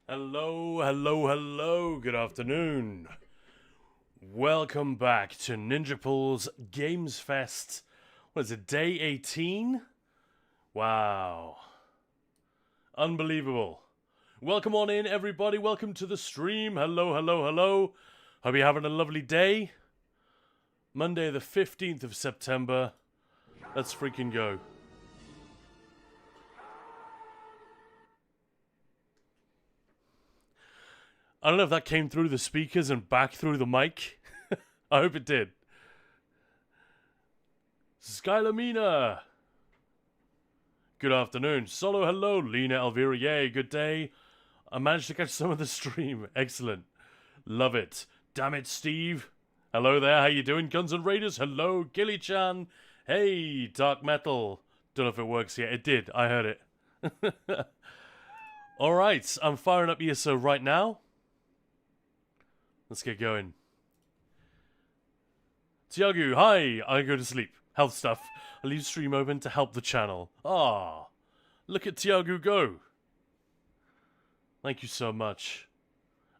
Hello, hello, hello, good afternoon. Welcome back to Ninjapool's Gamesfest. What is it, day 18? Wow. Unbelievable. Welcome on in, everybody. Welcome to the stream. Hello, hello, hello. Hope you're having a lovely day. Monday the 15th of September. Let's freaking go. I don't know if that came through the speakers and back through the mic. I hope it did. Skylar Mina. Good afternoon. Solo, hello. Lena Elvira, yay, good day. I managed to catch some of the stream. Excellent. Love it. Damn it, Steve. Hello there, how you doing? Guns and Raiders, hello. Gilly-chan. Hey, Dark Metal. Don't know if it works yet. It did. I heard it. Alright, I'm firing up ESO right now. Let's get going. Tiago, hi. I go to sleep. Health stuff. I leave stream open to help the channel. Ah, look at Tiago go. Thank you so much.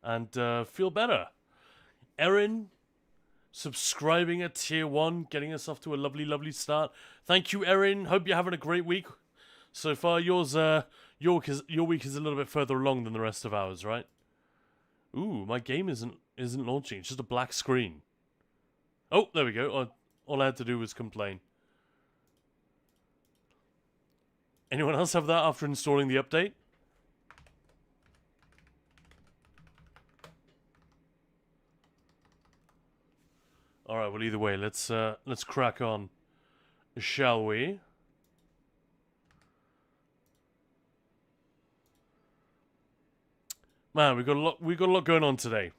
And feel better. Erin, subscribing at tier 1, getting us off to a lovely, lovely start. Thank you, Erin. Hope you're having a great week. So far, your week is a little bit further along than the rest of ours, right? Ooh, my game isn't launching. It's just a black screen. Oh, there we go. All I had to do was complain. Anyone else have that after installing the update? All right. Well, either way, let's crack on, shall we? Man, we got a lot going on today.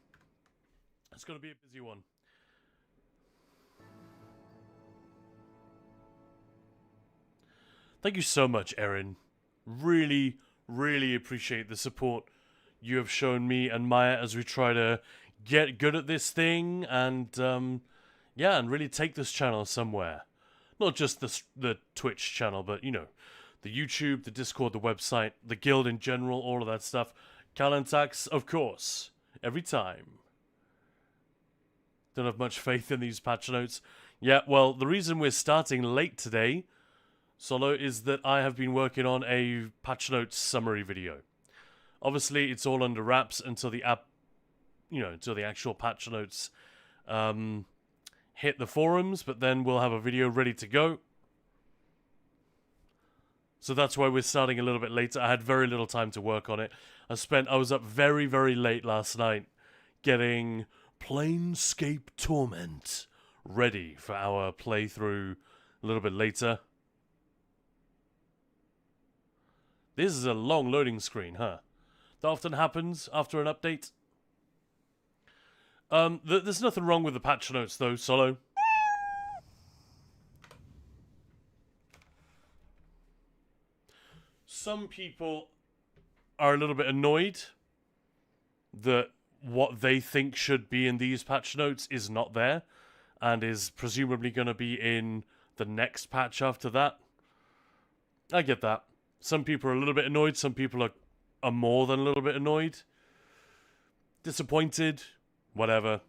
It's going to be a busy one. Thank you so much, Erin. Really, really appreciate the support you have shown me and Maya as we try to get good at this thing and, yeah, and really take this channel somewhere. Not just the Twitch channel, but, you know, the YouTube, the Discord, the website, the guild in general, all of that stuff. Calantax, of course, every time. Don't have much faith in these patch notes. Yeah, well, the reason we're starting late today, Solo, is that I have been working on a patch notes summary video. Obviously, it's all under wraps until the until the actual patch notes hit the forums, but then we'll have a video ready to go. So that's why we're starting a little bit later. I had very little time to work on it. I was up very, very late last night getting Planescape Torment ready for our playthrough a little bit later. This is a long loading screen, huh? That often happens after an update. There's nothing wrong with the patch notes, though, Solo. Some people are a little bit annoyed that what they think should be in these patch notes is not there and is presumably going to be in the next patch after that. I get that. Some people are a little bit annoyed. Some people are more than a little bit annoyed. Disappointed. Whatever.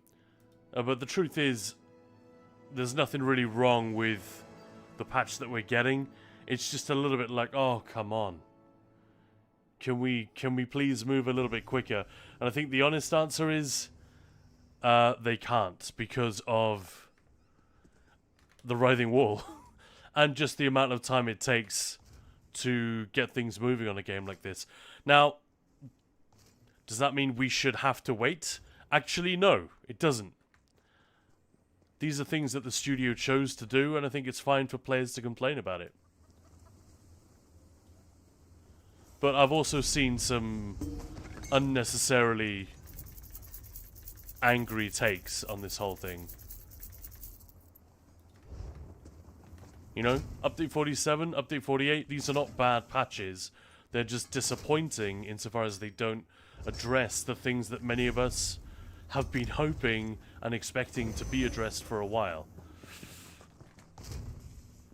But the truth is, there's nothing really wrong with the patch that we're getting. It's just a little bit like, oh, come on. Can we please move a little bit quicker? And I think the honest answer is they can't because of the writhing wall and just the amount of time it takes to get things moving on a game like this. Now, does that mean we should have to wait? Actually, no, it doesn't. These are things that the studio chose to do, and I think it's fine for players to complain about it. But I've also seen some unnecessarily angry takes on this whole thing. You know, update 47, update 48, these are not bad patches. They're just disappointing insofar as they don't address the things that many of us have been hoping and expecting to be addressed for a while.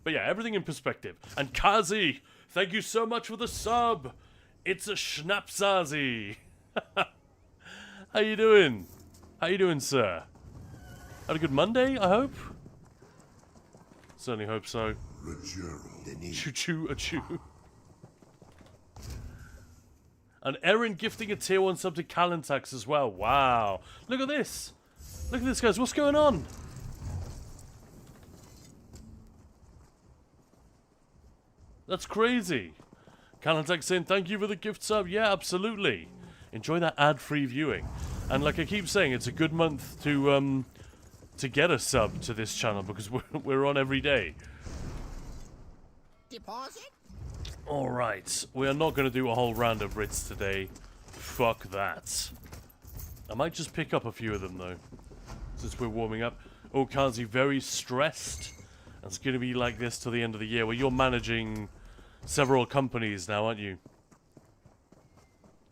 But yeah, everything in perspective. And Kazi, thank you so much for the sub! It's a Schnapsazi! How you doing? How you doing, sir? Had a good Monday, I hope? Certainly hope so. Choo-choo-a-choo. And Erin gifting a tier 1 sub to Calantax as well. Wow. Look at this. Look at this, guys. What's going on? That's crazy. Calantax saying thank you for the gift sub. Yeah, absolutely. Enjoy that ad-free viewing. And like I keep saying, it's a good month to get a sub to this channel because we're on every day. Deposit? Alright, we are not going to do a whole round of Ritz today. Fuck that. I might just pick up a few of them though, since we're warming up. Oh, Kazi, very stressed. It's going to be like this till the end of the year. Well, you're managing several companies now, aren't you?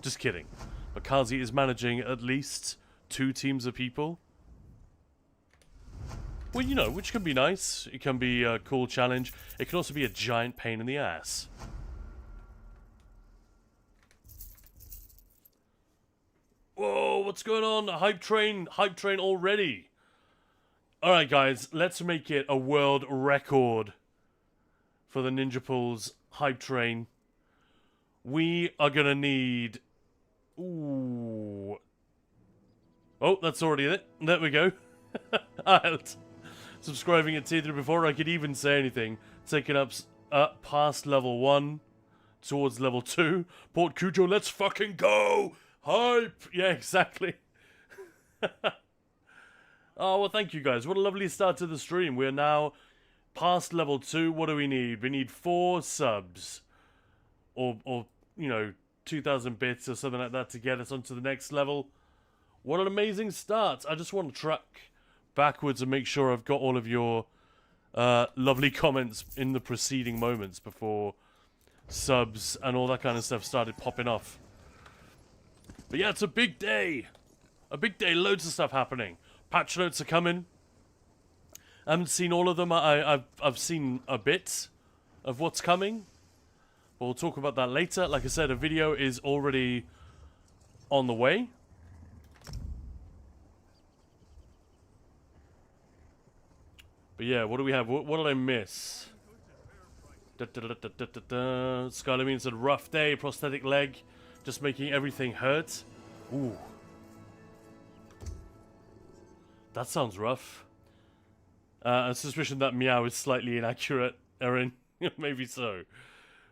Just kidding. But Kazi is managing at least 2 teams of people. Well, you know, which can be nice. It can be a cool challenge. It can also be a giant pain in the ass. Whoa, what's going on? Hype train already. Alright, guys, let's make it a world record for the Ninja Pools hype train. We are gonna need... Ooh. Oh, that's already it. There we go. Out. Subscribing at tier 3 before I could even say anything. Taking up past level 1 towards level 2. Port Cujo, let's fucking go! Hype! Yeah, exactly. Oh, well, thank you guys. What a lovely start to the stream. We're now past level 2. What do we need? We need 4 subs. Or you know, 2,000 bits or something like that to get us onto the next level. What an amazing start. I just want to track backwards and make sure I've got all of your lovely comments in the preceding moments before subs and all that kind of stuff started popping off. But yeah, it's a big day. A big day, loads of stuff happening. Patch notes are coming. I haven't seen all of them. I've seen a bit of what's coming. But we'll talk about that later. Like I said, a video is already on the way. But yeah, what do we have? What did I miss? Skylar said, rough day, prosthetic leg. Just making everything hurt. Ooh. That sounds rough. A suspicion that meow is slightly inaccurate, Erin. Maybe so.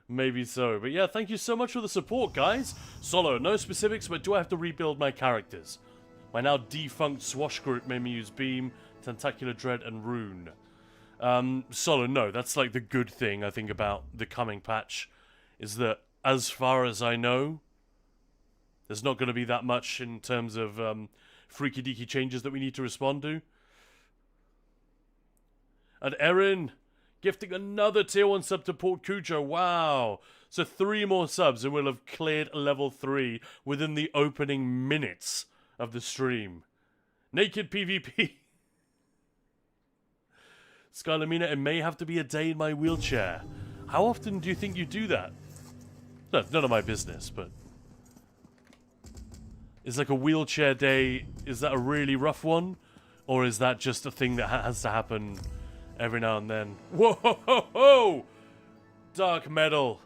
Maybe so. But yeah, thank you so much for the support, guys. Solo, no specifics, but do I have to rebuild my characters? My now defunct Swash group made me use Beam, Tentacular Dread, and Rune. Solo, no. That's like the good thing, I think, about the coming patch. Is that, as far as I know, there's not going to be that much in terms of freaky deaky changes that we need to respond to. And Erin gifting another tier 1 sub to Port Cujo. Wow. So 3 more subs and we'll have cleared level 3 within the opening minutes of the stream. Naked PvP. Skylamina, it may have to be a day in my wheelchair. How often do you think you do that? No, none of my business, but... Is like a wheelchair day, is that a really rough one? Or is that just a thing that has to happen every now and then? Whoa, ho, ho, ho! Dark Metal.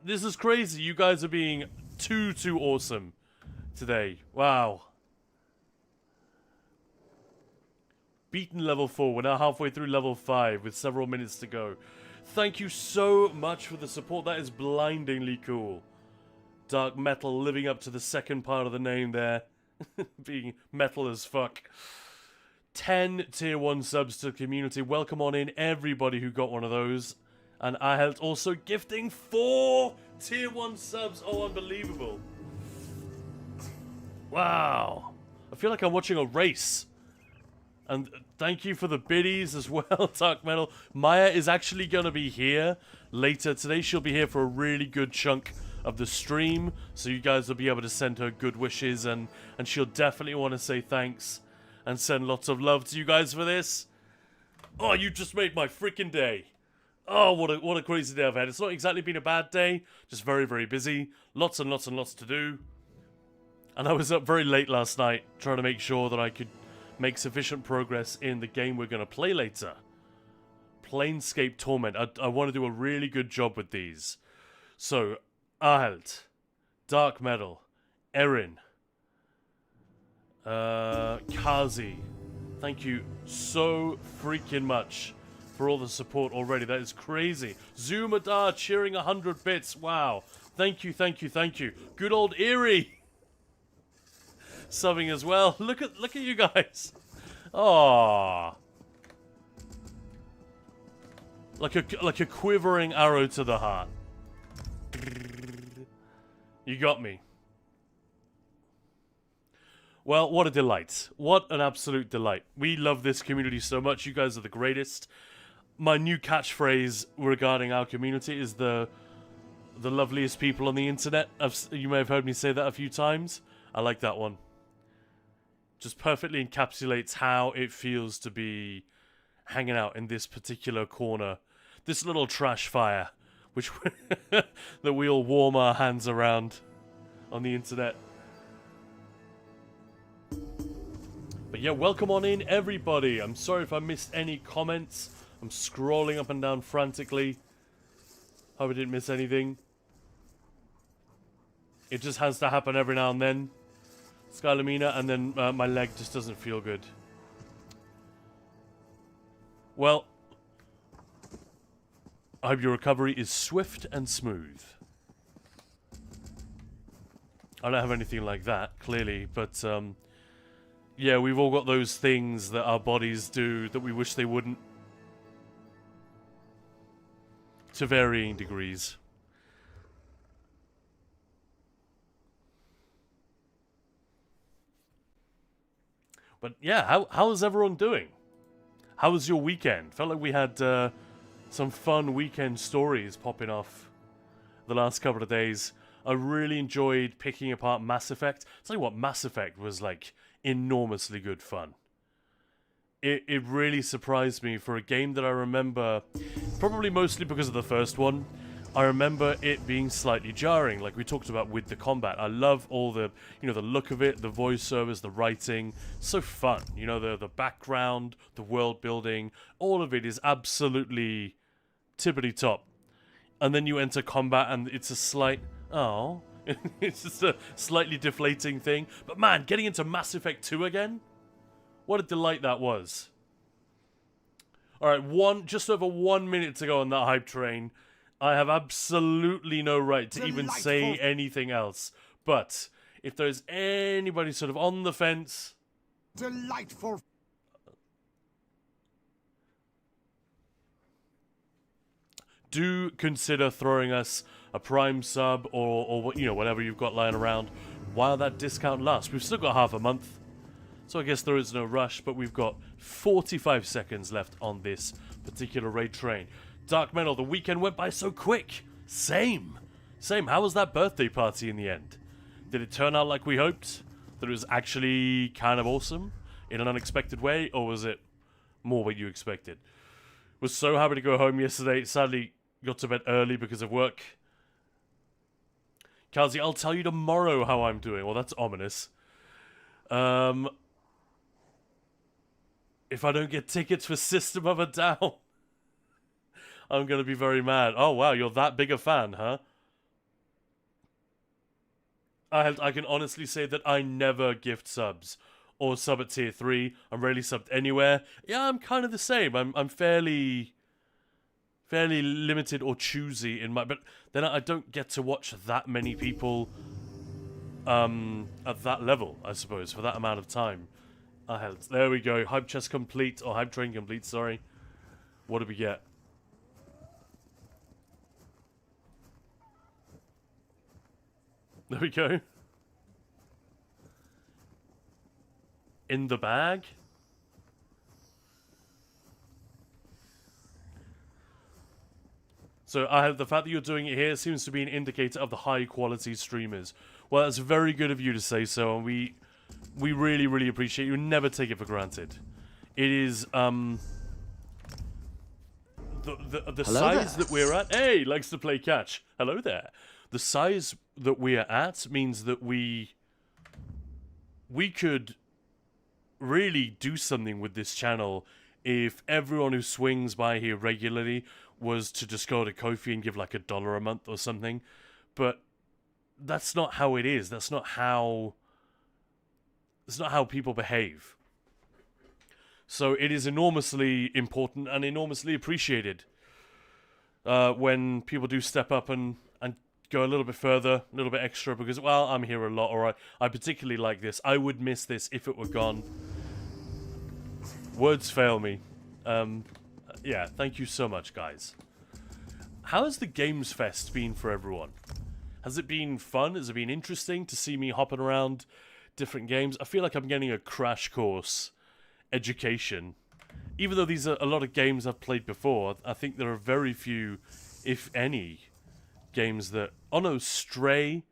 This is crazy. You guys are being too awesome today. Wow. Beaten level 4. We're now halfway through level 5 with several minutes to go. Thank you so much for the support. That is blindingly cool. Dark Metal living up to the second part of the name there. Being metal as fuck. 10 tier 1 subs to the community. Welcome on in everybody who got one of those. And I had also gifting 4 tier 1 subs. Oh, unbelievable. Wow. I feel like I'm watching a race. And thank you for the biddies as well, Dark Metal. Maya is actually going to be here later today. She'll be here for a really good chunk of the stream. So you guys will be able to send her good wishes. And she'll definitely want to say thanks. And send lots of love to you guys for this. Oh, you just made my freaking day. Oh, what a crazy day I've had. It's not exactly been a bad day. Just very, very busy. Lots and lots and lots to do. And I was up very late last night trying to make sure that I could make sufficient progress in the game we're going to play later. Planescape Torment. I want to do a really good job with these. So, Ahelt, Dark Metal, Erin, Kazi. Thank you so freaking much for all the support already. That is crazy. Zumadar cheering 100 bits. Wow. Thank you, thank you, thank you. Good old Eerie subbing as well. Look at you guys. Aww. Like a quivering arrow to the heart. You got me. Well, what a delight. What an absolute delight. We love this community so much. You guys are the greatest. My new catchphrase regarding our community is the loveliest people on the internet. You may have heard me say that a few times. I like that one. Just perfectly encapsulates how it feels to be hanging out in this particular corner. This little trash fire, which that we all warm our hands around on the internet. But yeah, welcome on in, everybody. I'm sorry if I missed any comments. I'm scrolling up and down frantically. Hope I didn't miss anything. It just has to happen every now and then. Skylamina, and then my leg just doesn't feel good. Well, I hope your recovery is swift and smooth. I don't have anything like that, clearly, but yeah, we've all got those things that our bodies do that we wish they wouldn't. To varying degrees. But yeah, how's everyone doing? How was your weekend? Felt like we had some fun weekend stories popping off the last couple of days. I really enjoyed picking apart Mass Effect. I'll tell you what, Mass Effect was like enormously good fun. It really surprised me for a game that I remember, probably mostly because of the first one. I remember it being slightly jarring, like we talked about with the combat. I love all the, the look of it, the voiceovers, the writing. So fun, the background, the world building. All of it is absolutely tippity top. And then you enter combat and it's a slight, it's just a slightly deflating thing. But man, getting into Mass Effect 2 again? What a delight that was. Alright, just over 1 minute to go on that hype train. I have absolutely no right to even say anything else. But if there's anybody sort of on the fence... Delightful. Do consider throwing us a Prime sub or whatever you've got lying around while that discount lasts. We've still got half a month. So I guess there is no rush, but we've got 45 seconds left on this particular raid train. Dark Metal, the weekend went by so quick. Same. How was that birthday party in the end? Did it turn out like we hoped? That it was actually kind of awesome in an unexpected way? Or was it more what you expected? Was so happy to go home yesterday. Sadly, got to bed early because of work. Kazi, I'll tell you tomorrow how I'm doing. Well, that's ominous. If I don't get tickets for System of a Down, I'm going to be very mad. Oh, wow, you're that big a fan, huh? I can honestly say that I never gift subs or sub at tier 3. I'm rarely subbed anywhere. Yeah, I'm kind of the same. I'm fairly limited or choosy in my... But then I don't get to watch that many people at that level, I suppose, for that amount of time. There we go. Hype chest complete, or hype train complete, sorry. What do we get? There we go. In the bag? So the fact that you're doing it here seems to be an indicator of the high quality streamers. Well, that's very good of you to say so, and we really, really appreciate you. Never take it for granted. It is the size that we're at. Hey, likes to play catch. Hello there. The size that we're at means that we we could really do something with this channel if everyone who swings by here regularly was to just go to Ko-fi and give like $1 a month or something. But that's not how it is. That's not how people behave. So it is enormously important and enormously appreciated when people do step up and go a little bit further, a little bit extra, because, well, I'm here a lot, or I particularly like this. I would miss this if it were gone. Words fail me. Yeah, thank you so much, guys. How has the Gamesfest been for everyone? Has it been fun? Has it been interesting to see me hopping around different games? I feel like I'm getting a crash course education. Even though these are a lot of games I've played before, I think there are very few, if any, games that... Oh no, Stray.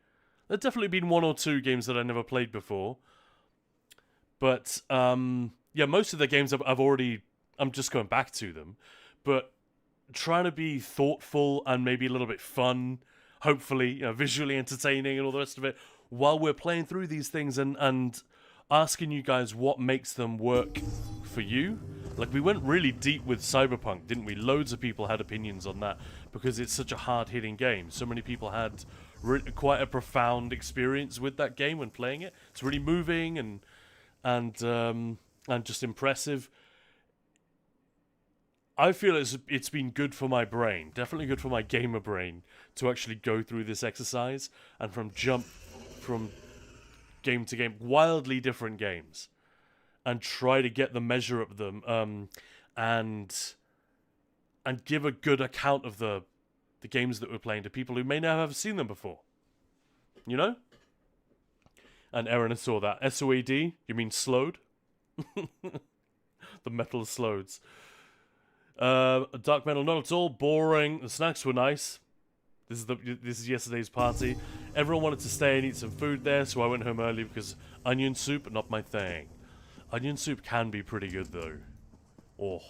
There have definitely been 1 or 2 games that I never played before. But, yeah, most of the games I've already... I'm just going back to them. But trying to be thoughtful and maybe a little bit fun, hopefully, you know, visually entertaining and all the rest of it, while we're playing through these things and asking you guys what makes them work for you. Like, we went really deep with Cyberpunk, didn't we? Loads of people had opinions on that because it's such a hard-hitting game. So many people had quite a profound experience with that game when playing it. It's really moving and just impressive. I feel it's been good for my brain, definitely good for my gamer brain, to actually go through this exercise and jump from game to game, wildly different games, and try to get the measure of them, and give a good account of the games that we're playing to people who may not have seen them before. You know? And Aaron saw that. SOAD? You mean slowed? The metal slows. Dark metal, not at all. Boring. The snacks were nice. This is yesterday's party. Everyone wanted to stay and eat some food there, so I went home early because onion soup, not my thing. Onion soup can be pretty good though. Oh,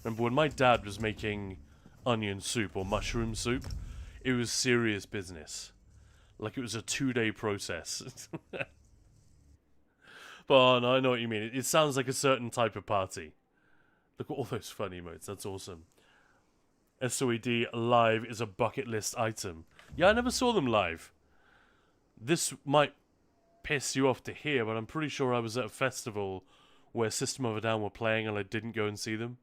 remember when my dad was making onion soup or mushroom soup? It was serious business. Like, it was a 2-day process. But oh, no, I know what you mean. It sounds like a certain type of party. Look at all those fun emotes. That's awesome. SOED live is a bucket list item. Yeah, I never saw them live. This might piss you off to hear, but I'm pretty sure I was at a festival where System of a Down were playing and I didn't go and see them.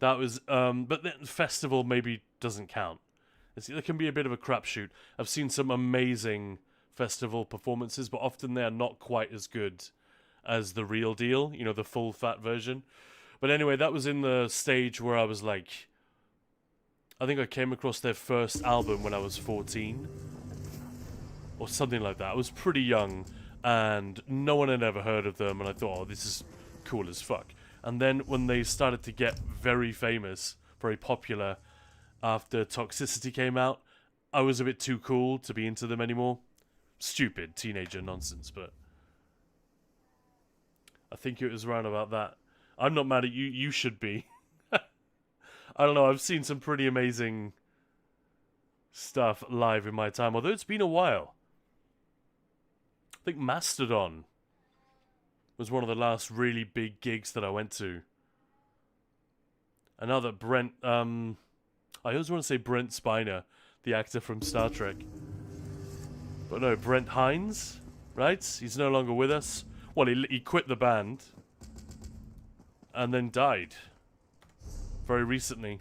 That was, but the festival maybe doesn't count. It can be a bit of a crapshoot. I've seen some amazing festival performances, but often they are not quite as good as the real deal, you know, the full fat version. But anyway, that was in the stage where I was like, I think I came across their first album when I was 14 or something like that. I was pretty young and no one had ever heard of them, and I thought, oh, this is cool as fuck. And then when they started to get very famous, very popular after Toxicity came out, I was a bit too cool to be into them anymore. Stupid teenager nonsense, but I think it was around about that. I'm not mad at you. You should be. I don't know. I've seen some pretty amazing stuff live in my time, although it's been a while. I think Mastodon was one of the last really big gigs that I went to. And now that Brent... I always want to say Brent Spiner, the actor from Star Trek. But no, Brent Hines, right? He's no longer with us. Well, he quit the band and then died very recently.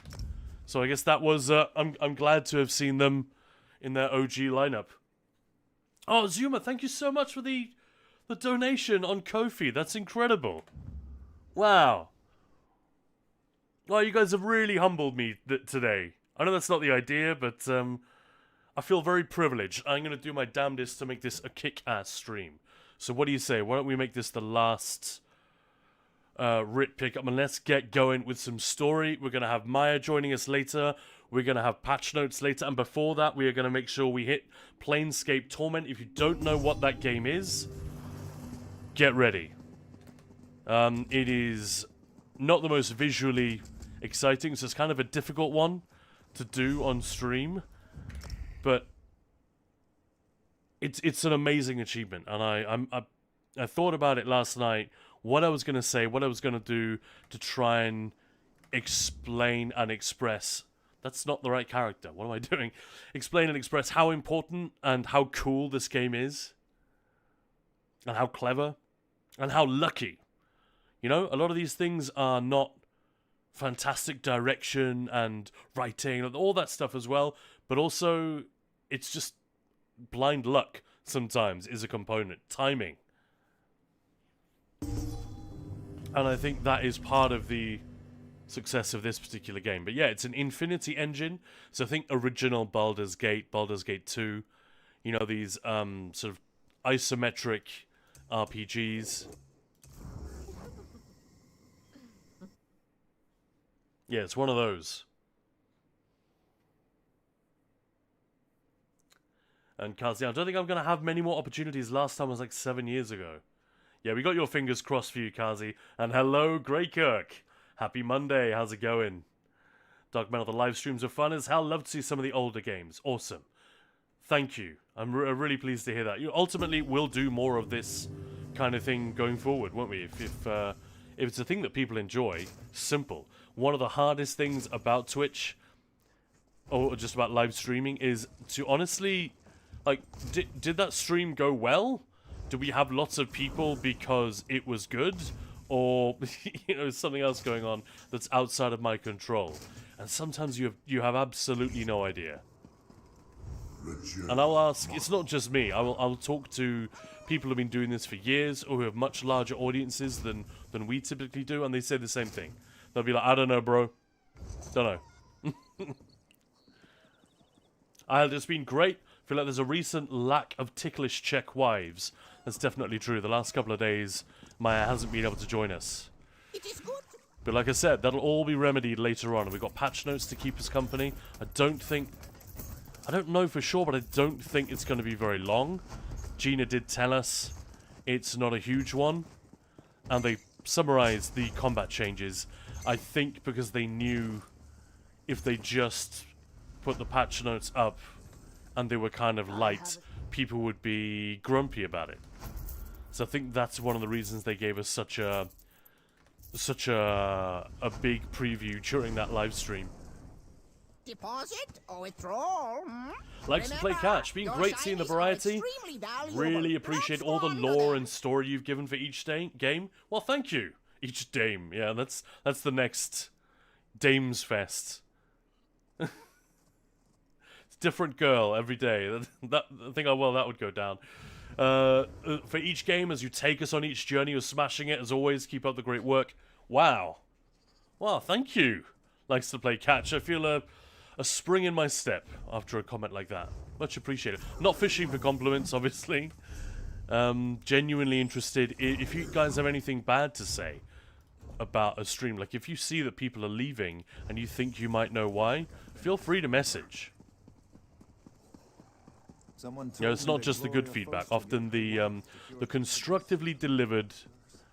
So I guess that was... I'm glad to have seen them in their OG lineup. Oh, Zuma, thank you so much for the donation on Ko-fi. That's incredible. Wow. Oh, you guys have really humbled me today. I know that's not the idea, but I feel very privileged. I'm going to do my damnedest to make this a kick-ass stream. So what do you say? Why don't we make this the last Rit pickup, and let's get going with some story. We're going to have Maya joining us later. We're going to have patch notes later. And before that, we are going to make sure we hit Planescape Torment. If you don't know what that game is, get ready. It is not the most visually exciting, so it's kind of a difficult one to do on stream. But it's an amazing achievement, and I thought about it last night, what I was going to say, what I was going to do to try and explain and express. That's not the right character. What am I doing? Explain and express how important and how cool this game is, and how clever, and how lucky. You know, a lot of these things are not fantastic direction and writing, and all that stuff as well, but also it's just blind luck sometimes is a component. Timing. And I think that is part of the success of this particular game. But yeah, it's an Infinity engine. So think original Baldur's Gate, Baldur's Gate 2. You know, these sort of isometric RPGs. Yeah, it's one of those. And Kazi, I don't think I'm going to have many more opportunities. Last time was like 7 years ago. Yeah, we got your fingers crossed for you, Kazi. And hello, Greykirk. Happy Monday. How's it going? Dark Metal, the live streams are fun as hell. Love to see some of the older games. Awesome. Thank you. I'm really pleased to hear that. You ultimately will do more of this kind of thing going forward, won't we? If it's a thing that people enjoy, simple. One of the hardest things about Twitch, or just about live streaming, is to honestly, like, did that stream go well? Do we have lots of people because it was good? Or, you know, something else going on that's outside of my control? And sometimes you have absolutely no idea. And I'll ask, it's not just me, I'll talk to people who've been doing this for years, or who have much larger audiences than we typically do, and they say the same thing. They'll be like, I don't know, bro. Don't know. I've just been great. Feel like there's a recent lack of ticklish Czech wives. That's definitely true. The last couple of days, Maya hasn't been able to join us. It is good. But like I said, that'll all be remedied later on. We've got patch notes to keep us company. I don't know for sure, but I don't think it's going to be very long. Gina did tell us it's not a huge one. And they summarized the combat changes, I think, because they knew if they just put the patch notes up and they were kind of light, people would be grumpy about it. So I think that's one of the reasons they gave us such a big preview during that live stream. Deposit or withdrawal? Likes to play catch. Been great seeing the variety. Really appreciate all the lore and story you've given for each game. Well, thank you. Each dame. Yeah, that's the next Gamesfest. It's different girl every day. I think how well that would go down. For each game, as you take us on each journey, you're smashing it. As always, keep up the great work. Wow. Wow, thank you. Likes to play catch. I feel a spring in my step after a comment like that. Much appreciated. Not fishing for compliments, obviously. Genuinely interested. If you guys have anything bad to say about a stream, like if you see that people are leaving and you think you might know why, feel free to message. You know, it's not just the good feedback. Often the constructively delivered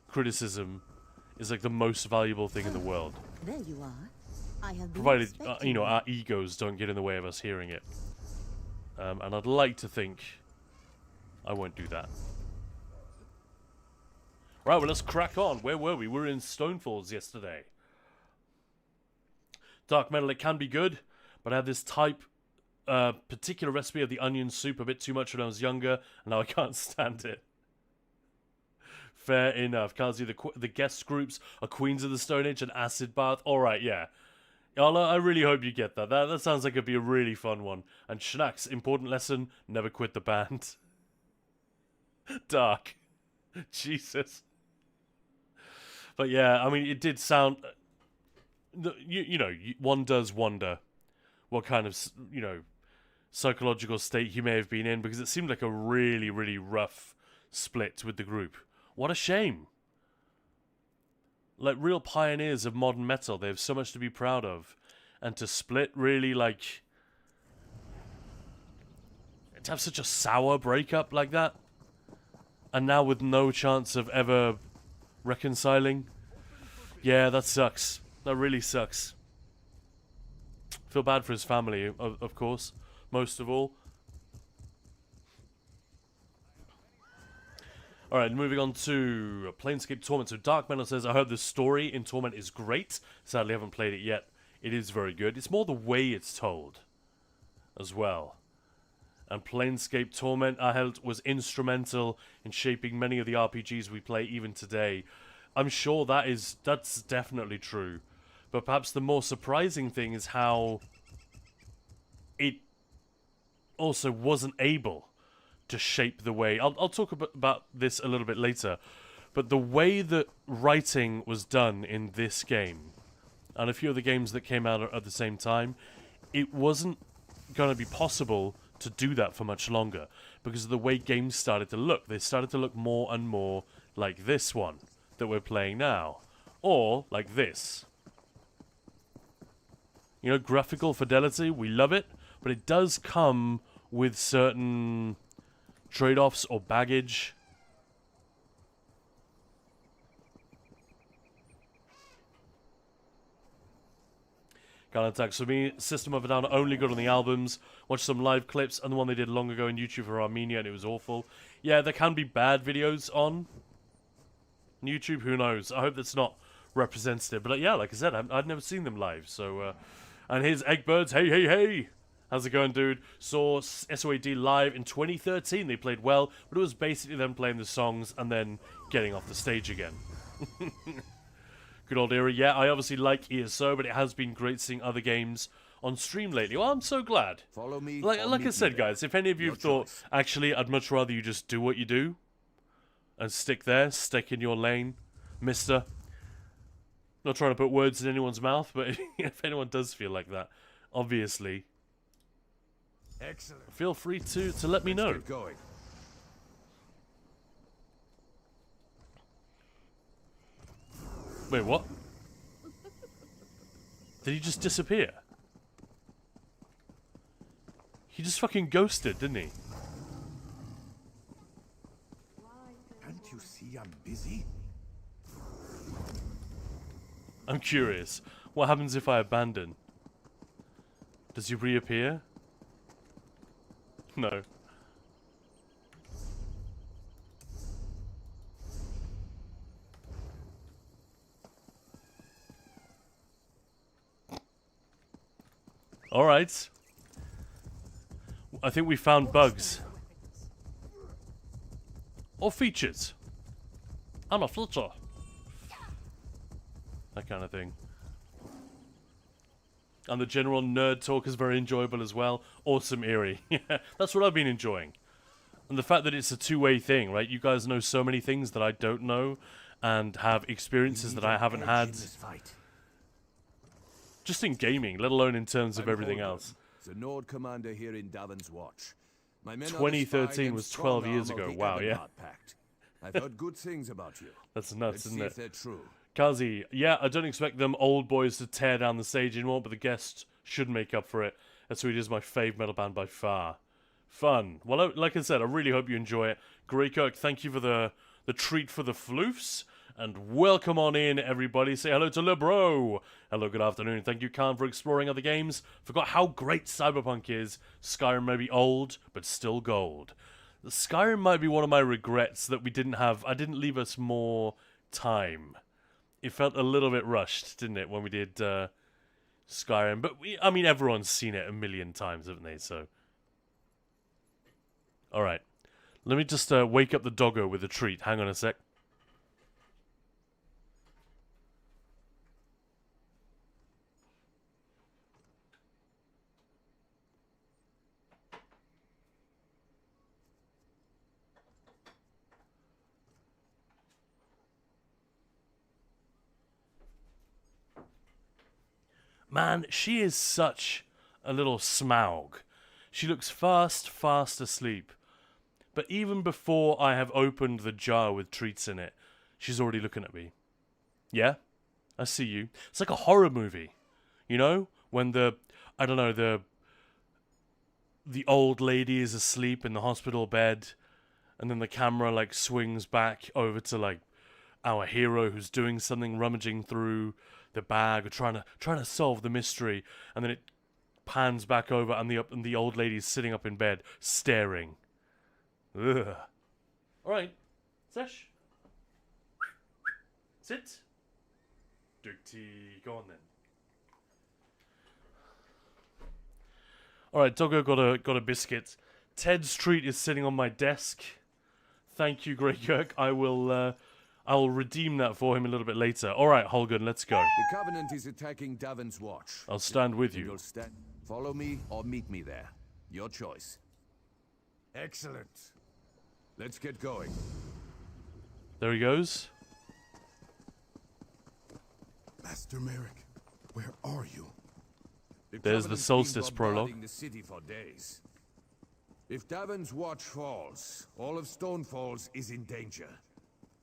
criticism is like the most valuable thing in the world. There you are. I have been Provided, expecting you know, our egos don't get in the way of us hearing it. And I'd like to think I won't do that. Right, well, let's crack on. Where were we? We were in Stonefalls yesterday. Dark Metal, it can be good, but I had this particular recipe of the onion soup a bit too much when I was younger, and now I can't stand it. Fair enough. Kazi, the guest groups are Queens of the Stone Age and Acid Bath. Alright, yeah. I really hope you get that. That sounds like it'd be a really fun one. And Schnack's important lesson, never quit the band. Dark. Jesus. But yeah, I mean, it did sound... You know, one does wonder what kind of, you know, psychological state he may have been in, because it seemed like a really, really rough split with the group. What a shame. Like, real pioneers of modern metal, they have so much to be proud of. And to split, really, like... to have such a sour breakup like that, and now with no chance of ever reconciling. Yeah, that sucks. That really sucks. Feel bad for his family, of course, most of all. Alright, moving on to Planescape Torment. So Dark Metal says, I heard the story in Torment is great. Sadly, I haven't played it yet. It is very good. It's more the way it's told as well. And Planescape Torment, I held, was instrumental in shaping many of the RPGs we play even today. I'm sure that's definitely true. But perhaps the more surprising thing is how it also wasn't able to shape the way. I'll talk about this a little bit later. But the way that writing was done in this game, and a few of the games that came out at the same time, it wasn't going to be possible to do that for much longer because of the way games started to look. They started to look more and more like this one that we're playing now, or like this. You know, graphical fidelity, we love it, but it does come with certain trade-offs or baggage. Can't attack. So me, System of a Down only good on the albums. Watched some live clips and the one they did long ago on YouTube for Armenia and it was awful. Yeah, there can be bad videos on YouTube, who knows. I hope that's not representative. But yeah, like I said, I'd never seen them live. So, and here's Eggbirds. Hey, hey, hey. How's it going, dude? Saw SOAD live in 2013. They played well, but it was basically them playing the songs and then getting off the stage again. Good old era. Yeah, I obviously like ESO, but it has been great seeing other games on stream lately. Well, I'm so glad. Follow me. Like I said, guys, if any of you have thought, actually, I'd much rather you just do what you do and stick there, stick in your lane, mister. Not trying to put words in anyone's mouth, but if anyone does feel like that, obviously, excellent. Feel free to let me know. Get going. Wait, what? Did he just disappear? He just fucking ghosted, didn't he? Can't you see I'm busy? I'm curious. What happens if I abandon? Does he reappear? No. Alright. I think we found bugs. Or features. I'm a feature. That kind of thing. And the general nerd talk is very enjoyable as well. Awesome, Eerie. Yeah, that's what I've been enjoying. And the fact that it's a two-way thing, right? You guys know so many things that I don't know and have experiences that I haven't had. Just in gaming, let alone in terms of everything else. The Nord commander here in Davin's Watch. My men 2013 was 12 years ago. Wow, yeah. Pact. I've heard good things about you. That's nuts, Let's isn't see it? if they're true. Kazi, yeah, I don't expect them old boys to tear down the stage anymore, but the guests should make up for it. That's why it is my fave metal band by far. Fun. Well, like I said, I really hope you enjoy it. Greykirk, thank you for the treat for the floofs. And welcome on in, everybody. Say hello to LeBro. Hello, good afternoon. Thank you, Khan, for exploring other games. Forgot how great Cyberpunk is. Skyrim may be old, but still gold. Skyrim might be one of my regrets that we didn't have. I didn't leave us more time. It felt a little bit rushed, didn't it, when we did Skyrim? But I mean, everyone's seen it a million times, haven't they? So, all right. Let me just wake up the doggo with a treat. Hang on a sec. Man, she is such a little smaug. She looks fast asleep. But even before I have opened the jar with treats in it, she's already looking at me. Yeah? I see you. It's like a horror movie. You know? When the old lady is asleep in the hospital bed, and then the camera, like, swings back over to, like, our hero who's doing something, rummaging through the bag or trying to solve the mystery, and then it pans back over and the old lady's sitting up in bed staring. Ugh. All right, Sesh. Sit. Dukti. Go on then. Alright, Doggo got a biscuit. Ted's treat is sitting on my desk. Thank you, Grey Kirk. I will redeem that for him a little bit later. Alright, Holgun, let's go. The Covenant is attacking Davon's Watch. I'll stand with you. You'll follow me or meet me there. Your choice. Excellent. Let's get going. There he goes. Master Merrick, where are you? There's the Covenant's Solstice been prologue. bombarding the city for days. If Davon's Watch falls, all of Stonefalls is in danger.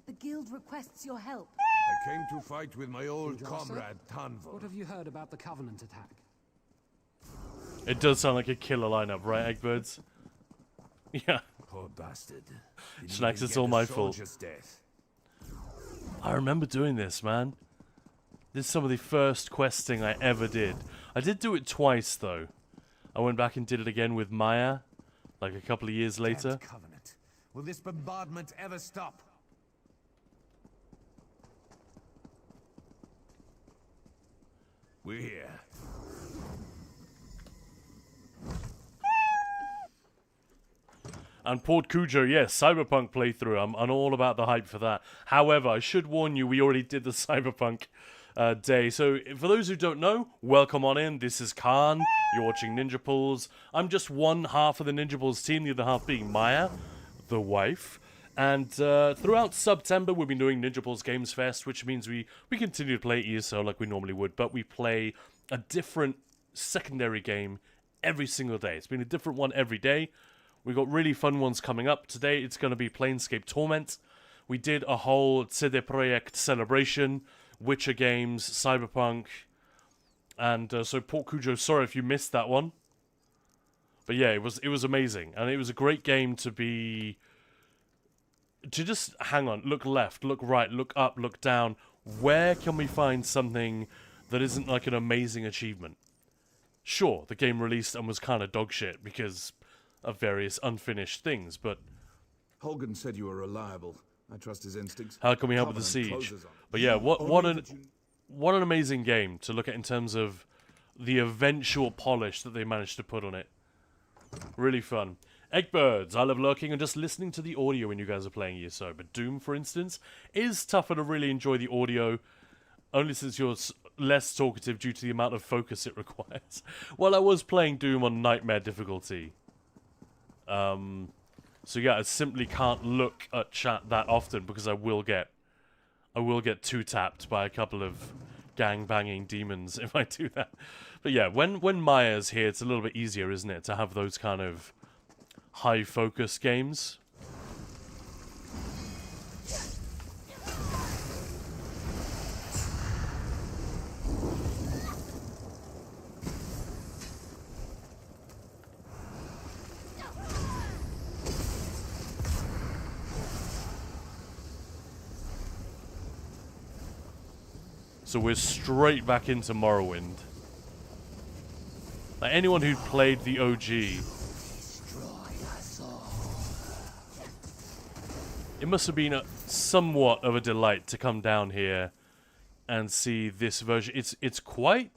The guild requests your help. I came to fight with my old comrade, Tanvor. What have you heard about the Covenant attack? It does sound like a killer lineup, right, Eggbirds? Yeah. Poor bastard. Didn't Schnax, even it's get all a my fault. soldier's death. I remember doing this, man. This is some of the first questing I ever did. I did do it twice, though. I went back and did it again with Maya, like a couple of years later. Damned Covenant. Will this bombardment ever stop? We're here. And Port Cujo, yes, Cyberpunk playthrough. I'm all about the hype for that. However, I should warn you, we already did the Cyberpunk day. So, for those who don't know, welcome on in. This is Khan. You're watching Ninja Pulls. I'm just one half of the Ninja Pulls team, the other half being Maya, the wife. And throughout September, we've been doing Ninja Pulls Gamesfest, which means we continue to play ESO like we normally would, but we play a different secondary game every single day. It's been a different one every day. We've got really fun ones coming up. Today, it's going to be Planescape Torment. We did a whole CD Projekt celebration, Witcher games, Cyberpunk, and so Port Cujo, sorry if you missed that one. But yeah, it was amazing, and it was a great game to just hang on, look left, look right, look up, look down. Where can we find something that isn't like an amazing achievement? Sure, the game released and was kind of dog shit because of various unfinished things, but Holgan said you were reliable. I trust his instincts. how can we help with the Covenant siege? closes on But yeah, what Only an that you- what an amazing game to look at in terms of the eventual polish that they managed to put on it. Really fun. Eggbirds, I love lurking and just listening to the audio when you guys are playing ESO. But Doom, for instance, is tougher to really enjoy the audio, only since you're less talkative due to the amount of focus it requires. Well, I was playing Doom on Nightmare difficulty. So yeah, I simply can't look at chat that often because I will get two-tapped by a couple of gang-banging demons if I do that. But yeah, when Maya's here, it's a little bit easier, isn't it, to have those kind of high-focus games. So we're straight back into Morrowind. Like anyone who played the OG, it must have been somewhat of a delight to come down here and see this version. It's quite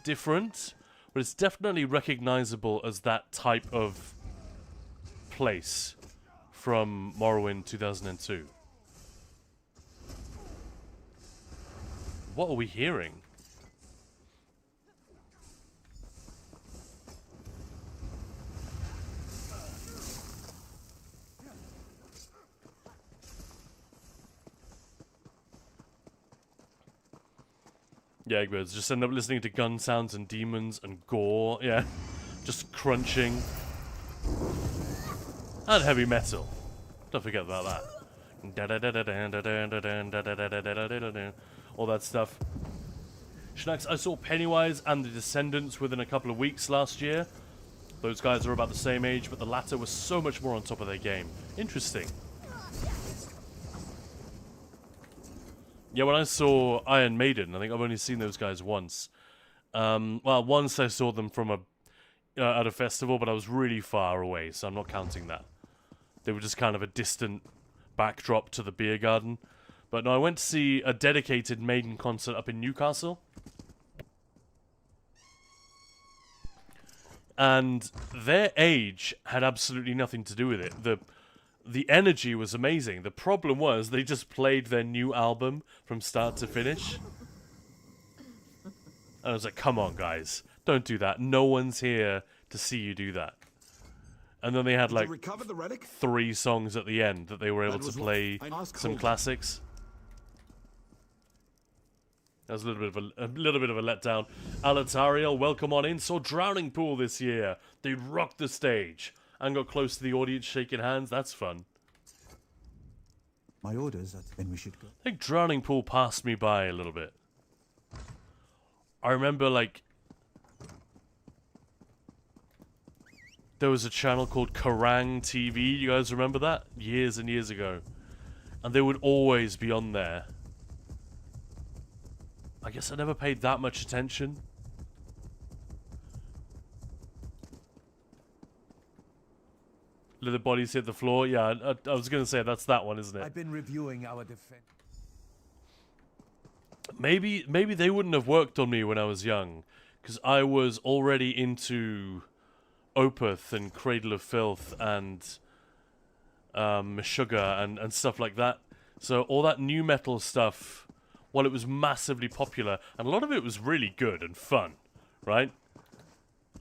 different, but it's definitely recognizable as that type of place from Morrowind 2002. What are we hearing? Yeah, Eggbirds, just end up listening to gun sounds and demons and gore. Yeah, just crunching. And heavy metal. Don't forget about that. All that stuff. Schnax, I saw Pennywise and the Descendants within a couple of weeks last year. Those guys are about the same age, but the latter was so much more on top of their game. Interesting. Yeah, when I saw Iron Maiden, I think I've only seen those guys once. Well, once I saw them from at a festival, but I was really far away, so I'm not counting that. They were just kind of a distant backdrop to the beer garden. But no, I went to see a dedicated Maiden concert up in Newcastle. And their age had absolutely nothing to do with it. The energy was amazing. The problem was they just played their new album from start to finish. And I was like, come on, guys. Don't do that. No one's here to see you do that. And then they had like recover the relic? 3 songs at the end that they were able to play some classics. That was a little bit of a letdown. Alatariel, welcome on in. Saw Drowning Pool this year. They rocked the stage and got close to the audience, shaking hands. That's fun. My orders are then we should go. I think Drowning Pool passed me by a little bit. I remember like there was a channel called Kerrang TV. You guys remember that? Years and years ago. And they would always be on there. I guess I never paid that much attention. Let the bodies hit the floor. Yeah, I was going to say that's that one, isn't it? I've been reviewing our defense. Maybe they wouldn't have worked on me when I was young, because I was already into Opeth and Cradle of Filth and Meshuggah and stuff like that. So all that new metal stuff, while it was massively popular, and a lot of it was really good and fun, right?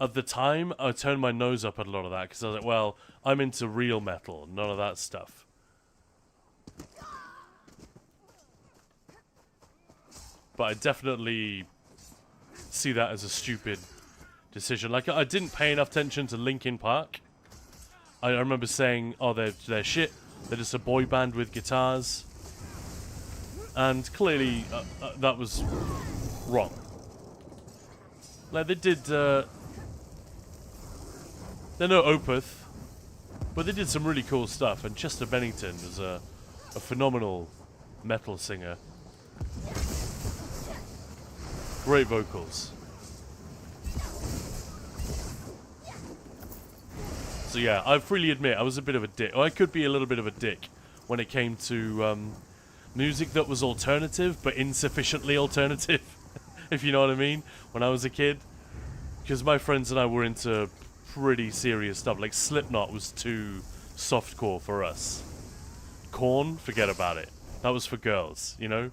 At the time, I turned my nose up at a lot of that, because I was like, well, I'm into real metal, none of that stuff. But I definitely see that as a stupid decision. Like, I didn't pay enough attention to Linkin Park. I remember saying, oh, they're shit, they're just a boy band with guitars. And clearly, that was wrong. Like, they did, they're no Opeth, but they did some really cool stuff, and Chester Bennington was a phenomenal metal singer. Great vocals. So yeah, I freely admit I was a bit of a dick. Or I could be a little bit of a dick when it came to music that was alternative, but insufficiently alternative, if you know what I mean, when I was a kid. Because my friends and I were into pretty serious stuff. Like Slipknot was too softcore for us. Korn, forget about it. That was for girls, you know?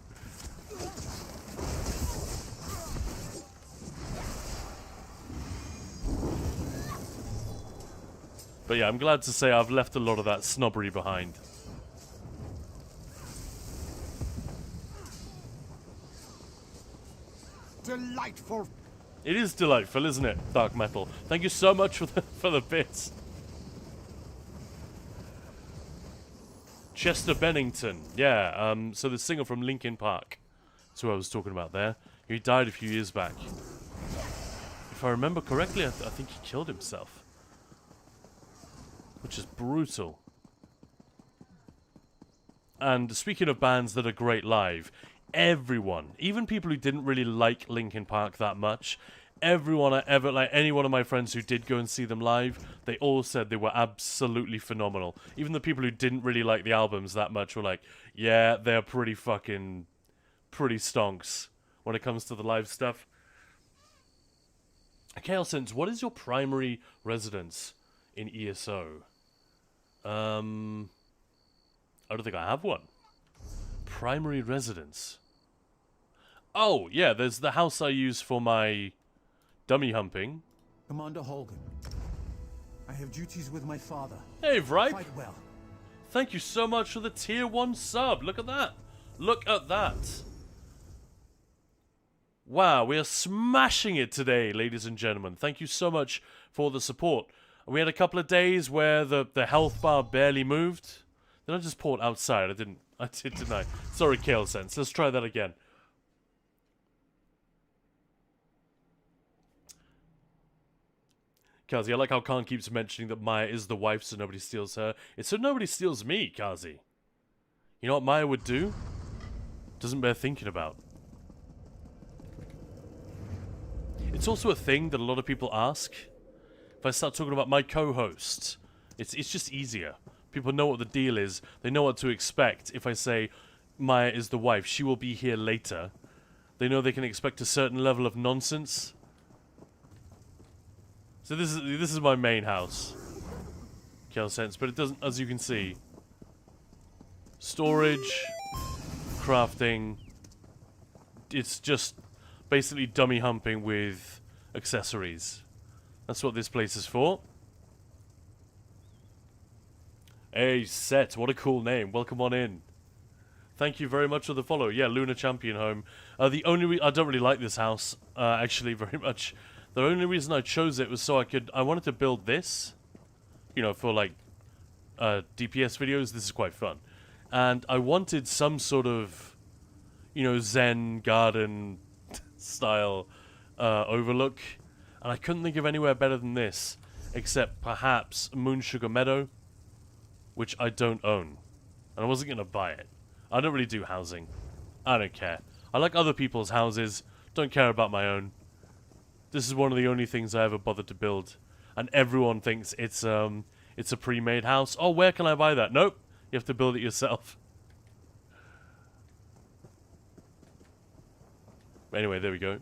But yeah, I'm glad to say I've left a lot of that snobbery behind. Delightful. It is delightful, isn't it? Dark metal. Thank you so much for the bits. Chester Bennington. Yeah, so the singer from Linkin Park. That's who I was talking about there. He died a few years back. If I remember correctly, I think he killed himself. Which is brutal. And speaking of bands that are great live, everyone, even people who didn't really like Linkin Park that much, everyone I ever, like any one of my friends who did go and see them live, they all said they were absolutely phenomenal. Even the people who didn't really like the albums that much were like, yeah, they're pretty stonks when it comes to the live stuff. Chaos Sense, what is your primary residence in ESO? I don't think I have one. Primary residence. Oh, yeah, there's the house I use for my dummy humping. Commander Holgan, I have duties with my father. Hey, Vripe. Fight well. Thank you so much for the tier 1 sub. Look at that. Look at that. Wow, we are smashing it today, ladies and gentlemen. Thank you so much for the support. We had a couple of days where the health bar barely moved. Did I just pour it outside? I did, didn't I? Sorry, Kale Sense. Let's try that again. Kazi, I like how Khan keeps mentioning that Maya is the wife so nobody steals her. It's so nobody steals me, Kazi. You know what Maya would do? Doesn't bear thinking about. It's also a thing that a lot of people ask. If I start talking about my co-host, it's just easier. People know what the deal is. They know what to expect. If I say Maya is the wife, she will be here later. They know they can expect a certain level of nonsense. So this is my main house. Kill sense, but it doesn't, as you can see. Storage, crafting. It's just basically dummy humping with accessories. That's what this place is for. Hey, Set, what a cool name. Welcome on in. Thank you very much for the follow. Yeah, Lunar Champion home. The only I don't really like this house, actually, very much. The only reason I chose it was so I wanted to build this, you know, for like DPS videos. This is quite fun. And I wanted some sort of, you know, Zen garden style overlook. And I couldn't think of anywhere better than this, except perhaps Moon Sugar Meadow, which I don't own. And I wasn't going to buy it. I don't really do housing. I don't care. I like other people's houses. Don't care about my own. This is one of the only things I ever bothered to build. And everyone thinks it's a pre-made house. Oh, where can I buy that? Nope. You have to build it yourself. Anyway, there we go.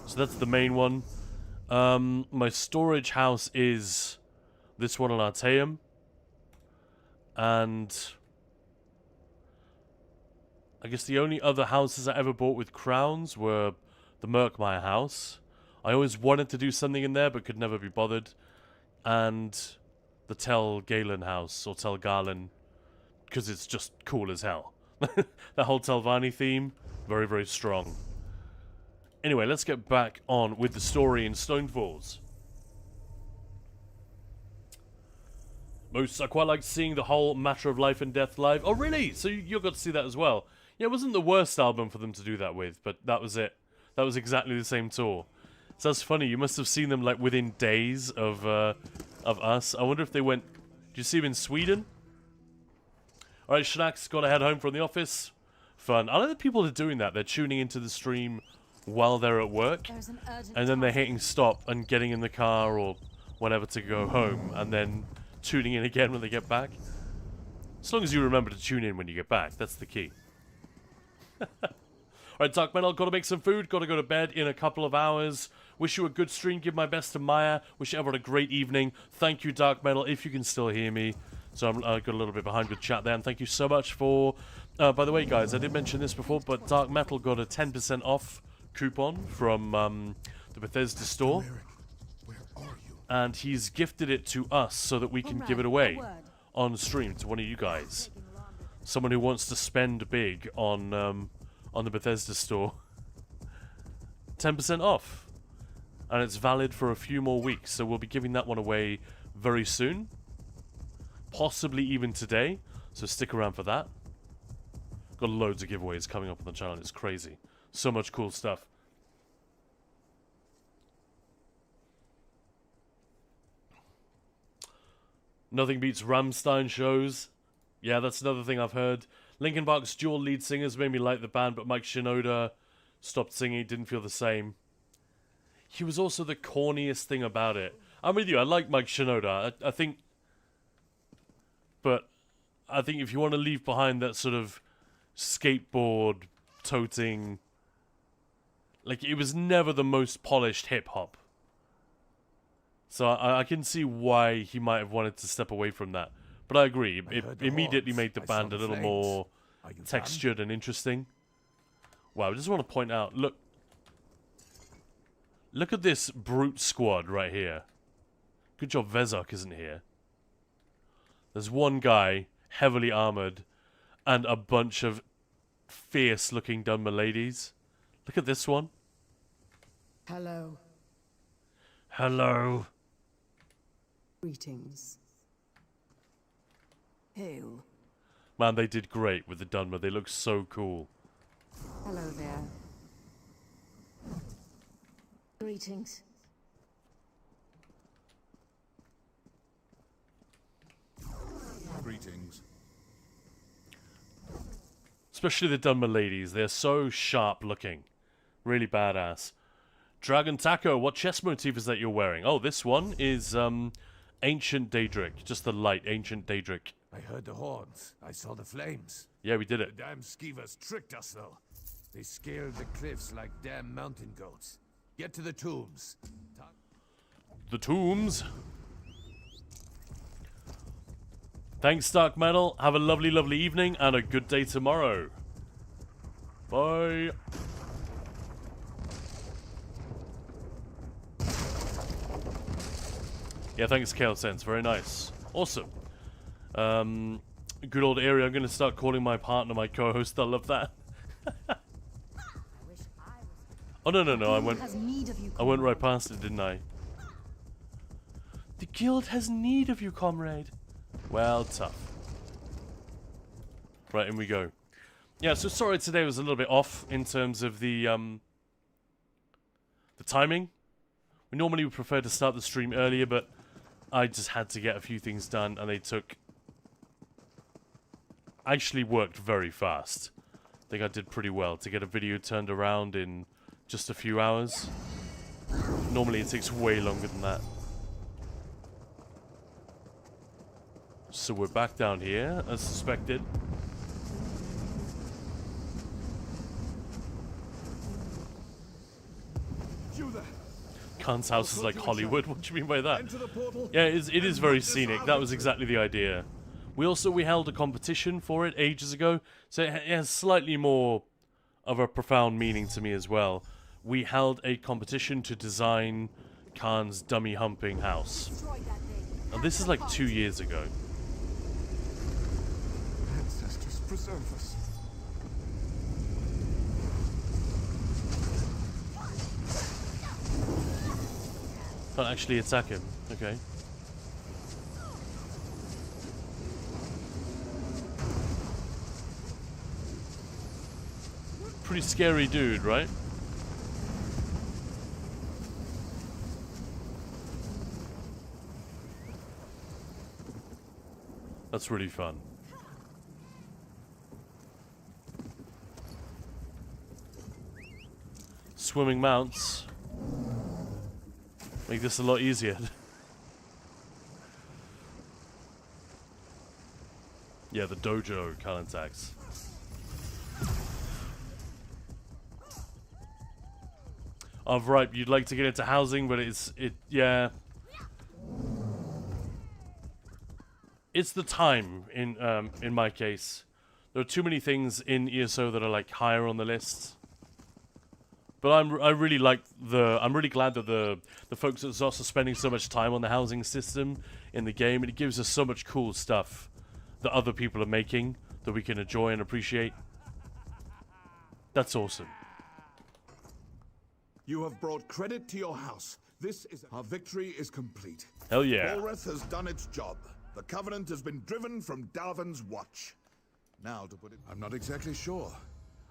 So that's the main one. My storage house is this one on Arteum. And I guess the only other houses I ever bought with crowns were the Merkmeyer house. I always wanted to do something in there, but could never be bothered. And the Tel Galen house, or Tel Galen, because it's just cool as hell. That whole Telvanni theme, very, very strong. Anyway, let's get back on with the story in Stonefalls. Most, I quite like seeing the whole Matter of Life and Death live. Oh, really? So you got to see that as well. Yeah, it wasn't the worst album for them to do that with, but that was it. That was exactly the same tour. So that's funny. You must have seen them like within days of us. I wonder if they went. Did you see them in Sweden? All right, Schnack's got to head home from the office. Fun. I like that people are doing that. They're tuning into the stream while they're at work, and then they're hitting stop and getting in the car or whatever to go home, and then tuning in again when they get back. As long as you remember to tune in when you get back, that's the key. Alright, Dark Metal, gotta make some food, gotta go to bed in a couple of hours. Wish you a good stream, give my best to Maya. Wish everyone a great evening. Thank you, Dark Metal, if you can still hear me. So I got a little bit behind with chat there, and thank you so much for... by the way, guys, I did mention this before, but Dark Metal got a 10% off coupon from the Bethesda store. Where are you? And he's gifted it to us so that we can give it away on stream to one of you guys. Someone who wants to spend big on the Bethesda store. 10% off. And it's valid for a few more weeks, so we'll be giving that one away very soon. Possibly even today, so stick around for that. Got loads of giveaways coming up on the channel, it's crazy. So much cool stuff. Nothing beats Rammstein shows. Yeah, that's another thing I've heard. Linkin Park's dual lead singers made me like the band, but Mike Shinoda stopped singing, didn't feel the same. He was also the corniest thing about it. I'm with you, I like Mike Shinoda. I think... But I think if you want to leave behind that sort of skateboard-toting... Like, it was never the most polished hip-hop. So I can see why he might have wanted to step away from that. But I agree, it immediately made the band a little more textured and interesting. Wow, I just want to point out, look at this brute squad right here. Good job Vezok isn't here. There's one guy, heavily armored, and a bunch of fierce-looking Dunmer ladies. Look at this one. Hello. Hello. Greetings. Hail. Man, they did great with the Dunmer. They look so cool. Hello there. Greetings. Greetings. Especially the Dunmer ladies. They're so sharp looking. Really badass. Dragon Taco, what chess motif is that you're wearing? Oh, this one is Ancient Daedric. Just the light, Ancient Daedric. I heard the horns. I saw the flames. Yeah, we did The it. damn skeevers tricked us, though. They scaled the cliffs like damn mountain goats. Get to the tombs. The tombs. Thanks, Dark Metal. Have a lovely, lovely evening and a good day tomorrow. Bye. Yeah, thanks, Kale Sense. Very nice. Awesome. Good old area. I'm going to start calling my partner my co-host. I love that. Oh, no. I went right past it, didn't I? The guild has need of you, comrade. Well, tough. Right, in we go. Yeah, so sorry today was a little bit off in terms of the timing. We normally would prefer to start the stream earlier, but I just had to get a few things done, and they actually worked very fast. I think I did pretty well to get a video turned around in just a few hours. Normally it takes way longer than that. So we're back down here, as suspected. You there. Khan's house is like Hollywood. What do you mean by that? Enter the portal. Yeah, it is very scenic. That was exactly the idea. We held a competition for it ages ago, so it has slightly more of a profound meaning to me as well. We held a competition to design Khan's dummy humping house. Now this is like 2 years ago. Ancestors preserve us. Can't actually attack him. Okay. Pretty scary dude, right? That's really fun. Swimming mounts make this a lot easier. Yeah, the dojo can't attacks. Oh, right, you'd like to get into housing, but yeah. It's the time in my case. There are too many things in ESO that are like higher on the list. But I'm really glad that the folks at ZOS are spending so much time on the housing system in the game, and it gives us so much cool stuff that other people are making that we can enjoy and appreciate. That's awesome. You have brought credit to your house. Our victory is complete. Hell yeah. Bolreth has done its job. The Covenant has been driven from Darvan's watch. Now, to put it... I'm not exactly sure.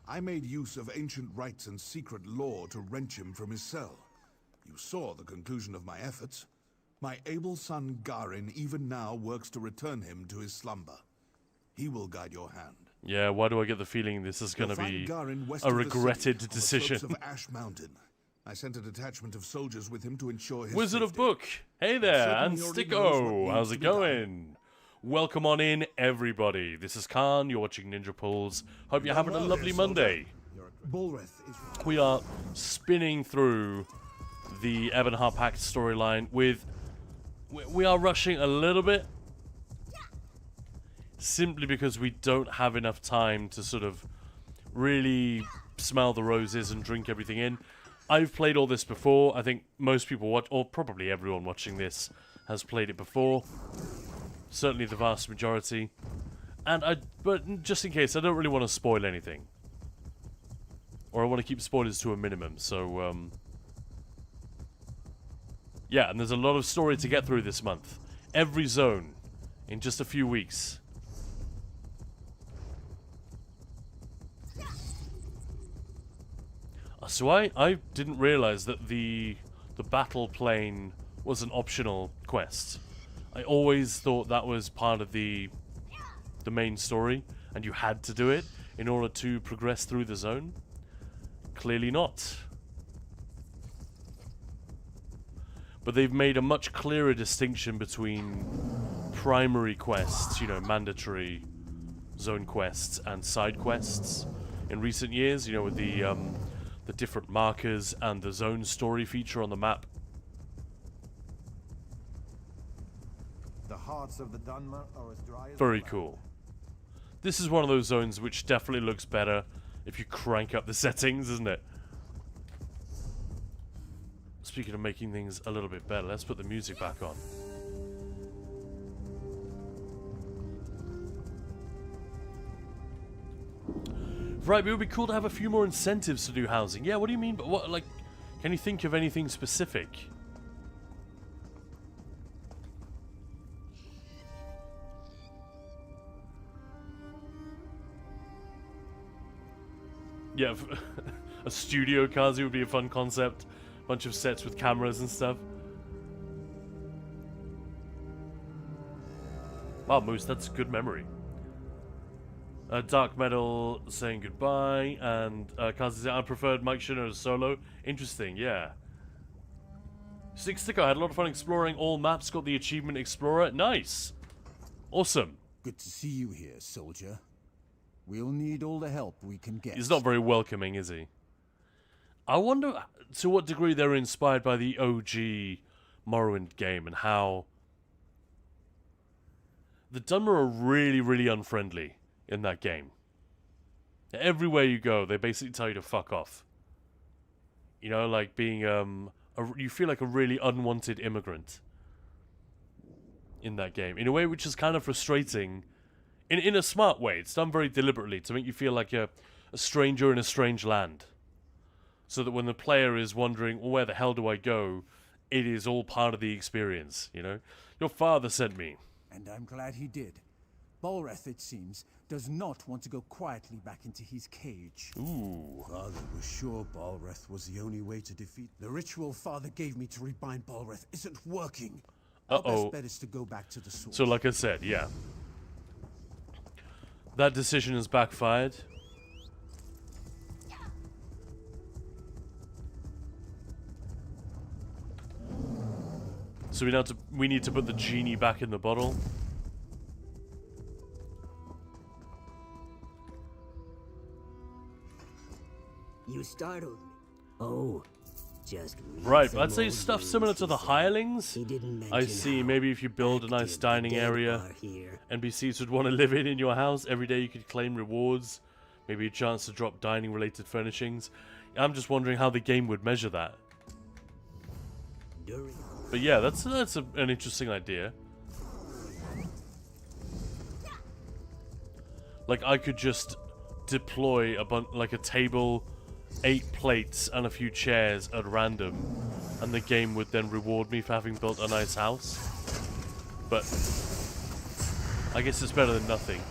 I made use of ancient rites and secret lore to wrench him from his cell. You saw the conclusion of my efforts. My able son Garin even now works to return him to his slumber. He will guide your hand. Yeah, why do I get the feeling this is going to be a regretted decision? Of Ash Mountain. I sent a detachment of soldiers with him to ensure his Wizard of safety. Book, hey there, and Certainly already knows what Sticko, needs how's to it be done. going? Welcome on in, everybody. This is Khan, you're watching Ninja Pulls. Hope you're having a well lovely there, soldier. Monday. Bolreth is... We are spinning through the Ebonheart Pact storyline with... We are rushing a little bit, simply because we don't have enough time to sort of really smell the roses and drink everything in. I've played all this before. I think most people watch, or probably everyone watching this, has played it before. Certainly the vast majority. But just in case, I don't really want to spoil anything. Or I want to keep spoilers to a minimum, so, yeah, and there's a lot of story to get through this month. Every zone in just a few weeks. So I didn't realize that the battle plane was an optional quest. I always thought that was part of the main story, and you had to do it in order to progress through the zone. Clearly not. but they've made a much clearer distinction between primary quests, you know, mandatory zone quests, and side quests in recent years, you know, with the different markers and the zone story feature on the map. The hearts of the Dunmer are as dry as Very the cool. This is one of those zones which definitely looks better if you crank up the settings, isn't it? Speaking of making things a little bit better, let's put the music back on. Right, but it would be cool to have a few more incentives to do housing. Yeah, what do you mean? But what, like, can you think of anything specific? Yeah, a studio Kazi would be a fun concept. Bunch of sets with cameras and stuff. Wow, Moose, that's good memory. Dark Metal saying goodbye, and Kazi said, I preferred Mike Shinoda solo. Interesting, yeah. Six Sticker, I had a lot of fun exploring all maps, got the achievement Explorer. Nice! Awesome. Good to see you here, soldier. We'll need all the help we can get. He's not very welcoming, is he? I wonder to what degree they're inspired by the OG Morrowind game and how the Dunmer are really, really unfriendly in that game. Everywhere you go, they basically tell you to fuck off. You know, like being you feel like a really unwanted immigrant in that game, in a way which is kind of frustrating. In a smart way. It's done very deliberately to make you feel like a stranger in a strange land. So that when the player is wondering, well, where the hell do I go? It is all part of the experience, you know? Your father sent me. And I'm glad he did. Balreth, it seems, does not want to go quietly back into his cage. Ooh. Father was sure Balreth was the only way to defeat. The ritual Father gave me to rebind Balreth isn't working. Our best bet is to go back to the source. So like I said, yeah. That decision has backfired. So we need to put the genie back in the bottle. You startled me. Oh, just right. I'd say stuff similar to the hirelings. I see. Maybe if you build a nice dining area, NPCs would want to live in your house. Every day you could claim rewards. Maybe a chance to drop dining-related furnishings. I'm just wondering how the game would measure that. But yeah, that's an interesting idea. Like I could just deploy like a table, 8 plates, and a few chairs at random, and the game would then reward me for having built a nice house. But I guess it's better than nothing.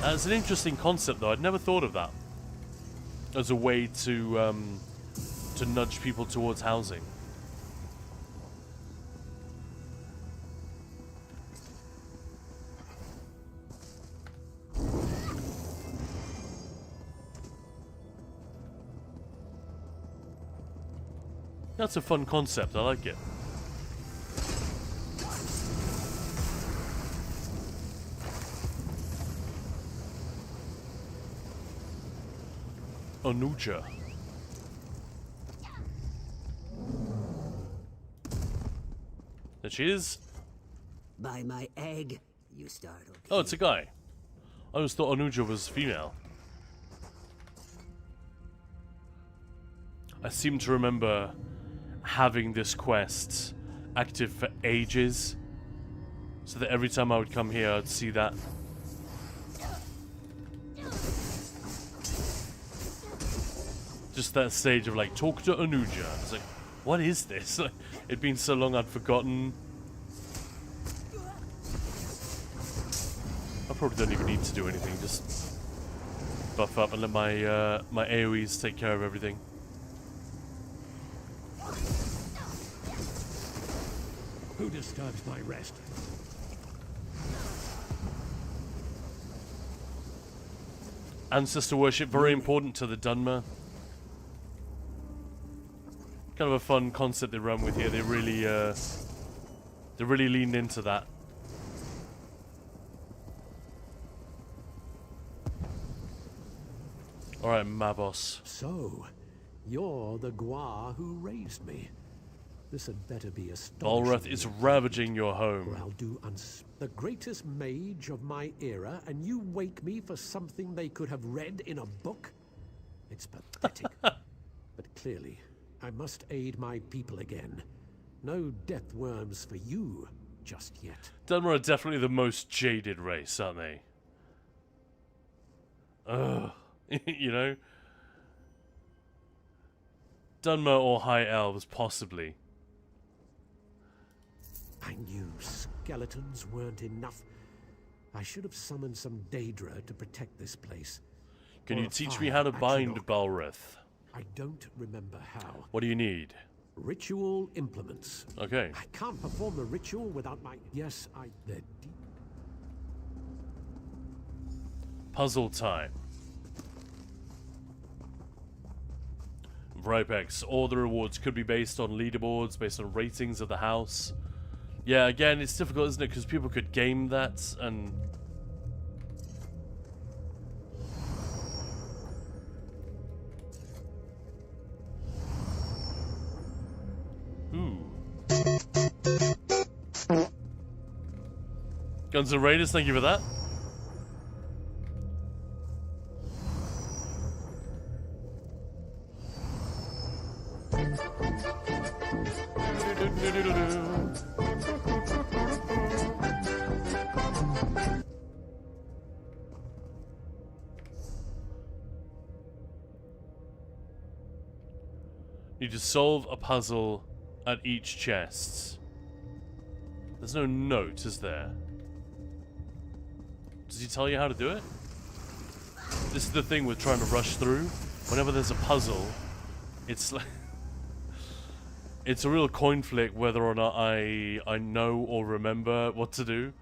It's an interesting concept, though. I'd never thought of that as a way to nudge people towards housing. That's a fun concept. I like it. Anuja. There she is. By my egg, you startled. Oh, it's a guy. I always thought Anuja was female. I seem to remember having this quest active for ages, so that every time I would come here, I'd see that. Just that stage of like, talk to Anuja. It's like, what is this? It'd been so long I'd forgotten. I probably don't even need to do anything. Just buff up and let my my AoEs take care of everything. Who disturbs my rest? Ancestor worship, very important to the Dunmer. Kind of a fun concept they run with here. They really leaned into that. Alright, Mavos. So, you're the Gua who raised me. This had better be astonishing. Balreth is ravaging your Or home. I'll do the greatest mage of my era, and you wake me for something they could have read in a book? It's pathetic. But clearly, I must aid my people again. No death worms for you just yet. Dunmer are definitely the most jaded race, aren't they? Ugh. You know? Dunmer or High Elves, possibly. I knew skeletons weren't enough. I should have summoned some Daedra to protect this place. Can Or you a teach fire me how to at bind Shinnok. Balreth? I don't remember how. What do you need? Ritual implements. Okay. I can't perform the ritual without my... Yes, they're deep. Puzzle time. Ripex. All the rewards could be based on leaderboards, based on ratings of the house. Yeah, again, it's difficult, isn't it? Because people could game that and... Ooh. Guns N' Raiders, thank you for that. Need to solve a puzzle at each chest. There's no note, is there? Does he tell you how to do it? This is the thing with trying to rush through. Whenever there's a puzzle, it's like... it's a real coin flick whether or not I know or remember what to do.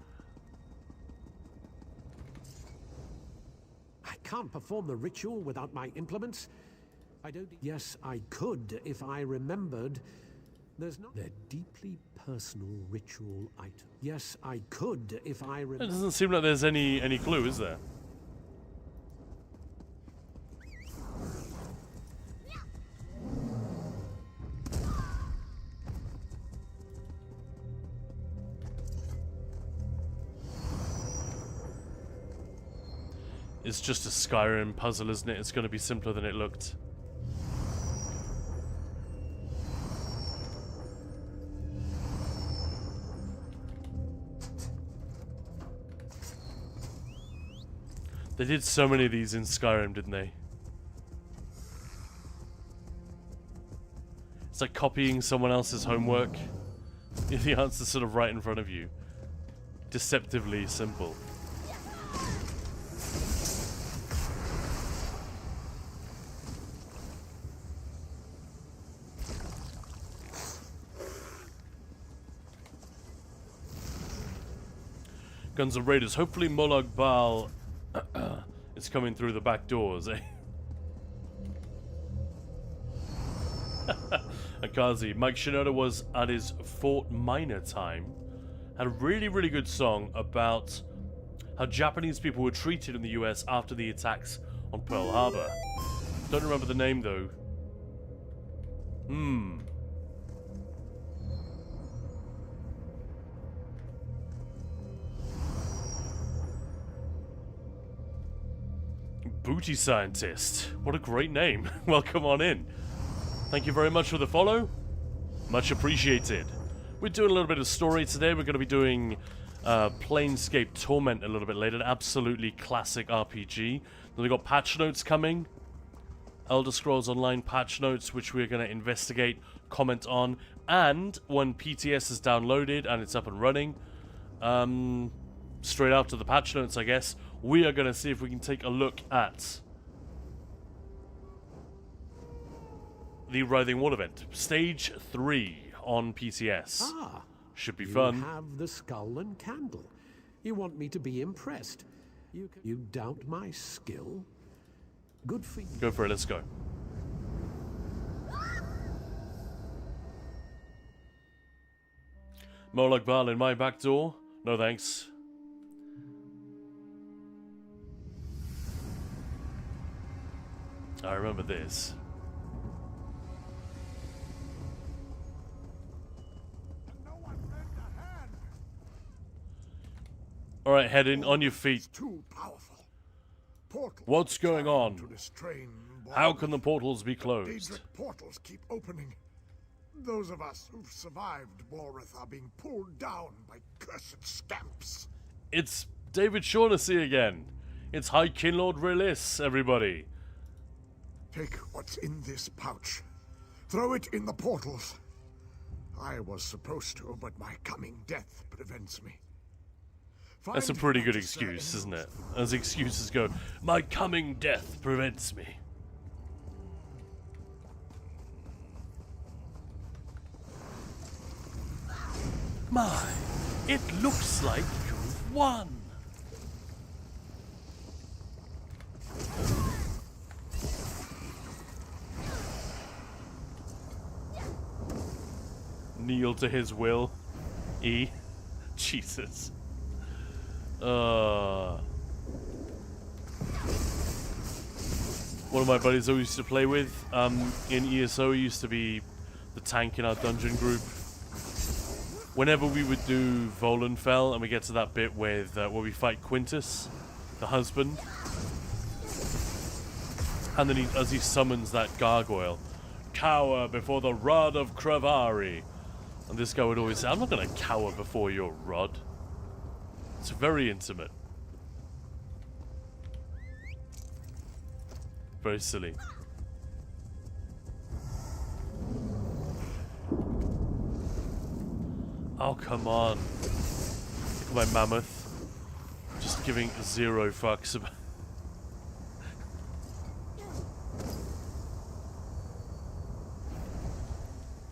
I can't perform the ritual without my implements. I don't... Yes, I could if I remembered. There's not... They're deeply personal ritual items. Yes, I could if I It remember. doesn't seem like there's any clue, is there? It's just a Skyrim puzzle, isn't it? It's going to be simpler than it looked. They did so many of these in Skyrim, didn't they? It's like copying someone else's homework. The answer's sort of right in front of you. Deceptively simple. Guns N' Raiders. Hopefully Molag Bal is coming through the back doors, eh? Akazi. Mike Shinoda was at his Fort Minor time. Had a really, really good song about how Japanese people were treated in the US after the attacks on Pearl Harbor. Don't remember the name, though. Booty Scientist. What a great name. Welcome on in. Thank you very much for the follow. Much appreciated. We're doing a little bit of story today. We're going to be doing Planescape Torment a little bit later. An absolutely classic RPG. Then we've got patch notes coming. Elder Scrolls Online patch notes, which we're going to investigate, comment on. And when PTS is downloaded and it's up and running, straight after the patch notes, I guess, we are going to see if we can take a look at the Writhing Wall event. Stage 3 on PTS. Ah, should be you fun. have the skull and candle. You want me to be impressed. You doubt my skill? Good for you. Go for it, let's go. More like Val in my back door? No thanks. I remember this. Alright, head in, on your feet. Too powerful. Portals What's going on? to restrain How can the portals be closed? Daedric portals keep opening. Those of us who've survived Balrith are being pulled down by cursed scamps. It's David Shaughnessy again. It's High Kinlord Release, everybody. Take what's in this pouch. Throw it in the portals. I was supposed to, but my coming death prevents me. That's a pretty good excuse, isn't it? As excuses go, my coming death prevents me. My, it looks like you've won. Kneel to his will. E. Jesus. One of my buddies I used to play with in ESO used to be the tank in our dungeon group. Whenever we would do Volenfell and we get to that bit with where we fight Quintus, the husband, and then as he summons that gargoyle, cower before the rod of Cravari. And this guy would always say, I'm not going to cower before your rod. It's very intimate. Very silly. Oh, come on. Look at my mammoth. Just giving 0 fucks about...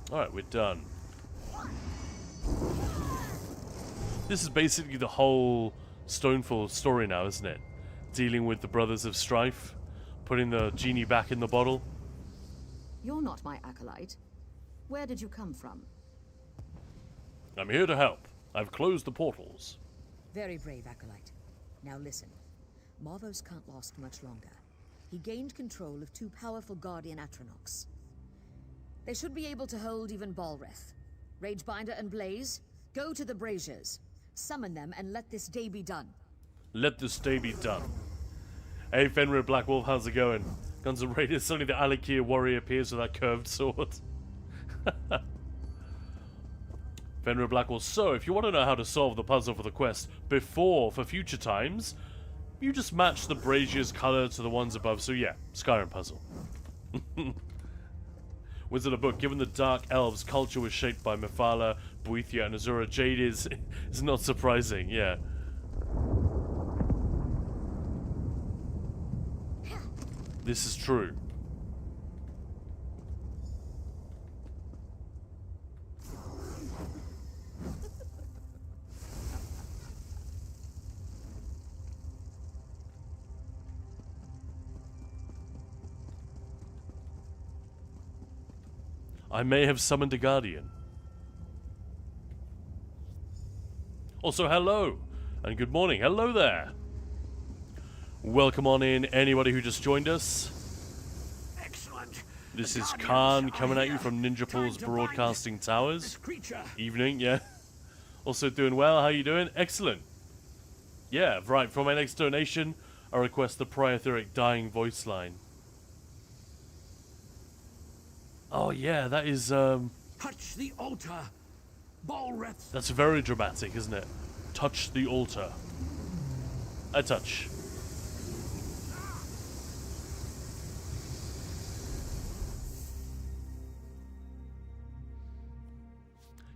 Alright, we're done. This is basically the whole Stonefall story now, isn't it? Dealing with the Brothers of Strife, putting the genie back in the bottle. You're not my acolyte. Where did you come from? I'm here to help. I've closed the portals. Very brave, acolyte. Now listen. Marvos can't last much longer. He gained control of 2 powerful Guardian Atronachs. They should be able to hold even Balrith. Ragebinder and Blaze, go to the Braziers. Summon them and let this day be done. Let this day be done. Hey, Fenrir Blackwolf, how's it going? Guns N' Raiders, suddenly the Alikir warrior appears with that curved sword. Fenrir Blackwolf, so if you want to know how to solve the puzzle for the quest for future times, you just match the Brazier's color to the ones above. So yeah, Skyrim puzzle. Wizard of Book, given the Dark Elves' culture was shaped by Mephala, Boethia, and Azura, Jade is not surprising, yeah. This is true. I may have summoned a guardian. Also, hello, and good morning. Hello there. Welcome on in, anybody who just joined us. Excellent. This is Khan coming at you from Ninja Pool's Broadcasting Towers. Evening, yeah. Also doing well, how you doing? Excellent. Yeah, right, for my next donation, I request the Priatheric Dying voice line. Oh yeah, that is, Touch the altar. Balrith. that's very dramatic, isn't it? Touch the altar. I touch.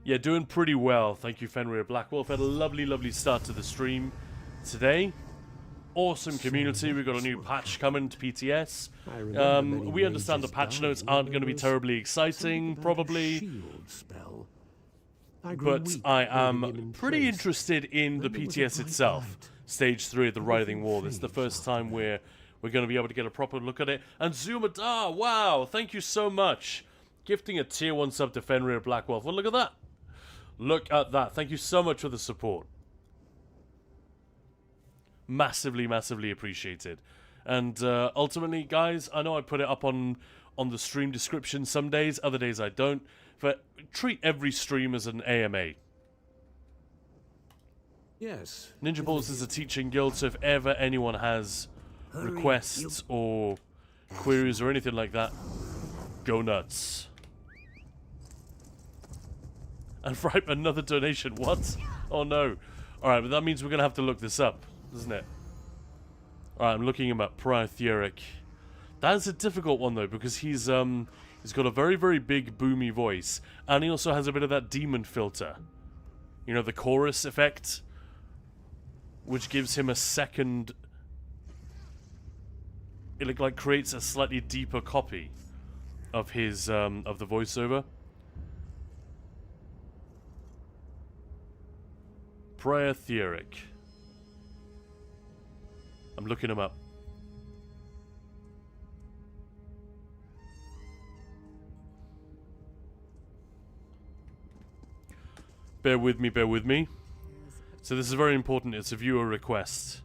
Yeah, doing pretty well. Thank you, Fenrir Blackwolf. Had a lovely, lovely start to the stream today. Awesome community. We've got a new patch coming to PTS. We understand the patch notes aren't going to be terribly exciting, probably. But I am pretty interested in the PTS itself. Stage 3 of the Writhing Wall. This is the first time we're going to be able to get a proper look at it. And Zumadar, wow, thank you so much. Gifting a tier 1 sub to Fenrir Blackwolf. Well, look at that. Look at that. Thank you so much for the support. Massively, massively appreciated. And ultimately, guys, I know I put it up on the stream description some days, other days I don't. But treat every stream as an AMA. Yes. Ninja Balls is a teaching guild, so if ever anyone has requests or queries or anything like that, go nuts. And right, another donation. What? Oh no. Alright, but that means we're going to have to look this up, doesn't it? Alright, I'm looking him up. Prior Theoric. That is a difficult one though, because he's got a very, very big boomy voice. And he also has a bit of that demon filter. You know, the chorus effect, which gives him a second... It like creates a slightly deeper copy of his of the voiceover. Prior Theoric. I'm looking him up. Bear with me, bear with me. So this is very important. It's a viewer request.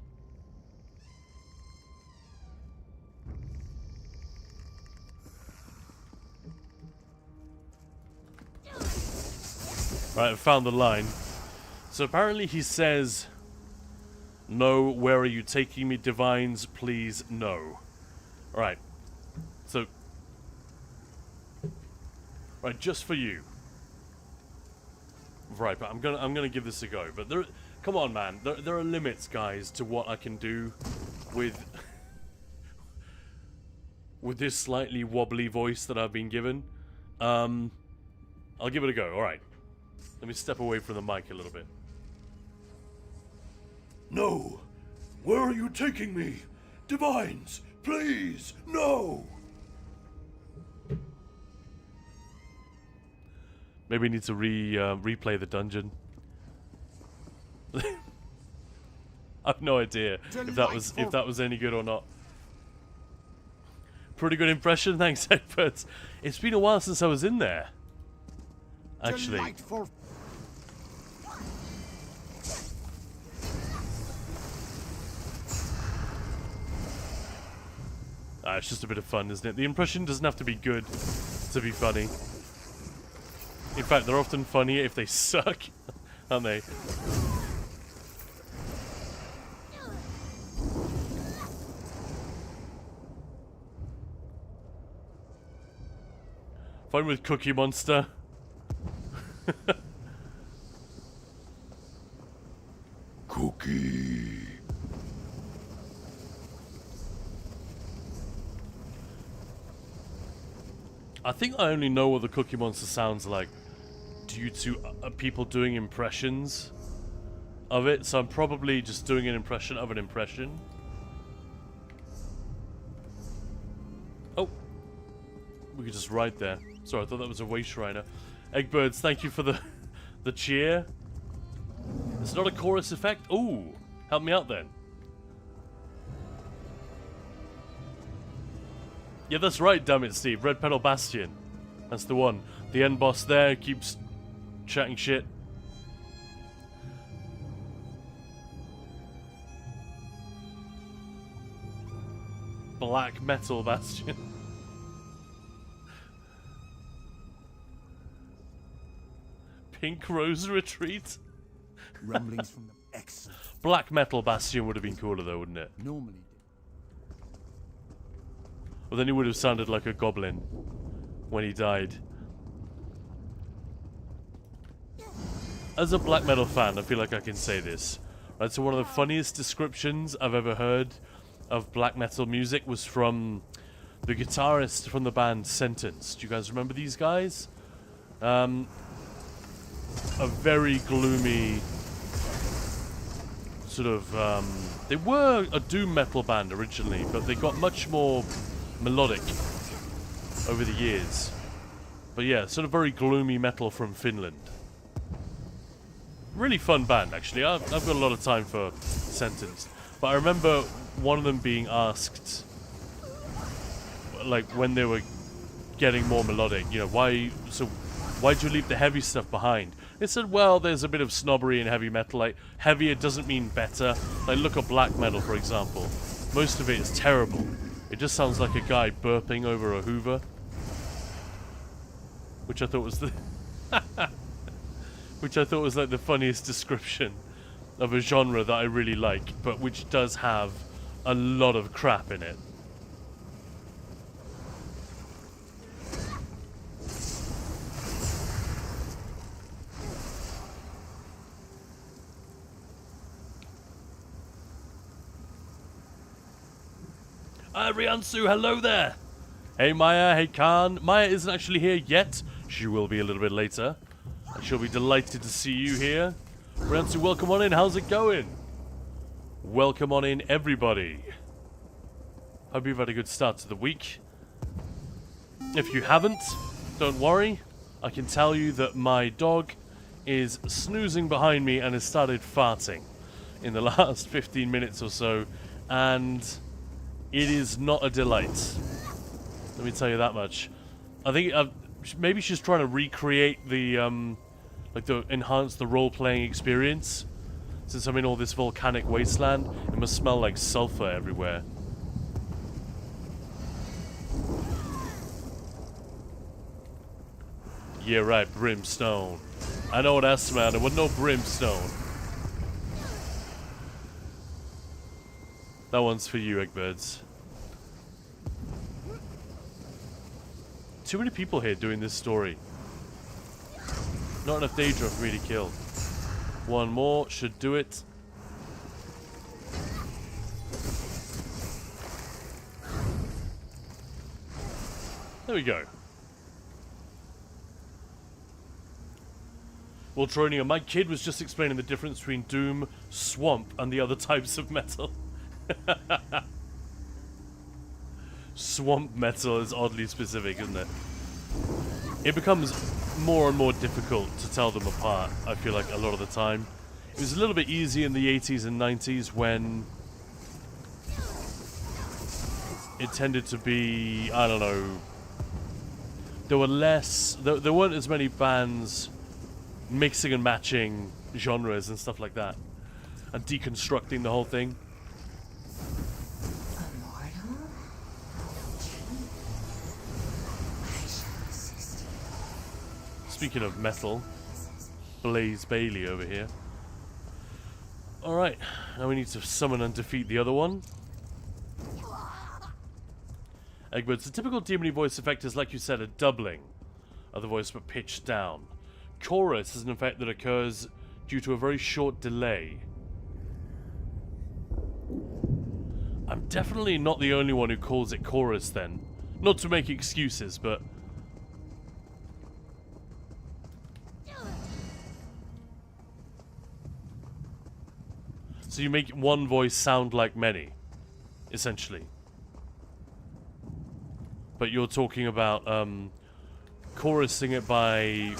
Right, I found the line. So apparently he says, "No, where are you taking me, divines? Please, no." Alright. So... Right, just for you. Right, but I'm gonna give this a go. But there... Come on, man. There are limits, guys, to what I can do with... with this slightly wobbly voice that I've been given. I'll give it a go. Alright. Let me step away from the mic a little bit. No! Where are you taking me? Divines, please, no! Maybe need to replay the dungeon. I have no idea if that was any good or not. Pretty good impression, thanks, Egbert. It's been a while since I was in there. Actually. Delightful. It's just a bit of fun, isn't it? The impression doesn't have to be good to be funny. In fact, they're often funnier if they suck, aren't they? Fine with Cookie Monster. Cookie. I think I only know what the Cookie Monster sounds like due to people doing impressions of it, so I'm probably just doing an impression of an impression. Oh, we could just ride there. Sorry, I thought that was a Way Shriner. Eggbirds, thank you for the cheer. It's not a chorus effect. Ooh, help me out then. Yeah, that's right, damn it, Steve. Red Petal Bastion. That's the one. The end boss there keeps chatting shit. Black Metal Bastion. Pink Rose Retreat. Rumblings from the excellent. Black Metal Bastion would have been cooler though, wouldn't it? Normally. Well, then he would have sounded like a goblin when he died. As a black metal fan, I feel like I can say this. Right, so one of the funniest descriptions I've ever heard of black metal music was from the guitarist from the band Sentence. Do you guys remember these guys? A very gloomy sort of... they were a doom metal band originally, but they got much more melodic over the years. But yeah, sort of very gloomy metal from Finland. Really fun band, actually. I've got a lot of time for Sentence. But I remember one of them being asked, like, when they were getting more melodic, you know, why... So, why'd you leave the heavy stuff behind? They said, well, there's a bit of snobbery in heavy metal. Like, heavier doesn't mean better. Like, look at black metal, for example. Most of it is terrible. It just sounds like a guy burping over a Hoover. Which I thought was the... which I thought was like the funniest description of a genre that I really like, but which does have a lot of crap in it. Riansu, hello there! Hey Maya, hey Khan. Maya isn't actually here yet. She will be a little bit later. And she'll be delighted to see you here. Riansu, welcome on in. How's it going? Welcome on in, everybody. Hope you've had a good start to the week. If you haven't, don't worry. I can tell you that my dog is snoozing behind me and has started farting in the last 15 minutes or so. And it is not a delight. Let me tell you that much. I think maybe she's trying to recreate the, enhance the role-playing experience. Since I'm in all this volcanic wasteland, it must smell like sulfur everywhere. Yeah, right, brimstone. I know what that smelled. There was no brimstone. That one's for you, Eggbirds. Too many people here doing this story. Not enough Daedra for me to kill. One more should do it. There we go. Well, Tronia, my kid was just explaining the difference between Doom, Swamp, and the other types of metal. Swamp metal is oddly specific, isn't it? It becomes more and more difficult to tell them apart, I feel like, a lot of the time. It was a little bit easy in the 80s and 90s when it tended to be, I don't know, there were less, there weren't as many bands mixing and matching genres and stuff like that, and deconstructing the whole thing. Speaking of metal, Blaze Bailey over here. Alright, now we need to summon and defeat the other one. Egberts, the typical demony voice effect is, like you said, a doubling of the voice but pitched down. Chorus is an effect that occurs due to a very short delay. I'm definitely not the only one who calls it chorus then. Not to make excuses, but... So you make one voice sound like many, essentially. But you're talking about chorusing it by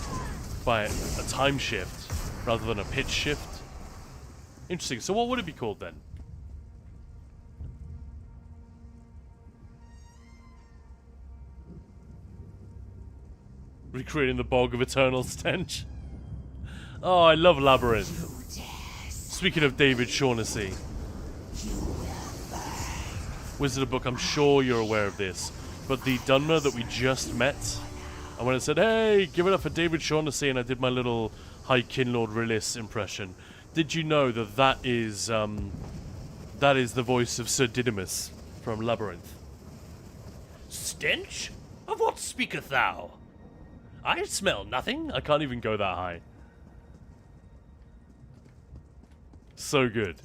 a time shift rather than a pitch shift. Interesting. So what would it be called then? Recreating the bog of eternal stench. Oh, I love Labyrinth. Speaking of David Shaughnessy, Wizard of Book, I'm sure you're aware of this, but the Dunmer that we just met, and when I said, hey, give it up for David Shaughnessy, and I did my little High Kinlord Rillis impression, did you know that that is the voice of Sir Didymus from Labyrinth? Stench? Of what speaketh thou? I smell nothing. I can't even go that high. So good.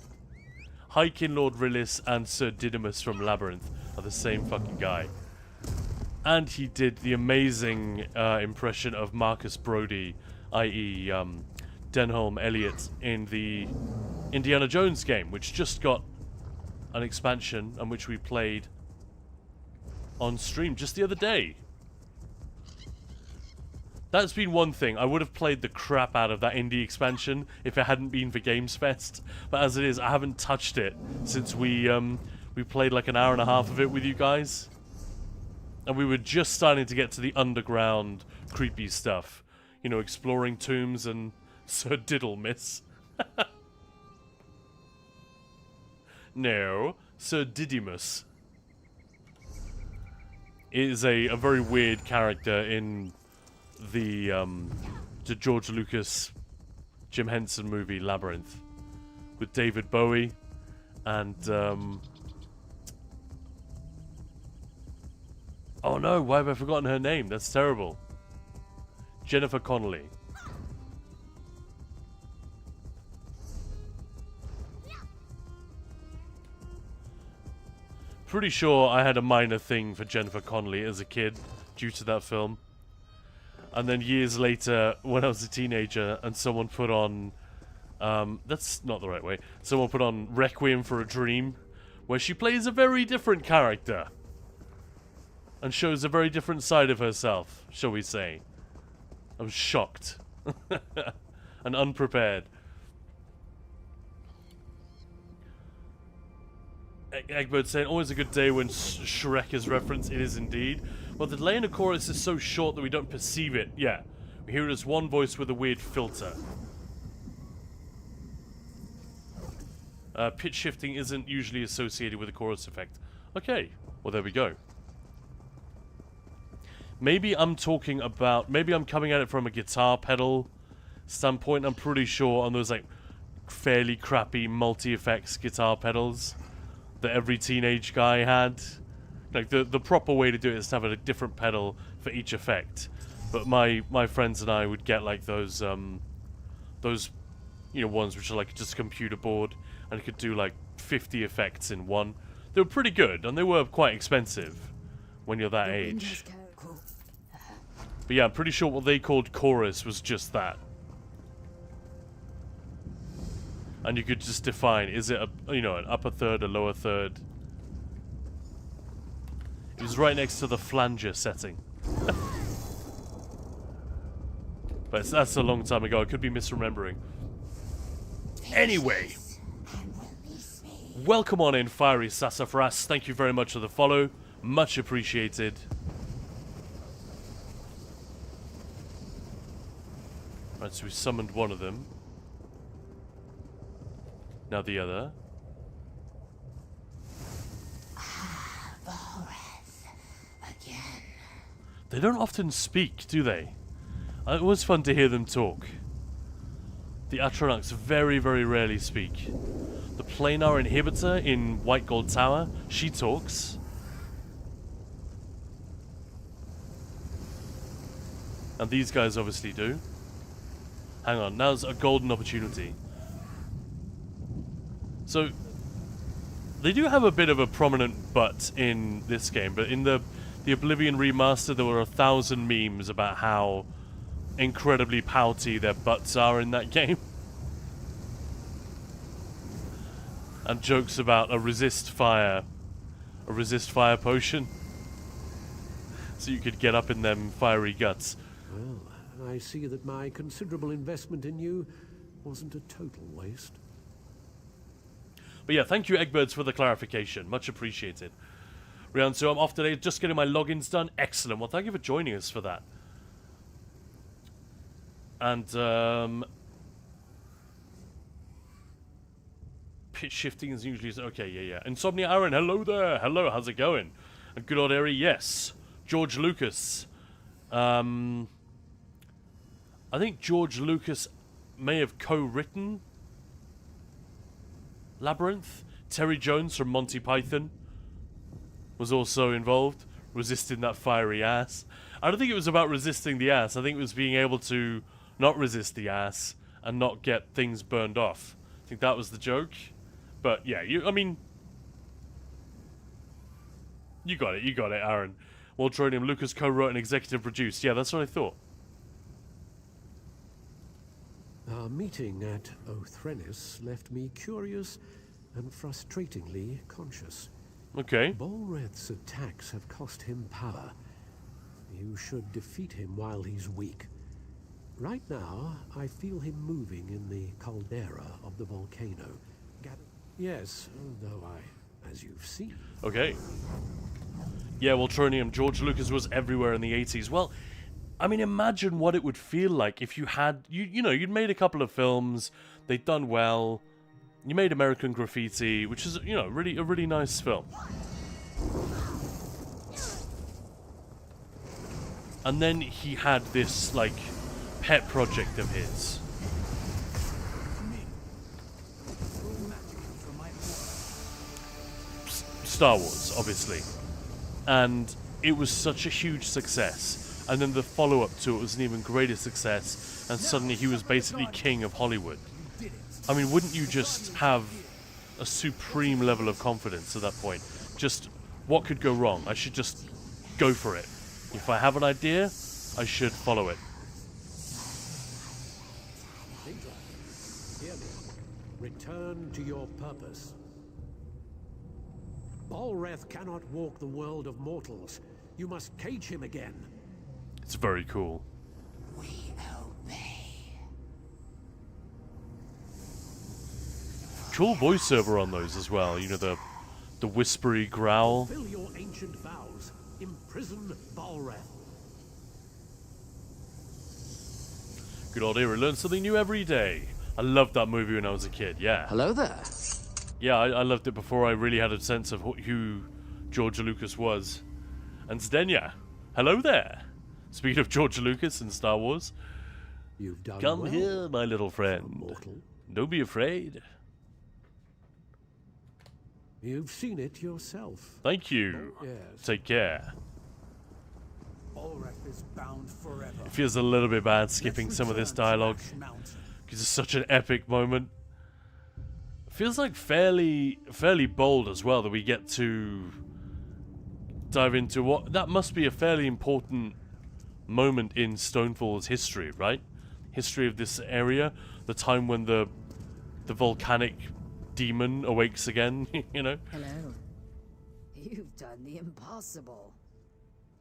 High Kinlord Rillis and Sir Didymus from Labyrinth are the same fucking guy. And he did the amazing impression of Marcus Brody, i.e. Denholm Elliott, in the Indiana Jones game, which just got an expansion and which we played on stream just the other day. That's been one thing. I would have played the crap out of that indie expansion if it hadn't been for Gamesfest. But as it is, I haven't touched it since we played like an hour and a half of it with you guys. And we were just starting to get to the underground creepy stuff. you know, exploring tombs and Sir Diddlemiss. No, Sir Didymus is a very weird character in the George Lucas, Jim Henson movie Labyrinth with David Bowie and oh no, why have I forgotten her name? That's terrible. Jennifer Connelly. Pretty sure I had a minor thing for Jennifer Connelly as a kid due to that film. And then years later, when I was a teenager and someone put on... that's not the right way. Someone put on Requiem for a Dream, where she plays a very different character. And shows a very different side of herself, shall we say. I was shocked. And unprepared. Egbert saying, always a good day when Shrek is referenced. It is indeed. Well, the delay in the chorus is so short that we don't perceive it. Yeah. We hear it as one voice with a weird filter. Pitch shifting isn't usually associated with a chorus effect. Okay. Well, there we go. Maybe I'm talking about... Maybe I'm coming at it from a guitar pedal standpoint. I'm pretty sure on those, like, fairly crappy multi-effects guitar pedals that every teenage guy had. Like, the proper way to do it is to have a different pedal for each effect. But my friends and I would get, like, those, you know, ones which are, like, just a computer board, and you could do, like, 50 effects in one. They were pretty good, and they were quite expensive when you're that age. But yeah, I'm pretty sure what they called chorus was just that. And you could just define, is it a, you know, an upper third, a lower third? It was right next to the flanger setting. But that's a long time ago, I could be misremembering. Anyway. Welcome on in, Fiery Sassafras. Thank you very much for the follow. Much appreciated. Right, so we summoned one of them. Now the other. Again. They don't often speak, do they? It was fun to hear them talk. The Atronachs very, very rarely speak. The planar inhibitor in White Gold Tower, she talks. And these guys obviously do. Hang on, now's a golden opportunity. So, they do have a bit of a prominent butt in this game, but in the Oblivion remaster, there were 1,000 memes about how incredibly pouty their butts are in that game. And jokes about a resist fire potion. So you could get up in them fiery guts. Well, I see that my considerable investment in you wasn't a total waste. But yeah, thank you, Eggbirds, for the clarification. Much appreciated. Rian, so I'm off today, just getting my logins done. Excellent. Well, thank you for joining us for that. And, pitch shifting is usually... Okay, yeah. Insomnia Aaron, hello there. Hello, how's it going? And good old Airy, yes. George Lucas. I think George Lucas may have co-written Labyrinth. Terry Jones from Monty Python was also involved, resisting that fiery ass. I don't think it was about resisting the ass. I think it was being able to not resist the ass and not get things burned off. I think that was the joke. But yeah, I mean, you got it, Aaron. Waltronium, Lucas co-wrote and executive produced. Yeah, that's what I thought. Our meeting at Othrenis left me curious and frustratingly conscious. Okay. Bolreth's attacks have cost him power. You should defeat him while he's weak. Right now, I feel him moving in the caldera of the volcano. Yes, though as you've seen. Okay. Yeah, Waltronium, George Lucas was everywhere in the 80s. Well, I mean, imagine what it would feel like if you had, you know, you'd made a couple of films, they'd done well, you made American Graffiti, which is, you know, really a really nice film. And then he had this, like, pet project of his. Star Wars, obviously. And it was such a huge success. And then the follow-up to it was an even greater success, and suddenly he was basically king of Hollywood. I mean, wouldn't you just have a supreme level of confidence at that point? Just, what could go wrong? I should just go for it. If I have an idea, I should follow it. Hear me. Return to your purpose. Balreth cannot walk the world of mortals. You must cage him again. It's very cool. We obey. Cool voiceover on those as well. You know, the whispery growl. Fulfill your ancient vows. Imprison Balreth. Good old era. Learn something new every day. I loved that movie when I was a kid. Yeah. Hello there. Yeah, I loved it before I really had a sense of who George Lucas was. And Zdenya, hello there. Speaking of George Lucas and Star Wars, You've done come well, here, my little friend. mortal. Don't be afraid. You've seen it yourself. Thank you. Yes. Take care. Balreth is bound forever. It feels a little bit bad skipping some of this dialogue because it's such an epic moment. It feels like fairly bold as well that we get to dive into what that must be a fairly important moment in Stonefall's history, right? History of this area, the time when the volcanic demon awakes again, you know? Hello. You've done the impossible.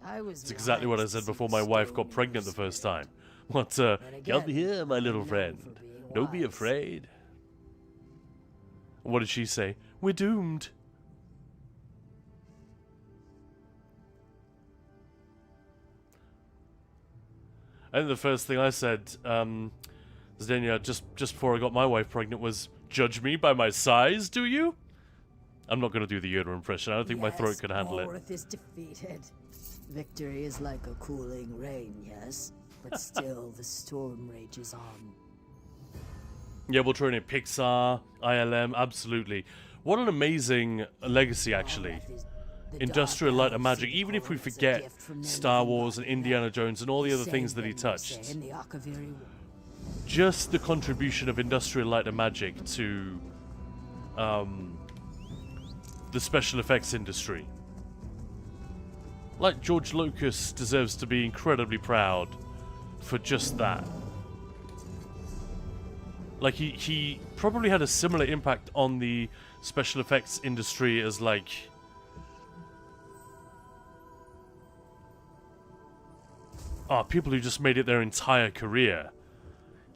It's exactly what I said before my wife got pregnant the first time. What, come here, my little friend. Don't be afraid. What did she say? We're doomed. I think the first thing I said, Zdenya, just before I got my wife pregnant was, judge me by my size, do you? I'm not going to do the Yoda impression. I don't think my throat could handle it. Balreth is defeated. Victory is like a cooling rain, yes? But still, the storm rages on. Yeah, we'll throw in Pixar, ILM, absolutely. What an amazing legacy, actually. Industrial Light and Magic, even if we forget Star Wars and Indiana Jones and all the other things that he touched. Just the contribution of Industrial Light and Magic to the special effects industry. Like, George Lucas deserves to be incredibly proud for just that. Like, he probably had a similar impact on the special effects industry as, like, people who just made it their entire career.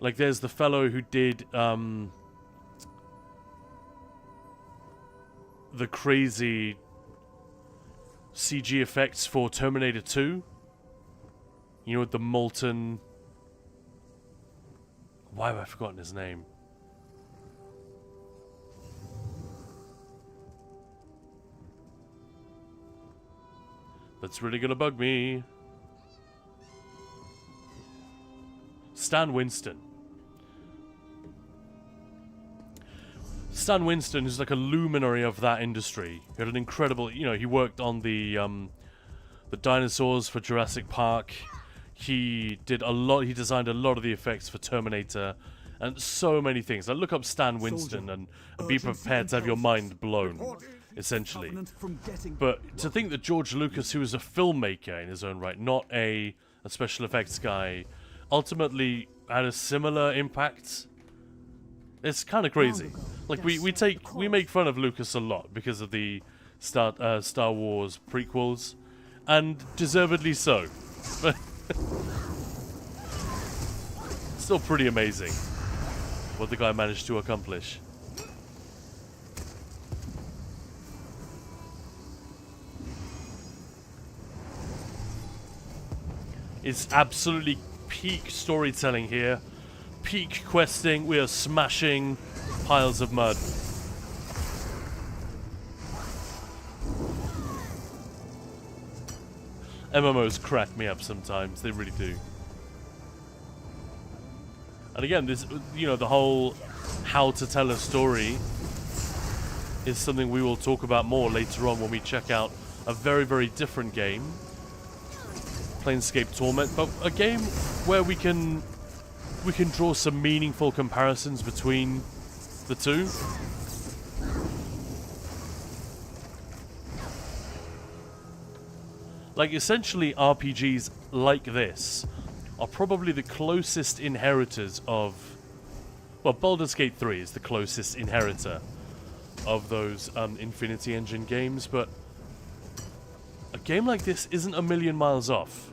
Like, there's the fellow who did the crazy CG effects for Terminator 2. You know, with the molten... Why have I forgotten his name? That's really gonna bug me. Stan Winston. Stan Winston is like a luminary of that industry. He had an incredible, you know, he worked on the dinosaurs for Jurassic Park. He did a lot, he designed a lot of the effects for Terminator and so many things. Like, look up Stan Winston and be prepared to have your mind blown, essentially. But to think that George Lucas, who was a filmmaker in his own right, not a special effects guy, ultimately had a similar impact. It's kind of crazy. Like, we make fun of Lucas a lot because of the Star Wars prequels, and deservedly so. But still pretty amazing what the guy managed to accomplish. It's absolutely peak storytelling here. Peak questing. We are smashing piles of mud. MMOs crack me up sometimes. They really do. And again, this, you know, the whole how to tell a story is something we will talk about more later on when we check out a very, very different game, Planescape Torment, but a game where we can draw some meaningful comparisons between the two. Like, essentially, RPGs like this are probably the closest inheritors of... Well, Baldur's Gate 3 is the closest inheritor of those Infinity Engine games, but a game like this isn't a million miles off.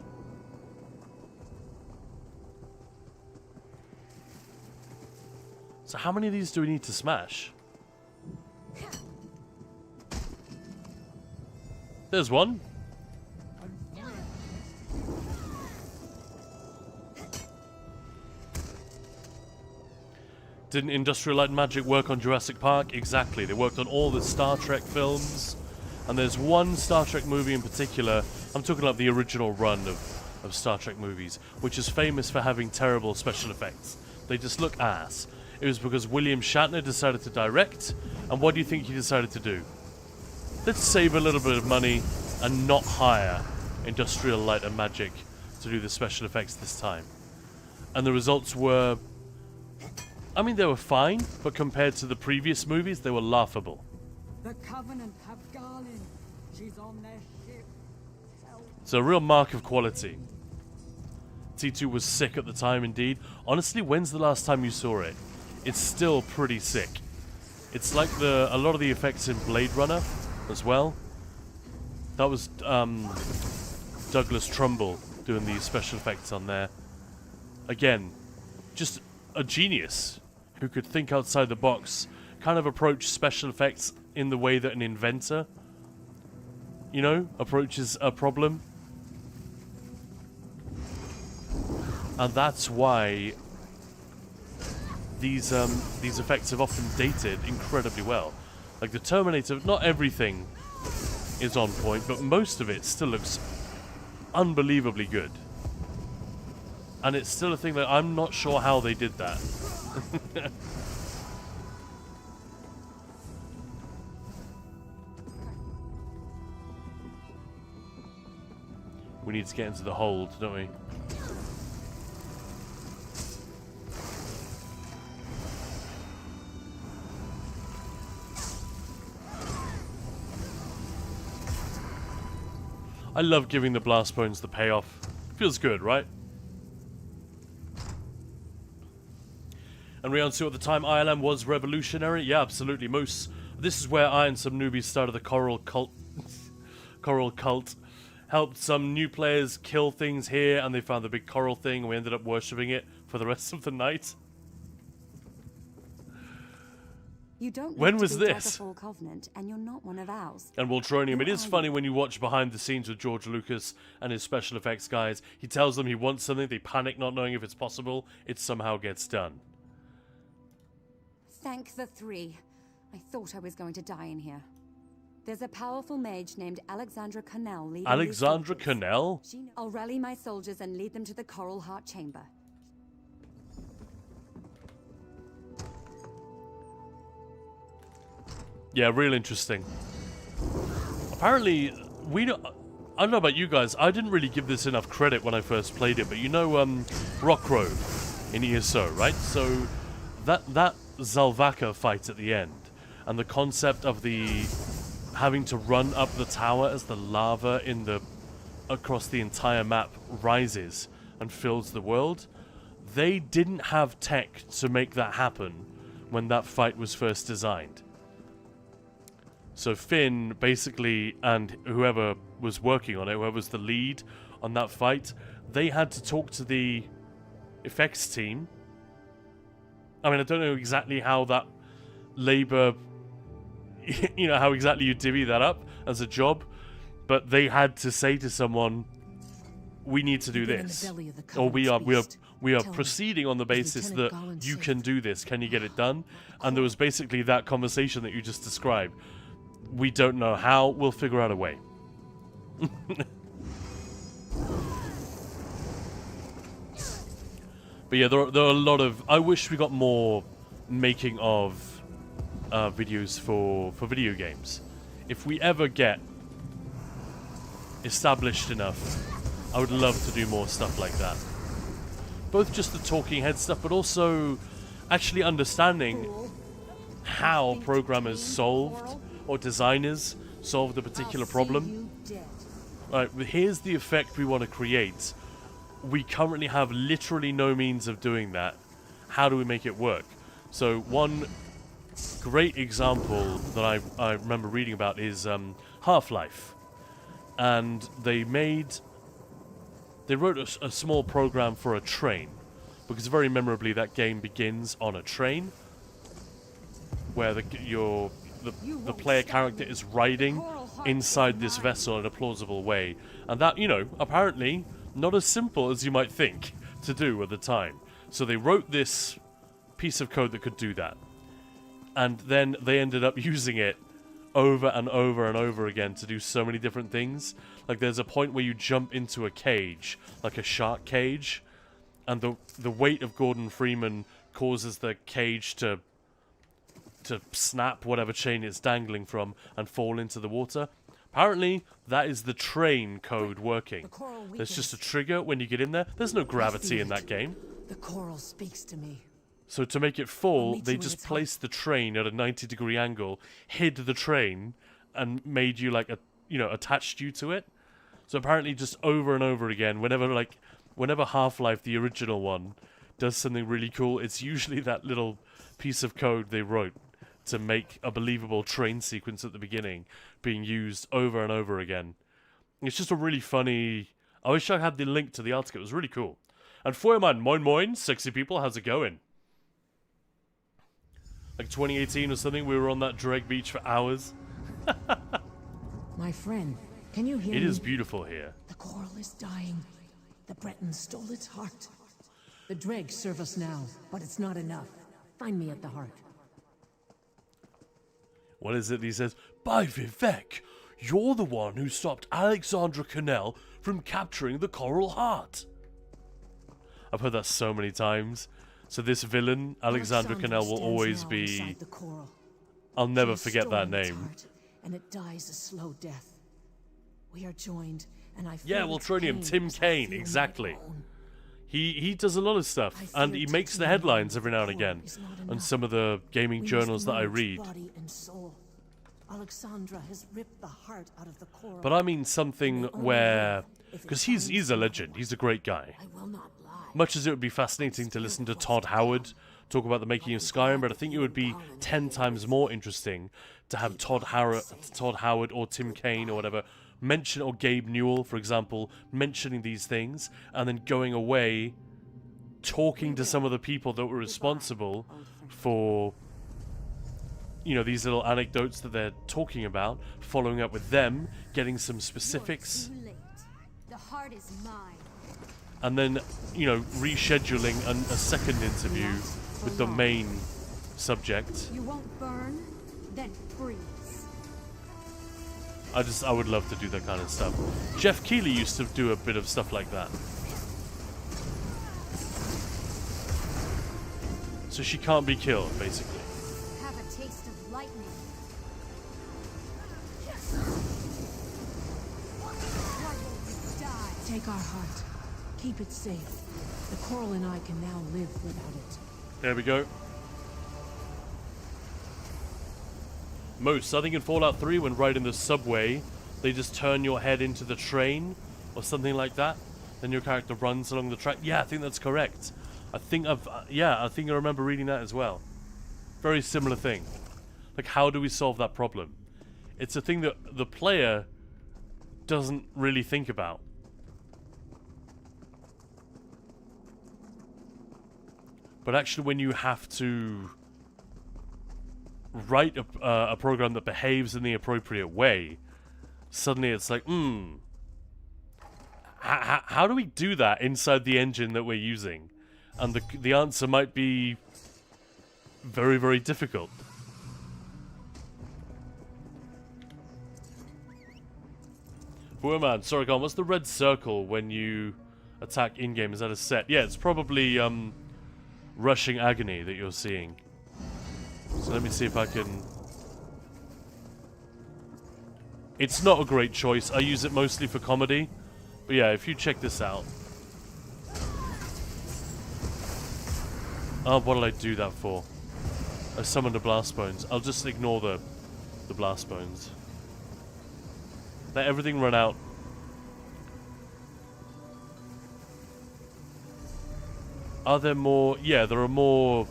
So how many of these do we need to smash? There's one. Didn't Industrial Light and Magic work on Jurassic Park? Exactly. They worked on all the Star Trek films. And there's one Star Trek movie in particular, I'm talking about the original run of Star Trek movies, which is famous for having terrible special effects. They just look ass. It was because William Shatner decided to direct, and what do you think he decided to do? Let's save a little bit of money and not hire Industrial Light and Magic to do the special effects this time. And the results were... I mean, they were fine, but compared to the previous movies, they were laughable. The Covenant have Garland. She's on their ship. It's a real mark of quality. T2 was sick at the time, indeed. Honestly, when's the last time you saw it? It's still pretty sick. It's like a lot of the effects in Blade Runner as well. That was Douglas Trumbull doing the special effects on there. Again, just a genius who could think outside the box, kind of approach special effects in the way that an inventor, you know, approaches a problem. And that's why these effects have often dated incredibly well. Like the Terminator, not everything is on point, but most of it still looks unbelievably good. And it's still a thing that I'm not sure how they did that. We need to get into the hold, don't we? I love giving the blast bones the payoff. Feels good, right? And we see at the time ILM was revolutionary. Yeah, absolutely. This is where I and some newbies started the Coral Cult. Coral Cult. Helped some new players kill things here, and they found the big coral thing, and we ended up worshipping it for the rest of the night. You don't when was this? Covenant, and you're not one of ours. And Voltronium, it is funny when you watch behind the scenes with George Lucas and his special effects guys. He tells them he wants something, they panic not knowing if it's possible. It somehow gets done. Thank the three. I thought I was going to die in here. There's a powerful mage named Alexandra Connell leading Alexandra Connell? I'll rally my soldiers and lead them to the Coral Heart Chamber. Yeah, real interesting. Apparently, I don't know about you guys, I didn't really give this enough credit when I first played it, but you know Rockgrove in ESO, right? So that Zalvaka fight at the end, and the concept of the having to run up the tower as the lava across the entire map rises and fills the world, they didn't have tech to make that happen when that fight was first designed. So Finn, basically, and whoever was working on it, whoever was the lead on that fight, they had to talk to the effects team. I mean, I don't know exactly how that labor, you know, how exactly you divvy that up as a job, but they had to say to someone, we need to do You've been in the this, belly of the or we Covenant's are Tell me, proceeding on the basis Lieutenant that Garland you safe? can do this. Can you get it done? And there was basically that conversation that you just described. We don't know how. We'll figure out a way. But yeah, there are a lot of... I wish we got more making of videos for video games. If we ever get established enough, I would love to do more stuff like that. Both just the talking head stuff, but also actually understanding how programmers solved, or designers solved a particular problem. Right, here's the effect we want to create. We currently have literally no means of doing that. How do we make it work? So one great example that I remember reading about is Half-Life. And they wrote a small program for a train. Because very memorably that game begins on a train. Where the player character is riding inside this vessel in a plausible way. And that, you know, apparently not as simple as you might think to do at the time. So they wrote this piece of code that could do that. And then they ended up using it over and over and over again to do so many different things. Like there's a point where you jump into a cage, like a shark cage, and the weight of Gordon Freeman causes the cage to snap whatever chain it's dangling from and fall into the water. Apparently, that is the train code working. There's just a trigger when you get in there. There's no gravity in that game. The coral speaks to me. So to make it fall, they just placed the train at a 90-degree angle, hid the train, and made you like attached you to it. So apparently, just over and over again, whenever Half-Life, the original one, does something really cool, it's usually that little piece of code they wrote to make a believable train sequence at the beginning being used over and over again. It's just a really funny... I wish I had the link to the article. It was really cool. And Feuerman, moin moin, sexy people, how's it going? Like 2018 or something, we were on that Dreg beach for hours. My friend, can you hear me? It is beautiful here. The coral is dying. The Bretons stole its heart. The dregs serve us now, but it's not enough. Find me at the heart. What is it he says? By Vivek, you're the one who stopped Alexandra Cannell from capturing the Coral Heart. I've heard that so many times. So this villain, Alexandra Cannell, will always be... I'll never forget that name. And it dies a slow death. We are joined, and I yeah, we'll throw him Tim Kaine, exactly. He does a lot of stuff, and he makes the headlines every now and again on some of the gaming journals that I read. Alexandra has ripped the heart out of the coral. But I mean something where... Because he's a legend, he's a great guy. Much as it would be fascinating to listen to Todd Howard talk about the making of Skyrim, but I think it would be 10 times more interesting to have Todd Howard or Tim Kaine or whatever mention, or Gabe Newell, for example, mentioning these things, and then going away, talking to some of the people that were responsible for, you know, these little anecdotes that they're talking about, following up with them, getting some specifics. The heart is mine. And then, you know, rescheduling a second interview with the main subject. You won't burn, then freeze. I would love to do that kind of stuff. Jeff Keighley used to do a bit of stuff like that. So she can't be killed, basically. Have a taste of lightning. Take our heart. Keep it safe. The coral and I can now live without it. There we go. Most, I think in Fallout 3, when riding the subway, they just turn your head into the train, or something like that. Then your character runs along the track. Yeah, I think that's correct. I think I remember reading that as well. Very similar thing. Like, how do we solve that problem? It's a thing that the player doesn't really think about. But actually, when you have to write a program that behaves in the appropriate way, suddenly it's like, how do we do that inside the engine that we're using? And the answer might be very, very difficult. Man, sorry, Con, what's the red circle when you attack in-game? Is that a set? Yeah, it's probably Rushing Agony that you're seeing. So let me see if I can... It's not a great choice. I use it mostly for comedy. But yeah, if you check this out. Oh, what did I do that for? I summoned a Blast Bones. I'll just ignore the Blast Bones. Let everything run out. Are there more? Yeah, there are more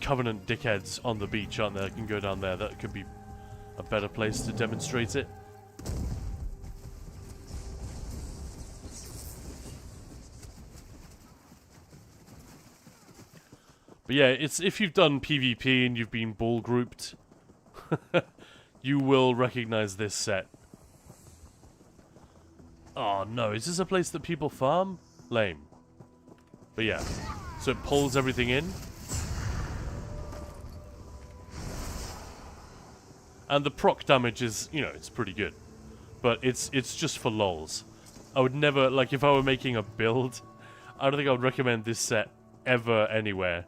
Covenant dickheads on the beach, aren't there? I can go down there. That could be a better place to demonstrate it. But yeah, it's if you've done PvP and you've been ball grouped, you will recognize this set. Oh no, is this a place that people farm? Lame. But yeah, so it pulls everything in. And the proc damage is, you know, it's pretty good. But it's just for lols. I would never, like, if I were making a build, I don't think I would recommend this set ever anywhere.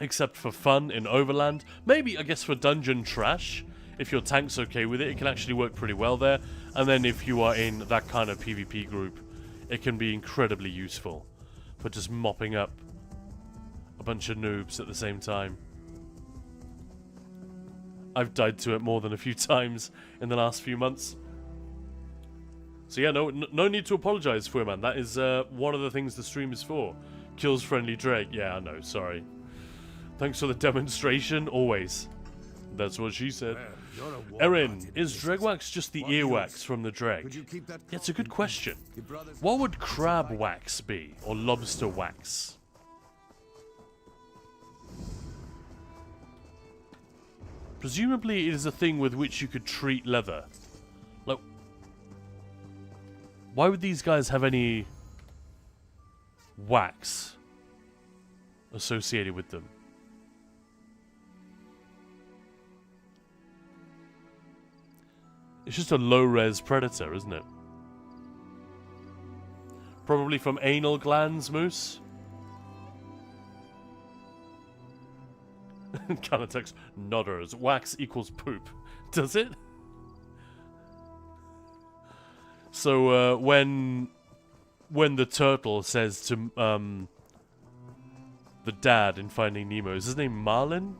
Except for fun in Overland. Maybe, I guess, for dungeon trash. If your tank's okay with it, it can actually work pretty well there. And then if you are in that kind of PvP group, it can be incredibly useful for just mopping up a bunch of noobs at the same time. I've died to it more than a few times in the last few months. So yeah, no need to apologize, Fuerman. That is one of the things the stream is for. Kills friendly Drake. Yeah, I know, sorry. Thanks for the demonstration, always. That's what she said. Erin, is Dregwax just the earwax from the Dreg? Yeah, it's a good question. What would crab wax be? Or lobster wax? Presumably it is a thing with which you could treat leather. Like, why would these guys have any wax associated with them? It's just a low-res predator, isn't it? Probably from anal glands, Moose? Kind of text, nodders. Wax equals poop. Does it? So, when the turtle says to, the dad in Finding Nemo, is his name Marlin?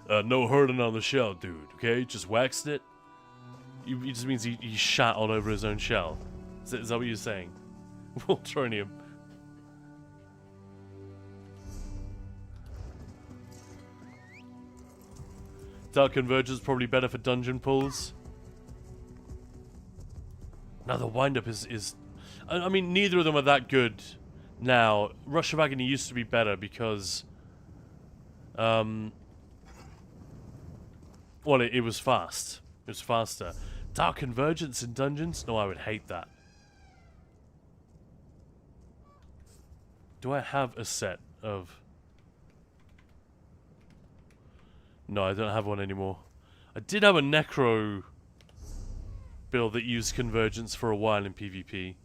No hurting on the shell, dude, okay? Just waxed it. It just means he shat all over his own shell. Is that what you're saying? Voltronium. Dark Convergence probably better for dungeon pulls. Now the wind-up is... I mean, neither of them are that good now. Rush of Agony used to be better because... well, it was fast. It was faster. Dark Convergence in dungeons? No, I would hate that. Do I have a set of... No, I don't have one anymore. I did have a Necro build that used Convergence for a while in PvP.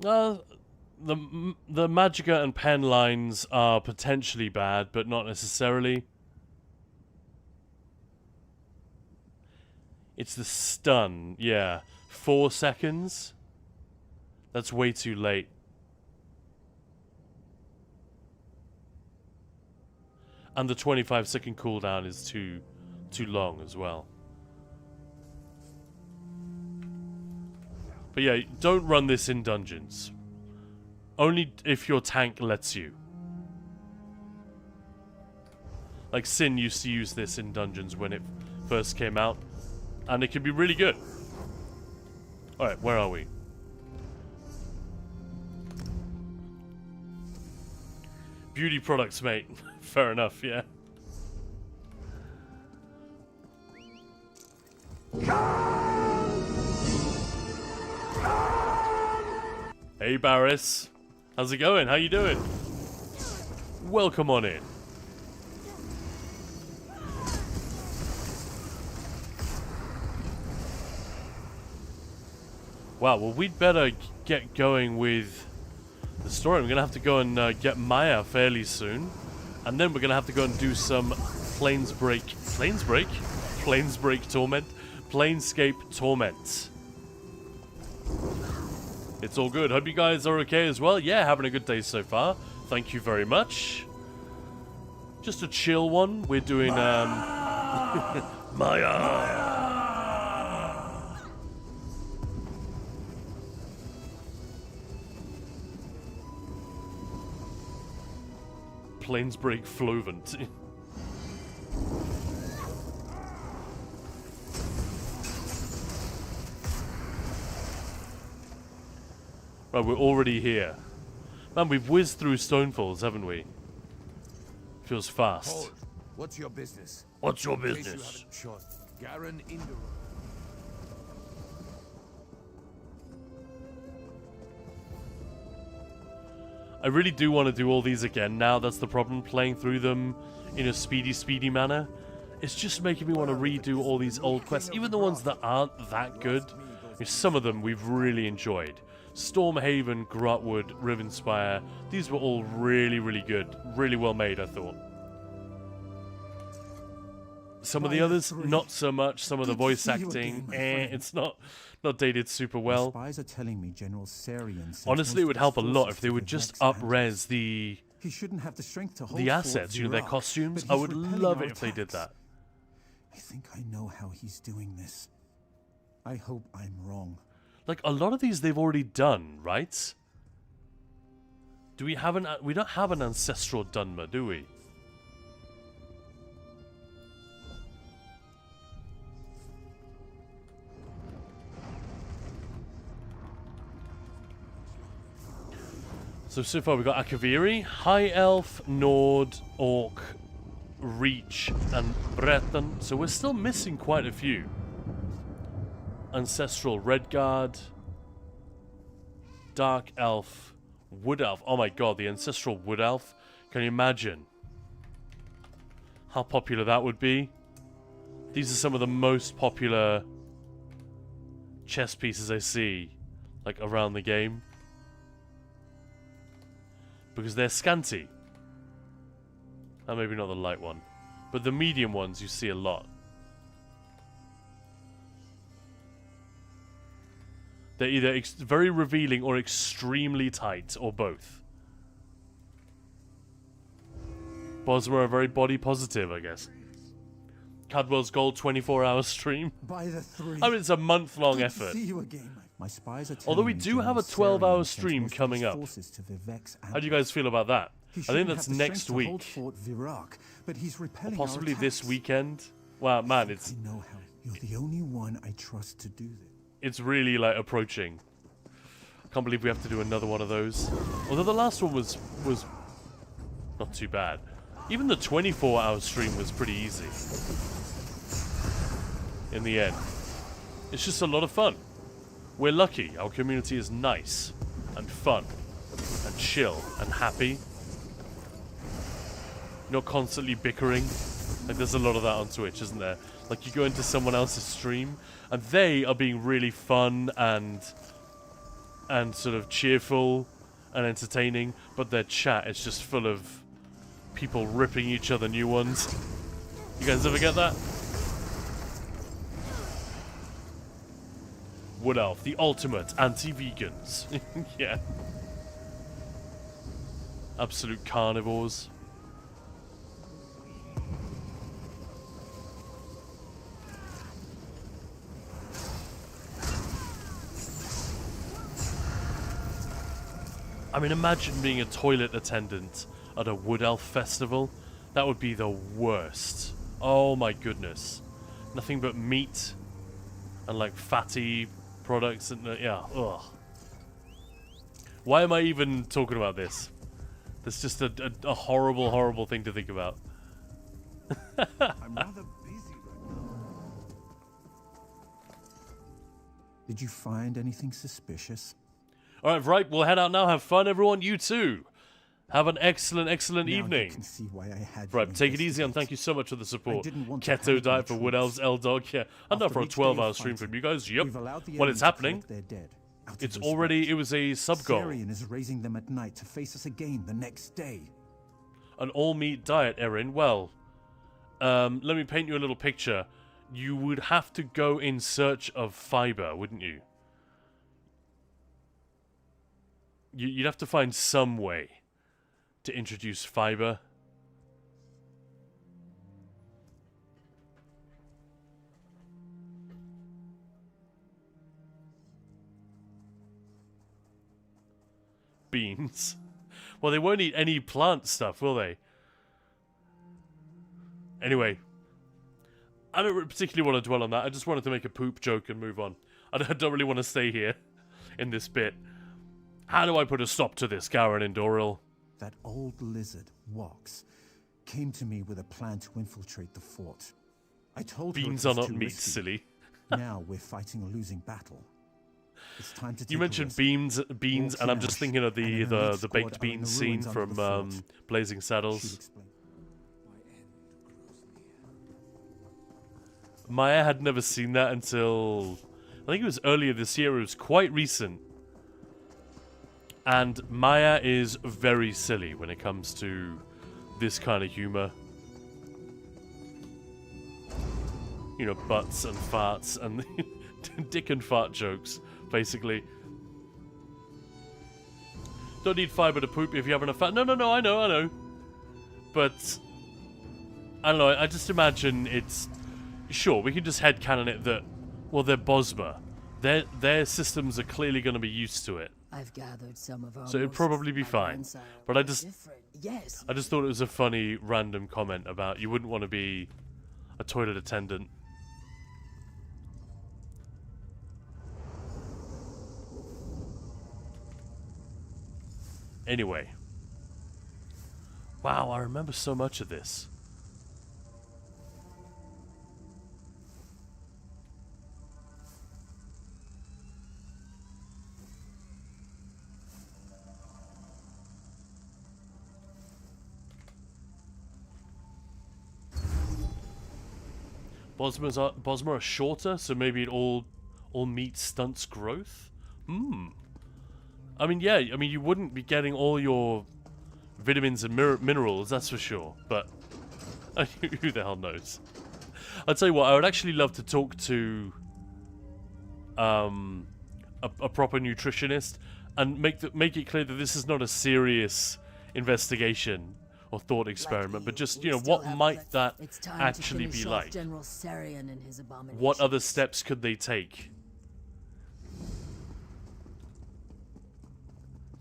The Magicka and Pen lines are potentially bad, but not necessarily. It's the stun, yeah. 4 seconds? That's way too late. And the 25-second cooldown is too long as well. But yeah, don't run this in dungeons. Only if your tank lets you. Like, Sin used to use this in dungeons when it first came out. And it can be really good. Alright, where are we? Beauty products, mate. Fair enough, yeah. Hey, Barris. How's it going? How you doing? Welcome on in. Wow, well, we'd better get going with the story. We're going to have to go and get Maya fairly soon. And then we're going to have to go and do some Planescape Torment? Planescape Torment. It's all good. Hope you guys are okay as well. Yeah, having a good day so far. Thank you very much. Just a chill one. We're doing, Maya! Planesbreak Flovent. Right, we're already here. Man, we've whizzed through Stonefalls, haven't we? Feels fast. Hold. What's your business? What's your In case business? you haven't shot. Garen Indra. I really do want to do all these again now. That's the problem, playing through them in a speedy manner. It's just making me want to redo all these old quests, even the ones that aren't that good. Some of them we've really enjoyed. Stormhaven, Grotwood, Rivenspire, these were all really good. Really well made, I thought. Some of the others, not so much. Some of the voice acting, it's not dated super well. Spies are telling me General Sarian sent Honestly, it would help a lot if they would forces just to up-res the He shouldn't have the strength to hold assets, you know, their Fort Virak, costumes. but I he's would repelling love our it if they did attacks. that. I think I know how he's doing this. I hope I'm wrong. Like, a lot of these they've already done, right? Do we have we don't have an ancestral Dunmer, do we? So far we've got Akaviri, High Elf, Nord, Orc, Reach, and Breton. So we're still missing quite a few. Ancestral Redguard, Dark Elf, Wood Elf. Oh my god, the Ancestral Wood Elf. Can you imagine how popular that would be? These are some of the most popular chess pieces I see, like, around the game. Because they're scanty. And maybe not the light one. But the medium ones you see a lot. They're either very revealing or extremely tight, or both. Bosma are very body positive, I guess. Cadwell's Gold 24-hour stream. By the three. I mean, it's a month-long Good to effort. see you again. My spies are Although we telling me do have a General 12-hour Sarian stream sent coming up. forces to Vivex How do you guys feel about that? He I think shouldn't that's have the next strength to hold week. Fort Virak, but he's Or repelling possibly our this attacks. weekend. Wow, man, it's I know how. You're the only one I trust to do this. it's really, like, approaching. I can't believe we have to do another one of those. Although the last one was not too bad. Even the 24-hour stream was pretty easy. In the end. It's just a lot of fun. We're lucky. Our community is nice and fun and chill and happy. Not constantly bickering. Like, there's a lot of that on Twitch, isn't there? Like, you go into someone else's stream and they are being really fun and sort of cheerful and entertaining, but their chat is just full of people ripping each other new ones. You guys ever get that? Wood Elf, the ultimate anti-vegans. Yeah. Absolute carnivores. I mean, imagine being a toilet attendant at a Wood Elf festival. That would be the worst. Oh my goodness. Nothing but meat and, like, fatty products and yeah. Ugh. Why am I even talking about this? That's just a horrible, horrible thing to think about. I'm rather busy right now. Did you find anything suspicious? Alright, right, we'll head out now. Have fun, everyone. You too. Have an excellent, excellent evening. You can see why I had right, take it easy and thank you so much for the support. Keto to diet for Wood Elves, L-Dog. Yeah, I'm done for a 12-hour stream from you guys. Yep. Well, it's happening. It's already, it was a sub-goal. Sarian is raising them at night to face us again the next day. An all-meat diet, Erin. Well, let me paint you a little picture. You would have to go in search of fiber, wouldn't you? You'd have to find some way to introduce fiber. Beans. Well, they won't eat any plant stuff, will they? Anyway, I don't particularly want to dwell on that. I just wanted to make a poop joke and move on. I don't really want to stay here in this bit. How do I put a stop to this, Garen and Doril? That old lizard, Wox, came to me with a plan to infiltrate the fort. I told her beans it are was not too meat, risky. silly. Now we're fighting a losing battle. It's time to take You mentioned beans, and I'm just thinking of the baked beans scene from Blazing Saddles. Maya had never seen that until I think it was earlier this year. It was quite recent. And Maya is very silly when it comes to this kind of humor. You know, butts and farts and dick and fart jokes, basically. Don't need fiber to poop if you have enough fat. No, I know. But, I don't know, I just imagine it's... Sure, we can just headcanon it that, well, they're Bosma. Their systems are clearly going to be used to it. I've gathered some of our So it'd probably be fine. But I just thought it was a funny random comment about you wouldn't want to be a toilet attendant. Anyway. Wow, I remember so much of this. Bosma are shorter, so maybe it all meat stunts growth? I mean, yeah, you wouldn't be getting all your vitamins and minerals, that's for sure, but who the hell knows? I'll tell you what, I would actually love to talk to a proper nutritionist and make it clear that this is not a serious investigation or thought experiment, but just, you know, what might that actually be like? What other steps could they take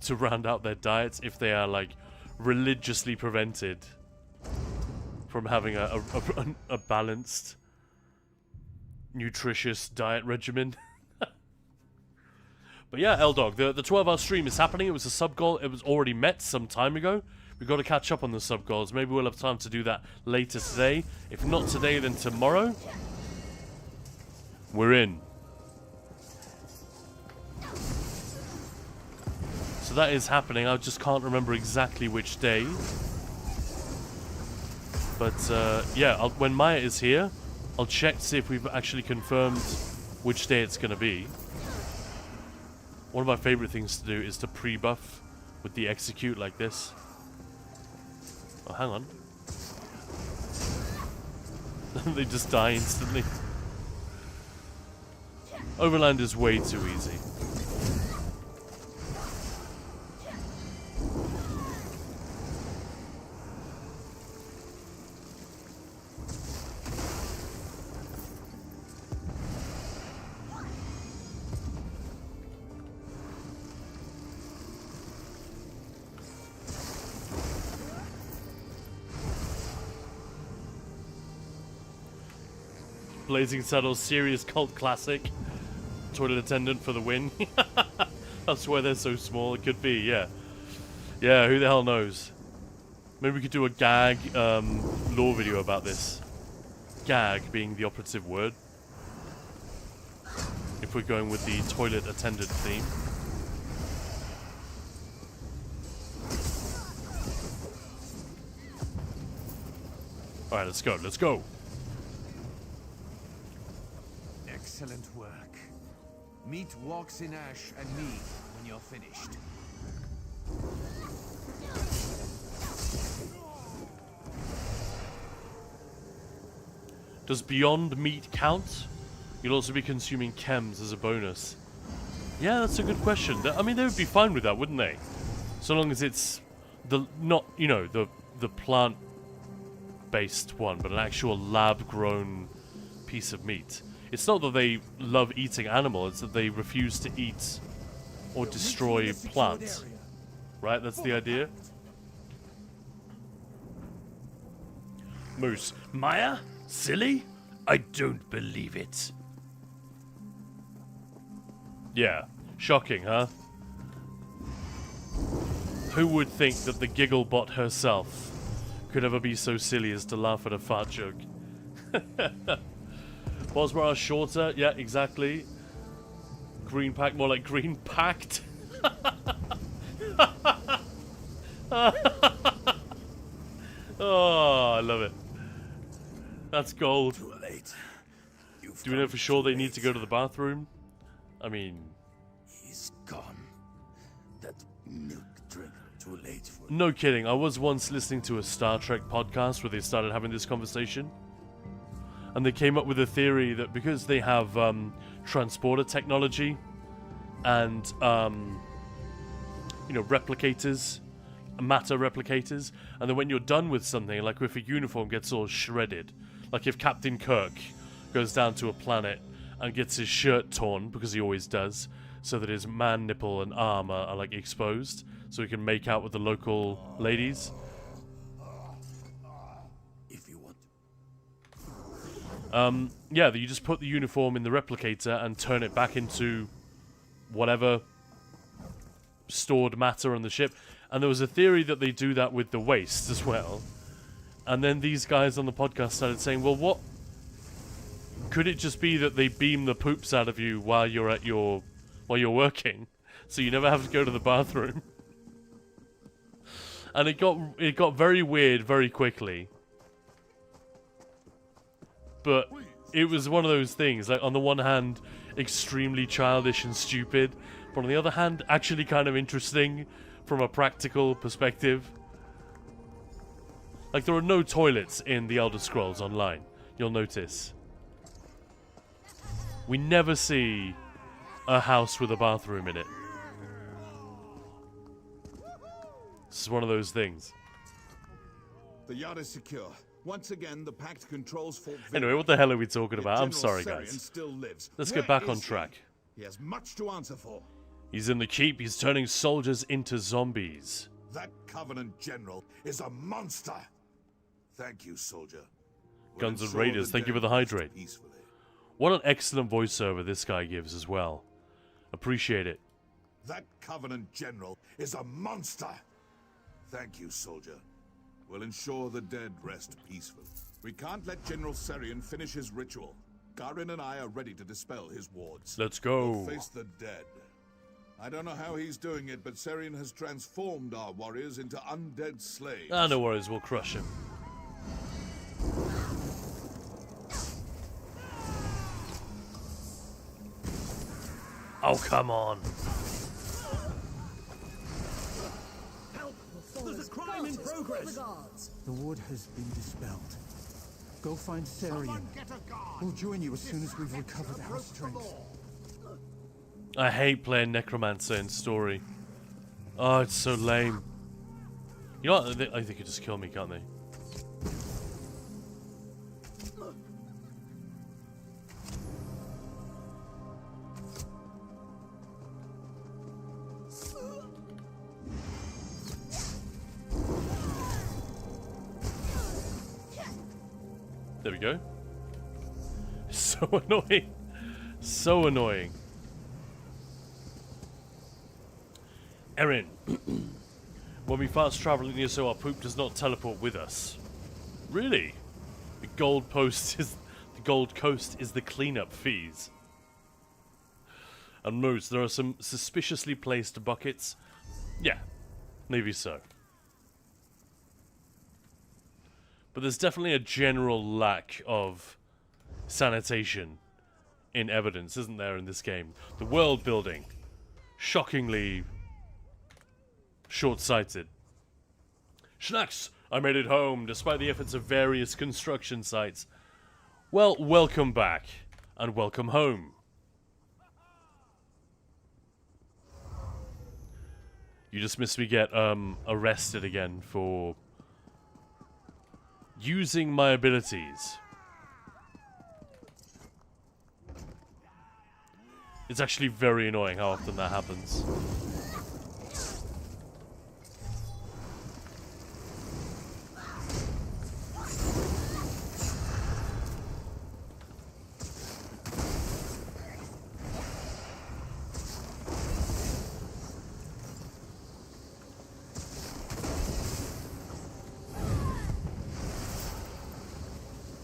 to round out their diets if they are, like, religiously prevented from having a balanced, nutritious diet regimen? But yeah, L-Dog, the 12-hour stream is happening. It was a sub-goal. It was already met some time ago. We've got to catch up on the sub-goals. Maybe we'll have time to do that later today. If not today, then tomorrow. We're in. So that is happening. I just can't remember exactly which day. But, yeah, when Maya is here, I'll check to see if we've actually confirmed which day it's going to be. One of my favorite things to do is to pre-buff with the execute like this. Oh, hang on. They just die instantly. Overland is way too easy. Blazing Saddles, serious cult classic. toilet attendant for the win. That's why they're so small. It could be, yeah. Yeah, who the hell knows? Maybe we could do a gag lore video about this. Gag being the operative word. If we're going with the toilet attendant theme. Alright, let's go, let's go. Excellent work. Meet Walks in Ash and me when you're finished. Does Beyond Meat count? You'll also be consuming chems as a bonus. Yeah, that's a good question. I mean, they would be fine with that, wouldn't they? So long as it's the not, you know, the plant-based one, but an actual lab-grown piece of meat. It's not that they love eating animal; it's that they refuse to eat or destroy plants. Right? That's the idea. Moose. Maya? Silly? I don't believe it. Yeah. Shocking, huh? Who would think that the Gigglebot herself could ever be so silly as to laugh at a fart joke? Bosmar shorter? Yeah, exactly. Green Pact, more like Green Pact. Oh, I love it. That's gold. Too late. Do we know for sure they need to go to the bathroom? I mean... He's gone. That milk drink. Too late for... No kidding. I was once listening to a Star Trek podcast where they started having this conversation. And they came up with a theory that because they have transporter technology and, you know, replicators, matter replicators, and then when you're done with something, like if a uniform gets all shredded, like if Captain Kirk goes down to a planet and gets his shirt torn, because he always does, so that his man nipple and arm are like exposed, so he can make out with the local ladies. If you want. Yeah, you just put the uniform in the replicator and turn it back into whatever stored matter on the ship. And there was a theory that they do that with the waste as well. And then these guys on the podcast started saying, well, what... Could it just be that they beam the poops out of you while you're at while you're working? So you never have to go to the bathroom? And it got very weird very quickly. But it was one of those things, like on the one hand, extremely childish and stupid, but on the other hand, actually kind of interesting from a practical perspective. Like, there are no toilets in the Elder Scrolls Online, you'll notice. We never see a house with a bathroom in it. This is one of those things. The yard is secure. Once again, the Pact controls Fort Villa. Anyway, what the hell are we talking about? I'm General sorry, Sarian guys. still lives. Let's Where get back is on he? track. He has much to answer for. He's in the keep. He's turning soldiers into zombies. That Covenant general is a monster. Thank you, soldier. We'll Guns and ensure Raiders, the thank you for the dead rest hydrate. peacefully. What an excellent voiceover this guy gives as well. Appreciate it. That Covenant general is a monster. Thank you, soldier. We'll ensure the dead rest peacefully. We can't let General Sarian finish his ritual. Garin and I are ready to dispel his wards. Let's go. We'll face the dead. I don't know how he's doing it, but Sarian has transformed our warriors into undead slaves. Ah, no worries, we'll crush him. Oh, come on. There's a crime in progress. The ward has been dispelled. Go find Sarian. We'll join you as soon as we've recovered our strength. I hate playing Necromancer in story. Oh, it's so lame. You know what? I think they could just kill me, can't they? There we go. So annoying. So annoying. Erin, when we fast travel in ESO, our poop does not teleport with us. Really? The Gold Coast is the cleanup fees. And Moose, there are some suspiciously placed buckets. Yeah, maybe so. But there's definitely a general lack of sanitation in evidence, isn't there, in this game? The world building, shockingly short-sighted. Schnacks, I made it home, despite the efforts of various construction sites. Well, welcome back, and welcome home. You just missed me get arrested again for using my abilities. It's actually very annoying how often that happens.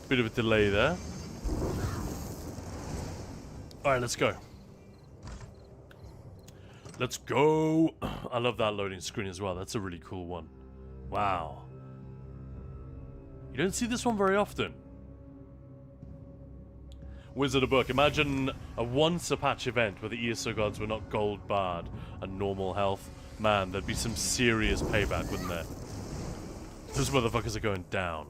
Bit of a delay there. Alright, let's go. Let's go! I love that loading screen as well. That's a really cool one. Wow. You don't see this one very often. Wizard of Book. Imagine a once-a-patch event where the ESO gods were not gold barred and normal health. Man, there'd be some serious payback, wouldn't there? Those motherfuckers are going down.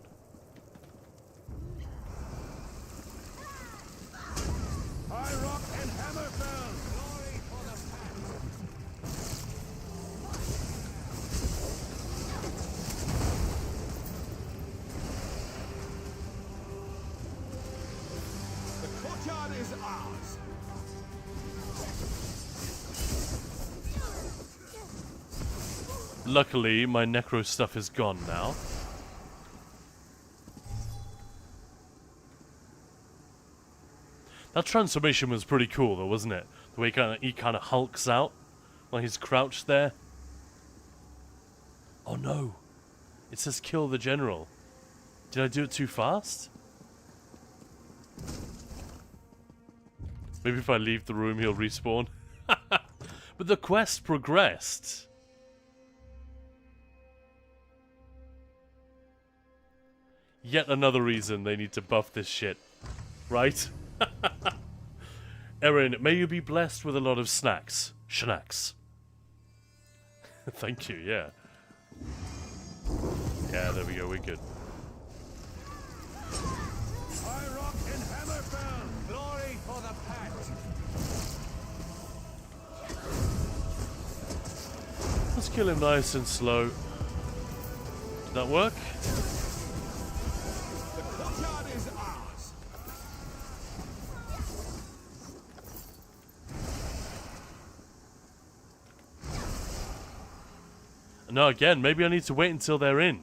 Luckily, my necro stuff is gone now. That transformation was pretty cool, though, wasn't it? The way he kind of hulks out while he's crouched there. Oh no! It says kill the general. Did I do it too fast? Maybe if I leave the room, he'll respawn. But the quest progressed. Yet another reason they need to buff this shit. Right? Erin, may you be blessed with a lot of snacks. Schnacks. Thank you, yeah. Yeah, there we go, we're good. Glory for the Pact. Let's kill him nice and slow. Did that work? No, again, maybe I need to wait until they're in.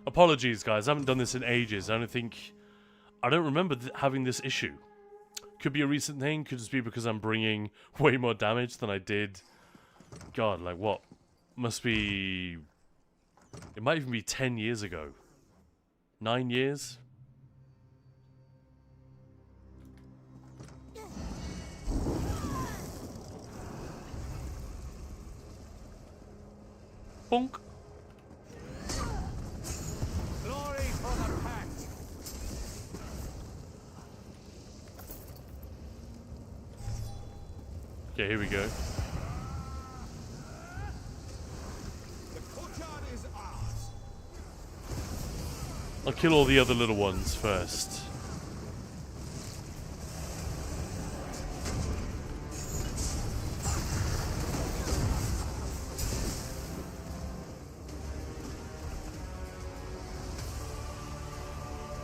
Apologies, guys. I haven't done this in ages. I don't remember having this issue. Could be a recent thing. Could just be because I'm bringing way more damage than I did. God, like what? Must be... It might even be 10 years ago. 9 years? Bonk. Glory for the Pact. Okay, here we go. The courtyard is ours. I'll kill all the other little ones first.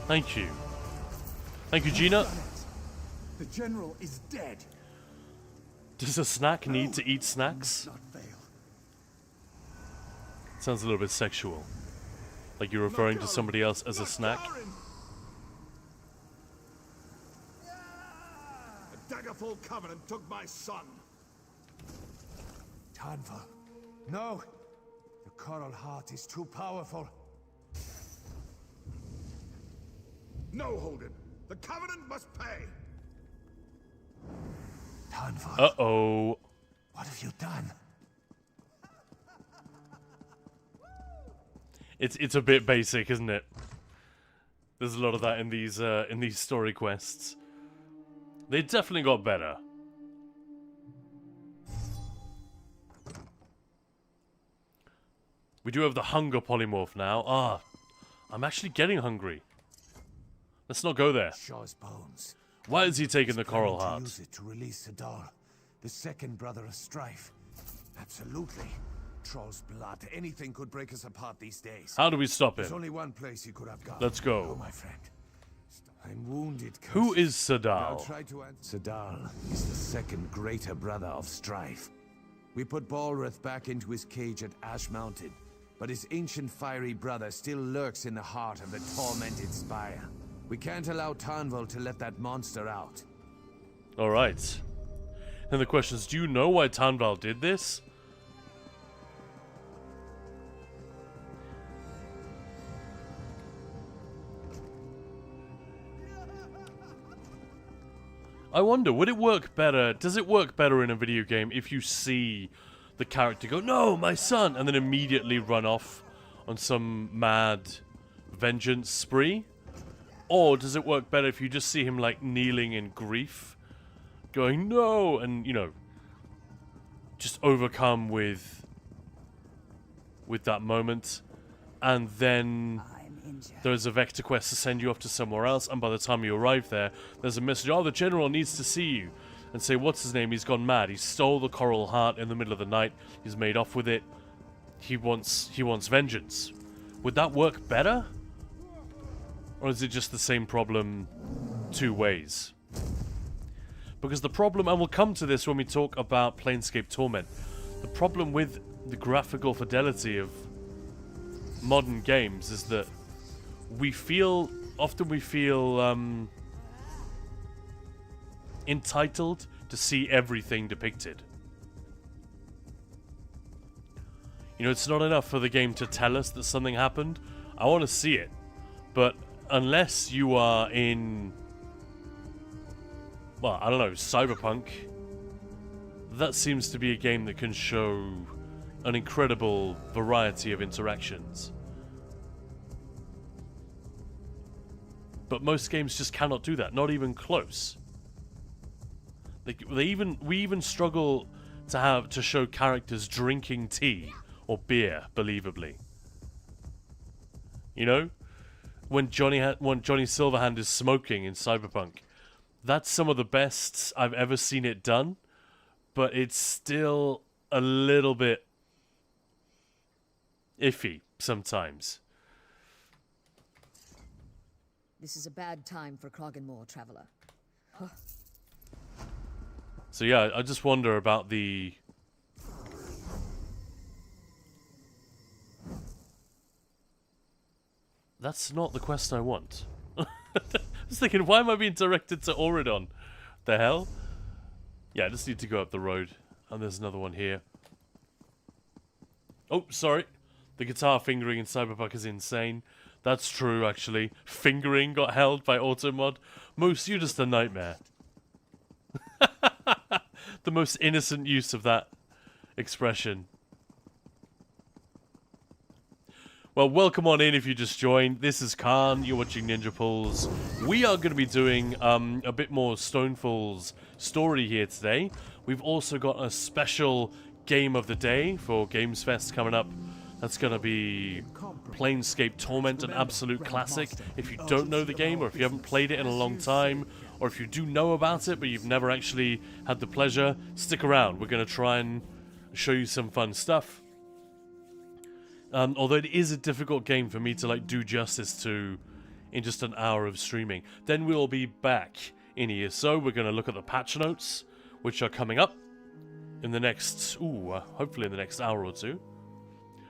Thank you. Thank you, Gina. The general is dead. Does a snack need to eat snacks? Sounds a little bit sexual. Like you're referring to somebody else as a snack. A daggerful covenant took my son. Tanval. No! The Coral Heart is too powerful. No, Holden. The Covenant must pay. Tanval. Uh-oh. What have you done? It's a bit basic, isn't it? There's a lot of that in these story quests. They definitely got better. We do have the hunger polymorph now. Ah, I'm actually getting hungry. Let's not go there. Shaw's bones. Why is he taking the Coral Heart? Use it to release Sadal, the second brother of Strife. Absolutely. Troll's blood. Anything could break us apart these days. How do we stop There's him? only one place he could have gone. Let's go. Oh, my friend. I'm wounded. Who is Sadal? I'll Sadal? try to answer. Sadal is the second greater brother of Strife. We put Balrith back into his cage at Ash Mountain, but his ancient fiery brother still lurks in the heart of the tormented spire. We can't allow Tanval to let that monster out. Alright. And the question is, do you know why Tanval did this? I wonder, would it work better? Does it work better in a video game if you see the character go, "No, my son," and then immediately run off on some mad vengeance spree? Or does it work better if you just see him like kneeling in grief, going, "No," and you know, just overcome with that moment, and then there's a vector quest to send you off to somewhere else, and by the time you arrive there, there's a message, "Oh, the general needs to see you," and say, "What's his name? He's gone mad. He stole the Coral Heart in the middle of the night. He's made off with it. He wants vengeance." Would that work better? Or is it just the same problem two ways? Because the problem, and we'll come to this when we talk about Planescape Torment, the problem with the graphical fidelity of modern games is that often we feel entitled to see everything depicted. You know, it's not enough for the game to tell us that something happened. I want to see it. But unless you are in, well, I don't know, Cyberpunk, that seems to be a game that can show an incredible variety of interactions. But most games just cannot do that, not even close. We even struggle to show characters drinking tea or beer, believably. You know? When Johnny Silverhand is smoking in Cyberpunk, that's some of the best I've ever seen it done, but it's still a little bit iffy sometimes. This is a bad time for Kroggenmore, Traveler. Huh. So yeah, I just wonder about the... That's not the quest I want. I was thinking, why am I being directed to Auridon? The hell? Yeah, I just need to go up the road. And there's another one here. Oh, sorry. The guitar fingering in Cyberpunk is insane. That's true, actually. Fingering got held by Automod. Moose, you're just a nightmare. The most innocent use of that expression. Well, welcome on in if you just joined. This is Khan. You're watching Ninja Pulls. We are going to be doing a bit more Stonefall's story here today. We've also got a special game of the day for Gamesfest coming up. That's going to be Planescape Torment, an absolute classic. If you don't know the game, or if you haven't played it in a long time, or if you do know about it but you've never actually had the pleasure, stick around. We're going to try and show you some fun stuff. Although it is a difficult game for me to like do justice to in just an hour of streaming. Then we'll be back in here. So we're going to look at the patch notes, which are coming up in the next, hopefully in the next hour or two.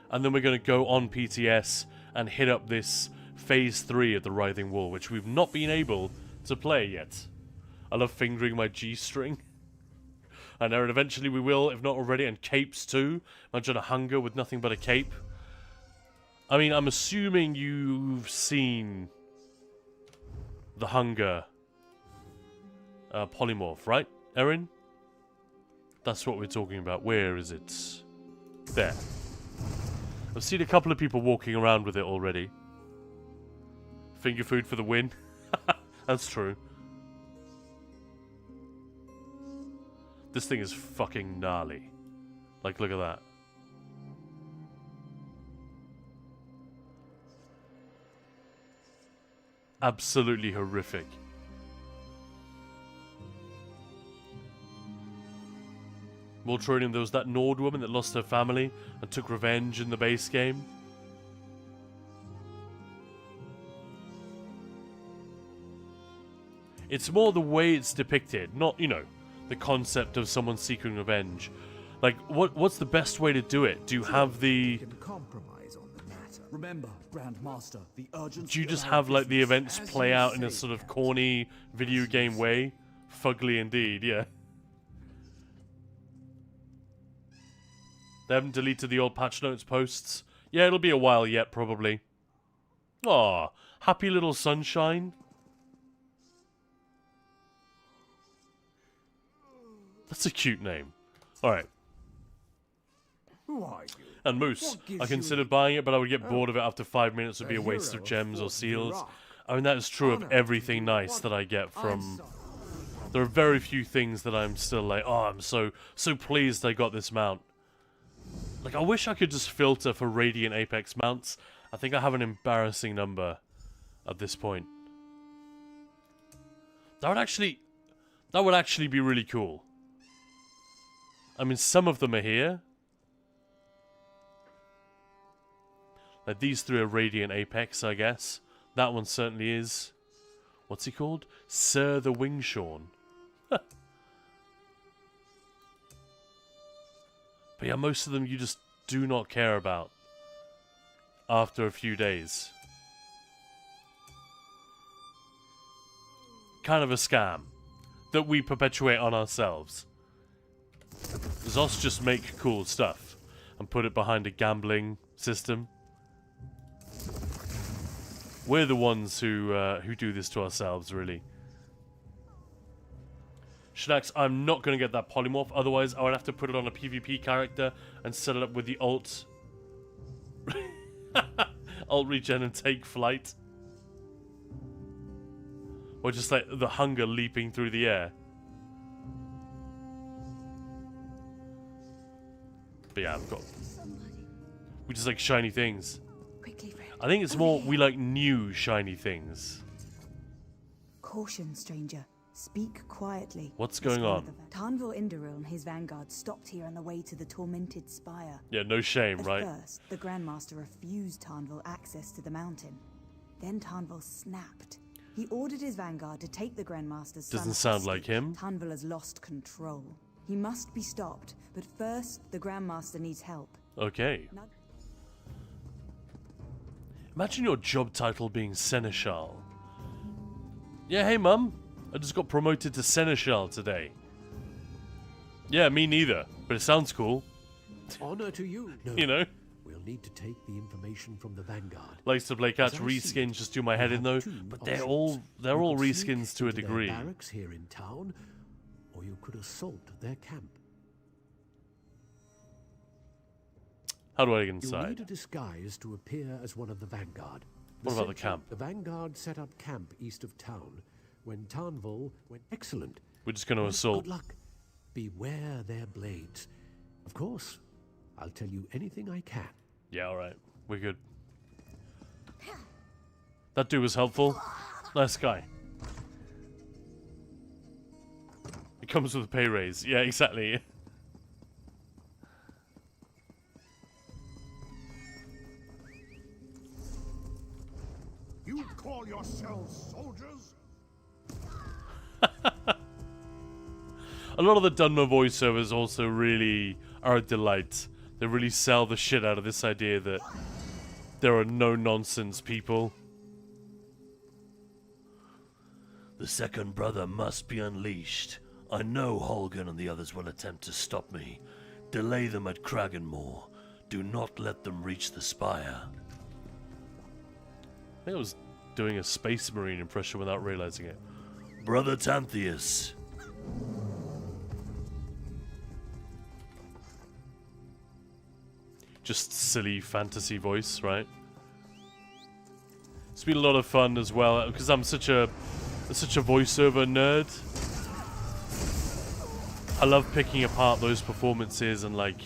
And then we're going to go on PTS and hit up this Phase 3 of the Writhing Wall, which we've not been able to play yet. I love fingering my G-string. I know, and eventually we will, if not already, and capes too. Imagine a hunger with nothing but a cape. I mean, I'm assuming you've seen the hunger polymorph, right, Erin? That's what we're talking about. Where is it? There. I've seen a couple of people walking around with it already. Finger food for the win. That's true. This thing is fucking gnarly. Like, look at that. Absolutely horrific. More trolling, there was that Nord woman that lost her family and took revenge in the base game. It's more the way it's depicted, not, you know, the concept of someone seeking revenge. Like, what's the best way to do it? Do you have the... Compromise on the matter. Remember, Grandmaster, the urgency. Do you just have, like, the events play out in a sort of corny video game way? Fugly indeed, yeah. They haven't deleted the old patch notes posts. Yeah, it'll be a while yet, probably. Aw, happy little sunshine. That's a cute name. Alright. Who are you? And Moose. I considered buying it, but I would get bored of it after 5 minutes. It would be a waste of gems or seals. I mean, that is true of everything nice that I get from... There are very few things that I'm still like, oh, I'm so pleased I got this mount. Like, I wish I could just filter for Radiant Apex mounts. I think I have an embarrassing number at this point. That would actually be really cool. I mean, some of them are here. Like, these three are Radiant Apex, I guess. That one certainly is. What's he called? Sir the Wingshorn. But yeah, most of them you just do not care about after a few days. Kind of a scam that we perpetuate on ourselves. Zos just make cool stuff and put it behind a gambling system. We're the ones who do this to ourselves, really. Shanax, I'm not going to get that polymorph, otherwise I would have to put it on a PvP character and set it up with the ult. Ult regen and take flight. Or just like the hunger leaping through the air. But yeah, I've got... We just like shiny things. I think it's more we like new shiny things. Caution, stranger. Speak quietly. What's going on? Tarnvil Induril and his vanguard stopped here on the way to the Tormented Spire. Yeah, no shame, right? At first, the Grandmaster refused Tarnvil access to the mountain. Then Tarnvil snapped. He ordered his vanguard to take the Grandmaster's son. Doesn't sound like him. Tarnvil has lost control. He must be stopped, but first, the Grandmaster needs help. Okay. Imagine your job title being Seneschal. Yeah, hey mum. I just got promoted to Seneschal today. Yeah, me neither. But it sounds cool. Honor to you. No, you know? We'll need to take the information from the Vanguard. Likes to play catch reskins just do my head in though. But they're all reskins to a degree. Barracks here in town, or you could assault their camp. How do I get inside? You need a disguise to appear as one of the Vanguard. What about the camp? The Vanguard set up camp east of town when Tarnvil went excellent. We're just going to assault. Good luck. Beware their blades. Of course, I'll tell you anything I can. Yeah, alright. We're good. That dude was helpful. Nice guy. It comes with a pay raise. Yeah, exactly. You call yourselves soldiers? A lot of the Dunmer voiceovers also really are a delight. They really sell the shit out of this idea that there are no-nonsense people. The second brother must be unleashed. I know Holgan and the others will attempt to stop me. Delay them at Kraganmore. Do not let them reach the spire. I think I was doing a Space Marine impression without realizing it. Brother Tantheus. Just silly fantasy voice, right? It's been a lot of fun as well because I'm such a voiceover nerd. I love picking apart those performances and like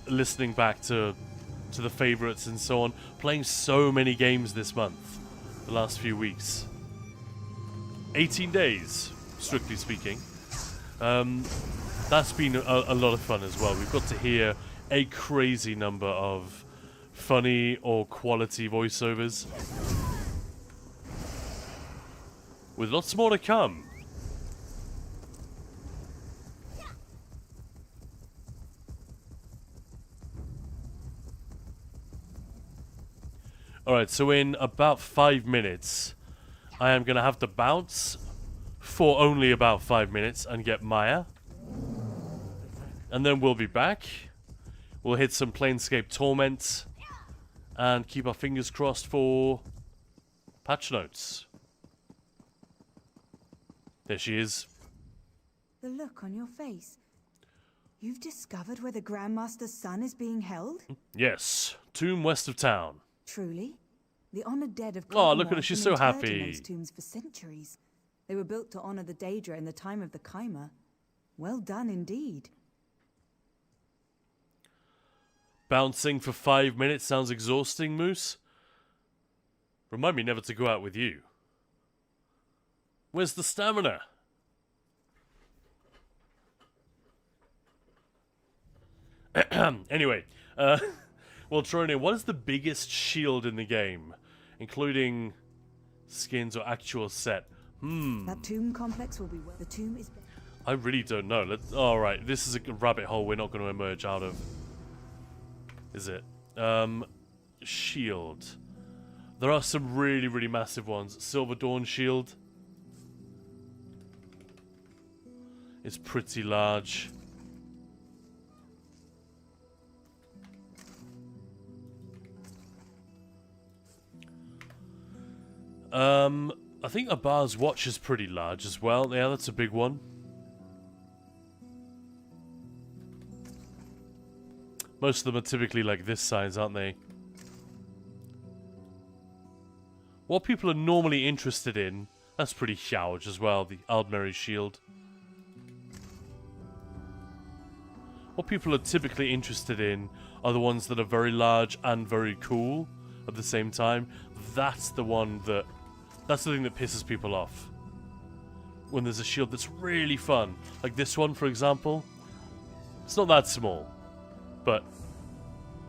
listening back to the favorites and so on. Playing so many games this month, the last few weeks. 18 days, strictly speaking. That's been a lot of fun as well. We've got to hear a crazy number of funny or quality voiceovers. With lots more to come. Alright, so in about 5 minutes, I am going to have to bounce for only about 5 minutes and get Maya. And then we'll be back. We'll hit some Planescape Torment and keep our fingers crossed for patch notes. There she is. The look on your face. You've discovered where the Grandmaster's son is being held? Yes, tomb west of town. Truly? The honored dead of Oh, look at her, Cottonmore she's have so been interred in happy. those tombs for centuries. They were built to honor the Daedra in the time of the Chimer. Well done indeed. Bouncing for 5 minutes sounds exhausting, Moose. Remind me never to go out with you. Where's the stamina? Anyway, well, Tronia, what is the biggest shield in the game? Including skins or actual set? That tomb complex will be where the tomb is. I really don't know. Alright, this is a rabbit hole we're not going to emerge out of. Is it? Shield. There are some really, really massive ones. Silver Dawn shield. It's pretty large. I think Abar's watch is pretty large as well. Yeah, that's a big one. Most of them are typically like this size, aren't they? What people are normally interested in, that's pretty huge as well, the Aldmeri shield. What people are typically interested in are the ones that are very large and very cool at the same time. That's the one that... That's the thing that pisses people off. When there's a shield that's really fun. Like this one, for example. It's not that small. But,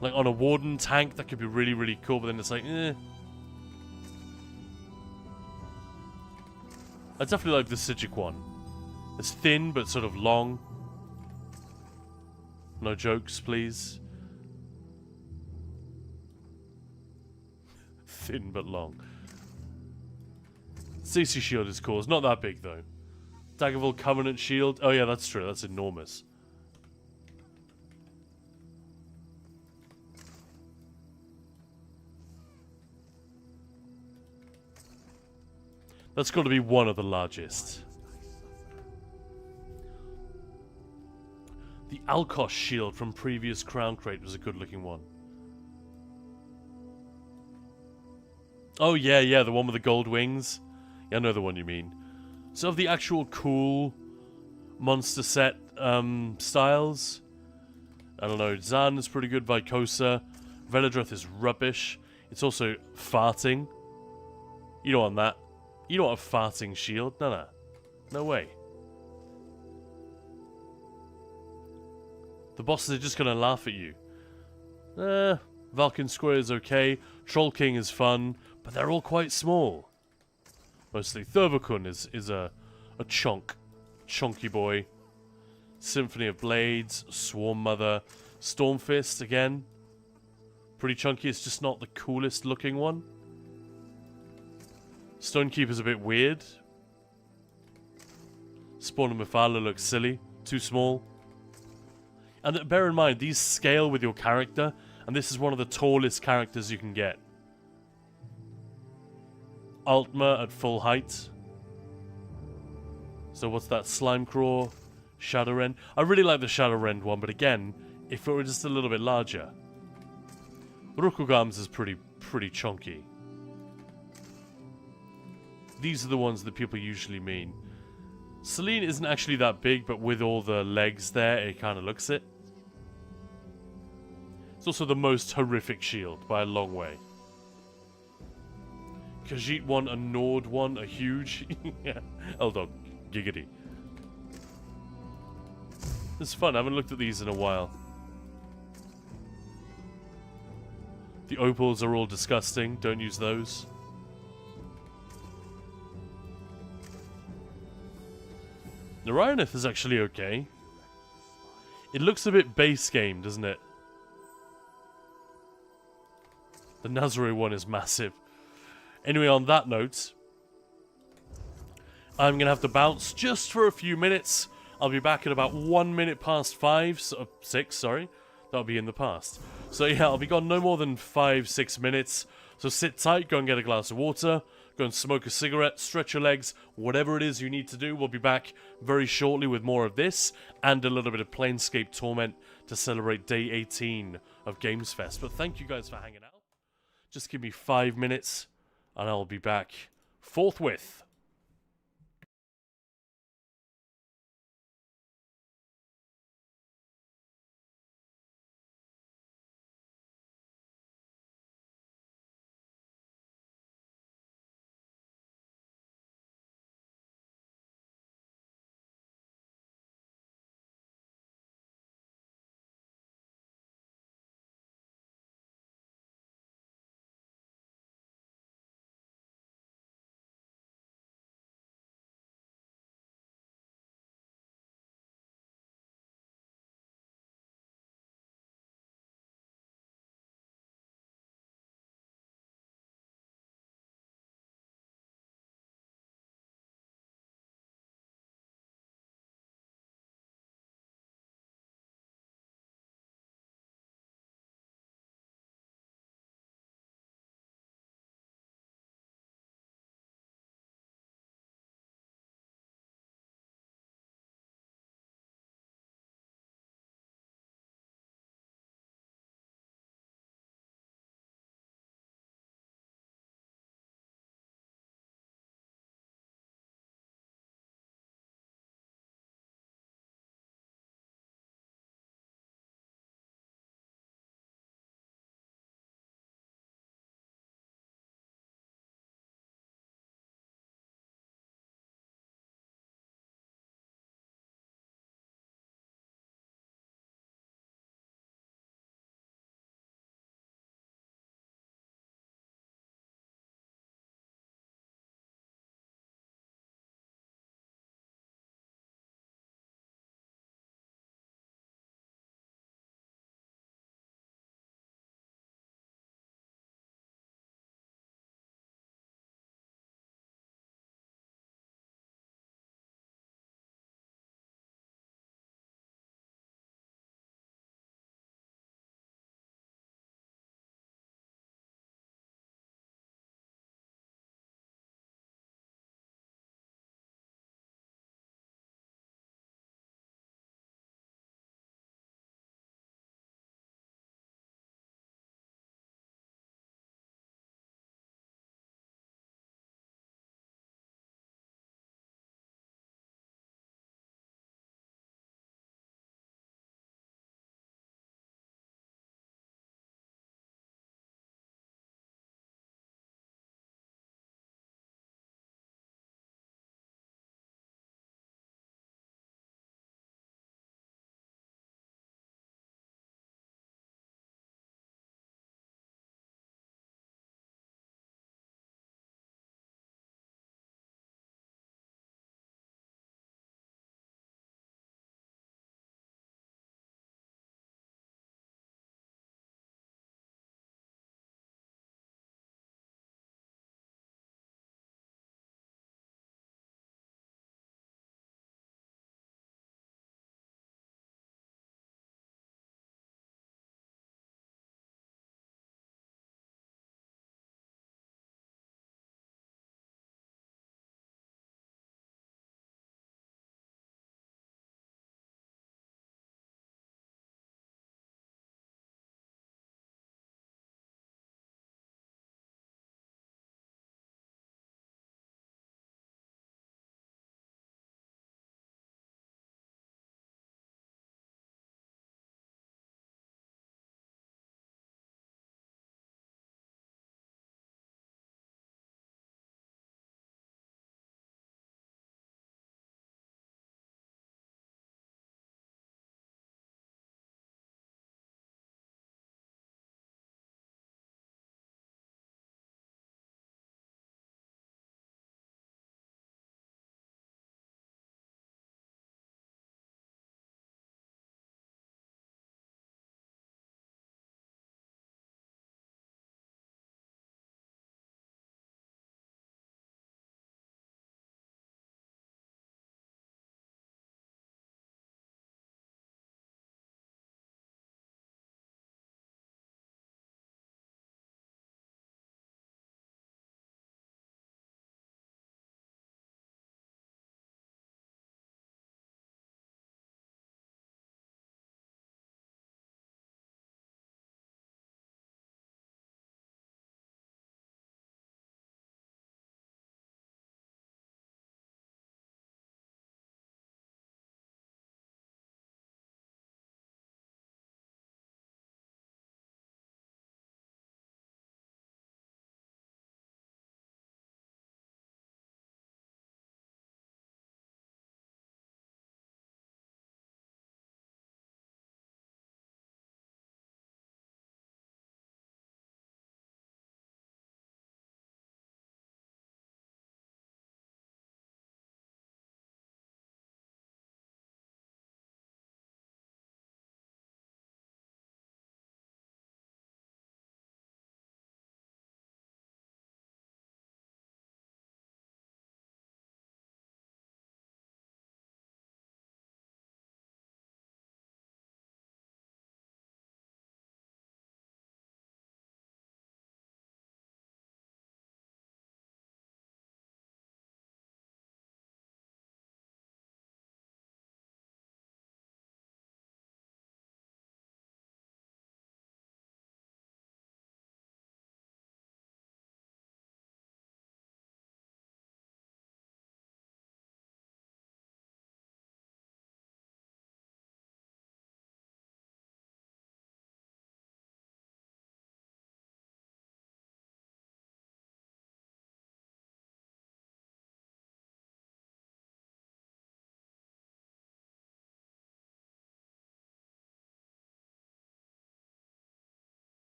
like on a Warden tank, that could be really, really cool. But then it's like, eh. I definitely like the Sijic one. It's thin, but sort of long. No jokes, please. Thin, but long. CC shield is cool. It's not that big, though. Daggerfall Covenant shield. Oh, yeah, that's true. That's enormous. That's got to be one of the largest. The Alkos shield from previous Crown Crate was a good-looking one. Oh, yeah, the one with the gold wings. Yeah, I know the one you mean. So of the actual cool monster set styles, I don't know, Zan is pretty good, Vykosa. Veladreth is rubbish. It's also farting. You don't want that. You don't want a farting shield. No. No way. The bosses are just going to laugh at you. Valken Square is okay. Troll King is fun, but they're all quite small. Mostly. Thurvokun is a chunky boy. Symphony of Blades, Swarm Mother, Stormfist again. Pretty chunky, it's just not the coolest looking one. Stonekeeper's a bit weird. Spawn Mephala looks silly. Too small. And bear in mind, these scale with your character, and this is one of the tallest characters you can get. Altma at full height. So what's that? Slimecraw, Shadowrend. I really like the Shadowrend one, but again, if it were just a little bit larger. Rukugams is pretty chunky. These are the ones that people usually mean. Selene isn't actually that big, but with all the legs there, it kind of looks it. It's also the most horrific shield by a long way. Khajiit one, a Nord one, a huge. Yeah, Eldog, giggity. It's fun. I haven't looked at these in a while. The opals are all disgusting. Don't use those. Narayanath is actually okay. It looks a bit base game, doesn't it? The Nazare one is massive. Anyway, on that note, I'm going to have to bounce just for a few minutes. I'll be back at about 1 minute past 6, sorry. That'll be in the past. So yeah, I'll be gone no more than 5-6 minutes. So sit tight, go and get a glass of water, go and smoke a cigarette, stretch your legs, whatever it is you need to do. We'll be back very shortly with more of this and a little bit of Planescape Torment to celebrate day 18 of Gamesfest. But thank you guys for hanging out. Just give me 5 minutes and I'll be back forthwith.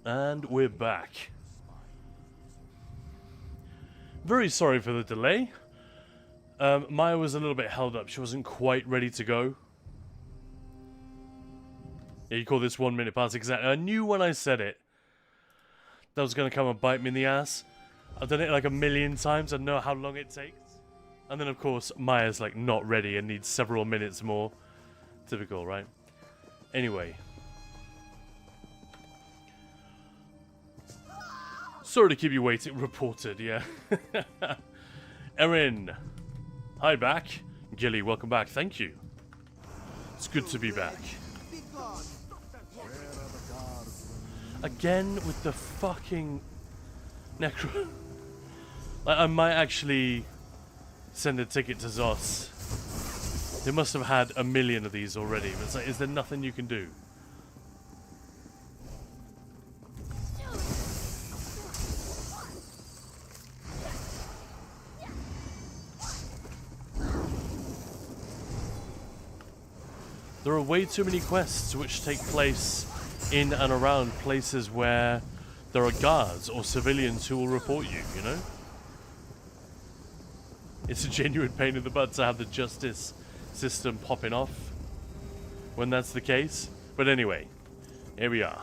And we're back. Very sorry for the delay. Maya was a little bit held up. She wasn't quite ready to go. Yeah, you call this 1 minute past exactly. I knew when I said it that was going to come and bite me in the ass. I've done it like a million times. I know how long it takes. And then, of course, Maya's like not ready and needs several minutes more. Typical, right? Anyway. Sorry to keep you waiting. Reported, yeah. Erin. Hi, back. Gilly, welcome back. Thank you. It's good to be back. Again with the fucking necro. Like, I might actually send a ticket to Zos. They must have had a million of these already. But it's like, is there nothing you can do? There are way too many quests which take place in and around places where there are guards or civilians who will report you, you know? It's a genuine pain in the butt to have the justice system popping off when that's the case. But anyway, here we are.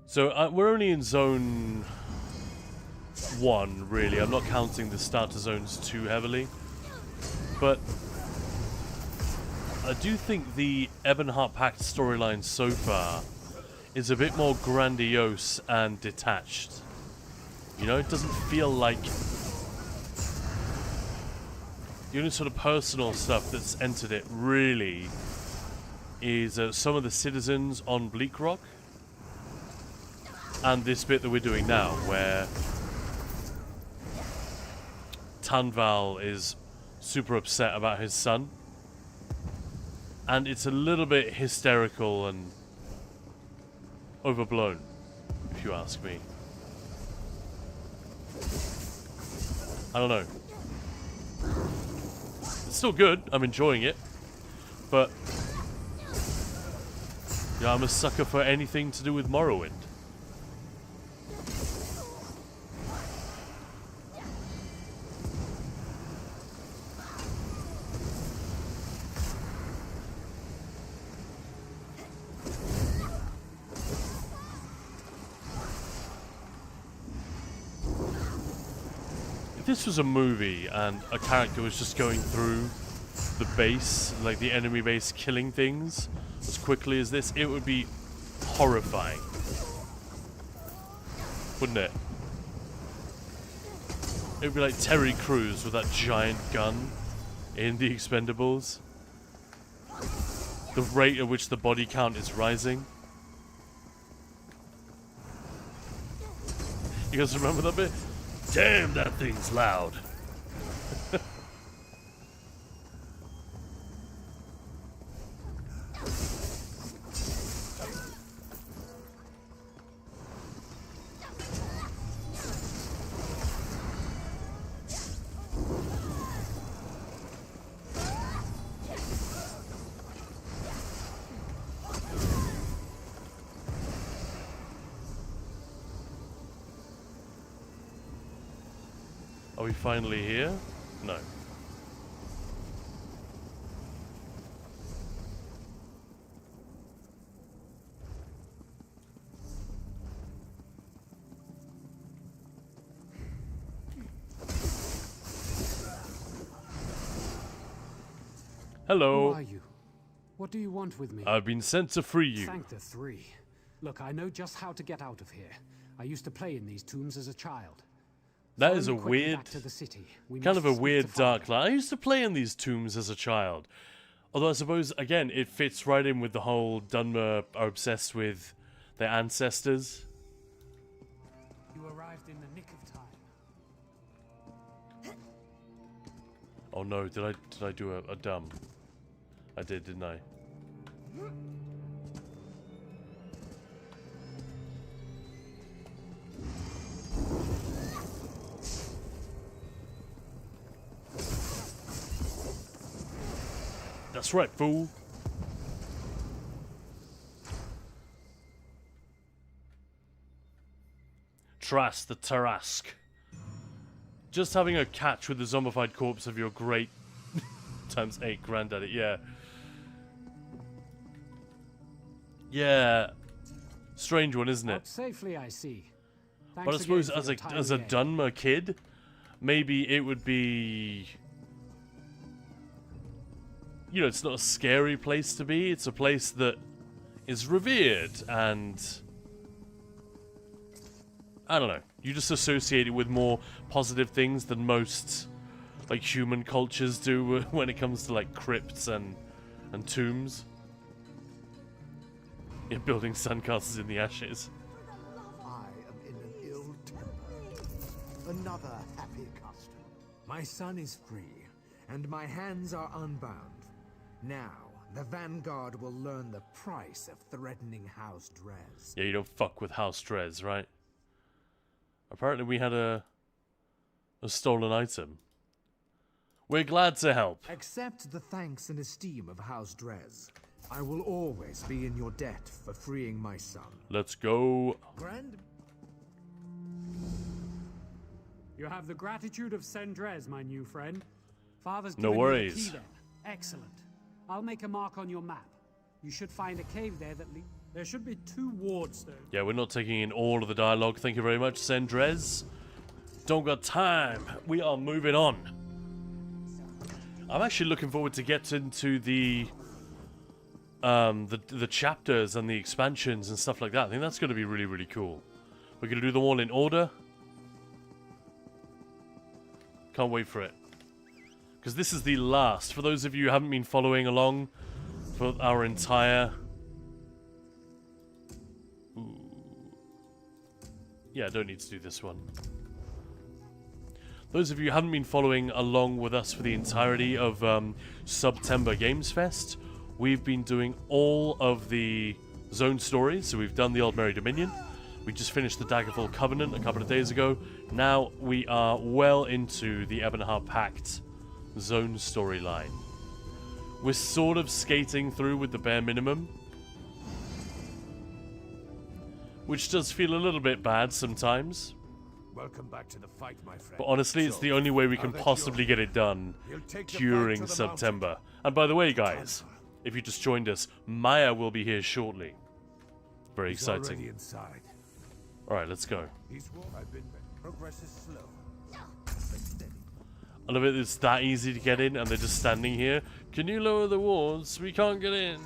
So we're only in zone 1, really. I'm not counting the starter zones too heavily. But I do think the Ebonheart Pact storyline so far is a bit more grandiose and detached. You know, it doesn't feel like the only sort of personal stuff that's entered it really is some of the citizens on Bleak Rock. And this bit that we're doing now, where Tanval is super upset about his son. And it's a little bit hysterical and overblown, if you ask me. I don't know. It's still good, I'm enjoying it. But yeah, I'm a sucker for anything to do with Morrowind. This was a movie and a character was just going through the base, like the enemy base, killing things as quickly as this, it would be horrifying. Wouldn't it? It would be like Terry Crews with that giant gun in The Expendables. The rate at which the body count is rising. You guys remember that bit? Damn, that thing's loud. Are we finally here? No. Hello. Who are you? What do you want with me? I've been sent to free you. Sancta 3. Look, I know just how to get out of here. I used to play in these tombs as a child. That is a weird, kind of a weird dark light. I used to play in these tombs as a child. Although I suppose, again, it fits right in with the whole Dunmer are obsessed with their ancestors. You arrived in the nick of time. Oh no, did I do a dumb? I did, didn't I? That's right, fool. Tras the Tarask. Just having a catch with the zombified corpse of your great times 8 granddaddy, yeah. Yeah. Strange one, isn't it? Out safely, I see. But I Thanks suppose again for as a your timely aid. Dunmer kid, maybe it would be... You know, it's not a scary place to be. It's a place that is revered and... I don't know. You just associate it with more positive things than most, like, human cultures do when it comes to, like, crypts and tombs. You're building sandcastles in the ashes. I am in an ill temper. Another happy custom. My son is free, and my hands are unbound. Now, the Vanguard will learn the price of threatening House Drez. Yeah, you don't fuck with House Drez, right? Apparently we had a stolen item. We're glad to help. Accept the thanks and esteem of House Drez. I will always be in your debt for freeing my son. Let's go. Grand... You have the gratitude of Sendrez, my new friend. Father's No given worries. you the key there. Excellent. I'll make a mark on your map. You should find a cave there that leads... There should be 2 wards, though. Yeah, we're not taking in all of the dialogue. Thank you very much, Sendrez. Don't got time. We are moving on. I'm actually looking forward to get into the chapters and the expansions and stuff like that. I think that's going to be really, really cool. We're going to do them all in order. Can't wait for it. Because this is the last. For those of you who haven't been following along for our entire... Ooh. Yeah, I don't need to do this one. Those of you who haven't been following along with us for the entirety of September Gamesfest, we've been doing all of the zone stories. So we've done the Old Merry Dominion. We just finished the Daggerfall Covenant a couple of days ago. Now we are well into the Ebonheart Pact zone storyline. We're sort of skating through with the bare minimum, which does feel a little bit bad sometimes. Welcome back to the fight, my friend. But honestly, it's the only way we can possibly get it done during September. And by the way, guys, if you just joined us, Maya will be here shortly. Very exciting. Alright, let's go. Progress is slow. I love it, it's that easy to get in and they're just standing here. Can you lower the walls? We can't get in.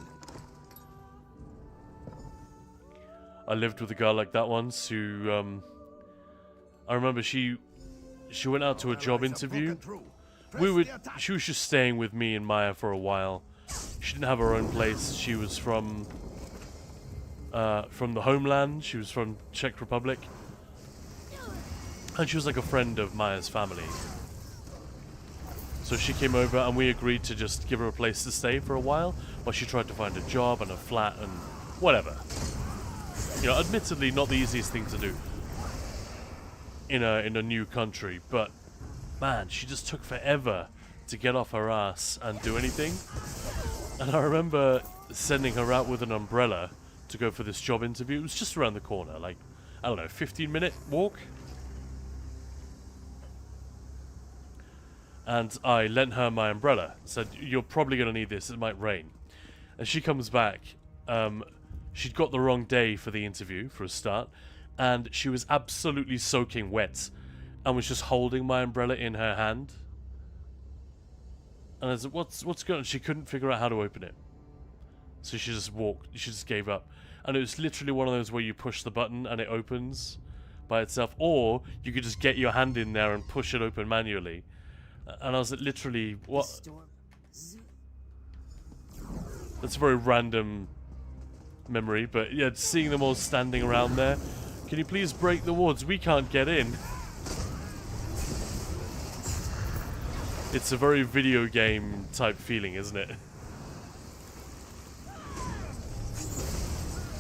I lived with a girl like that once who, I remember she went out to a job interview. She was just staying with me and Maya for a while. She didn't have her own place. She was from the homeland. She was from Czech Republic. And she was like a friend of Maya's family. So she came over and we agreed to just give her a place to stay for a while while she tried to find a job and a flat and whatever. You know, admittedly not the easiest thing to do in a new country, but man, she just took forever to get off her ass and do anything. And I remember sending her out with an umbrella to go for this job interview. It was just around the corner, like, I don't know, 15-minute walk. And I lent her my umbrella. Said, you're probably going to need this, it might rain. And she comes back. She'd got the wrong day for the interview, for a start. And she was absolutely soaking wet. And was just holding my umbrella in her hand. And I said, what's going on? She couldn't figure out how to open it. So she just walked. She just gave up. And it was literally one of those where you push the button and it opens by itself. Or you could just get your hand in there and push it open manually. And I was literally, what? That's a very random memory, but yeah, seeing them all standing around there. Can you please break the wards? We can't get in. It's a very video game type feeling, isn't it?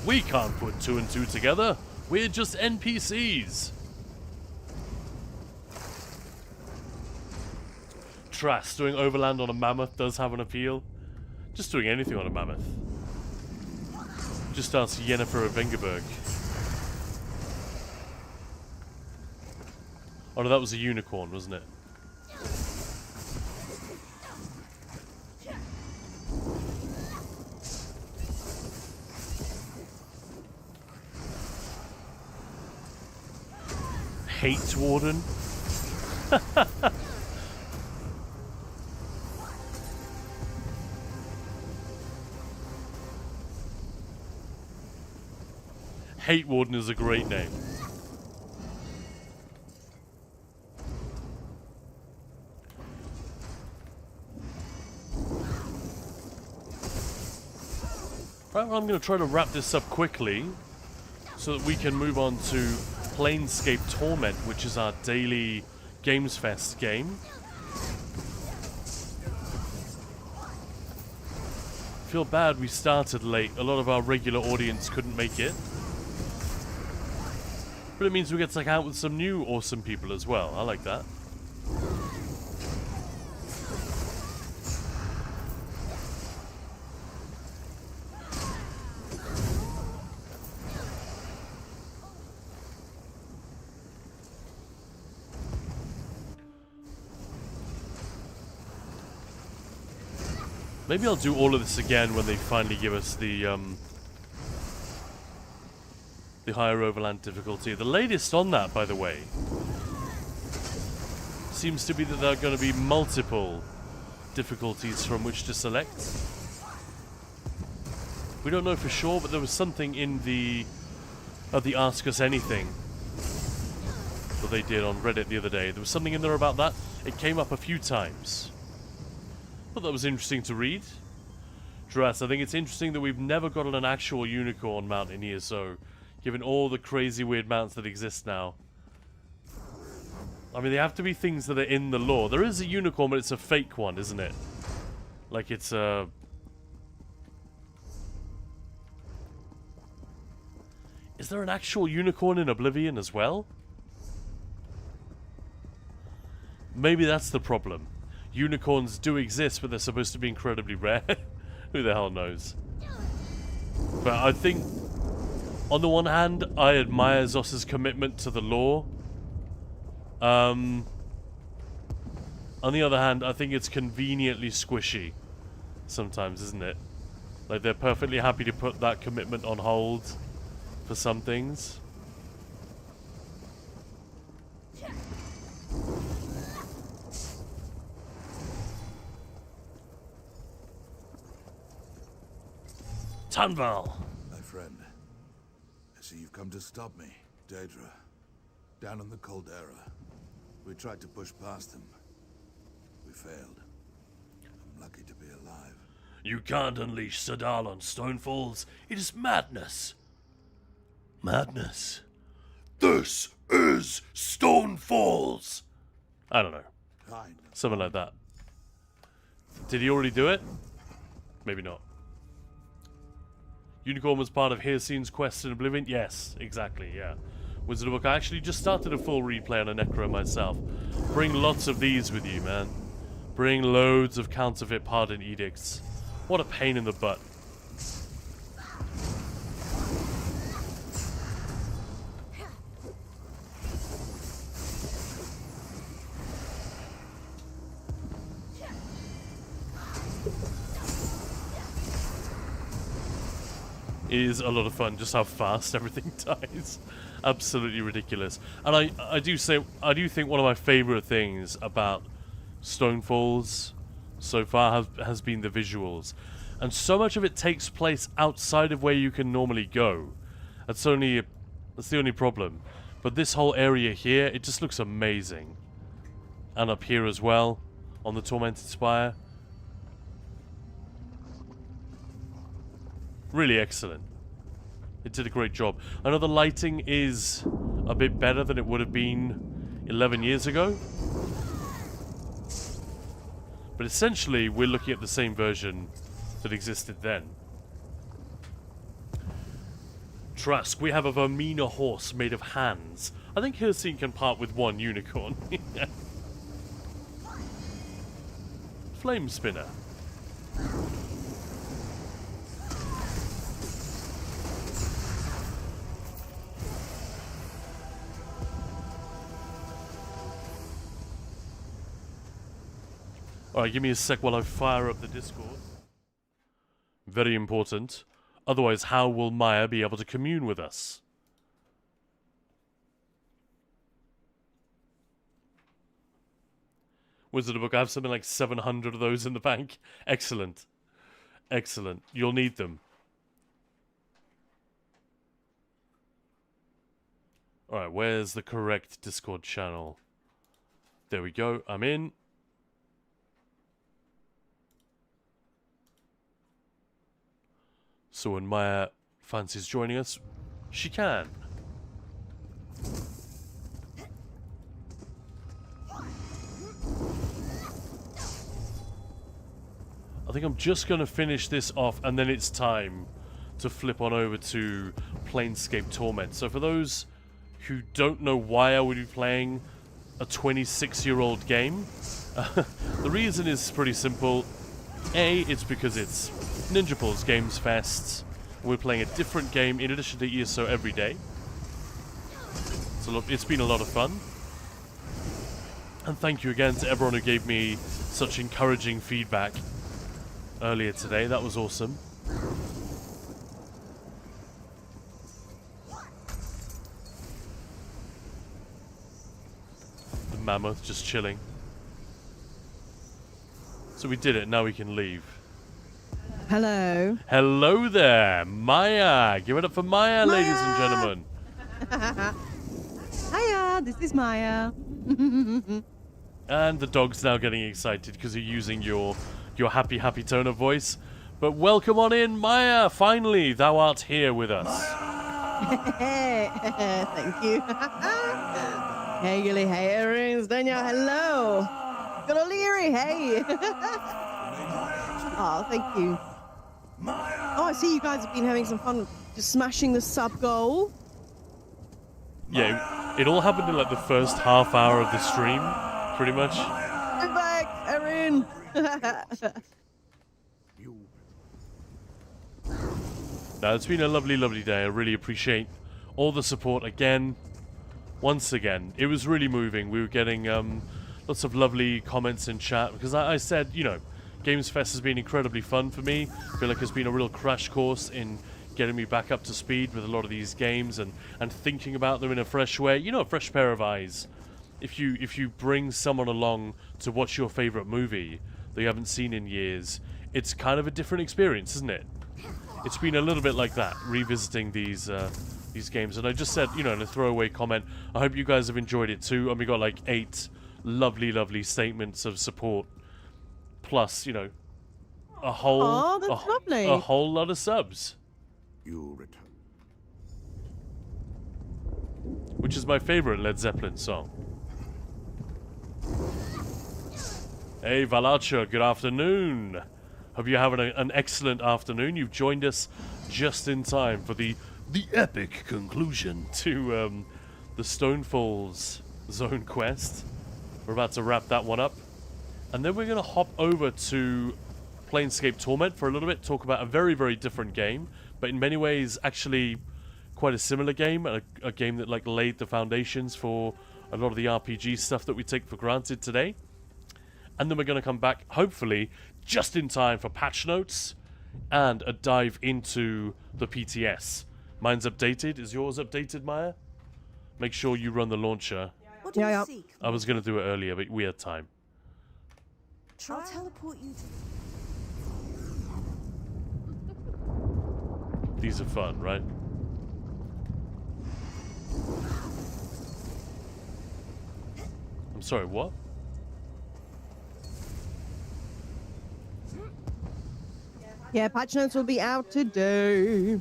We can't put 2 and 2 together. We're just NPCs. Tras doing overland on a mammoth does have an appeal. Just doing anything on a mammoth. Just ask Yennefer of Vengerberg. Oh no, that was a unicorn, wasn't it? Hate Warden? Hate Warden is a great name. Right, well, I'm going to try to wrap this up quickly so that we can move on to Planescape Torment, which is our daily Gamesfest game. Feel bad we started late. A lot of our regular audience couldn't make it. But it means we get to hang out with some new awesome people as well. I like that. Maybe I'll do all of this again when they finally give us the higher overland difficulty. The latest on that, by the way, seems to be that there are going to be multiple difficulties from which to select. We don't know for sure, but there was something in the Ask Us Anything that they did on Reddit the other day. There was something in there about that. It came up a few times. Thought that was interesting to read. Dress, I think it's interesting that we've never gotten an actual unicorn mount in here, so given all the crazy weird mounts that exist now. I mean, they have to be things that are in the lore. There is a unicorn, but it's a fake one, isn't it? Like it's a... Is there an actual unicorn in Oblivion as well? Maybe that's the problem. Unicorns do exist, but they're supposed to be incredibly rare. Who the hell knows? But I think, on the one hand, I admire Zos's commitment to the lore. On the other hand, I think it's conveniently squishy sometimes, isn't it? Like, they're perfectly happy to put that commitment on hold for some things. Tanval! My friend, I see you've come to stop me. Daedra, down in the Caldera. We tried to push past them. We failed. I'm lucky to be alive. You can't unleash Sadal on Stonefalls. It is madness. Madness. This is Stonefalls! I don't know. Kind. Something like that. Did he already do it? Maybe not. Unicorn was part of Hircine's quest in Oblivion? Yes, exactly, yeah. Wizard of Book, I actually just started a full replay on a Necro myself. Bring lots of these with you, man. Bring loads of counterfeit pardon edicts. What a pain in the butt. Is a lot of fun, just how fast everything dies. Absolutely ridiculous. And I do think one of my favorite things about Stonefalls so far has been the visuals. And so much of it takes place outside of where you can normally go. That's the only problem. But this whole area here, it just looks amazing. And up here as well, on the Tormented Spire. Really excellent. It did a great job. I know the lighting is a bit better than it would have been 11 years ago. But essentially, we're looking at the same version that existed then. Trask, we have a Vermina horse made of hands. I think Hircine can part with one unicorn. Flame Spinner. Alright, give me a sec while I fire up the Discord. Very important. Otherwise, how will Maya be able to commune with us? Wizard of Book, I have something like 700 of those in the bank. Excellent. Excellent. You'll need them. Alright, where's the correct Discord channel? There we go. I'm in. So when Maya fancies joining us, she can. I think I'm just going to finish this off, and then it's time to flip on over to Planescape Torment. So for those who don't know why I would be playing a 26-year-old game, the reason is pretty simple. A, it's because it's Ninjapul's Gamesfest. We're playing a different game in addition to ESO every day. It's been a lot of fun. And thank you again to everyone who gave me such encouraging feedback earlier today. That was awesome. The mammoth just chilling. So we did it, now we can leave. Hello. Hello there, Maya. Give it up for Maya, ladies and gentlemen. Hiya, this is Maya. And the dog's now getting excited because you're using your happy tone of voice. But welcome on in, Maya. Finally, thou art here with us. Thank you. Hey, Gilly. Hey, Arins. Daniel. Hello. Good O'Leary. Hey. Oh, thank you. Oh, I see you guys have been having some fun just smashing the sub goal. Yeah, it all happened in like the first half hour of the stream, pretty much. I'm back, Erin. No, it's been a lovely, lovely day. I really appreciate all the support again. Once again, it was really moving. We were getting lots of lovely comments in chat because I said, you know, Gamesfest has been incredibly fun for me. I feel like it's been a real crash course in getting me back up to speed with a lot of these games and thinking about them in a fresh way. You know, a fresh pair of eyes. If you bring someone along to watch your favorite movie that you haven't seen in years, it's kind of a different experience, isn't it? It's been a little bit like that, revisiting these games. And I just said, you know, in a throwaway comment, I hope you guys have enjoyed it too. And we got like 8 lovely, lovely statements of support. Plus, you know, a whole a whole lot of subs. You return. Which is my favorite Led Zeppelin song. Hey Valacha, good afternoon. Hope you're having an excellent afternoon. You've joined us just in time for the epic conclusion to the Stonefalls Zone quest. We're about to wrap that one up. And then we're going to hop over to Planescape Torment for a little bit, talk about a very, very different game, but in many ways actually quite a similar game, a game that like laid the foundations for a lot of the RPG stuff that we take for granted today. And then we're going to come back, hopefully, just in time for patch notes and a dive into the PTS. Mine's updated. Is yours updated, Maya? Make sure you run the launcher. What do you seek? I was going to do it earlier, but we had time. I'll teleport you to... These are fun, right? I'm sorry, what? Yeah, patch notes will be out today.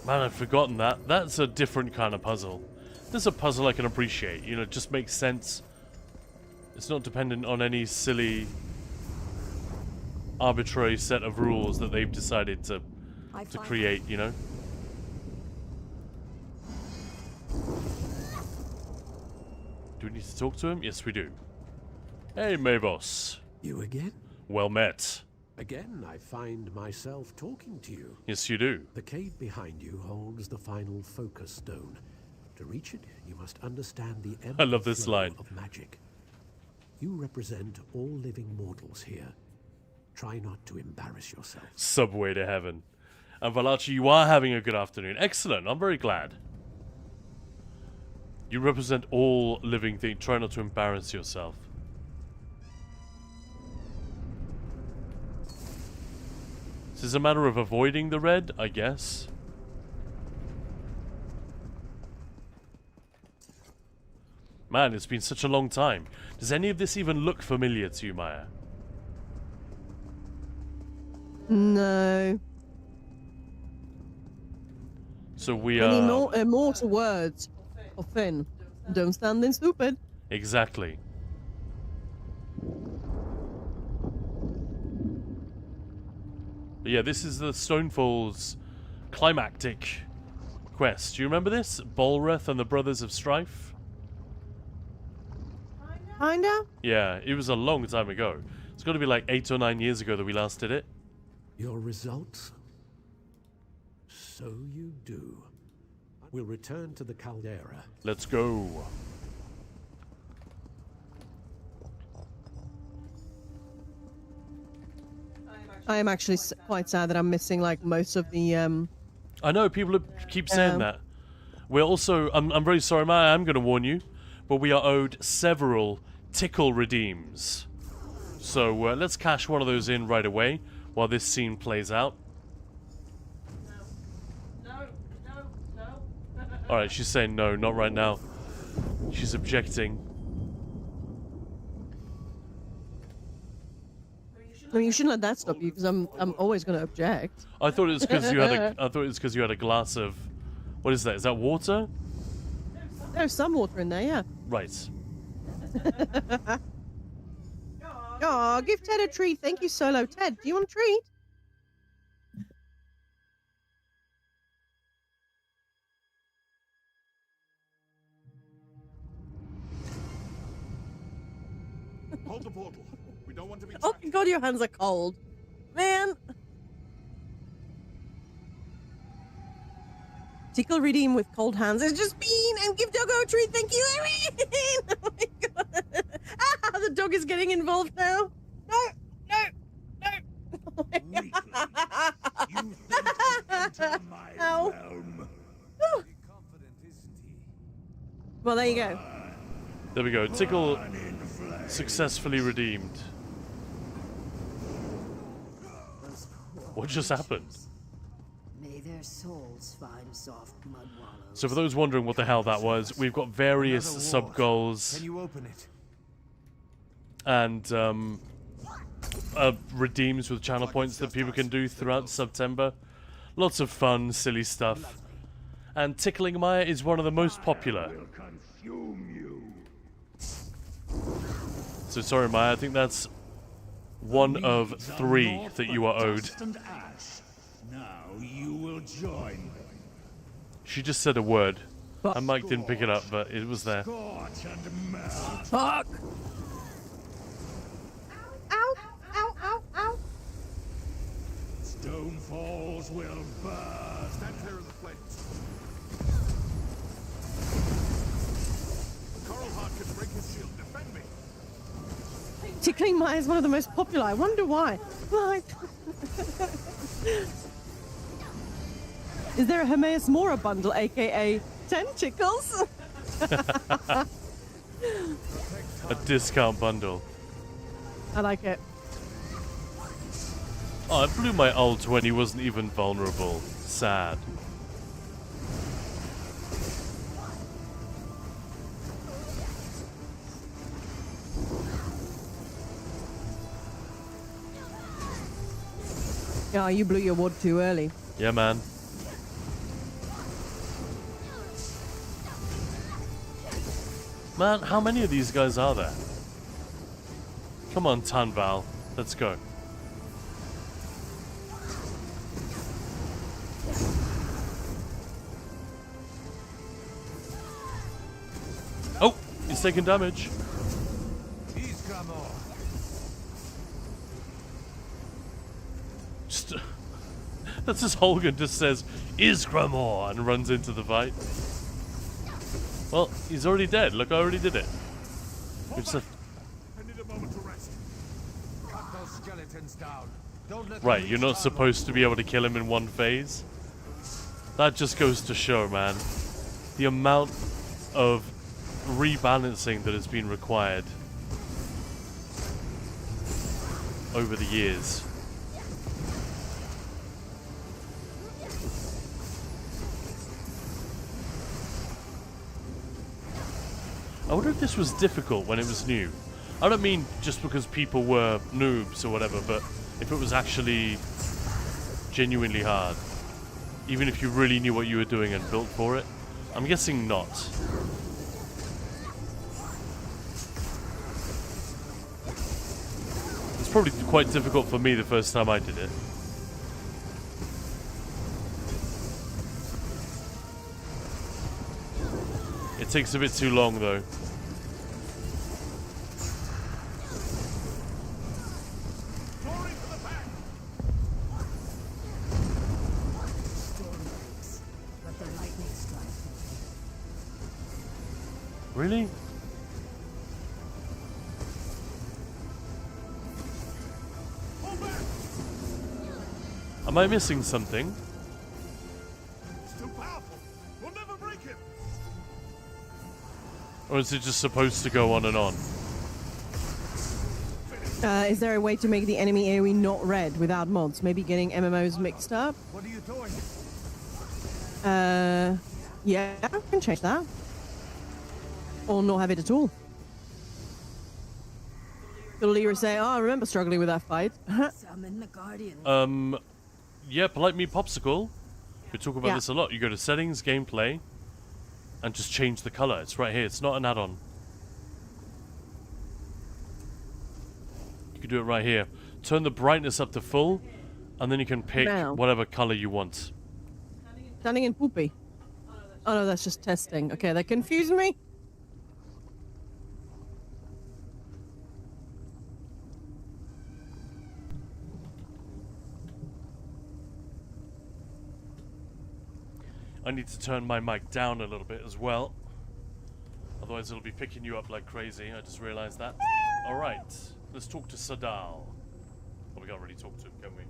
Man, I'd forgotten that. That's a different kind of puzzle. This is a puzzle I can appreciate. You know, it just makes sense. It's not dependent on any silly, arbitrary set of rules that they've decided to create, you know? Do we need to talk to him? Yes, we do. Hey, Mavos. You again? Well met. Again, I find myself talking to you. Yes, you do. The cave behind you holds the final focus stone. To reach it, you must understand the ebb I love and this flow line. of magic. You represent all living mortals here. Try not to embarrass yourself. Subway to heaven. And Valachi, you are having a good afternoon. Excellent. I'm very glad. You represent all living things. Try not to embarrass yourself. This is a matter of avoiding the red, I guess. Man, it's been such a long time. Does any of this even look familiar to you, Maya? No. So we Any are... more immortal words of Finn. Don't stand there stupid. Exactly. But yeah, this is the Stonefall's climactic quest. Do you remember this? Bolreth and the Brothers of Strife? Kinda? Yeah, it was a long time ago. It's got to be like 8 or 9 years ago that we last did it. Your results? So you do. We'll return to the caldera. Let's go. I am actually quite sad that I'm missing like most of the I know people keep saying that. We're also, I'm very sorry, Maya, I'm going to warn you, but we are owed several tickle redeems. So let's cash one of those in right away while this scene plays out. Alright, she's saying no, not right now. She's objecting. I mean, you shouldn't let that stop you because I'm always going to object. I thought it was because you had a I thought it was because you had a glass of, what is that? Is that water? There's some water in there, yeah. Right. Aw, give Ted a treat. Thank you, Solo. Ted, do you want a treat? Hold the portal. We don't want to be Oh my god, your hands are cold. Man. Tickle redeem with cold hands is just mean and give Doggo a treat. Thank you, Erin. Oh my god. Ah, the dog is getting involved now. No, no, no. Oh my god. You think to enter my Ow. realm? Well, there you go. There we go. Tickle successfully redeemed. What just happened? May their souls find soft mud wallows. So for those wondering what the hell that was, we've got various sub-goals Can you open it? and redeems with channel points that people can do throughout September. Lots of fun, silly stuff. And Tickling Maya is one of the most popular. So sorry, Maya, I think that's one of 3 that you are owed. Now you will join them. She just said a word. And Mike didn't pick it up, but it was there. Scorch and melt. Fuck! Ow! Ow! Ow! Ow! Stone falls will burn. Stand clear of the flames. Coral Heart can break his shield. Defend me. Tickling Maya is one of the most popular. I wonder why. Why? Is there a Hermaeus Mora bundle, aka 10 tickles? A discount bundle. I like it. Oh, I blew my ult when he wasn't even vulnerable. Sad. Yeah, you blew your wad too early. Yeah, man. Man, how many of these guys are there? Come on, Tanval. Let's go. he's taking damage. Just, that's just Holgan just says, Isgramor, and runs into the fight. Well, he's already dead. Look, I already did it. It's a... Right, you're not supposed to be able to kill him in one phase. That just goes to show, man, the amount of rebalancing that has been required over the years. I wonder if this was difficult when it was new. I don't mean just because people were noobs or whatever, but if it was actually genuinely hard. Even if you really knew what you were doing and built for it. I'm guessing not. It's probably quite difficult for me the first time I did it. It takes a bit too long though. Really? Am I missing something? It's too powerful. We'll never break it. Or is it just supposed to go on and on? Is there a way to make the enemy AoE not red without mods? Maybe getting MMOs mixed up? What are you doing? Yeah, I can change that. Or not have it at all. Will Lyra say, oh, I remember struggling with that fight. Summon the Guardian. Yeah, Polite Me Popsicle. We talk about this a lot. You go to settings, gameplay, and just change the color. It's right here. It's not an add-on. You can do it right here. Turn the brightness up to full, and then you can pick whatever color you want. Standing in poopy. Oh no, that's just testing. Okay, that confused me. I need to turn my mic down a little bit as well. Otherwise it'll be picking you up like crazy. I just realized that. Alright, let's talk to Sadal. Oh, we can't really talk to him, can we?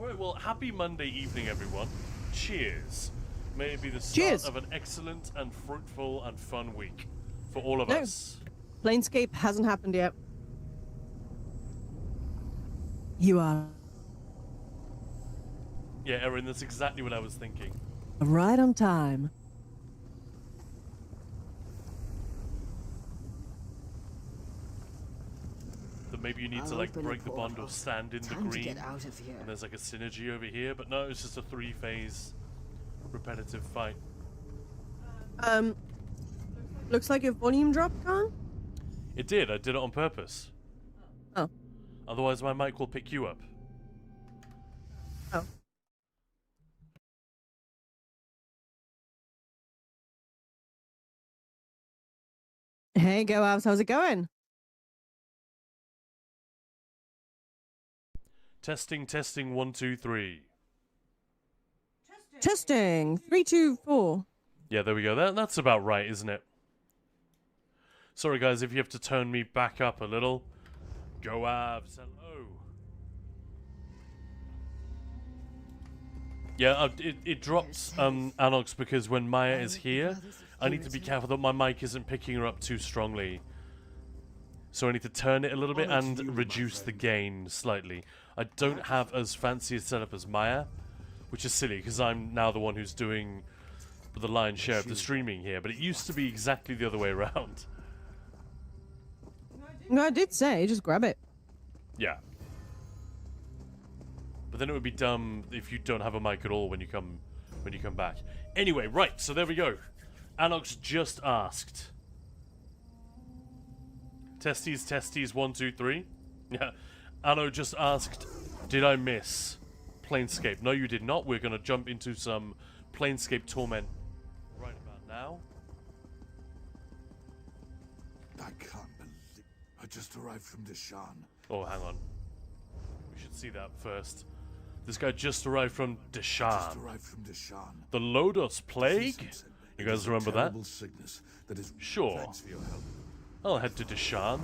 Alright, well, happy Monday evening, everyone. Cheers. May it be the start of an excellent and fruitful and fun week for all of us. Planescape hasn't happened yet. You are. Yeah, Erin, that's exactly what I was thinking. Right on time. That maybe you need to like break the bond or stand in the green. Get out of here. And there's like a synergy over here, but no, it's just a 3-phase repetitive fight. Looks like your volume dropped, Khan? It did. I did it on purpose. Oh. Otherwise my mic will pick you up. Oh. Hey, Go Avs, how's it going? Testing, testing, 1, 2, 3. Testing, 3, 2, 4. Yeah, there we go. That's about right, isn't it? Sorry, guys, if you have to turn me back up a little. Go Avs, hello. Yeah, it drops Anox because when Maya is here, I need to be careful that my mic isn't picking her up too strongly. So I need to turn it a little bit and reduce the gain slightly. I don't have as fancy a setup as Maya, which is silly because I'm now the one who's doing the lion's share of the streaming here, but it used to be exactly the other way around. No, I did say, just grab it. Yeah. But then it would be dumb if you don't have a mic at all when you come back. Anyway, right, so there we go. Anox just asked. Testes, testes, 1, 2, 3. Yeah. Anno just asked, did I miss Planescape? No, you did not. We're going to jump into some Planescape Torment right about now. I can't believe... I just arrived from Deshan. Oh, hang on. We should see that first. This guy just arrived from Deshan. The Lodos Plague? You guys remember that? Sure. I'll head to Deshan.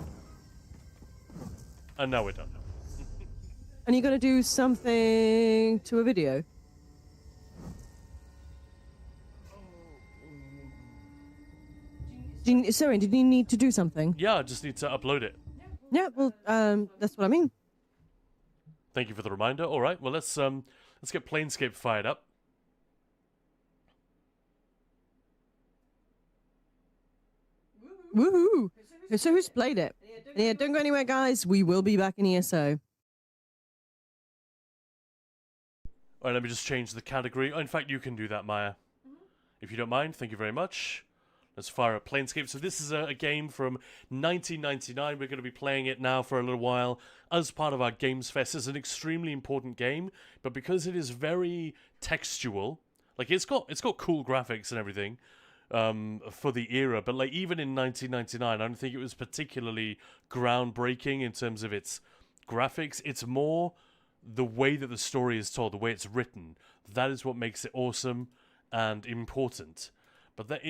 And now we're done. And you're going to do something to a video? Sorry, did you need to do something? Yeah, I just need to upload it. Yeah, well, that's what I mean. Thank you for the reminder. All right, well let's get Planescape fired up. Woohoo! So who's played it? And yeah, don't go anywhere, guys. We will be back in ESO. All right, let me just change the category. Oh, in fact, you can do that, Maya. If you don't mind, thank you very much. Let's fire up Planescape. So this is a game from 1999. We're going to be playing it now for a little while as part of our Gamesfest. It's an extremely important game, but because it is very textual, like it's got cool graphics and everything for the era, but like even in 1999, I don't think it was particularly groundbreaking in terms of its graphics. It's more the way that the story is told, the way it's written. That is what makes it awesome and important. But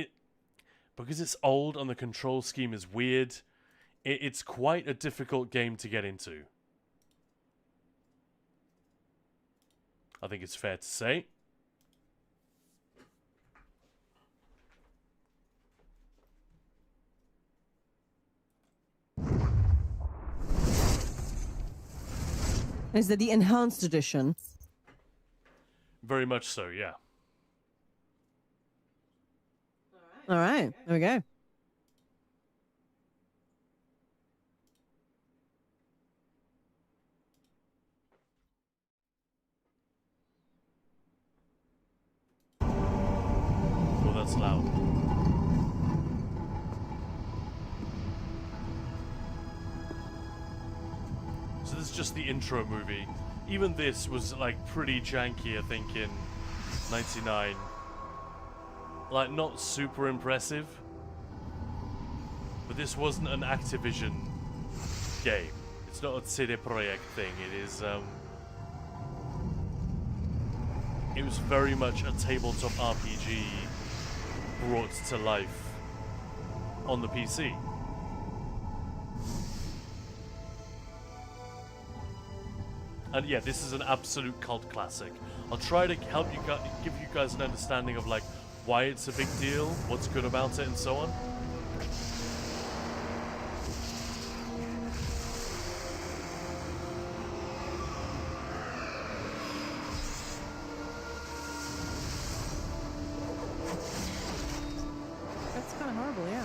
because it's old and the control scheme is weird, it's quite a difficult game to get into. I think it's fair to say. Is that the enhanced edition? Very much so, yeah. All right, there we go. Oh, that's loud. So this is just the intro movie. Even this was like pretty janky, I think, in 99. Like, not super impressive. But this wasn't an Activision game. It's not a CD Projekt thing. It was very much a tabletop RPG brought to life on the PC. And yeah, this is an absolute cult classic. I'll try to help you give you guys an understanding of like why it's a big deal, what's good about it, and so on. That's kind of horrible, yeah.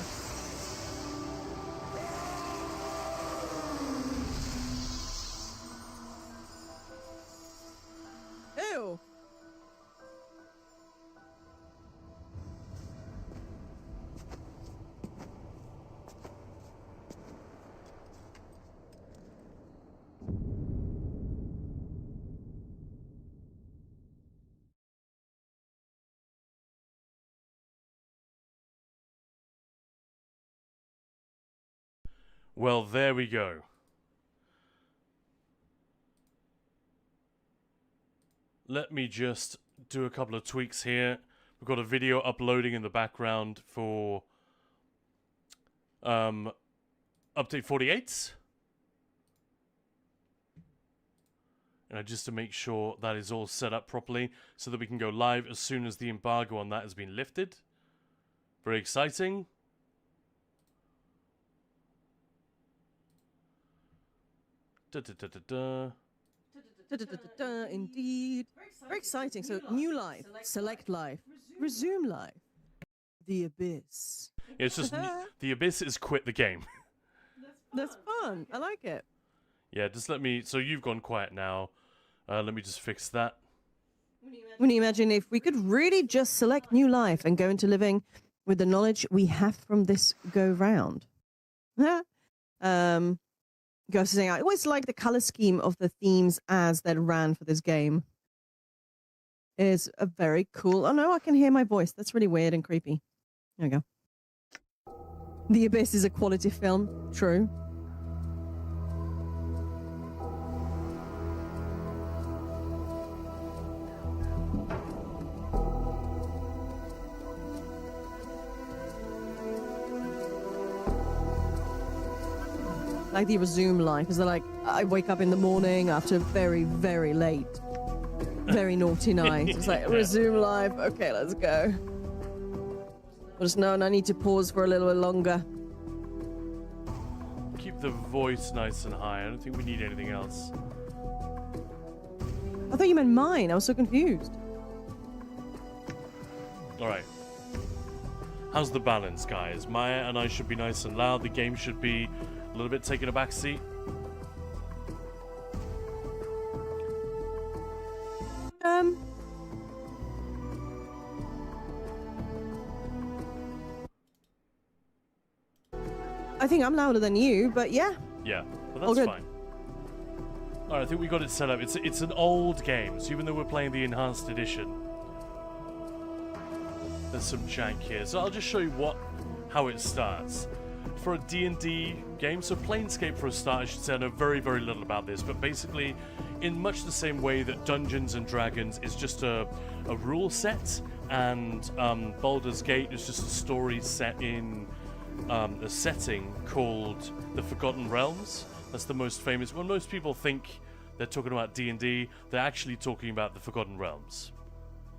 Ew. Well, there we go. Let me just do a couple of tweaks here. We've got a video uploading in the background for update 48. And just to make sure that is all set up properly so that we can go live as soon as the embargo on that has been lifted. Very exciting. Indeed. Very exciting. So, new life, select life, resume life, the abyss. Yeah, it's just the abyss is quit the game. That's fun. I like it. Yeah, just let me. So you've gone quiet now. Let me just fix that. When you imagine if we could really just select new life and go into living with the knowledge we have from this go round. Goes to saying, I always like the color scheme of the themes as that ran for this game. Is a very cool. Oh no, I can hear my voice. That's really weird and creepy. There we go. The Abyss is a quality film. True. Like the resume life, is like I wake up in the morning after very, very late, very naughty night. It's like resume life. Okay, let's go. Just knowing I need to pause for a little bit longer. Keep the voice nice and high. I don't think we need anything else. I thought you meant mine. I was so confused. All right. How's the balance, guys? Maya and I should be nice and loud. The game should be a little bit taking a back seat. I think I'm louder than you, but yeah. Yeah, but All that's good. fine. Alright, I think we got it set up. It's an old game, so even though we're playing the enhanced edition, there's some jank here. So I'll just show you how it starts. For a D&D game, so Planescape for a start, I should say I know very, very little about this, but basically, in much the same way that Dungeons & Dragons is just a rule set, and Baldur's Gate is just a story set in a setting called the Forgotten Realms. That's the most famous. When most people think they're talking about D&D, they're actually talking about the Forgotten Realms.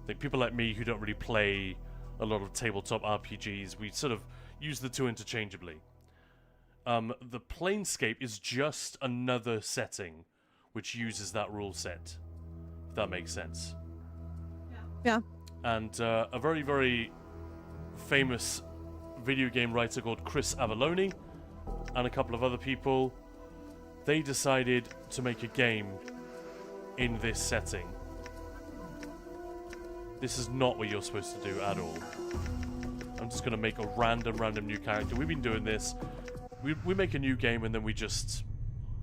I think people like me who don't really play a lot of tabletop RPGs, we sort of use the two interchangeably. The Planescape is just another setting which uses that rule set, if that makes sense. Yeah. And a very, very famous video game writer called Chris Avellone and a couple of other people, they decided to make a game in this setting. This is not what you're supposed to do at all. I'm just going to make a random new character. We've been doing this. We make a new game and then we just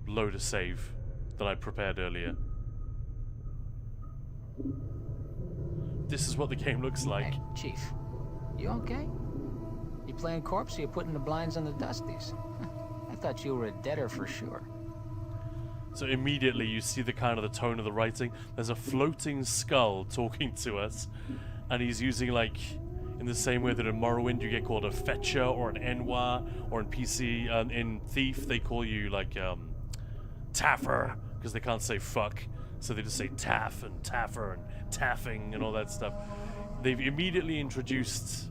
load a save that I prepared earlier. This is what the game looks like. Hey, Chief, you okay? You playing corpse or you putting the blinds on the dusties? I thought you were a deader for sure. So immediately you see the kind of the tone of the writing. There's a floating skull talking to us, and he's using, like, in the same way that in Morrowind you get called a fetcher or an enwa, or in PC, in Thief they call you, like, taffer, because they can't say fuck, so they just say taff and taffer and taffing and all that stuff. They've immediately introduced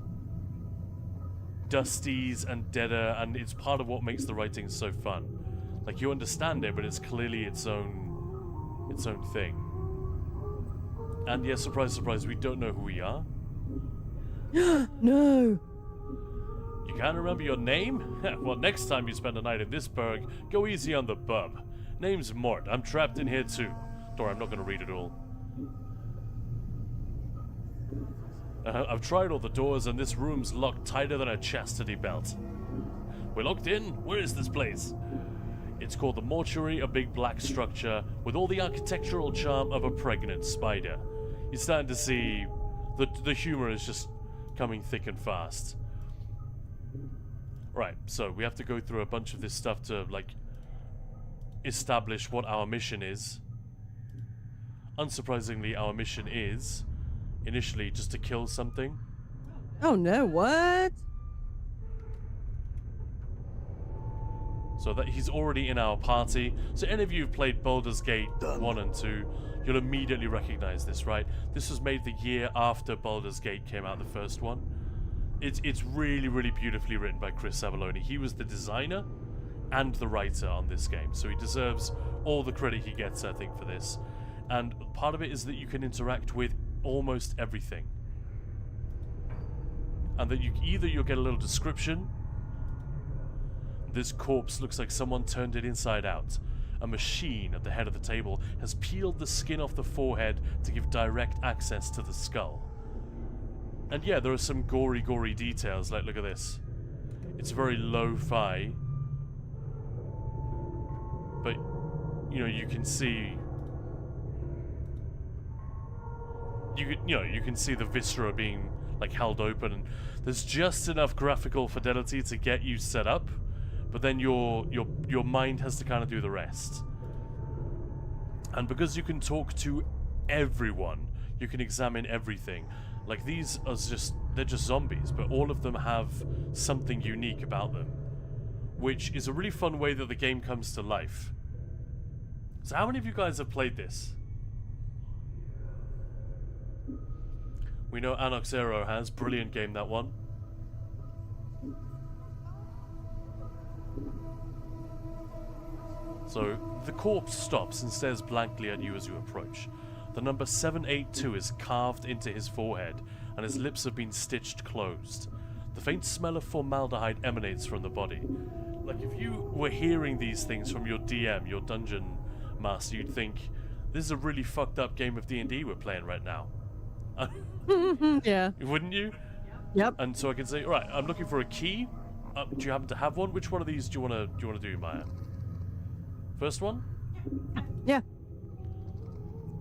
dusties and deader, and it's part of what makes the writing so fun. Like, you understand it, but it's clearly its own thing. And yes, surprise, surprise, we don't know who we are. No. You can't remember your name? Well, next time you spend a night in this burg, go easy on the bub. Name's Mort. I'm trapped in here too. Don't worry, I'm not going to read it all. I've tried all the doors, and this room's locked tighter than a chastity belt. We're locked in? Where is this place? It's called the Mortuary, a big black structure with all the architectural charm of a pregnant spider. You're starting to see the humor is just coming thick and fast. Right, so we have to go through a bunch of this stuff to, like, establish what our mission is. Unsurprisingly, our mission is initially just to kill something. Oh no, what? So that he's already in our party. So any of you who've played Baldur's Gate 1 and 2, you'll immediately recognize this, right? This was made the year after Baldur's Gate came out, the first one. It's really, really beautifully written by Chris Avellone. He was the designer and the writer on this game, so he deserves all the credit he gets, I think, for this. And part of it is that you can interact with almost everything. And that you'll get a little description. This corpse looks like someone turned it inside out. A machine at the head of the table has peeled the skin off the forehead to give direct access to the skull. And yeah, there are some gory details, like look at this. It's very lo-fi. But, you know, you can see... You can see the viscera being like held open, and there's just enough graphical fidelity to get you set up, but then your mind has to kind of do the rest. And because you can talk to everyone, you can examine everything. Like, these are they're just zombies, but all of them have something unique about them, which is a really fun way that the game comes to life. So how many of you guys have played this? We know Anox Aero has. Brilliant game, that one. So, the corpse stops and stares blankly at you as you approach. The number 782 is carved into his forehead, and his lips have been stitched closed. The faint smell of formaldehyde emanates from the body. Like, if you were hearing these things from your DM, your dungeon master, you'd think, this is a really fucked up game of D&D we're playing right now. Yeah. Wouldn't you? Yep. And so I can say, right, I'm looking for a key. Do you happen to have one? Which one of these do you want to do, Maya? First one? Yeah.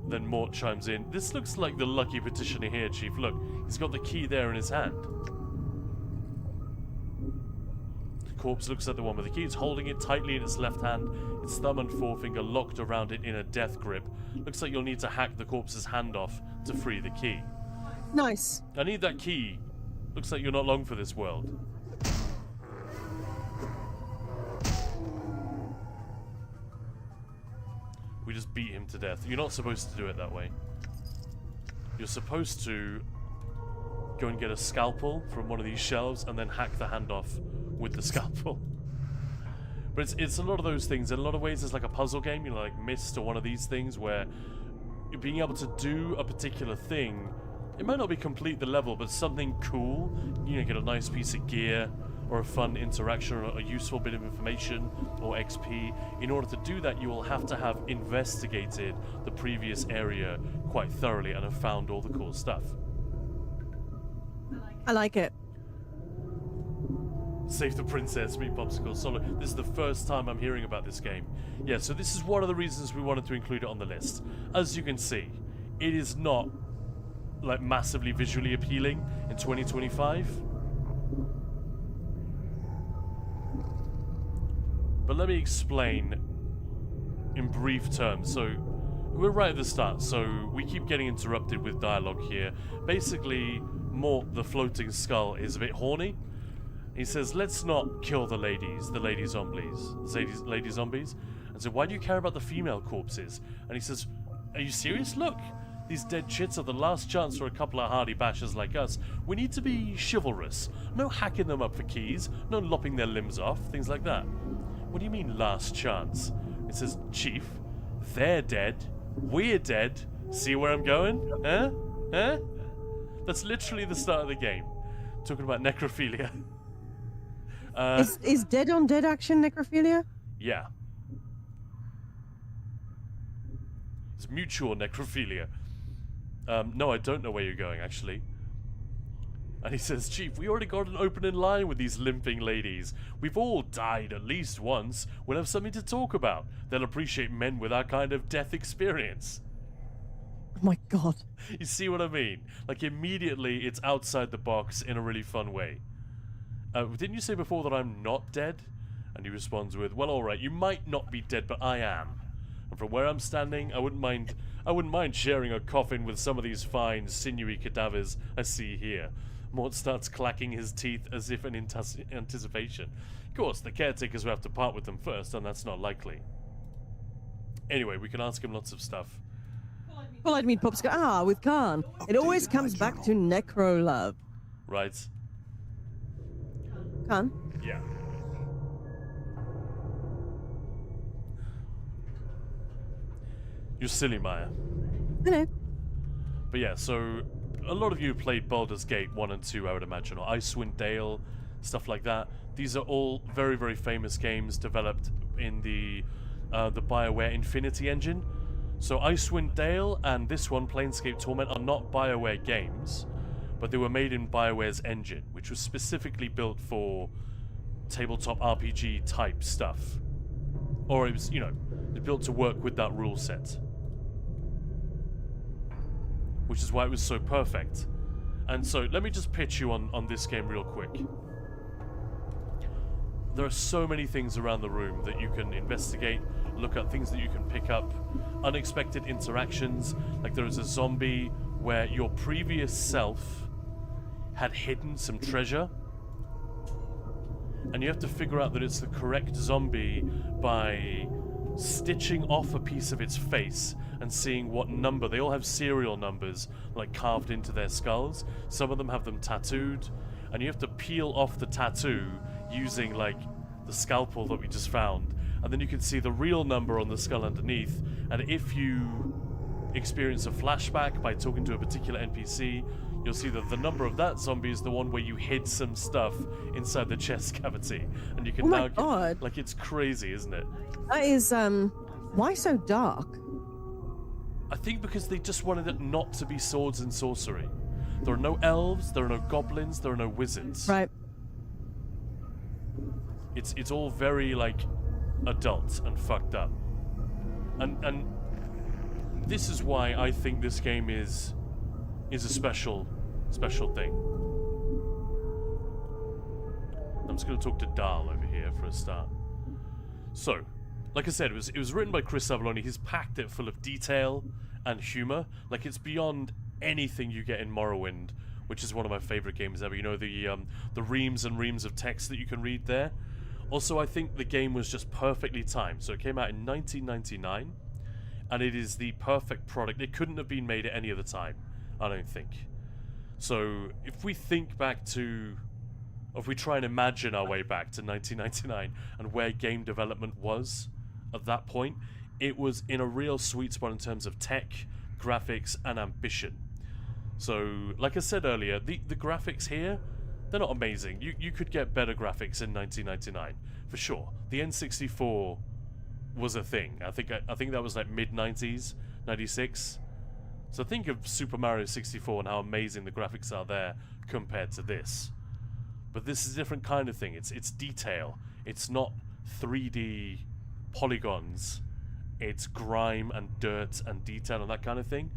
Then Mort chimes in. This looks like the lucky petitioner here, Chief. Look, he's got the key there in his hand. The corpse looks at the one with the key. It's holding it tightly in its left hand, its thumb and forefinger locked around it in a death grip. Looks like you'll need to hack the corpse's hand off to free the key. Nice. I need that key. Looks like you're not long for this world. We just beat him to death. You're not supposed to do it that way. You're supposed to go and get a scalpel from one of these shelves and then hack the hand off with the scalpel. But it's a lot of those things. In a lot of ways, it's like a puzzle game, you know, like Myst or one of these things where you're being able to do a particular thing. It might not be complete the level, but something cool. You know, get a nice piece of gear, or a fun interaction, or a useful bit of information, or XP. In order to do that, you will have to have investigated the previous area quite thoroughly and have found all the cool stuff. I like it. Save the princess, meet Popsicle Solo. This is the first time I'm hearing about this game. Yeah, so this is one of the reasons we wanted to include it on the list. As you can see, it is not like massively visually appealing in 2025. But let me explain in brief terms. So, we're right at the start, so we keep getting interrupted with dialogue here. Basically, Mort, the floating skull, is a bit horny. He says, let's not kill the lady zombies. And so, why do you care about the female corpses? And he says, are you serious? Look, these dead chits are the last chance for a couple of hardy bashers like us. We need to be chivalrous. No hacking them up for keys, no lopping their limbs off, things like that. What do you mean, last chance? It says, Chief, they're dead, we're dead. See where I'm going? Huh? Huh? That's literally the start of the game. Talking about necrophilia. Is dead on dead action necrophilia? Yeah. It's mutual necrophilia. No, I don't know where you're going, actually. And he says, Chief, we already got an opening line with these limping ladies. We've all died at least once. We'll have something to talk about. They'll appreciate men with our kind of death experience. Oh my god. You see what I mean? Like, immediately, it's outside the box in a really fun way. Didn't you say before that I'm not dead? And he responds with, well, alright, you might not be dead, but I am. And from where I'm standing, I wouldn't mind sharing a coffin with some of these fine, sinewy cadavers I see here. Mort starts clacking his teeth as if in anticipation. Of course, the caretakers will have to part with them first, and that's not likely. Anyway, we can ask him lots of stuff. Well, I'd meet Popsicle. Ah, with Khan. It always comes back to necro love. Right. Khan? Yeah. You're silly, Maya. I know. But yeah, so a lot of you played Baldur's Gate 1 and 2, I would imagine, or Icewind Dale, stuff like that. These are all very, very famous games developed in the BioWare Infinity engine. So Icewind Dale and this one, Planescape Torment, are not BioWare games, but they were made in BioWare's engine, which was specifically built for tabletop RPG type stuff. Or it was, you know, built to work with that rule set. Which is why it was so perfect. And so, let me just pitch you on this game real quick. There are so many things around the room that you can investigate, look at, things that you can pick up, unexpected interactions. Like there is a zombie where your previous self had hidden some treasure, and you have to figure out that it's the correct zombie by stitching off a piece of its face and seeing what number. They all have serial numbers like carved into their skulls. Some of them have them tattooed, and you have to peel off the tattoo using like the scalpel that we just found, and then you can see the real number on the skull underneath. And if you experience a flashback by talking to a particular NPC, you'll see that the number of that zombie is the one where you hid some stuff inside the chest cavity, and you can Oh my now God. like, it's crazy, isn't it? That is, why so dark? I think because they just wanted it not to be swords and sorcery. There are no elves, there are no goblins, there are no wizards. Right. It's all very like adult and fucked up. And this is why I think this game is a special thing. I'm just going to talk to Dahl over here for a start. So, like I said, it was written by Chris Avelloni. He's packed it full of detail and humor. Like, it's beyond anything you get in Morrowind, which is one of my favorite games ever. You know, the reams and reams of text that you can read there. Also, I think the game was just perfectly timed. So it came out in 1999, and it is the perfect product. It couldn't have been made at any other time, I don't think. So if we think back to, if we try and imagine our way back to 1999 and where game development was at that point, it was in a real sweet spot in terms of tech, graphics, and ambition. So, like I said earlier, the graphics here, they're not amazing. You could get better graphics in 1999, for sure. The N64 was a thing. I think that was like mid-90s, 96. So think of Super Mario 64 and how amazing the graphics are there compared to this. But this is a different kind of thing. It's detail. It's not 3D polygons. It's grime and dirt and detail and that kind of thing.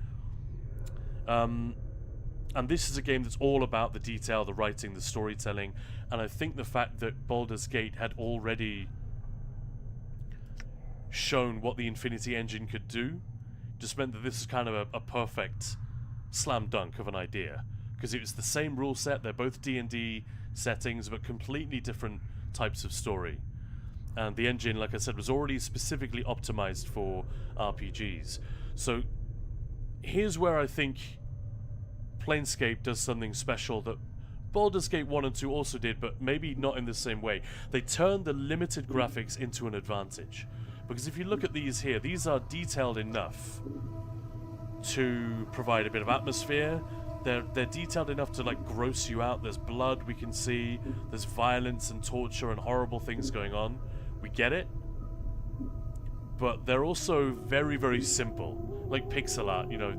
And this is a game that's all about the detail, the writing, the storytelling, and I think the fact that Baldur's Gate had already shown what the Infinity Engine could do just meant that this is kind of a perfect slam dunk of an idea, because it was the same rule set. They're both D&D settings, but completely different types of story. And the engine, like I said, was already specifically optimized for RPGs. So here's where I think Planescape does something special that Baldur's Gate 1 and 2 also did, but maybe not in the same way. They turned the limited graphics into an advantage. Because if you look at these here, these are detailed enough to provide a bit of atmosphere. They're detailed enough to like gross you out. There's blood we can see. There's violence and torture and horrible things going on. We get it. But they're also very, very simple. Like pixel art, you know,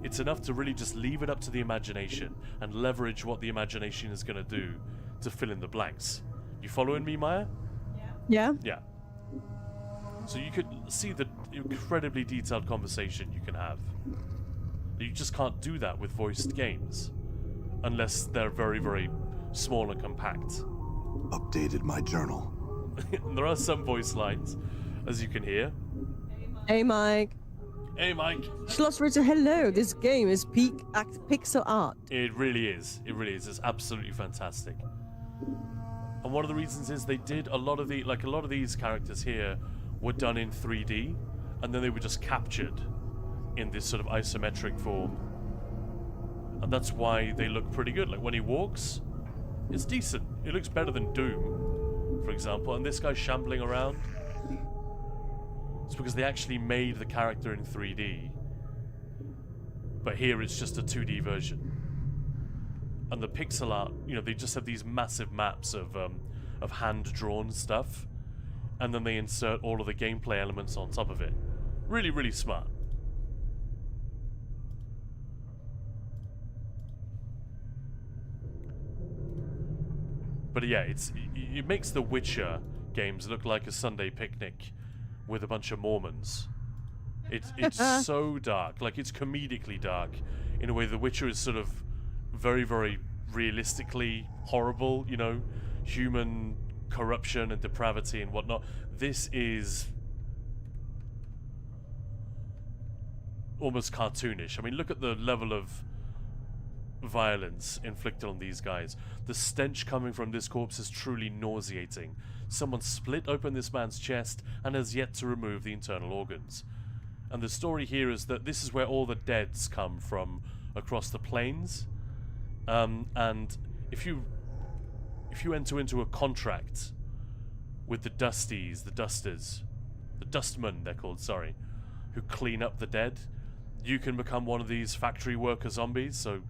it's enough to really just leave it up to the imagination and leverage what the imagination is going to do to fill in the blanks. You following me, Maya? Yeah. Yeah. So you could see the incredibly detailed conversation you can have. You just can't do that with voiced games unless they're very, very small and compact. Updated my journal. There are some voice lines, as you can hear. Hey, Mike. Hey, Mike. Schlossritter, hello. This game is peak pixel art. It really is. It really is. It's absolutely fantastic. And one of the reasons is they did a lot of these characters here were done in 3D, and then they were just captured in this sort of isometric form. And that's why they look pretty good. Like when he walks, it's decent. It looks better than Doom, for example. And this guy's shambling around. It's because they actually made the character in 3D. But here it's just a 2D version. And the pixel art, you know, they just have these massive maps of hand-drawn stuff. And then they insert all of the gameplay elements on top of it. Really, really smart. But yeah, it makes the Witcher games look like a Sunday picnic with a bunch of Mormons. It's so dark. Like, it's comedically dark in a way The Witcher is sort of very, very realistically horrible, you know, human corruption and depravity and whatnot. This is almost cartoonish. I mean, look at the level of violence inflicted on these guys. The stench coming from this corpse is truly nauseating. Someone split open this man's chest and has yet to remove the internal organs. And the story here is that this is where all the deads come from across the plains. And if you enter into a contract with the Dusties, the Dusters, the Dustmen they're called, sorry, who clean up the dead, you can become one of these factory worker zombies. So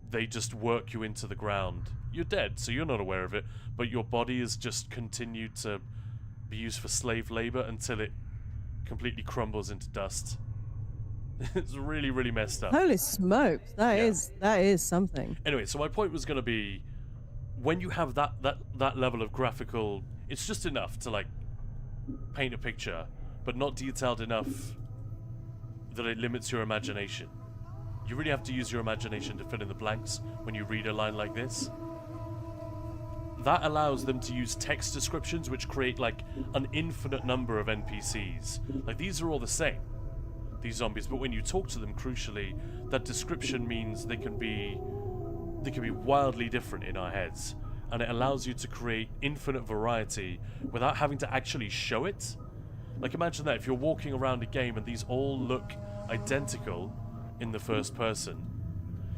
they just work you into the ground. You're dead, so you're not aware of it, but your body is just continued to be used for slave labor until it completely crumbles into dust. It's really, really messed up. Holy smokes, that is something. Anyway, so my point was going to be, when you have that level of graphical, it's just enough to like paint a picture, but not detailed enough that it limits your imagination. You really have to use your imagination to fill in the blanks when you read a line like this. That allows them to use text descriptions which create like an infinite number of NPCs. Like these are all the same, these zombies, but when you talk to them, crucially, that description means they can be wildly different in our heads, and it allows you to create infinite variety without having to actually show it. Like imagine that if you're walking around a game and these all look identical in the first person,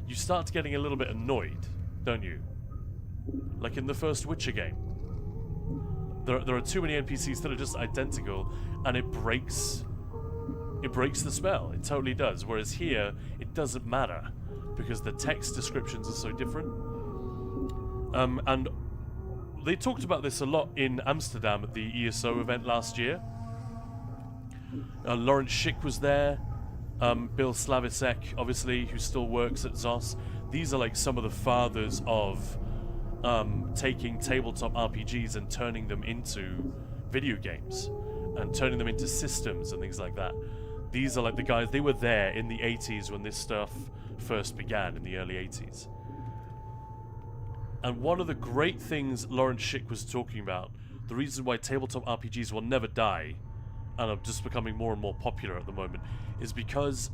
you start getting a little bit annoyed, don't you? Like in the first Witcher game, there are too many NPCs that are just identical, and it breaks the spell. It totally does. Whereas here, it doesn't matter because the text descriptions are so different. And they talked about this a lot in Amsterdam at the ESO event last year. Lawrence Schick was there. Bill Slavisek, obviously, who still works at ZOS. These are like some of the fathers of taking tabletop RPGs and turning them into video games and turning them into systems and things like that. These are like the guys, they were there in the 80s when this stuff first began, in the early 80s. And one of the great things Lawrence Schick was talking about, the reason why tabletop RPGs will never die and are just becoming more and more popular at the moment, is because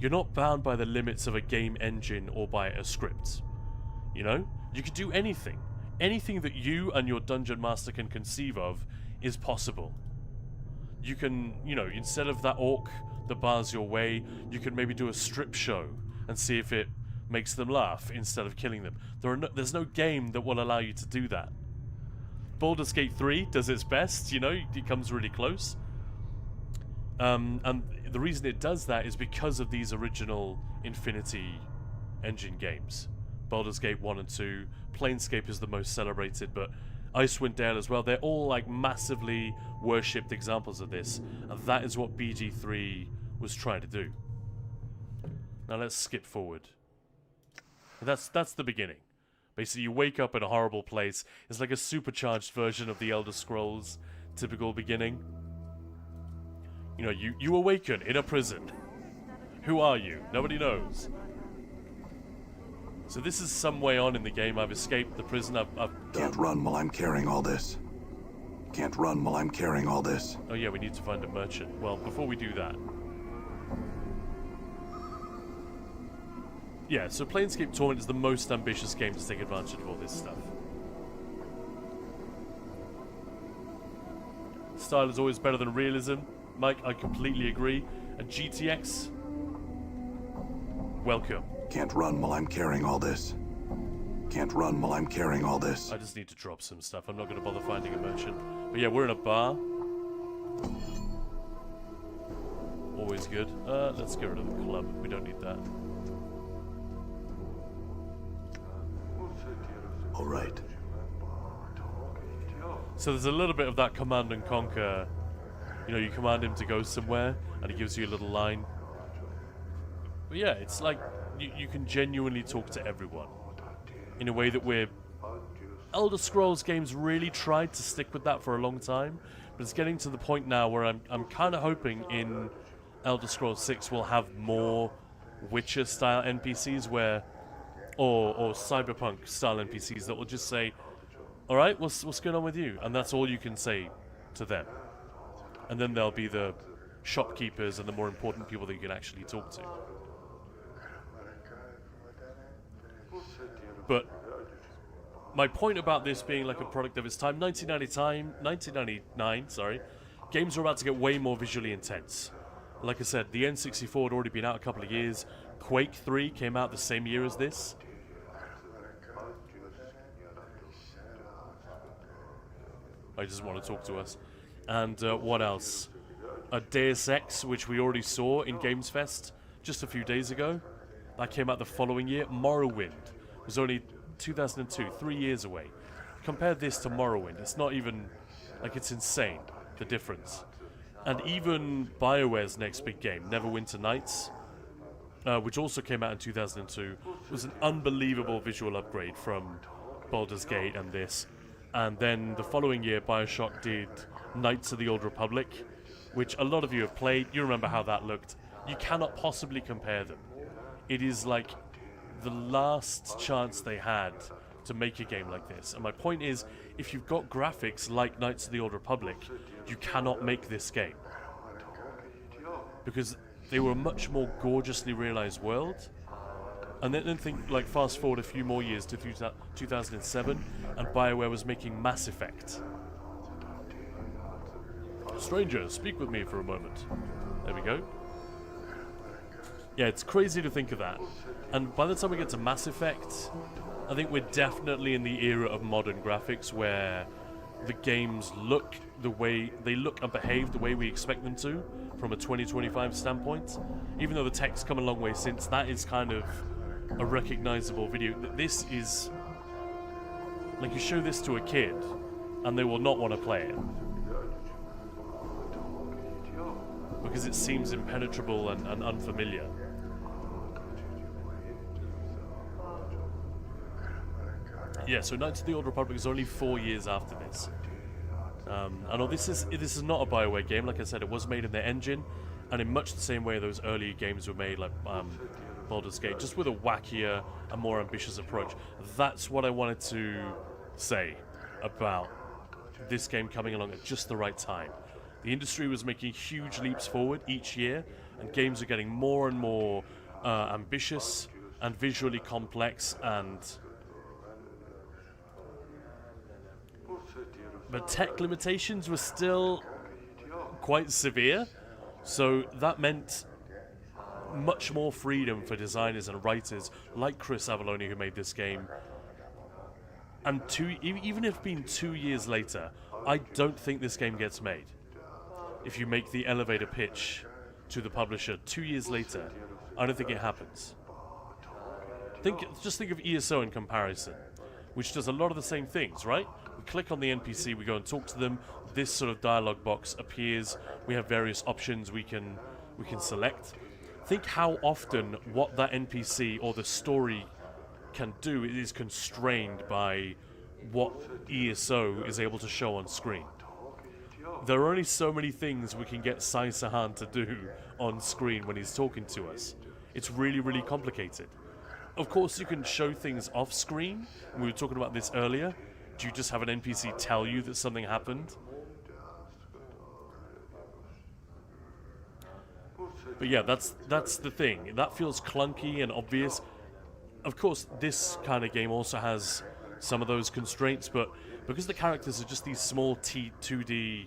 you're not bound by the limits of a game engine or by a script. You know? You could do anything. Anything that you and your dungeon master can conceive of is possible. You can, you know, instead of that orc that bars your way, you can maybe do a strip show and see if it makes them laugh instead of killing them. There's no game that will allow you to do that. Baldur's Gate 3 does its best, you know, it comes really close. And the reason it does that is because of these original Infinity Engine games. Baldur's Gate 1 and 2, Planescape is the most celebrated, but Icewind Dale as well. They're all like massively worshipped examples of this, and that is what BG3 was trying to do. Now let's skip forward. That's the beginning. Basically, you wake up in a horrible place. It's like a supercharged version of the Elder Scrolls typical beginning. You know, you awaken in a prison. Who are you? Nobody knows. So this is some way on in the game. I've escaped the prison. I've Can't run while I'm carrying all this. Can't run while I'm carrying all this. Oh yeah, we need to find a merchant. Well, before we do that... Yeah, so Planescape Torment is the most ambitious game to take advantage of all this stuff. Style is always better than realism. Mike, I completely agree. And GTX, welcome. Can't run while I'm carrying all this. Can't run while I'm carrying all this. I just need to drop some stuff. I'm not going to bother finding a merchant. But yeah, we're in a bar. Always good. Let's get rid of the club. We don't need that. All right. So there's a little bit of that command and conquer. You know, you command him to go somewhere, and he gives you a little line. But yeah, it's like you can genuinely talk to everyone in a way that Elder Scrolls games really tried to stick with that for a long time, but it's getting to the point now where I'm kind of hoping in Elder Scrolls 6 we'll have more Witcher-style NPCs where or cyberpunk style NPCs that will just say, all right, what's going on with you? And that's all you can say to them. And then there'll be the shopkeepers and the more important people that you can actually talk to. But my point about this being like a product of its time, 1999, sorry, games were about to get way more visually intense. Like I said, the N64 had already been out a couple of years. Quake 3 came out the same year as this. I just want to talk to us. And what else? A Deus Ex, which we already saw in Gamesfest just a few days ago. That came out the following year. Morrowind was only 2002, 3 years away. Compare this to Morrowind. It's not even, like, it's insane, the difference. And even BioWare's next big game, Neverwinter Nights, which also came out in 2002, was an unbelievable visual upgrade from Baldur's Gate and this. And then the following year, Bioshock did Knights of the Old Republic, which a lot of you have played. You remember how that looked. You cannot possibly compare them. It is like the last chance they had to make a game like this. And my point is, if you've got graphics like Knights of the Old Republic, you cannot make this game. Because they were a much more gorgeously realized world. And then think, like, fast forward a few more years to 2007, and BioWare was making Mass Effect. Stranger, speak with me for a moment. There we go. Yeah, it's crazy to think of that. And by the time we get to Mass Effect, I think we're definitely in the era of modern graphics where the games look the way they look and behave the way we expect them to from a 2025 standpoint. Even though the tech's come a long way since, that is kind of a recognizable video. This is like, you show this to a kid and they will not want to play it because it seems impenetrable and unfamiliar. Yeah, so Knights of the Old Republic is only 4 years after this. I know this is not a BioWare game. Like I said, it was made in their engine, and in much the same way those early games were made, like Baldur's Gate, just with a wackier and more ambitious approach. That's what I wanted to say about this game coming along at just the right time. The industry was making huge leaps forward each year, and games are getting more and more ambitious and visually complex, but tech limitations were still quite severe, so that meant much more freedom for designers and writers like Chris Avellone, who made this game. And even if it's been 2 years later, I don't think this game gets made. If you make the elevator pitch to the publisher 2 years later, I don't think it happens. Just think of ESO in comparison, which does a lot of the same things, right? We click on the NPC, we go and talk to them, this sort of dialogue box appears, we have various options we can select. Think how often what that NPC or the story can do is constrained by what ESO is able to show on screen. There are only so many things we can get Sai Sahan to do on screen when he's talking to us. It's really, really complicated. Of course, you can show things off screen. We were talking about this earlier. Do you just have an NPC tell you that something happened? But yeah, that's the thing. That feels clunky and obvious. Of course, this kind of game also has some of those constraints, but because the characters are just these small 2D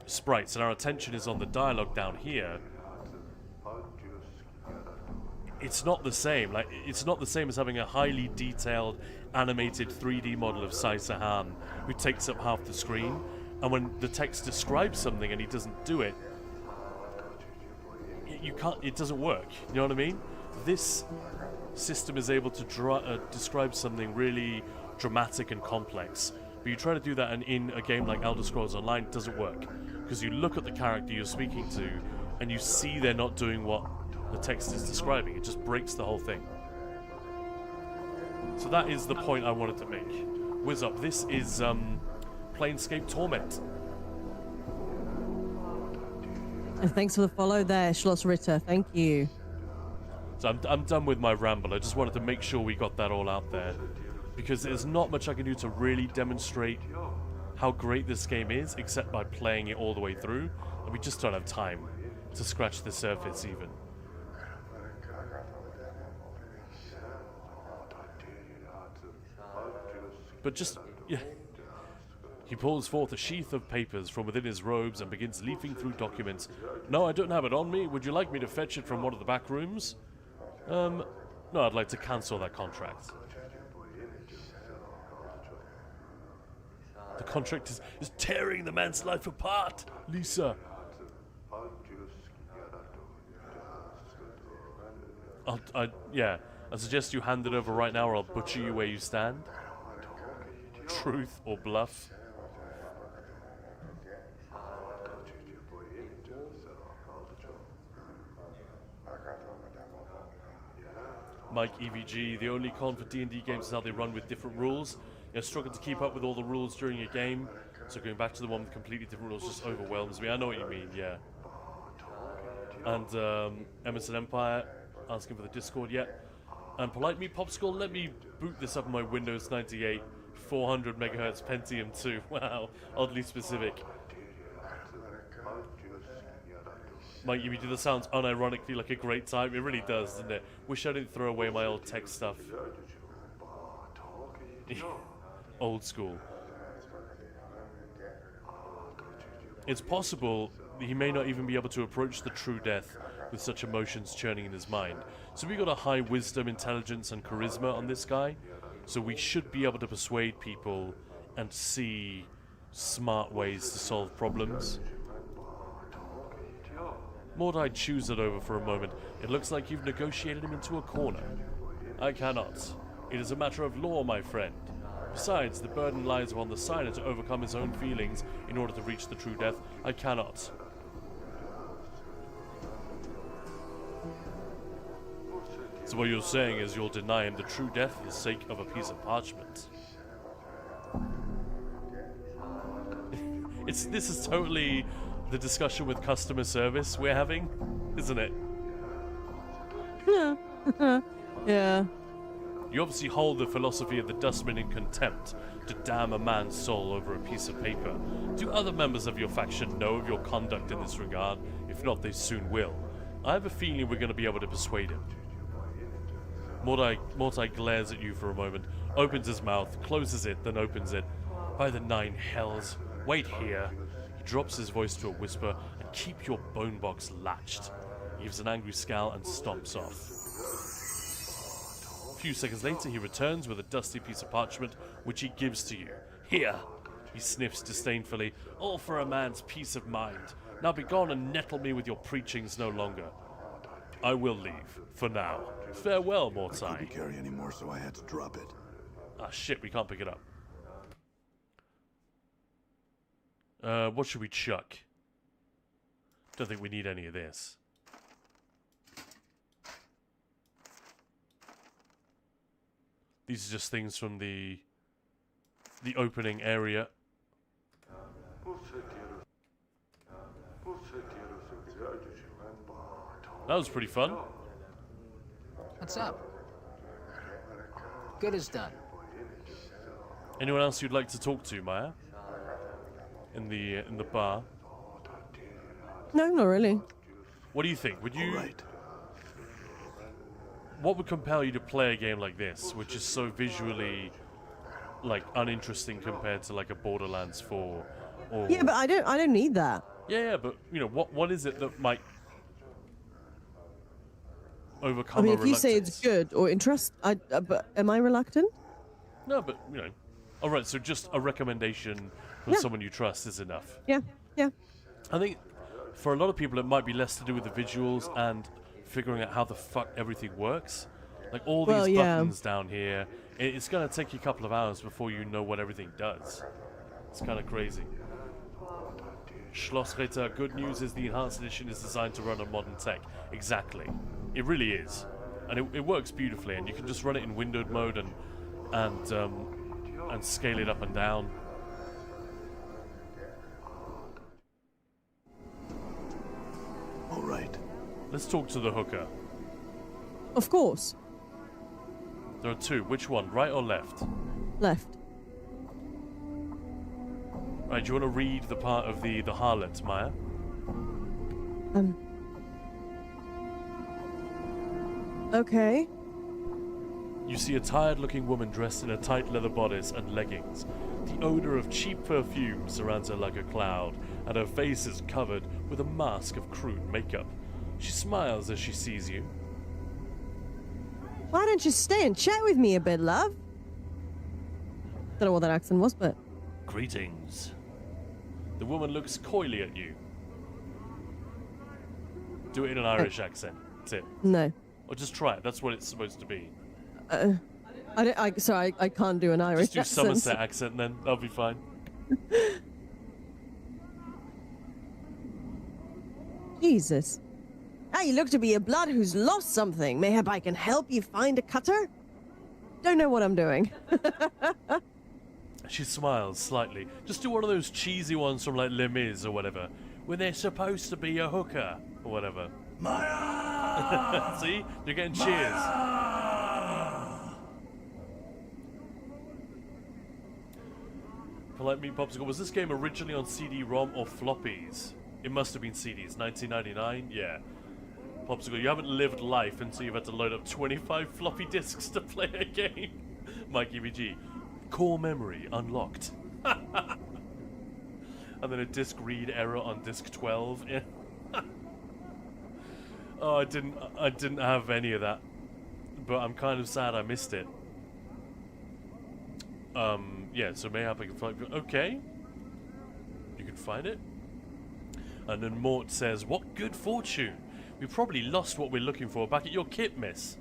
sprites and our attention is on the dialogue down here, it's not the same. Like, it's not the same as having a highly detailed animated 3D model of Sai Sahan who takes up half the screen, and when the text describes something and he doesn't do it, it doesn't work. You know what I mean? This system is able to describe something really dramatic and complex, but you try to do that in a game like Elder Scrolls Online, it doesn't work, because you look at the character you're speaking to and you see they're not doing what the text is describing. It just breaks the whole thing. So that is the point I wanted to make. Whiz up, this is Planescape Torment. And thanks for the follow there, Schloss Ritter. Thank you. So I'm done with my ramble. I just wanted to make sure we got that all out there. Because there's not much I can do to really demonstrate how great this game is, except by playing it all the way through. And we just don't have time to scratch the surface even. But just, yeah. He pulls forth a sheath of papers from within his robes and begins leafing through documents. No, I don't have it on me. Would you like me to fetch it from one of the back rooms? No, I'd like to cancel that contract. The contract is tearing the man's life apart, Lisa. Yeah, I suggest you hand it over right now or I'll butcher you where you stand. Truth or bluff. Mike EVG, the only con for D&D games is how they run with different rules. You're struggling to keep up with all the rules during a game, so going back to the one with completely different rules just overwhelms me. I know what you mean, yeah. And Emerson Empire asking for the Discord yet. And Polite Me Popsicle, let me boot this up on my Windows 98 400 megahertz Pentium 2. Wow, oddly specific. Mike, you do the sounds unironically like a great time. It really does, doesn't it? Wish I didn't throw away my old tech stuff. Old school. It's possible he may not even be able to approach the true death with such emotions churning in his mind. So we got a high wisdom, intelligence, and charisma on this guy. So we should be able to persuade people and see smart ways to solve problems. Mordai chews it over for a moment. It looks like you've negotiated him into a corner. I cannot. It is a matter of law, my friend. Besides, the burden lies upon the signer to overcome his own feelings in order to reach the true death. I cannot. So what you're saying is you'll deny him the true death for the sake of a piece of parchment. This is totally the discussion with customer service we're having, isn't it? Yeah. Yeah. You obviously hold the philosophy of the dustman in contempt to damn a man's soul over a piece of paper. Do other members of your faction know of your conduct in this regard? If not, they soon will. I have a feeling we're going to be able to persuade him. Mortai glares at you for a moment, opens his mouth, closes it, then opens it. By the 9 hells, wait here. He drops his voice to a whisper, and keep your bone box latched. He gives an angry scowl and stomps off. A few seconds later, he returns with a dusty piece of parchment, which he gives to you. Here, he sniffs disdainfully, all for a man's peace of mind. Now be gone and nettle me with your preachings no longer. I will leave, for now. Farewell, Mortai. I couldn't carry anymore, so I had to drop it. Ah, shit, we can't pick it up. What should we chuck? Don't think we need any of this. These are just things from the opening area. That was pretty fun. What's up? Good is done. Anyone else you'd like to talk to, Maya? In the bar? No, not really. What do you think? Would you... What would compel you to play a game like this, which is so visually, like, uninteresting compared to, like, a Borderlands 4? Or... Yeah, but I don't need that. Yeah, but, you know, what is it that might overcome I mean, a if you say it's good or but am I reluctant? No, but, you know. Alright, so just a recommendation from someone you trust is enough. Yeah, yeah. I think for a lot of people it might be less to do with the visuals and figuring out how the fuck everything works. Like all these buttons down here, it's going to take you a couple of hours before you know what everything does. It's kind of crazy. Schlossritter, good news is the Enhanced Edition is designed to run on modern tech. Exactly. It really is. And it works beautifully, and you can just run it in windowed mode and scale it up and down. All right. Let's talk to the hooker. Of course. There are two. Which one? Right or left? Left. Right, do you want to read the part of the harlot, Maya? Okay. You see a tired-looking woman dressed in a tight leather bodice and leggings. The odor of cheap perfume surrounds her like a cloud, and her face is covered with a mask of crude makeup. She smiles as she sees you. Why don't you stay and chat with me a bit, love? Don't know what that accent was, but... Greetings. The woman looks coyly at you. Do it in an Irish accent. That's it. No. Or just try it. That's what it's supposed to be. Sorry, I can't do an Irish Just do accent. Somerset accent then. That'll be fine. Jesus. Ah, you look to be a blood who's lost something. Mayhap I can help you find a cutter? Don't know what I'm doing. She smiles slightly. Just do one of those cheesy ones from like Les Mis or whatever, when they're supposed to be a hooker or whatever. Maya! See? You're getting cheers. Polite Meat Popsicle, was this game originally on CD-ROM or floppies? It must have been CDs. 1999? Yeah. Popsicle, you haven't lived life until you've had to load up 25 floppy disks to play a game. Mikey VG. Core memory unlocked. And then a disk read error on disk 12. Yeah. Oh, I didn't have any of that. But I'm kind of sad I missed it. Yeah, so mayhap I can find... Okay. You can find it. And then Mort says, what good fortune. We probably lost what we're looking for back at your kit, miss.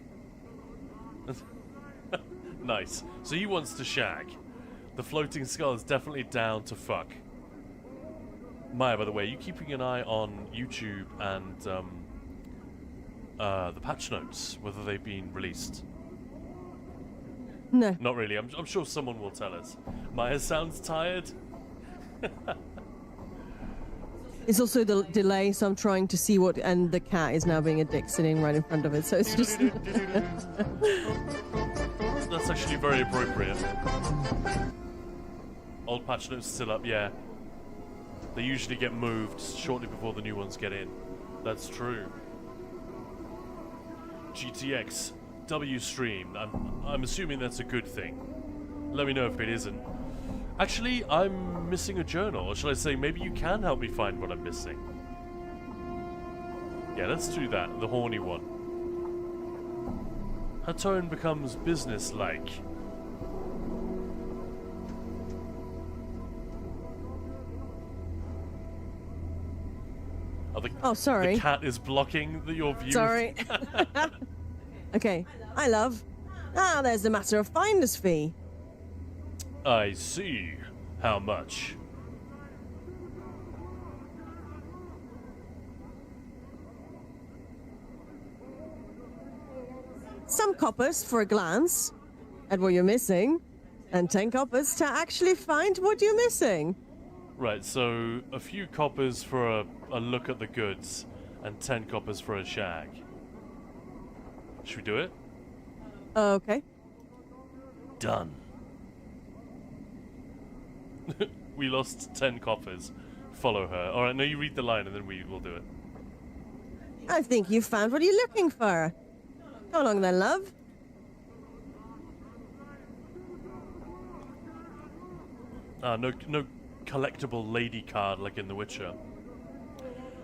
Nice. So he wants to shag. The floating skull is definitely down to fuck. Maya, by the way, are you keeping an eye on YouTube and the patch notes, whether they've been released? No. Not really. I'm sure someone will tell us. Maya sounds tired. It's also the delay, so I'm trying to see what... And the cat is now being a dick sitting right in front of it, so it's just... That's actually very appropriate. Old patch notes still up, yeah. They usually get moved shortly before the new ones get in. That's true. GTX W stream. I'm assuming that's a good thing. Let me know if it isn't. Actually, I'm missing a journal. Or should I say, maybe you can help me find what I'm missing. Yeah, let's do that. The horny one. Her tone becomes business-like. Oh, sorry. The cat is blocking your view. Sorry. Okay. Hi, love. Ah, there's the matter of finder's fee. I see. How much? Some coppers for a glance at what you're missing, and 10 coppers to actually find what you're missing. Right, so a few coppers for a look at the goods, and 10 coppers for a shag. Should we do it? Okay. Done. We lost 10 coppers. Follow her. Alright, now you read the line and then we will do it. I think you found what you're looking for. Go along then, love. No collectible lady card like in The Witcher.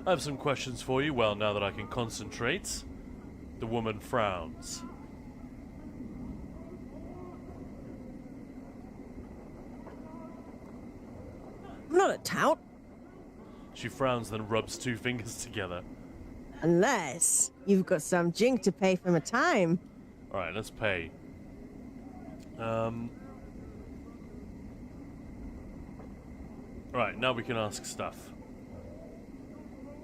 I have some questions for you. Well, now that I can concentrate. The woman frowns. I'm not a tout. She frowns, then rubs two fingers together. Unless you've got some jink to pay for my time. Alright, let's pay. Right, now we can ask stuff.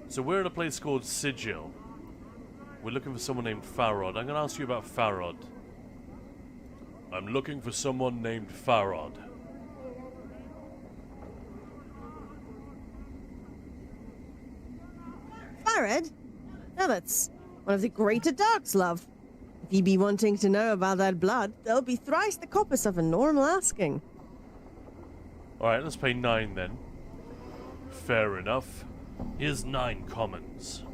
So we're at a place called Sigil. We're looking for someone named Farod. I'm going to ask you about Farod. I'm looking for someone named Farod. Farad? Now that's one of the greater darks, love. If ye be wanting to know about that blood, there'll be thrice the coppice of a normal asking. Alright, let's pay 9 then. Fair enough. Here's 9 commons.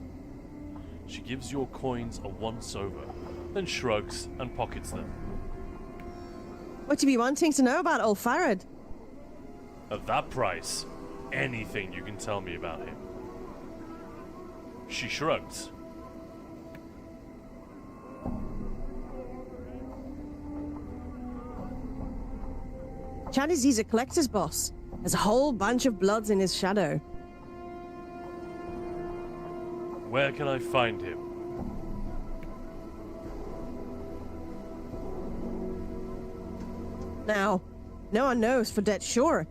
She gives your coins a once-over, then shrugs and pockets them. What you be wanting to know about old Farad? At that price, anything you can tell me about him. She shrugs. Chances he's a collector's boss. There's a whole bunch of bloods in his shadow. Where can I find him? Now, no one knows for dead sure.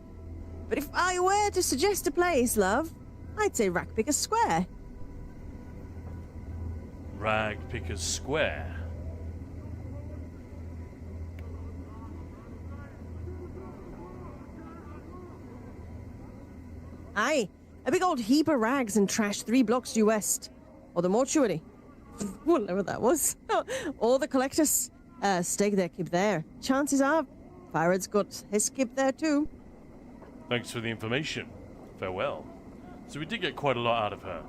But if I were to suggest a place, love, I'd say Rackpicker's Square. Ragpicker's Square. Aye, a big old heap of rags and trash 3 blocks due west. Or the mortuary. Whatever that was. All the collectors stake their keep there. Chances are, Farad's got his keep there too. Thanks for the information. Farewell. So we did get quite a lot out of her.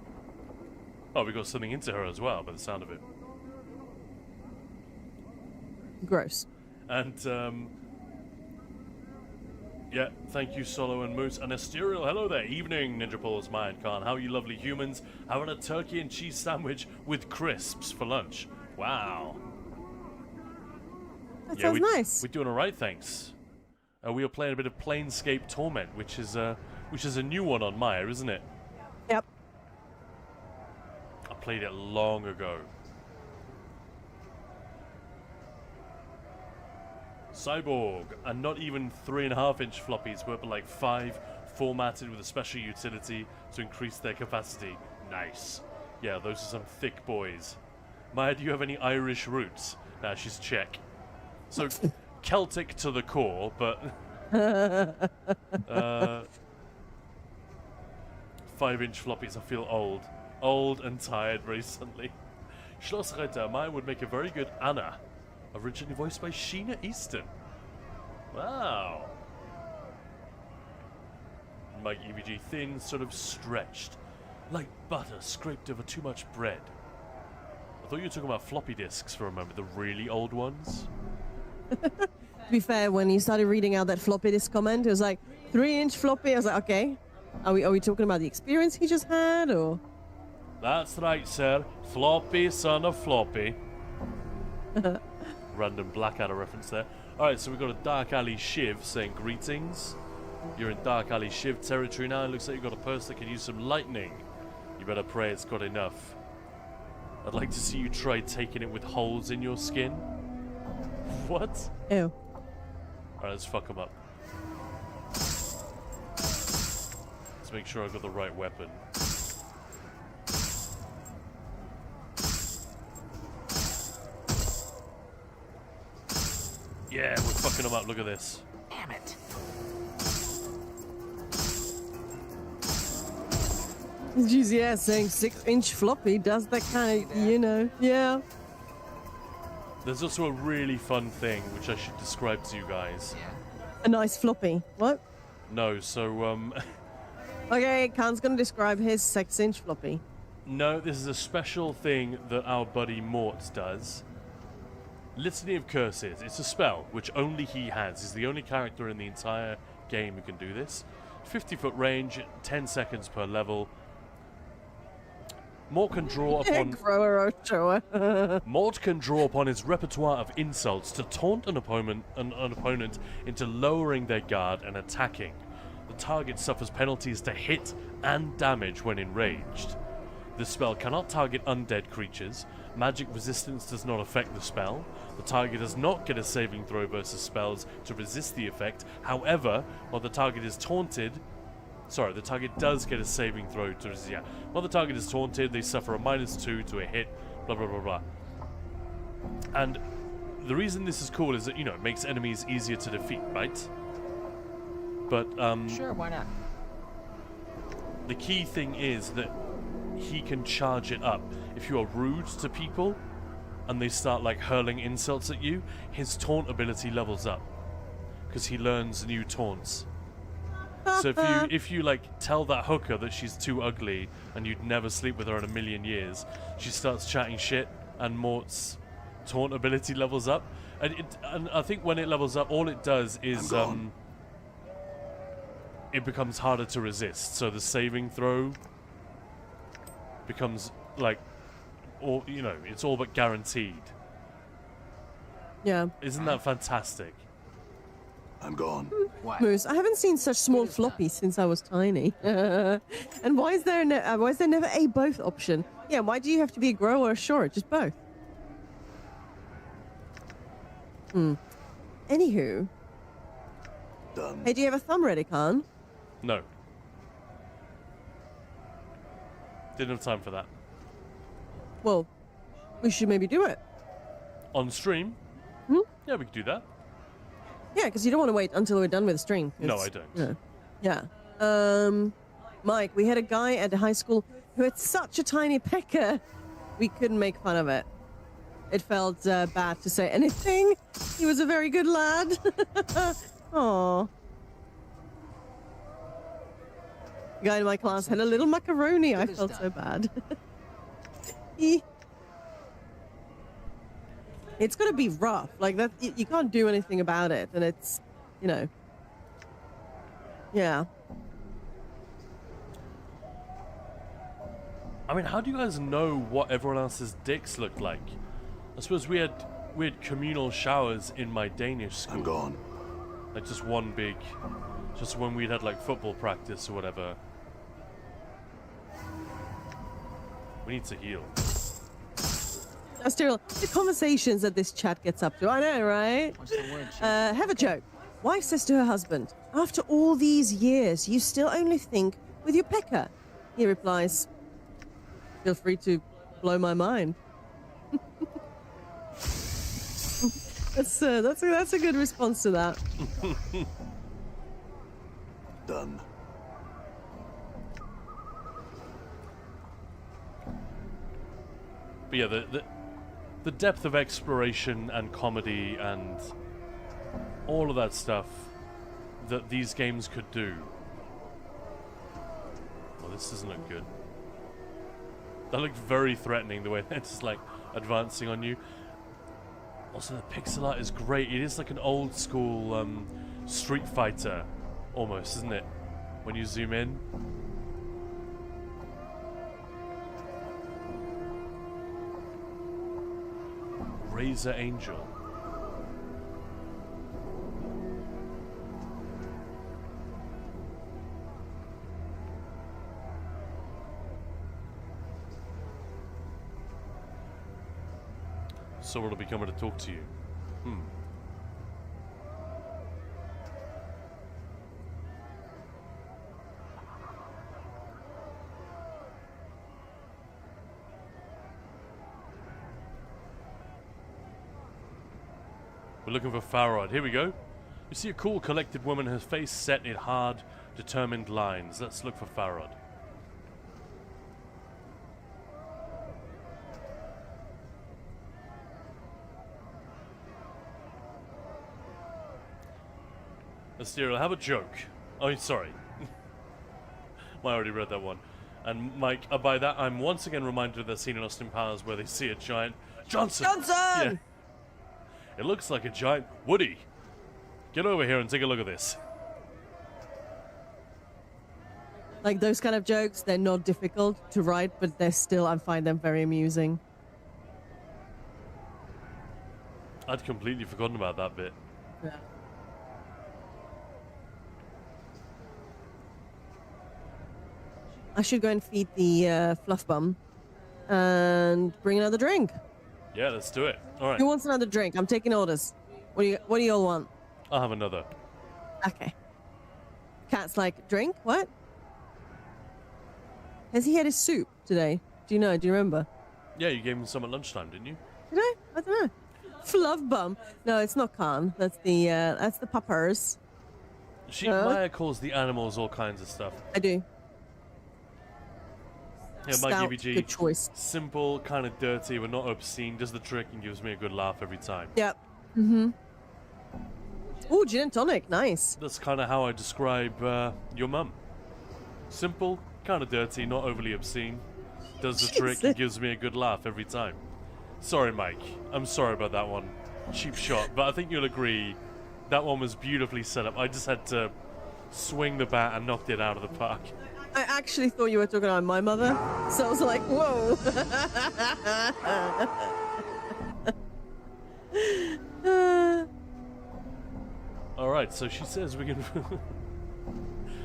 Oh, we got something into her as well, by the sound of it. Gross. And, yeah, thank you, Solo and Moose. And Asterial, hello there. Evening, Ninja Paul's Mind Khan. How are you lovely humans? Having a turkey and cheese sandwich with crisps for lunch. Wow. That sounds nice. We're doing alright, thanks. We are playing a bit of Planescape Torment, which is a new one on Maya, isn't it? Yep. I played it long ago. Cyborg, and not even 3.5-inch floppies, but like 5 formatted with a special utility to increase their capacity. Nice. Yeah, those are some thick boys. Maya, do you have any Irish roots? Nah, she's Czech. So, Celtic to the core, but 5-inch floppies, I feel old. Old and tired recently. Schlossreiter, Maya would make a very good Anna. Originally voiced by Sheena Easton. Wow. Mike EVG, thin, sort of stretched. Like butter scraped over too much bread. I thought you were talking about floppy disks for a moment, the really old ones. To be fair, when you started reading out that floppy disk comment, it was like 3-inch floppy. I was like, okay, are we talking about the experience he just had, or? That's right, sir. Floppy, son of floppy. Random Blackadder reference there. Alright, so we've got a Dark Alley Shiv saying greetings. You're in Dark Alley Shiv territory now. It looks like you've got a purse that can use some lightning. You better pray it's got enough. I'd like to see you try taking it with holes in your skin. What? Ew. Alright, let's fuck them up. Let's make sure I've got the right weapon. Yeah, we're fucking them up. Look at this. Damn it. Jeez, yeah, saying 6-inch floppy does that kind of, you know, yeah. There's also a really fun thing which I should describe to you guys. A nice floppy. What? No, so, Okay, Khan's gonna describe his 6-inch floppy. No, this is a special thing that our buddy Mort does. Litany of Curses. It's a spell which only he has. He's the only character in the entire game who can do this. 50-foot range, 10 seconds per level. Mort can draw upon Mort can draw upon his repertoire of insults to taunt an opponent into lowering their guard and attacking. The target suffers penalties to hit and damage when enraged. The spell cannot target undead creatures. Magic resistance does not affect the spell. The target does not get a saving throw versus spells to resist the effect. However, while the target is taunted... Sorry, the target does get a saving throw to resist... Yeah. While the target is taunted, they suffer a -2 to a hit, blah blah blah blah. And the reason this is cool is that, you know, it makes enemies easier to defeat, right? But, Sure, why not? The key thing is that he can charge it up. If you are rude to people, and they start like hurling insults at you, his taunt ability levels up because he learns new taunts. So if you like tell that hooker that she's too ugly and you'd never sleep with her in a million years, she starts chatting shit, and Mort's taunt ability levels up. And I think when it levels up, all it does is it becomes harder to resist. So the saving throw becomes like, or you know, it's all but guaranteed. Yeah. Isn't that fantastic? I'm gone. Moose, I haven't seen such small floppies since I was tiny. And why is there never a both option? Yeah, why do you have to be a grow or a short? Just both. Anywho. Done. Hey, do you have a thumb ready, Khan? No. Didn't have time for that. Well, we should maybe do it. On stream? Hmm? Yeah, we could do that. Yeah, because you don't want to wait until we're done with the stream. No, I don't. Yeah. Mike, we had a guy at the high school who had such a tiny pecker, we couldn't make fun of it. It felt bad to say anything. He was a very good lad. Aww. The guy in my class had a little macaroni. I felt so bad. It's gonna be rough. Like that, you can't do anything about it, and it's, you know. Yeah. I mean, how do you guys know what everyone else's dicks looked like? I suppose we had communal showers in my Danish school. I'm gone. Like just one big, just when we'd had like football practice or whatever. We need to heal. Still, the conversations that this chat gets up to. I know, right? What's the word? Have a joke. Wife says to her husband, "After all these years, you still only think with your pecker." He replies, "Feel free to blow my mind." That's a good response to that. Done. But yeah, the depth of exploration and comedy and all of that stuff that these games could do. Well, this doesn't look good. That looked very threatening, the way they're just like advancing on you. Also, the pixel art is great. It is like an old school Street Fighter, almost, isn't it? When you zoom in. Razor Angel. Someone will be coming to talk to you. We're looking for Farod. Here we go. You see a cool, collected woman, her face set in hard, determined lines. Let's look for Farod. Asterial, have a joke. Oh, sorry. I already read that one. And Mike, by that, I'm once again reminded of that scene in Austin Powers where they see a giant... Johnson! Johnson! Yeah. It looks like a giant Woody. Get over here and take a look at this. Like those kind of jokes, they're not difficult to write, but they're still, I find them very amusing. I'd completely forgotten about that bit. Yeah. I should go and feed the fluff bum and bring another drink. Yeah, let's do it. All right. Who wants another drink? I'm taking orders. What do you all want? I'll have another. Okay. Cat's like, drink? What? Has he had his soup today? Do you know? Do you remember? Yeah, you gave him some at lunchtime, didn't you? Did I? I don't know. Fluff bum. No, it's not Khan. That's the puppers. Maya calls the animals all kinds of stuff. I do. Yeah, my Stout, GBG. good choice. Simple, kind of dirty, but not obscene. Does the trick and gives me a good laugh every time. Yep. Mm-hmm. Ooh, gin and tonic. Nice. That's kind of how I describe your mum. Simple, kind of dirty, not overly obscene. Does the trick and gives me a good laugh every time. Sorry, Mike. I'm sorry about that one. Cheap shot, but I think you'll agree that one was beautifully set up. I just had to swing the bat and knocked it out of the park. I actually thought you were talking about my mother, so I was like, whoa. Alright, so she says we can...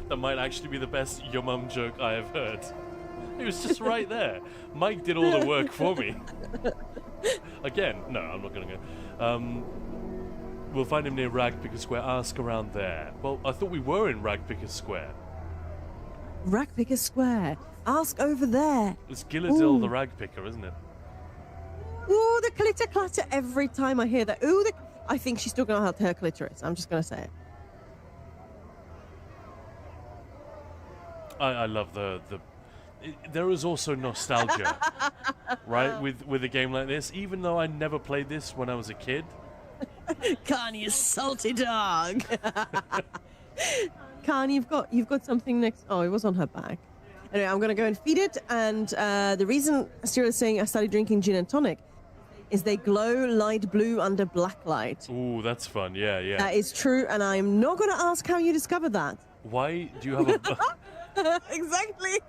That might actually be the best your mum joke I have heard. It was just right there. Mike did all the work for me. Again, no, I'm not going to go. We'll find him near Ragpicker Square. Ask around there. Well, I thought we were in Ragpicker Square. Ragpicker Square. Ask over there. It's Gilladil the Ragpicker, isn't it? Ooh, the clitter clatter every time I hear that. Ooh, I think she's talking about her clitoris. I'm just going to say it. I love there is also nostalgia, right, with a game like this. Even though I never played this when I was a kid. Khan, you salty dog. Khan, you've got something next. Oh, it was on her back. Anyway, I'm gonna go and feed it. And the reason Astira is saying I started drinking gin and tonic is they glow light blue under black light. Ooh, that's fun. Yeah, yeah. That is true, and I'm not gonna ask how you discovered that. Why do you have a? Exactly.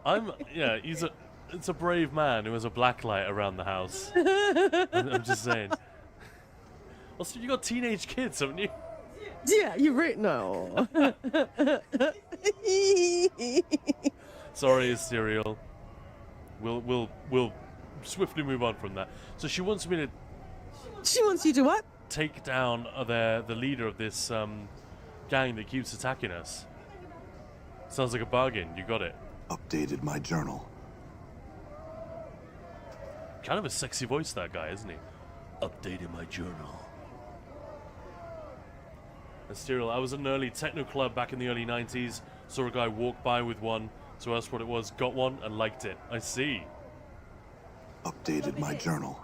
It's a brave man who has a black light around the house. I'm just saying. Also, you got teenage kids, haven't you? Yeah, you're right. No. Sorry, Asterial. We'll swiftly move on from that. So she wants me to. She wants you to what? Take down the leader of this gang that keeps attacking us. Sounds like a bargain. You got it. Updated my journal. Kind of a sexy voice, that guy, isn't he? Updated my journal. Asterial, I was at an early techno club back in the early 90s. Saw a guy walk by with one, so asked what it was, got one, and liked it. I see. Updated my journal.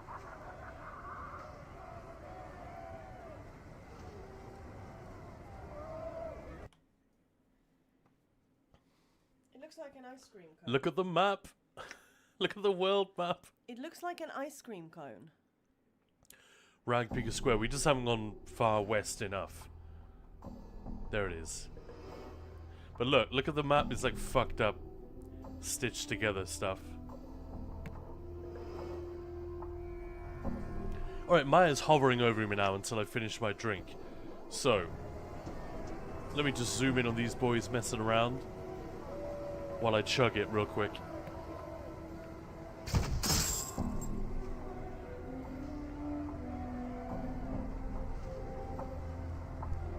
It looks like an ice cream cone. Look at the map. Look at the world map. It looks like an ice cream cone. Ragpicker Square. We just haven't gone far west enough. There it is. But look at the map. It's like fucked up, stitched together stuff. Alright, Maya's hovering over me now until I finish my drink. So, let me just zoom in on these boys messing around while I chug it real quick.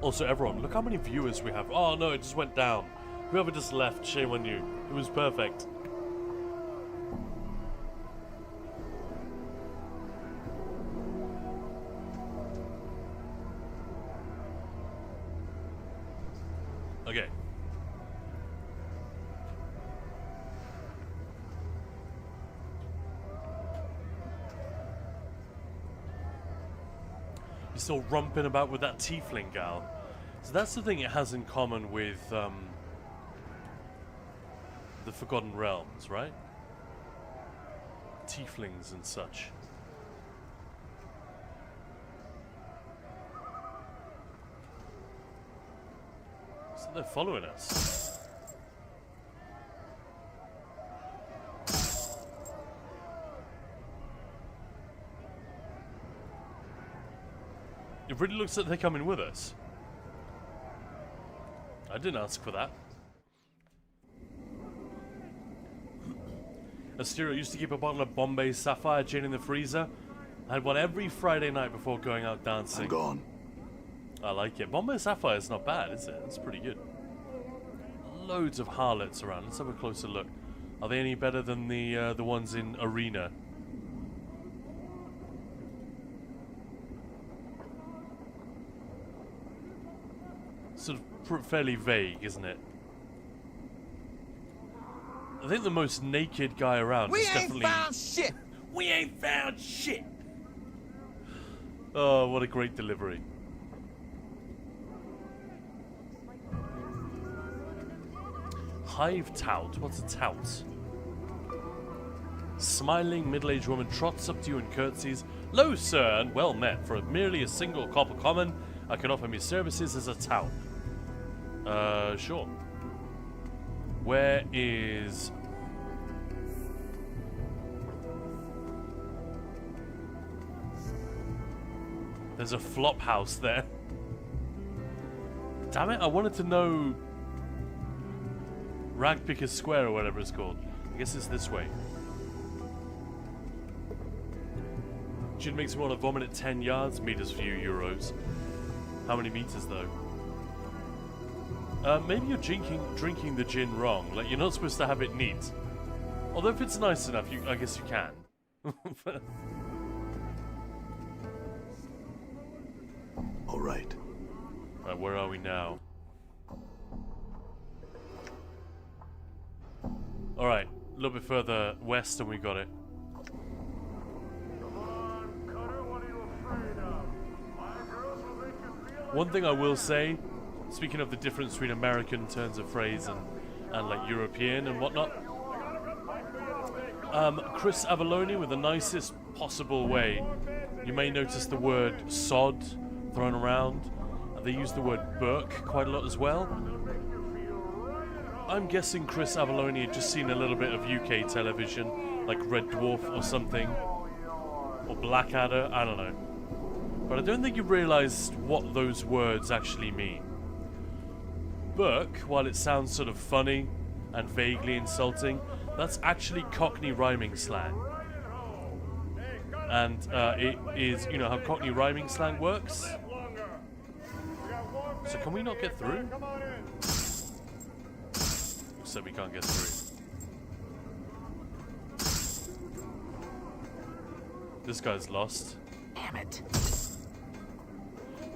Also, everyone, look how many viewers we have. Oh no, it just went down. Whoever just left, shame on you. It was perfect. Okay. You're still romping about with that tiefling gal. So that's the thing it has in common with the Forgotten Realms, right? Tieflings and such. So they're following us. It really looks like they're coming with us. I didn't ask for that. Astero used to keep a bottle of Bombay Sapphire gin in the freezer. I had one every Friday night before going out dancing. I'm gone. I like it. Bombay Sapphire is not bad, is it? It's pretty good. Loads of harlots around. Let's have a closer look. Are they any better than the ones in Arena? Sort of fairly vague, isn't it? I think the most naked guy around is definitely... shit! We ain't found shit! Oh, what a great delivery. Hive tout. What's a tout? Smiling middle-aged woman trots up to you and curtsies. Lo, sir, and well met. For merely a single copper common, I can offer me services as a tout. Sure. Where is... There's a flop house there. Damn it, I wanted to know... Ragpicker Square or whatever it's called. I guess it's this way. Gin makes me want to vomit at 10 yards. Meters for you, euros. How many meters, though? Maybe you're drinking the gin wrong. Like, you're not supposed to have it neat. Although if it's nice enough, I guess you can. All right. Right, where are we now? Alright, a little bit further west and we got it. One thing I will say, speaking of the difference between American turns of phrase and like European and whatnot, Chris Avalone, with the nicest possible way, you may notice the word sod thrown around. They use the word Burke quite a lot as well. I'm guessing Chris Avalone had just seen a little bit of UK television, like Red Dwarf or something, or Blackadder, I don't know. But I don't think he realised what those words actually mean. Burke, while it sounds sort of funny and vaguely insulting, that's actually Cockney rhyming slang. And it is, you know how Cockney rhyming slang works? So can we not get through? So we can't get through. This guy's lost. Damn it.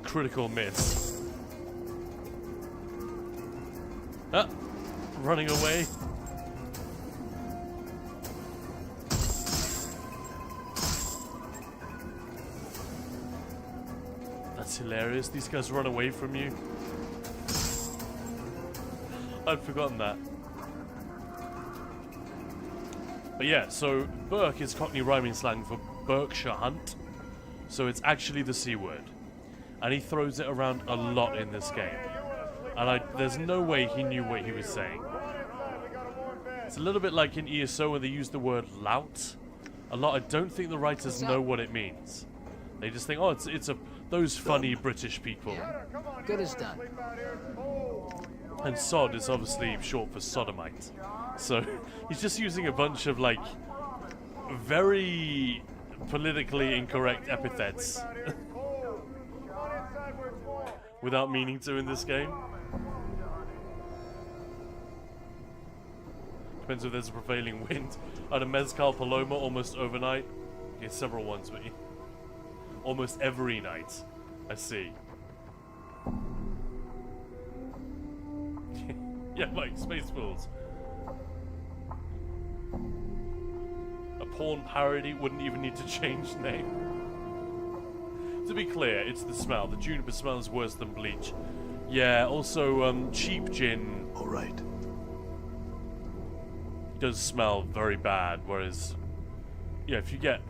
Critical miss. Ah! Running away. That's hilarious. These guys run away from you. I'd forgotten that. But yeah, so Burke is Cockney rhyming slang for Berkshire Hunt. So it's actually the C word. And he throws it around a lot in this game. And there's no way he knew what he was saying. It's a little bit like in ESO when they use the word lout. A lot, I don't think the writers know what it means. They just think, oh, it's those funny British people. Good as done. And sod is obviously short for sodomite. So he's just using a bunch of like very politically incorrect epithets without meaning to in this game. Depends if there's a prevailing wind. I had a Mezcal Paloma almost overnight. Okay, several ones, but almost every night. I see. Yeah, like Spaceballs. A porn parody wouldn't even need to change name. To be clear, it's the smell. The juniper smells worse than bleach. Yeah, also cheap gin. All right. Does smell very bad, whereas yeah, if you get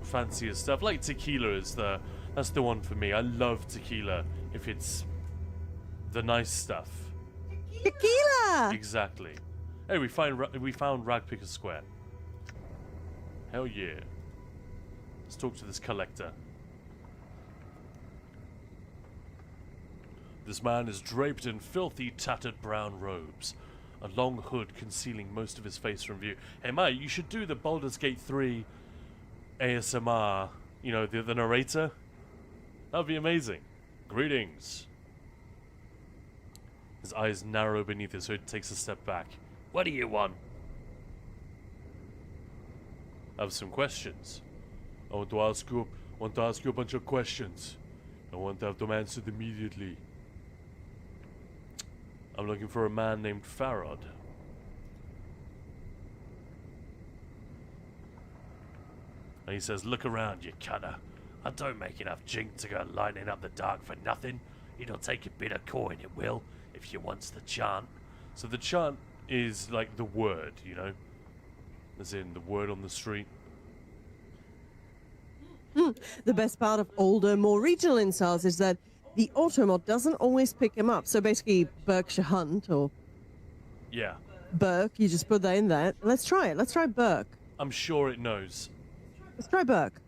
fancier stuff like tequila is that's the one for me. I love tequila if it's the nice stuff. Tequila. Exactly. Hey, we found Ragpicker Square. Hell yeah. Let's talk to this collector. This man is draped in filthy, tattered brown robes, a long hood concealing most of his face from view. Hey, mate, you should do the Baldur's Gate 3 ASMR, you know, the narrator. That would be amazing. Greetings. His eyes narrow beneath his hood, takes a step back. What do you want? I have some questions. I want to ask you a bunch of questions. I want to have them answered immediately. I'm looking for a man named Farad. And he says, "Look around, you cunner. I don't make enough jink to go lighting up the dark for nothing. It'll take a bit of coin, it will, if you wants the chant." So the chant is like the word, you know? As in the word on the street. The best part of older, more regional installs is that the automod doesn't always pick him up. So basically, Berkshire Hunt or Yeah. Burke, you just put that in there. Let's try it. Let's try Burke. I'm sure it knows. Let's try Burke.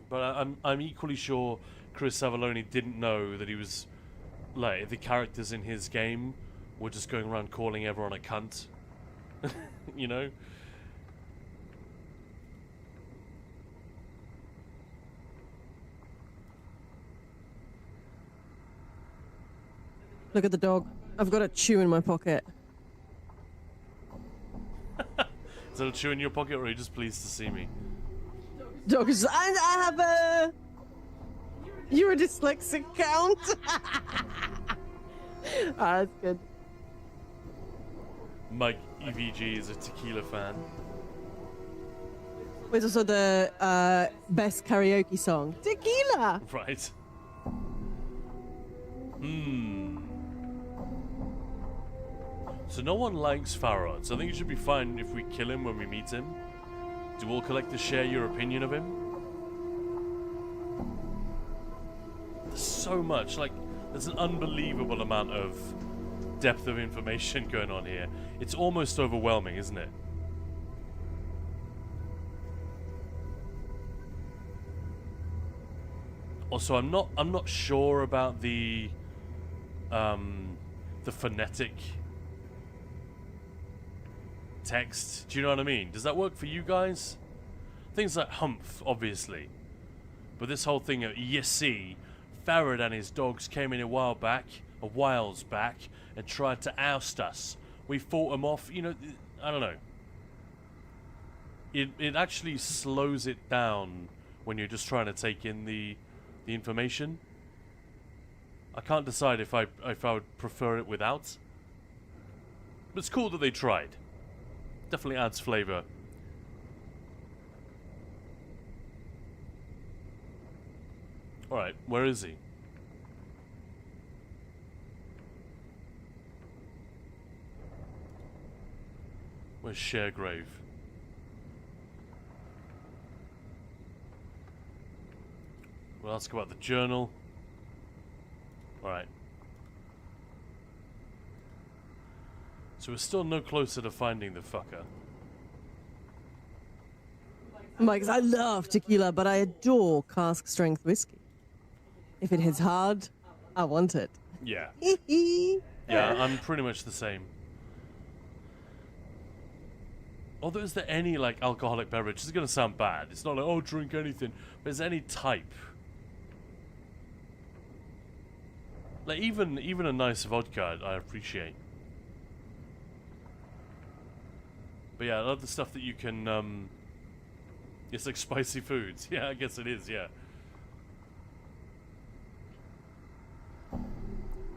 But I'm equally sure Chris Avalone didn't know that he was, like, the characters in his game were just going around calling everyone a cunt. You know? Look at the dog. I've got a chew in my pocket. Is that a chew in your pocket, or are you just pleased to see me? Dog is. I have a. You're a dyslexic count. That's good. Mike EVG is a tequila fan. It's also the best karaoke song. Tequila! Right. So no one likes Farad, so I think it should be fine if we kill him when we meet him. Do all collectors share your opinion of him? There's so much, like, there's an unbelievable amount of depth of information going on here. It's almost overwhelming, isn't it? Also, I'm not sure about the phonetic text. Do you know what I mean? Does that work for you guys? Things like humph, obviously. But this whole thing of, you see, Farad and his dogs came in a whiles back, and tried to oust us. We fought them off, you know, I don't know. It actually slows it down when you're just trying to take in the information. I can't decide if I would prefer it without. But it's cool that they tried. Definitely adds flavor. Alright, where is he? Where's Sharegrave? We'll ask about the journal. Alright. So we're still no closer to finding the fucker. Mike, I love tequila, but I adore cask strength whiskey. If it hits hard, I want it. Yeah. Yeah, I'm pretty much the same. Although, is there any, like, alcoholic beverage? This is going to sound bad. It's not like, oh, drink anything. But is there any type? Like, even a nice vodka, I appreciate. But yeah, I love the stuff that you can, it's like spicy foods. Yeah, I guess it is, yeah.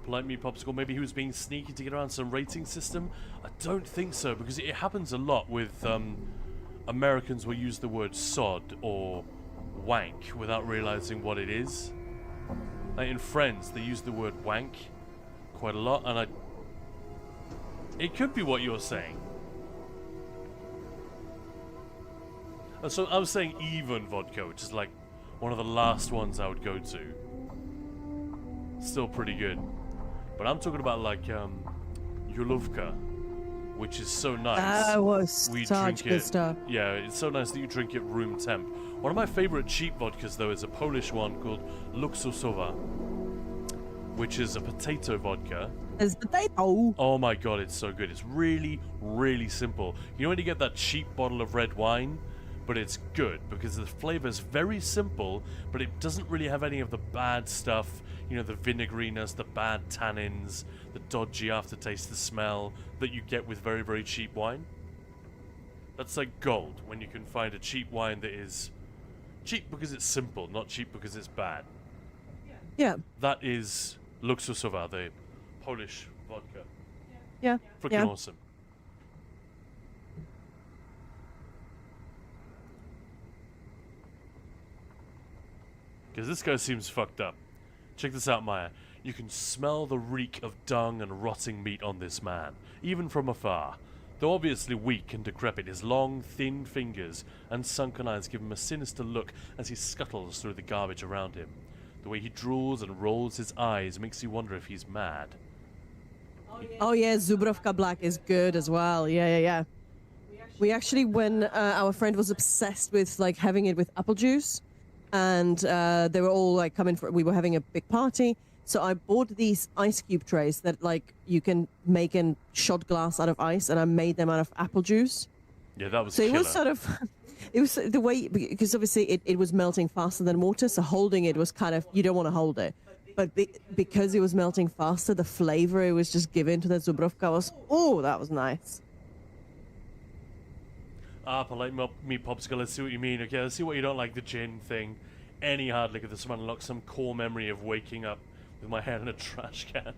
Polite Me Popsicle, maybe he was being sneaky to get around some rating system? I don't think so, because it happens a lot with Americans will use the word sod or wank without realizing what it is. Like in Friends, they use the word wank quite a lot, and it could be what you're saying. So I was saying even vodka, which is like one of the last ones I would go to. Still pretty good. But I'm talking about like Yulovka, which is so nice. That was we such drink good it, stuff. Yeah, it's so nice that you drink it room temp. One of my favorite cheap vodkas though is a Polish one called Luksusowa, which is a potato vodka. It's potato. Oh my god, it's so good. It's really, really simple. You know when you get that cheap bottle of red wine? But it's good because the flavor is very simple, but it doesn't really have any of the bad stuff, you know, the vinegariness, the bad tannins, the dodgy aftertaste, the smell that you get with very, very cheap wine. That's like gold when you can find a cheap wine that is cheap because it's simple, not cheap because it's bad. Yeah. That is Luksusowa, the Polish vodka. Yeah. Freaking awesome. Because this guy seems fucked up. Check this out, Maya. You can smell the reek of dung and rotting meat on this man, even from afar. Though obviously weak and decrepit, his long, thin fingers and sunken eyes give him a sinister look as he scuttles through the garbage around him. The way he drools and rolls his eyes makes you wonder if he's mad. Oh yeah, Zubrovka Black is good as well. Yeah. We actually, when our friend was obsessed with like having it with apple juice, and they were all like coming for, we were having a big party. So I bought these ice cube trays that like you can make in shot glass out of ice, and I made them out of apple juice. Yeah, that was so killer. It was sort of, it was the way, because obviously it was melting faster than water, so holding it was kind of, you don't want to hold it. But because it was melting faster, the flavor it was just given to the Zubrovka was, oh, that was nice. Polite meat popsicle, I see what you mean. Okay, I see what you don't like, the gin thing. Any hard liquor this one unlocks some core memory of waking up with my head in a trash can.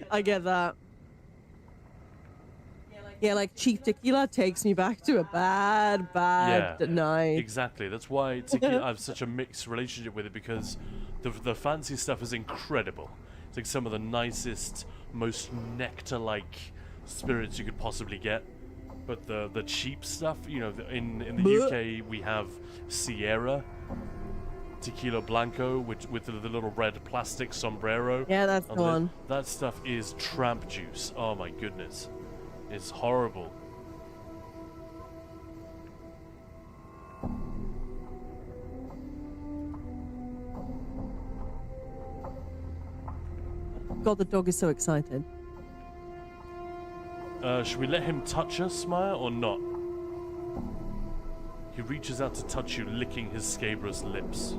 I get that. Yeah, like cheap tequila takes me back to a bad night. Exactly. That's why tequila, I have such a mixed relationship with it, because the fancy stuff is incredible. It's like some of the nicest, most nectar-like spirits you could possibly get. But the cheap stuff, you know, in the UK we have Sierra, Tequila Blanco, with the little red plastic sombrero. Yeah, that's the one. That stuff is tramp juice. Oh my goodness. It's horrible. God, the dog is so excited. Should we let him touch us, Maya, or not? He reaches out to touch you, licking his scabrous lips.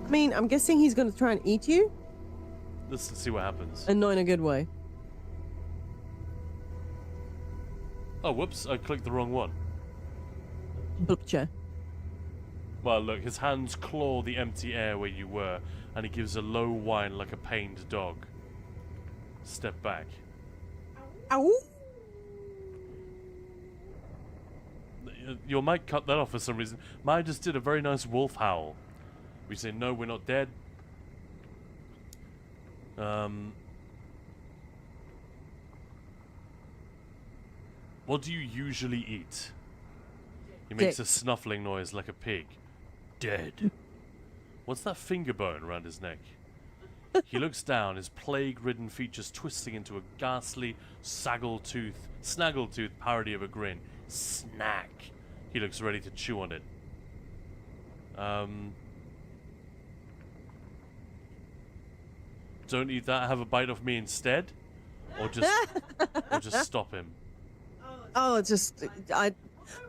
I mean, I'm guessing he's going to try and eat you? Let's see what happens. And not in a good way. Oh, whoops, I clicked the wrong one. Blupcha. Well, look, his hands claw the empty air where you were, and he gives a low whine like a pained dog. Step back. Ow! Your mic cut that off for some reason. Mine just did a very nice wolf howl. We say, no, we're not dead. What do you usually eat? He makes a snuffling noise like a pig. Dead. What's that finger bone around his neck? He looks down, his plague-ridden features twisting into a ghastly, snaggletooth parody of a grin. Snack. He looks ready to chew on it. Don't eat that, have a bite of me instead? Or just stop him? Oh,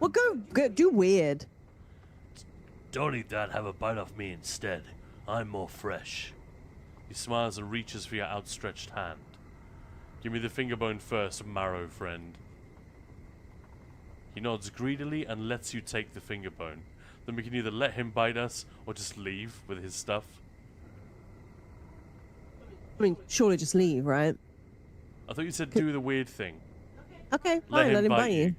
well, go do weird. Don't eat that, have a bite of me instead. I'm more fresh. He smiles and reaches for your outstretched hand. Give me the finger bone first, marrow friend. He nods greedily and lets you take the finger bone. Then we can either let him bite us or just leave with his stuff. I mean, surely just leave, right? I thought you said do the weird thing. Okay, fine, let him bite you.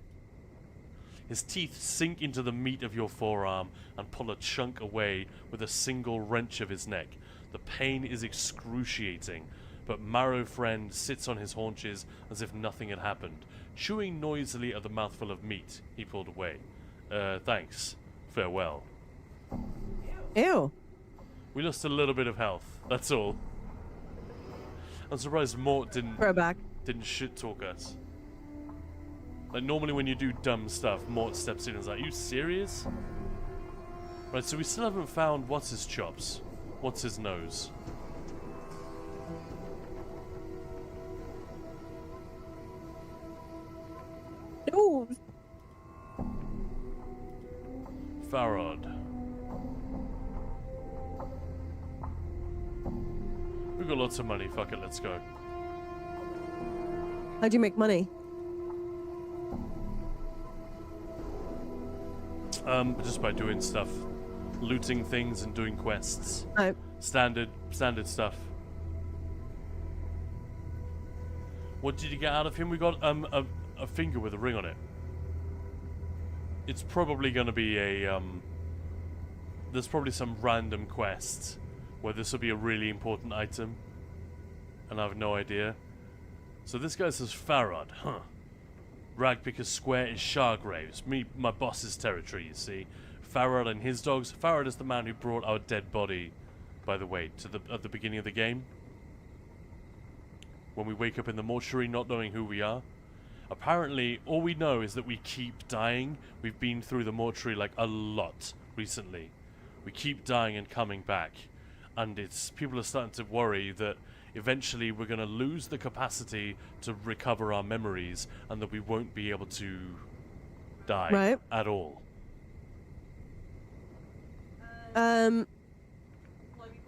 His teeth sink into the meat of your forearm and pull a chunk away with a single wrench of his neck. The pain is excruciating, but Marrow Friend sits on his haunches as if nothing had happened, chewing noisily at the mouthful of meat he pulled away. Thanks. Farewell. Ew. We lost a little bit of health, that's all. I'm surprised Mort didn't shit-talk us. Like, normally when you do dumb stuff, Mort steps in and is like, you serious? Right, so we still haven't found what's his chops. What's his nose? Ooh. Farod. We've got lots of money, fuck it, let's go. How'd you make money? Just by doing stuff. Looting things and doing quests. Oh. Standard stuff. What did you get out of him? We got a finger with a ring on it. It's probably gonna be a there's probably some random quest where this will be a really important item, and I have no idea. So this guy says Farad, huh? Ragpicker Square is Shargraves, my boss's territory, you see. Farad and his dogs. Farad is the man who brought our dead body, by the way, at the beginning of the game. When we wake up in the mortuary not knowing who we are. Apparently, all we know is that we keep dying. We've been through the mortuary like a lot recently. We keep dying and coming back. And people are starting to worry that eventually we're going to lose the capacity to recover our memories and that we won't be able to die at all. Blimey,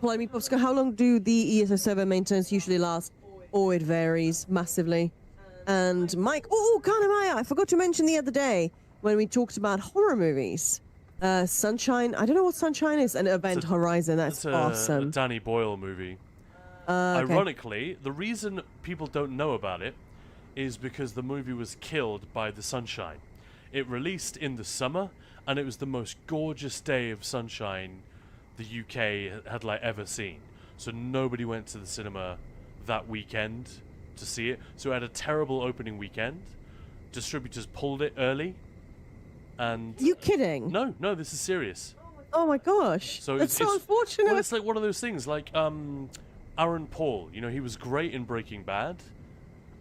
Bobska, how long do the ESO server maintenance usually last? Oh, it varies massively. And Mike, Kanamaya, I forgot to mention the other day when we talked about horror movies. Sunshine, I don't know what Sunshine is, an Event Horizon, that's awesome. A Danny Boyle movie. Okay. Ironically, the reason people don't know about it is because the movie was killed by the sunshine. It released in the summer, and it was the most gorgeous day of sunshine the UK had ever seen. So nobody went to the cinema that weekend to see it. So it had a terrible opening weekend. Distributors pulled it early, and you kidding? No, this is serious. Oh my gosh, so that's so unfortunate. Well, it's like one of those things, like Aaron Paul. You know, he was great in Breaking Bad,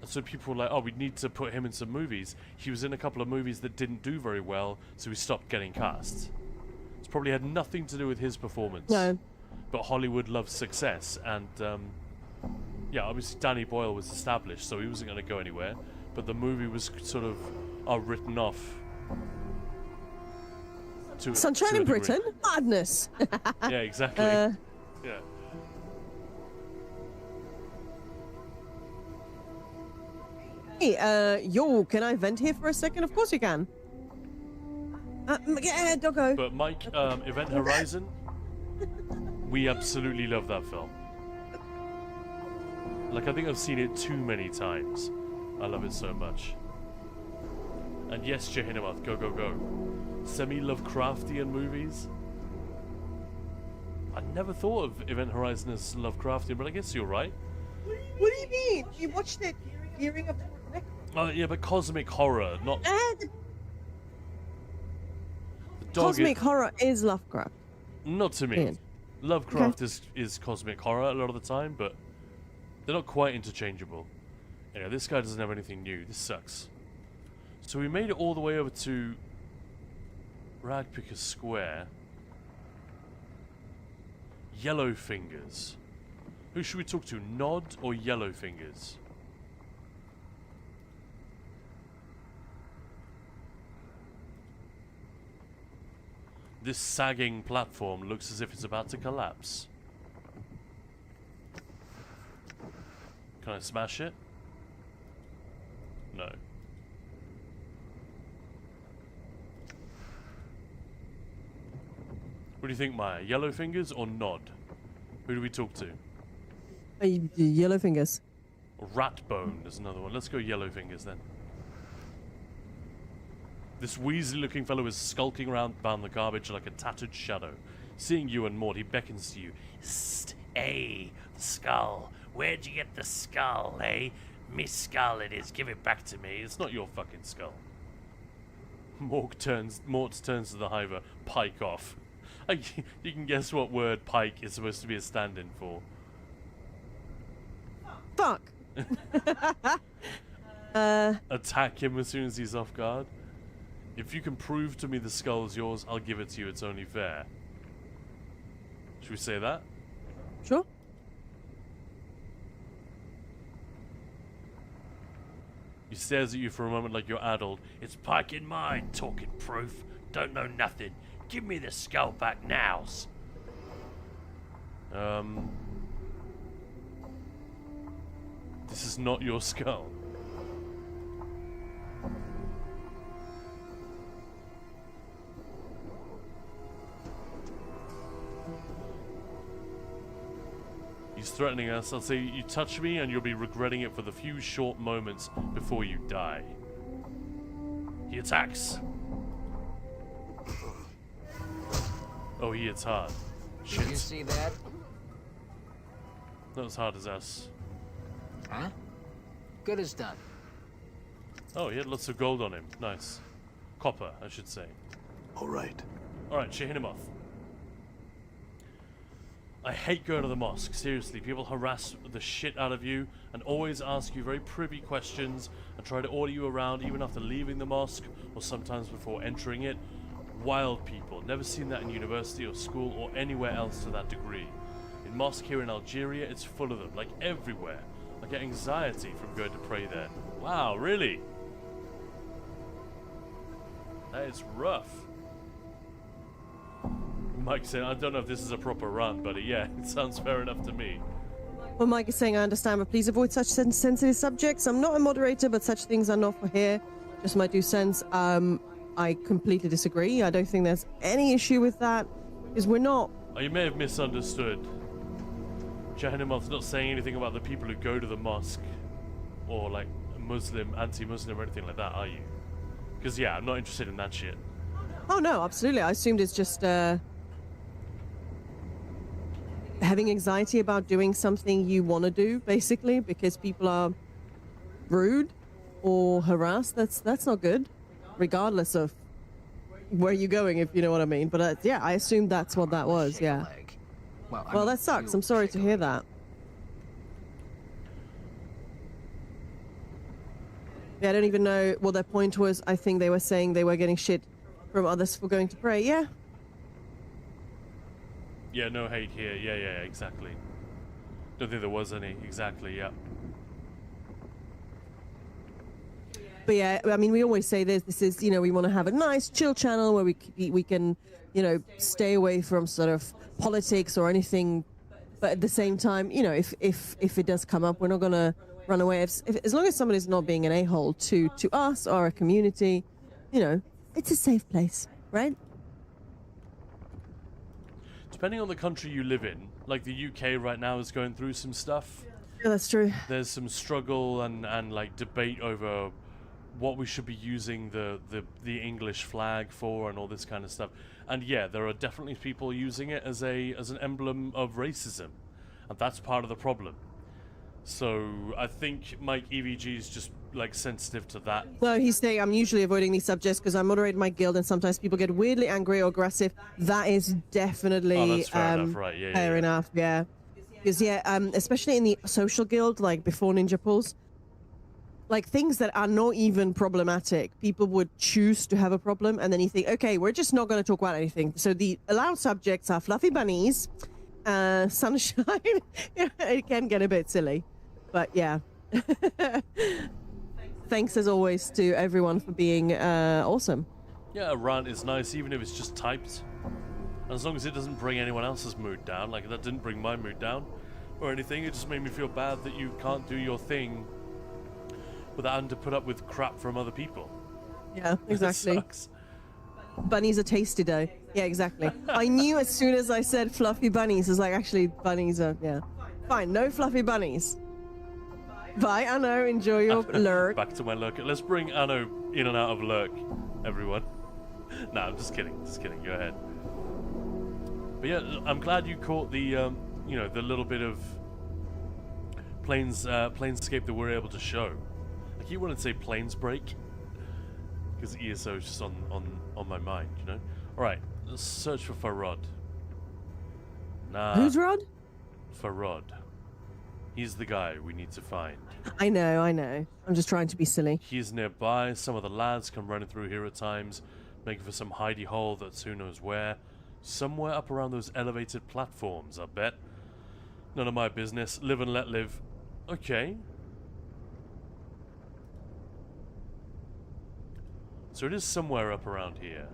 and so people were like, "Oh, we need to put him in some movies." He was in a couple of movies that didn't do very well, so he stopped getting cast. It's probably had nothing to do with his performance. No, but Hollywood loves success, and yeah, obviously Danny Boyle was established, so he wasn't going to go anywhere. But the movie was sort of written off. Sunshine in Britain? Madness. Yeah, exactly. Yeah. Hey, yo, can I vent here for a second? Of course you can. Yeah, doggo. But Mike, Event Horizon, we absolutely love that film. Like, I think I've seen it too many times. I love it so much. And yes, Jehinamoth, go, go, go. Semi-Lovecraftian movies. I never thought of Event Horizon as Lovecraftian, but I guess you're right. What do you mean? You watched it hearing of the Yeah, but cosmic horror, not... Cosmic horror is Lovecraft. Not to me. Ian. Lovecraft is cosmic horror a lot of the time, but they're not quite interchangeable. Anyway, this guy doesn't have anything new. This sucks. So we made it all the way over to Ragpicker Square. Yellowfingers. Who should we talk to? Nod or Yellowfingers? This sagging platform looks as if it's about to collapse. Can I smash it? No. What do you think, Maya? Yellowfingers or Nod? Who do we talk to? Yellowfingers. Ratbone is another one. Let's go Yellowfingers then. This weaselly-looking fellow is skulking around the garbage like a tattered shadow. Seeing you and Maud, he beckons to you. Hey, the skull. Where'd you get the skull, eh? Me skull it is. Give it back to me. It's not your fucking skull. Mort turns to the hiver. Pike off. You can guess what word pike is supposed to be a stand-in for. Fuck. Attack him as soon as he's off guard. If you can prove to me the skull's yours, I'll give it to you. It's only fair. Should we say that? Sure. He stares at you for a moment like you're addled. It's pike in mine, talking proof. Don't know nothing. Give me the skull back nows. This is not your skull. He's threatening us. I'll say, you touch me and you'll be regretting it for the few short moments before you die. He attacks. Oh, he hits hard. Did you Shit. see that? Not as hard as us. Huh? Good as done. Oh, he had lots of gold on him. Nice. Copper, I should say. All right. Alright, shit, hit him off. I hate going to the mosque. Seriously, people harass the shit out of you and always ask you very privy questions and try to order you around even after leaving the mosque or sometimes before entering it. Wild people. Never seen that in university or school or anywhere else to that degree. In mosque here in Algeria, it's full of them, like everywhere. I get anxiety from going to pray there. Wow, really? That is rough. Mike said, I don't know if this is a proper run, but yeah, it sounds fair enough to me. Well, Mike is saying, I understand, but please avoid such sensitive subjects. I'm not a moderator, but such things are not for here. Just my 2 cents. I completely disagree. I don't think there's any issue with that, because we're not... Oh, you may have misunderstood. Jahannam's not saying anything about the people who go to the mosque, or like Muslim, anti-Muslim, or anything like that, are you? Because yeah, I'm not interested in that shit. Oh no, absolutely. I assumed it's just having anxiety about doing something you want to do, basically, because people are rude or harassed. That's not good, regardless of where you're going, if you know what I mean. But yeah, I assumed that's what that was. Yeah. Well, that sucks. I'm sorry to hear that. Yeah, I don't even know what their point was. I think they were saying they were getting shit from others for going to pray. Yeah. Yeah, no hate here. Yeah, exactly. Don't think there was any. Exactly, yeah. But yeah, I mean, we always say this. This is, you know, we want to have a nice, chill channel where we can, you know, stay away from sort of politics or anything. But at the same time, you know, if it does come up, we're not gonna run away. If as long as somebody's not being an a-hole to us or a community, you know, it's a safe place, right? Depending on the country you live in, like the UK right now is going through some stuff. Yeah, that's true. There's some struggle and like debate over what we should be using the English flag for and all this kind of stuff. And yeah, there are definitely people using it as an emblem of racism, and that's part of the problem. So I think Mike EVG is just like sensitive to that. Well, he's saying I'm usually avoiding these subjects because I moderate my guild, and sometimes people get weirdly angry or aggressive. That is definitely that's fair enough, right? Yeah, fair enough. Yeah, because especially in the social guild, like before Ninja Pulls, like things that are not even problematic, people would choose to have a problem, and then you think, okay, we're just not going to talk about anything. So the allowed subjects are fluffy bunnies, sunshine. It can get a bit silly, but yeah. Thanks as always to everyone for being awesome. Yeah, a rant is nice, even if it's just typed. And as long as it doesn't bring anyone else's mood down, like that didn't bring my mood down or anything, it just made me feel bad that you can't do your thing without having to put up with crap from other people. Yeah, exactly. It sucks. Bunnies are tasty though. Yeah, exactly. I knew as soon as I said fluffy bunnies, it's like, actually, bunnies are, yeah. Fine, no fluffy bunnies. Bye, Anno. Enjoy your lurk. Back to my lurk. Let's bring Anno in and out of lurk, everyone. Nah, I'm just kidding. Just kidding. Go ahead. But yeah, I'm glad you caught the, you know, the little bit of Planescape that we're able to show. I keep wanting to say Planes Break because ESO is just on my mind, you know. All right, let's search for Farod. Nah. Who's Rod? Farod. He's the guy we need to find. I know. I'm just trying to be silly. He's nearby. Some of the lads come running through here at times, making for some hidey hole that's who knows where. Somewhere up around those elevated platforms, I bet. None of my business. Live and let live. Okay. So it is somewhere up around here.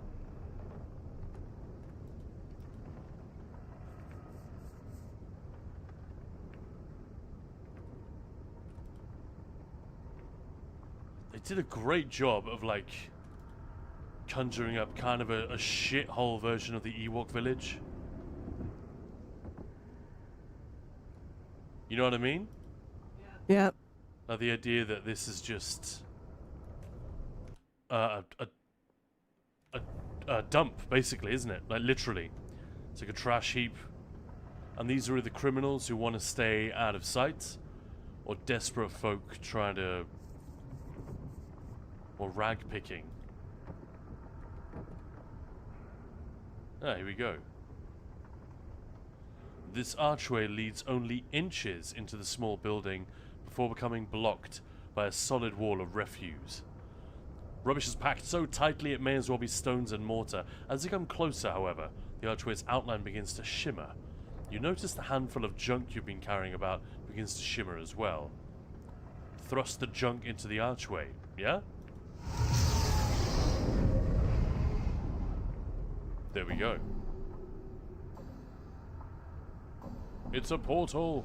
They did a great job of like conjuring up kind of a shithole version of the Ewok village. You know what I mean? Yeah. Like the idea that this is just a dump, basically, isn't it? Like literally. It's like a trash heap. And these are either criminals who want to stay out of sight, or desperate folk trying to... or rag picking. Ah, here we go. This archway leads only inches into the small building before becoming blocked by a solid wall of refuse. Rubbish is packed so tightly it may as well be stones and mortar. As you come closer, however, the archway's outline begins to shimmer. You notice the handful of junk you've been carrying about begins to shimmer as well. Thrust the junk into the archway, yeah? There we go. It's a portal!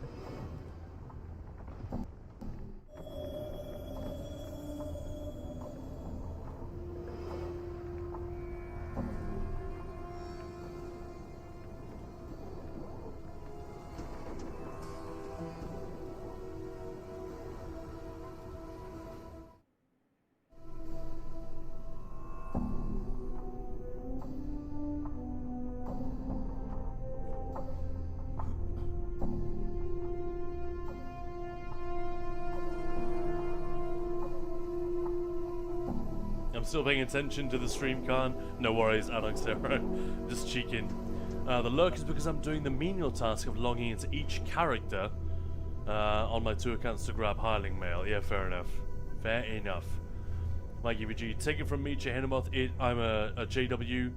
I'm still paying attention to the stream, Khan. No worries, Alex Hero. Just cheeking. The lurk is because I'm doing the menial task of logging into each character on my 2 accounts to grab hireling mail. Yeah, fair enough. Fair enough. Mikey VG, take it from me, Jehenomoth. I'm a JW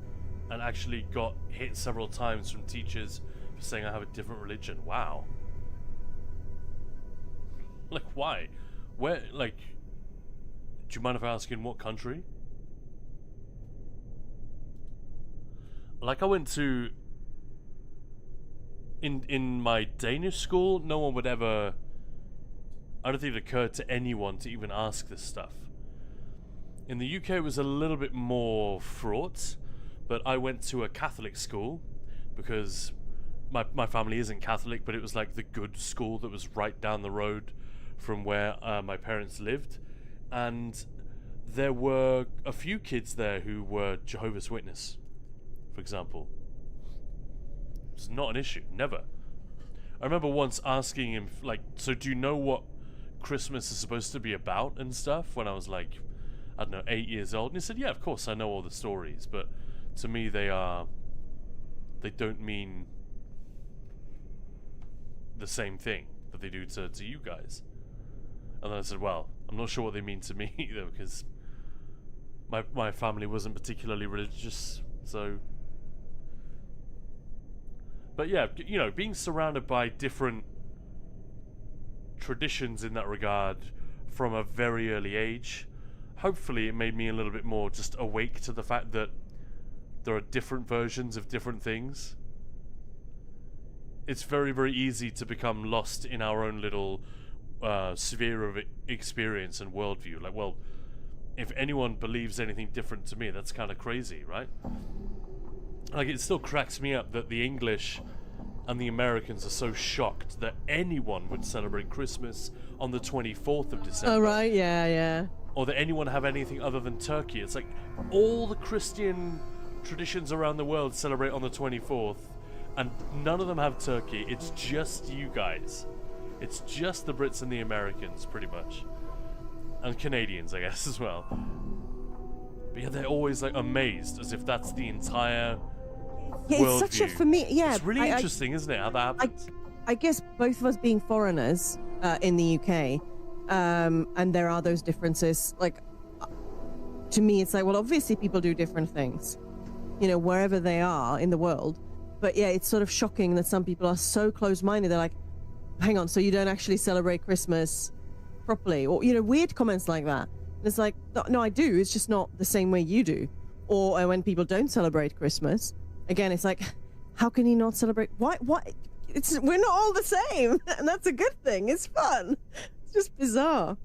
and actually got hit several times from teachers for saying I have a different religion. Wow. Like, why? Where, like... Do you mind if I ask in what country? Like, I went to... In my Danish school, no one would ever... I don't think it occurred to anyone to even ask this stuff. In the UK, it was a little bit more fraught, but I went to a Catholic school because my family isn't Catholic, but it was like the good school that was right down the road from where my parents lived. And there were a few kids there who were Jehovah's Witness, for example. It's not an issue, never. I remember once asking him, like, so do you know what Christmas is supposed to be about and stuff? When I was like, I don't know, 8 years old. And he said, yeah, of course, I know all the stories, but to me they don't mean the same thing that they do to you guys. And then I said, well, I'm not sure what they mean to me either, because my family wasn't particularly religious, so... But yeah, you know, being surrounded by different traditions in that regard from a very early age, hopefully it made me a little bit more just awake to the fact that there are different versions of different things. It's very, very easy to become lost in our own little sphere of experience and worldview. Like, well, if anyone believes anything different to me, that's kind of crazy, right? Like, it still cracks me up that the English and the Americans are so shocked that anyone would celebrate Christmas on the 24th of December. Oh, right, yeah. Or that anyone have anything other than turkey. It's like all the Christian traditions around the world celebrate on the 24th, and none of them have turkey. It's just you guys. It's just the Brits and the Americans, pretty much. And Canadians, I guess, as well. But yeah, they're always like amazed, as if that's the entire it's such a, for me, yeah. It's really interesting, isn't it, how that happens? I guess both of us being foreigners in the UK, and there are those differences. Like, to me, it's like, well, obviously people do different things, you know, wherever they are in the world. But yeah, it's sort of shocking that some people are so close-minded. They're like, hang on, so you don't actually celebrate Christmas properly? Or, you know, weird comments like that. And it's like, no, I do. It's just not the same way you do. Or when people don't celebrate Christmas, again, it's like, how can you not celebrate? Why? We're not all the same. And that's a good thing. It's fun. It's just bizarre.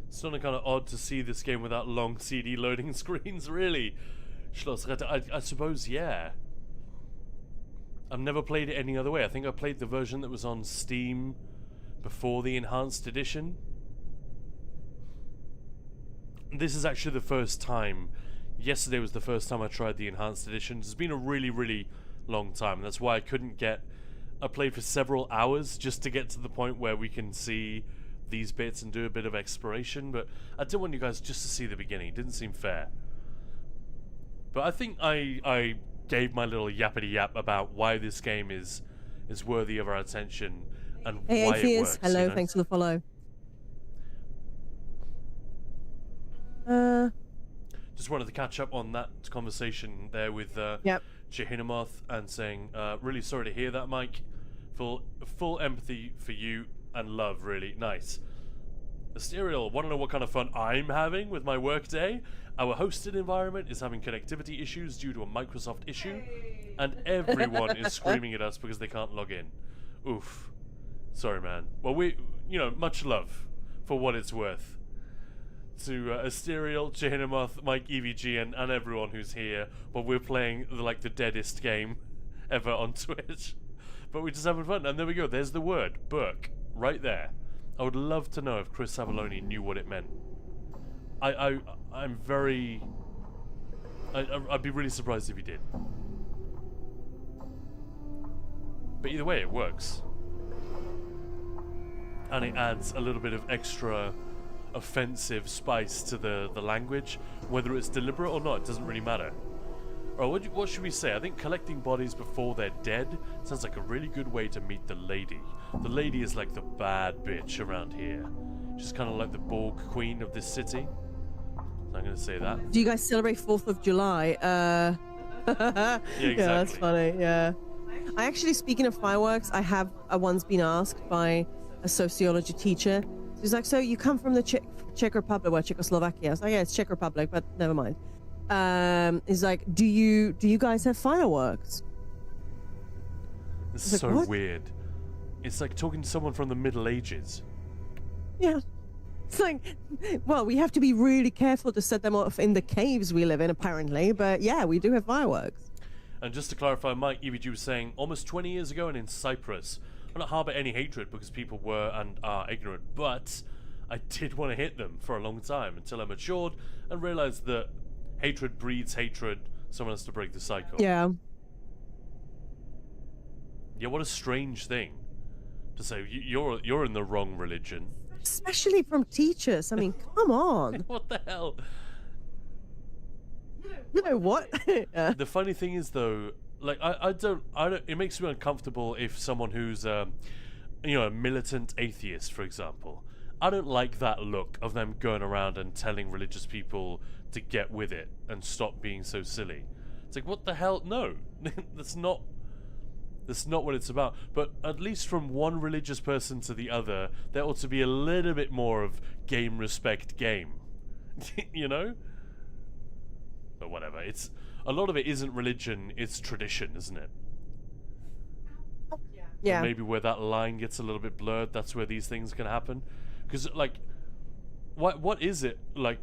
It's not kind of odd to see this game without long CD loading screens, really. Schlossretter, I suppose, yeah. I've never played it any other way. I think I played the version that was on Steam before the enhanced edition. This is actually the first time yesterday was the first time I tried the enhanced edition. It's been a really, really long time. That's why I couldn't get... I played for several hours just to get to the point where we can see these bits and do a bit of exploration, but I didn't want you guys just to see the beginning. It didn't seem fair. But I think I gave my little yappity yap about why this game is worthy of our attention and hey, why it works. Hello, you know? thanks for the follow. Just wanted to catch up on that conversation there with Jehinamoth and saying, really sorry to hear that, Mike. Full empathy for you and love, really. Nice. Asterial, want to know what kind of fun I'm having with my workday? Our hosted environment is having connectivity issues due to a Microsoft issue, and everyone is screaming at us because they can't log in. Oof. Sorry, man. Well, much love for what it's worth. To Asterial, Jehinamoth, Mike EVG, and everyone who's here, but we're playing the deadest game ever on Twitch. But we're just having fun, and there we go. There's the word, Burke, right there. I would love to know if Chris Savaloni knew what it meant. I'm very... I'd be really surprised if he did. But either way, it works. And it adds a little bit of extra offensive spice to the language. Whether it's deliberate or not, it doesn't really matter. Alright, what should we say? I think collecting bodies before they're dead sounds like a really good way to meet the lady. The lady is like the bad bitch around here. She's kind of like the Borg queen of this city. So I'm going to say that. Do you guys celebrate 4th of July? Yeah, exactly. Yeah, that's funny, yeah. I actually, speaking of fireworks, I have once been asked by a sociology teacher. She's like, so you come from the Czech Republic, well, Czechoslovakia. I was like, yeah, it's Czech Republic, but never mind. Is like, do you guys have fireworks? This is so weird. It's like talking to someone from the Middle Ages. Yeah. It's like, well, we have to be really careful to set them off in the caves we live in, apparently, but yeah, we do have fireworks. And just to clarify, Mike EVG was saying, almost 20 years ago and in Cyprus, I don't harbour any hatred because people were and are ignorant, but I did want to hit them for a long time until I matured and realised that hatred breeds hatred. Someone has to break the cycle. Yeah. Yeah, what a strange thing to say. You're in the wrong religion. Especially from teachers. I mean, come on. What the hell? You know what? Yeah. The funny thing is, though, like I don't. It makes me uncomfortable if someone who's a militant atheist, for example. I don't like that look of them going around and telling religious people to get with it and stop being so silly. It's like, what the hell? No, that's not what it's about. But at least from one religious person to the other, there ought to be a little bit more of game respect game. You know? But whatever. It's a lot of it isn't religion, it's tradition, isn't it? Yeah. And maybe where that line gets a little bit blurred, that's where these things can happen. Because, like, what is it? Like,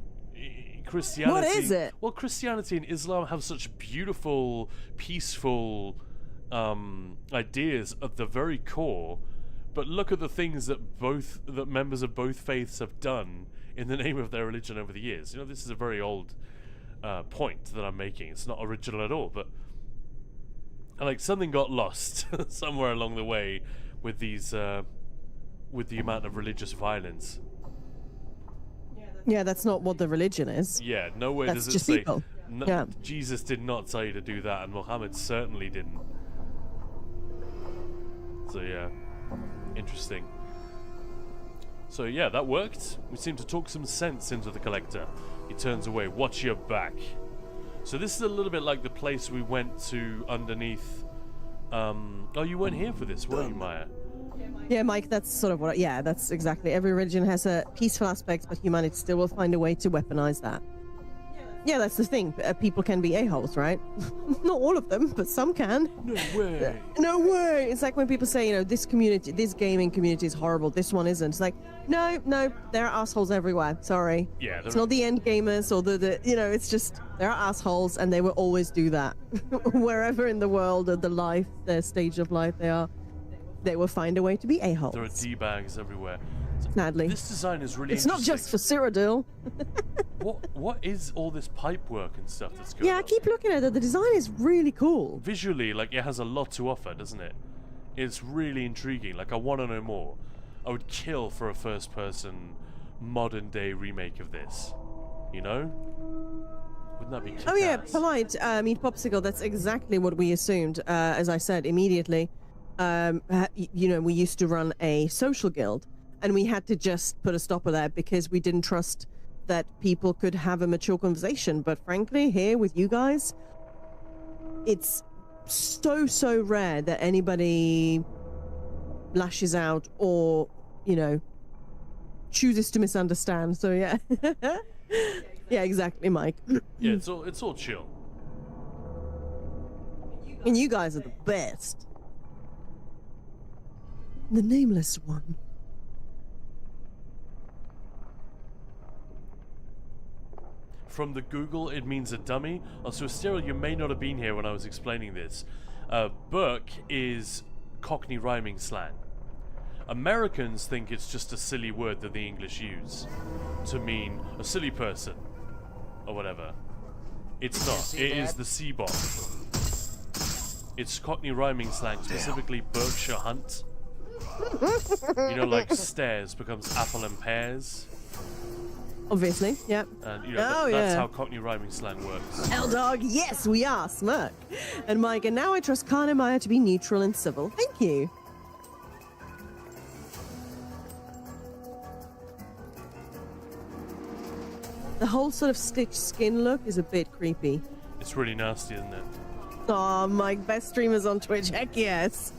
Christianity... What is it? Well, Christianity and Islam have such beautiful, peaceful ideas at the very core, but look at the things that members of both faiths have done in the name of their religion over the years. You know, this is a very old point that I'm making. It's not original at all, but like something got lost somewhere along the way with these... with the amount of religious violence. Yeah, that's not what the religion is. Yeah, nowhere That's does it just say... people. Yeah. Jesus did not tell you to do that, and Muhammad certainly didn't. So yeah, interesting. So yeah, that worked. We seem to talk some sense into the collector. He turns away. Watch your back. So this is a little bit like the place we went to underneath... Oh, you weren't here for this, were you, Maya? Yeah, Mike, that's sort of what... Yeah, that's exactly. Every religion has a peaceful aspect, but humanity still will find a way to weaponize that. Yeah, that's the thing. People can be a-holes, right? Not all of them, but some can. No way. No way. It's like when people say, this community, this gaming community is horrible, this one isn't. It's like, no, there are assholes everywhere. Sorry. Yeah. It's not the end gamers or it's just, there are assholes and they will always do that. Wherever in the world or the stage of life they are, they will find a way to be a-holes. There are D-bags everywhere. Sadly. This design is really It's not just for Cyrodiil. What is all this pipe work and stuff that's going on? Yeah, I keep looking at it. The design is really cool. Visually, like, it has a lot to offer, doesn't it? It's really intriguing. Like, I want to know more. I would kill for a first-person, modern-day remake of this. You know? Wouldn't that be kick-ass? Oh yeah, polite. Meat popsicle. That's exactly what we assumed. As I said immediately, you know, we used to run a social guild, and we had to just put a stop to that because we didn't trust that people could have a mature conversation. But frankly, here with you guys, it's so rare that anybody lashes out or, you know, chooses to misunderstand. So yeah. Yeah, exactly, Mike. Yeah, it's all chill. And you guys are the best. The nameless one. From the Google, it means a dummy. Also, Astero, you may not have been here when I was explaining this. Burk is Cockney rhyming slang. Americans think it's just a silly word that the English use to mean a silly person or whatever. It's not. It is the C-bomb. It's Cockney rhyming slang, specifically Berkshire Hunt. You know, like stairs becomes apple and pears. Obviously, yep. And you know, that's how Cockney rhyming slang works. L-Dog, yes, we are, smirk. And Mike, and now I trust Khan and Maya to be neutral and civil. Thank you. The whole sort of stitched skin look is a bit creepy. It's really nasty, isn't it? Oh, Mike, best streamers on Twitch, heck yes.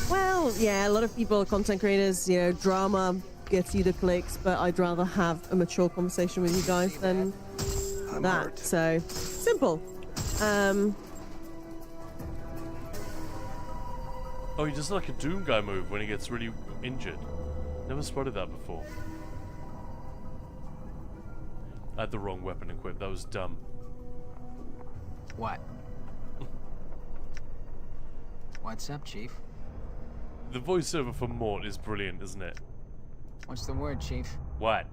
Well, yeah, a lot of people, content creators, you know, drama gets you the clicks, but I'd rather have a mature conversation with you guys than that. So, simple. Oh, he does like a Doom guy move when he gets really injured. Never spotted that before. I had the wrong weapon equipped. That was dumb. What? What's up, Chief? The voiceover for Mort is brilliant, isn't it? What's the word, Chief? What?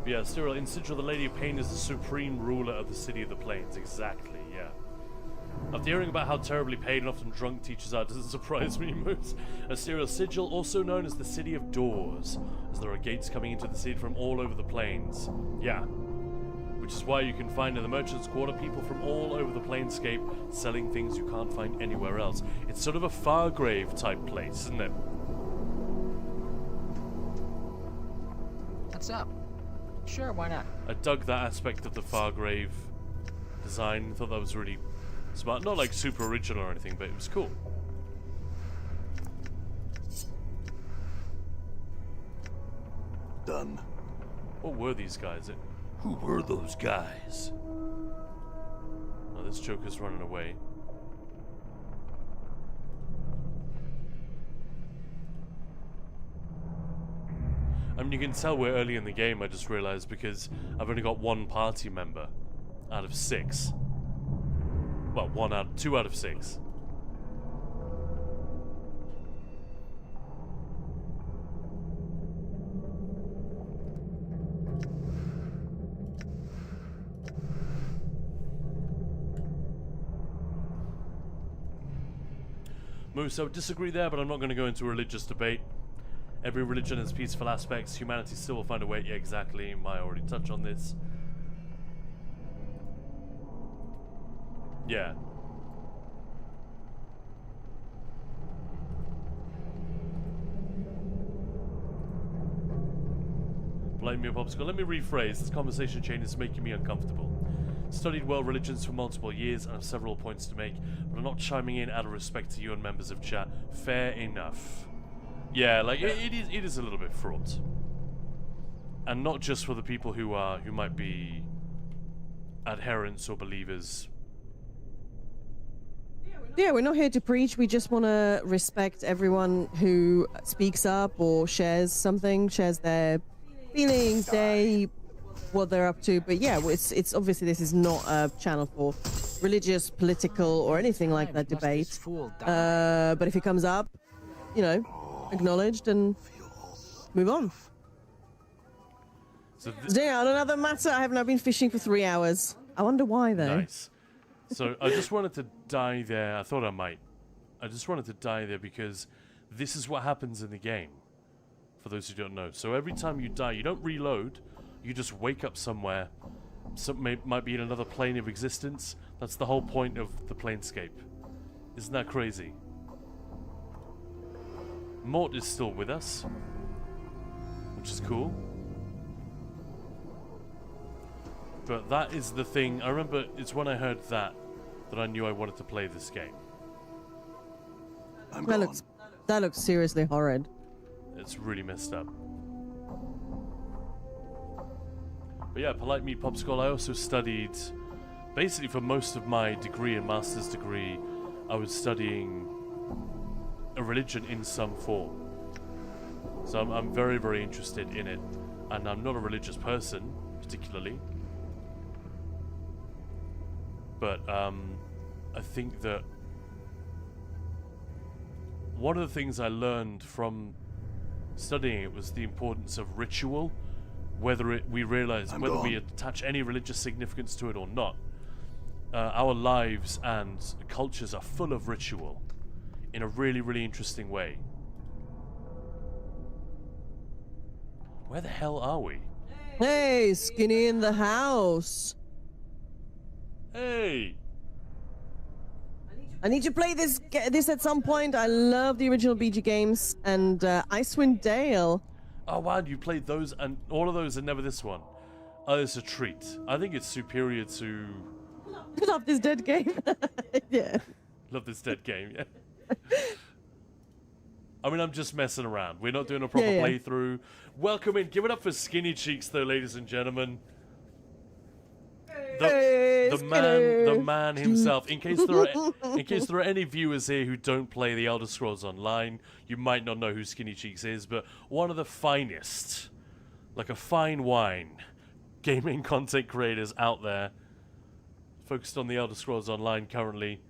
Yeah, Cyril, in Sigil, the Lady of Pain is the supreme ruler of the City of the Plains. Exactly, yeah. After hearing about how terribly paid and often drunk teachers are, doesn't surprise me most. Cyril, Sigil, also known as the City of Doors, as there are gates coming into the city from all over the plains. Yeah. Which is why you can find in the Merchant's Quarter people from all over the Planescape selling things you can't find anywhere else. It's sort of a Fargrave type place, isn't it? What's up? Sure, why not? I dug that aspect of the Fargrave design. Thought that was really smart. Not like super original or anything, but it was cool. Done. What were these guys? Who were those guys? Oh, this Joker's running away. I mean, you can tell we're early in the game, I just realized, because I've only got one party member out of 6. Well, 2 out of 6. Moose, I would disagree there, but I'm not going to go into a religious debate. Every religion has peaceful aspects. Humanity still will find a way. Yeah, exactly. I already touched on this. Yeah. Blame me a popsicle. Let me rephrase. This conversation chain is making me uncomfortable. Studied world religions for multiple years and have several points to make, but I'm not chiming in out of respect to you and members of chat. Fair enough. Yeah, like it is a little bit fraught, and not just for the people who might be adherents or believers. Yeah, we're not here to preach. We just want to respect everyone who speaks up or shares something, shares their feelings, what they're up to. But yeah, it's obviously this is not a channel for religious, political, or anything like that debate. But if it comes up, you know, acknowledged and move on. So yeah, on another matter, I have now been fishing for 3 hours. I wonder why though. Nice. So I just wanted to die there. I thought I might. I just wanted to die there because this is what happens in the game. For those who don't know. So every time you die, you don't reload. You just wake up somewhere. Might be in another plane of existence. That's the whole point of the Planescape. Isn't that crazy? Mort is still with us, which is cool. But that is the thing. I remember it's when I heard that I knew I wanted to play this game. That looks seriously horrid. It's really messed up. But yeah, Polite Meat Popsicle, I also studied, basically for most of my degree and master's degree, I was studying a religion in some form. So I'm very, very interested in it. And I'm not a religious person, particularly. But I think that one of the things I learned from studying it was the importance of ritual, whether we attach any religious significance to it or not. Our lives and cultures are full of ritual in a really, really interesting way. Where the hell are we? Hey, Skinny in the house. Hey! I need to play this at some point. I love the original BG games and Icewind Dale. Oh wow, you played those and all of those and never this one. Oh, it's a treat. I think it's superior to... Love this dead game. Yeah. Love this dead game, yeah. I mean, I'm just messing around. We're not doing a proper playthrough. Welcome in. Give it up for Skinny Cheeks, though, ladies and gentlemen. The man himself. In case there are any viewers here who don't play the Elder Scrolls Online, you might not know who Skinny Cheeks is, but one of the finest, like a fine wine, gaming content creators out there, focused on the Elder Scrolls Online currently.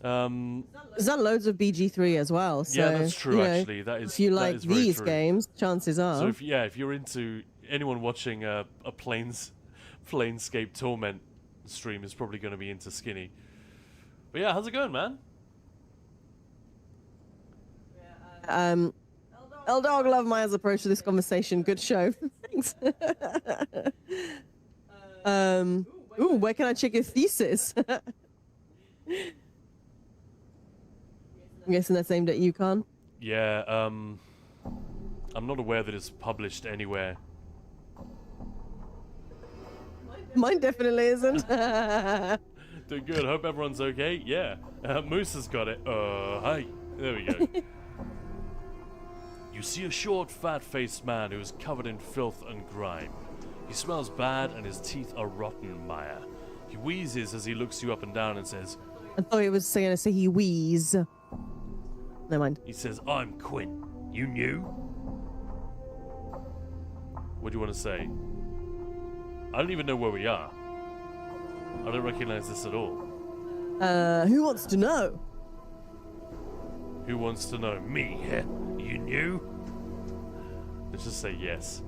There's not loads of BG3 as well. So, yeah, that's true. Actually, that is. If you like these games, chances are. So if you're into anyone watching a Planescape Torment stream is probably going to be into Skinny. But yeah, how's it going, man? Eldog, love Maya's approach to this conversation. Good show. Thanks. Ooh, where can I check your thesis? I'm guessing that's aimed at you, Khan. Yeah, I'm not aware that it's published anywhere. Mine definitely isn't. Doing good. Hope everyone's okay. Yeah. Moose has got it. Hi. There we go. You see a short, fat-faced man who is covered in filth and grime. He smells bad and his teeth are rotten, Maya. He wheezes as he looks you up and down and says... I thought he was going to say he wheeze. Never mind. He says, I'm Quinn. You knew? What do you want to say? I don't even know where we are. I don't recognize this at all. Who wants to know? Who wants to know? Me, yeah? You knew? Let's just say yes.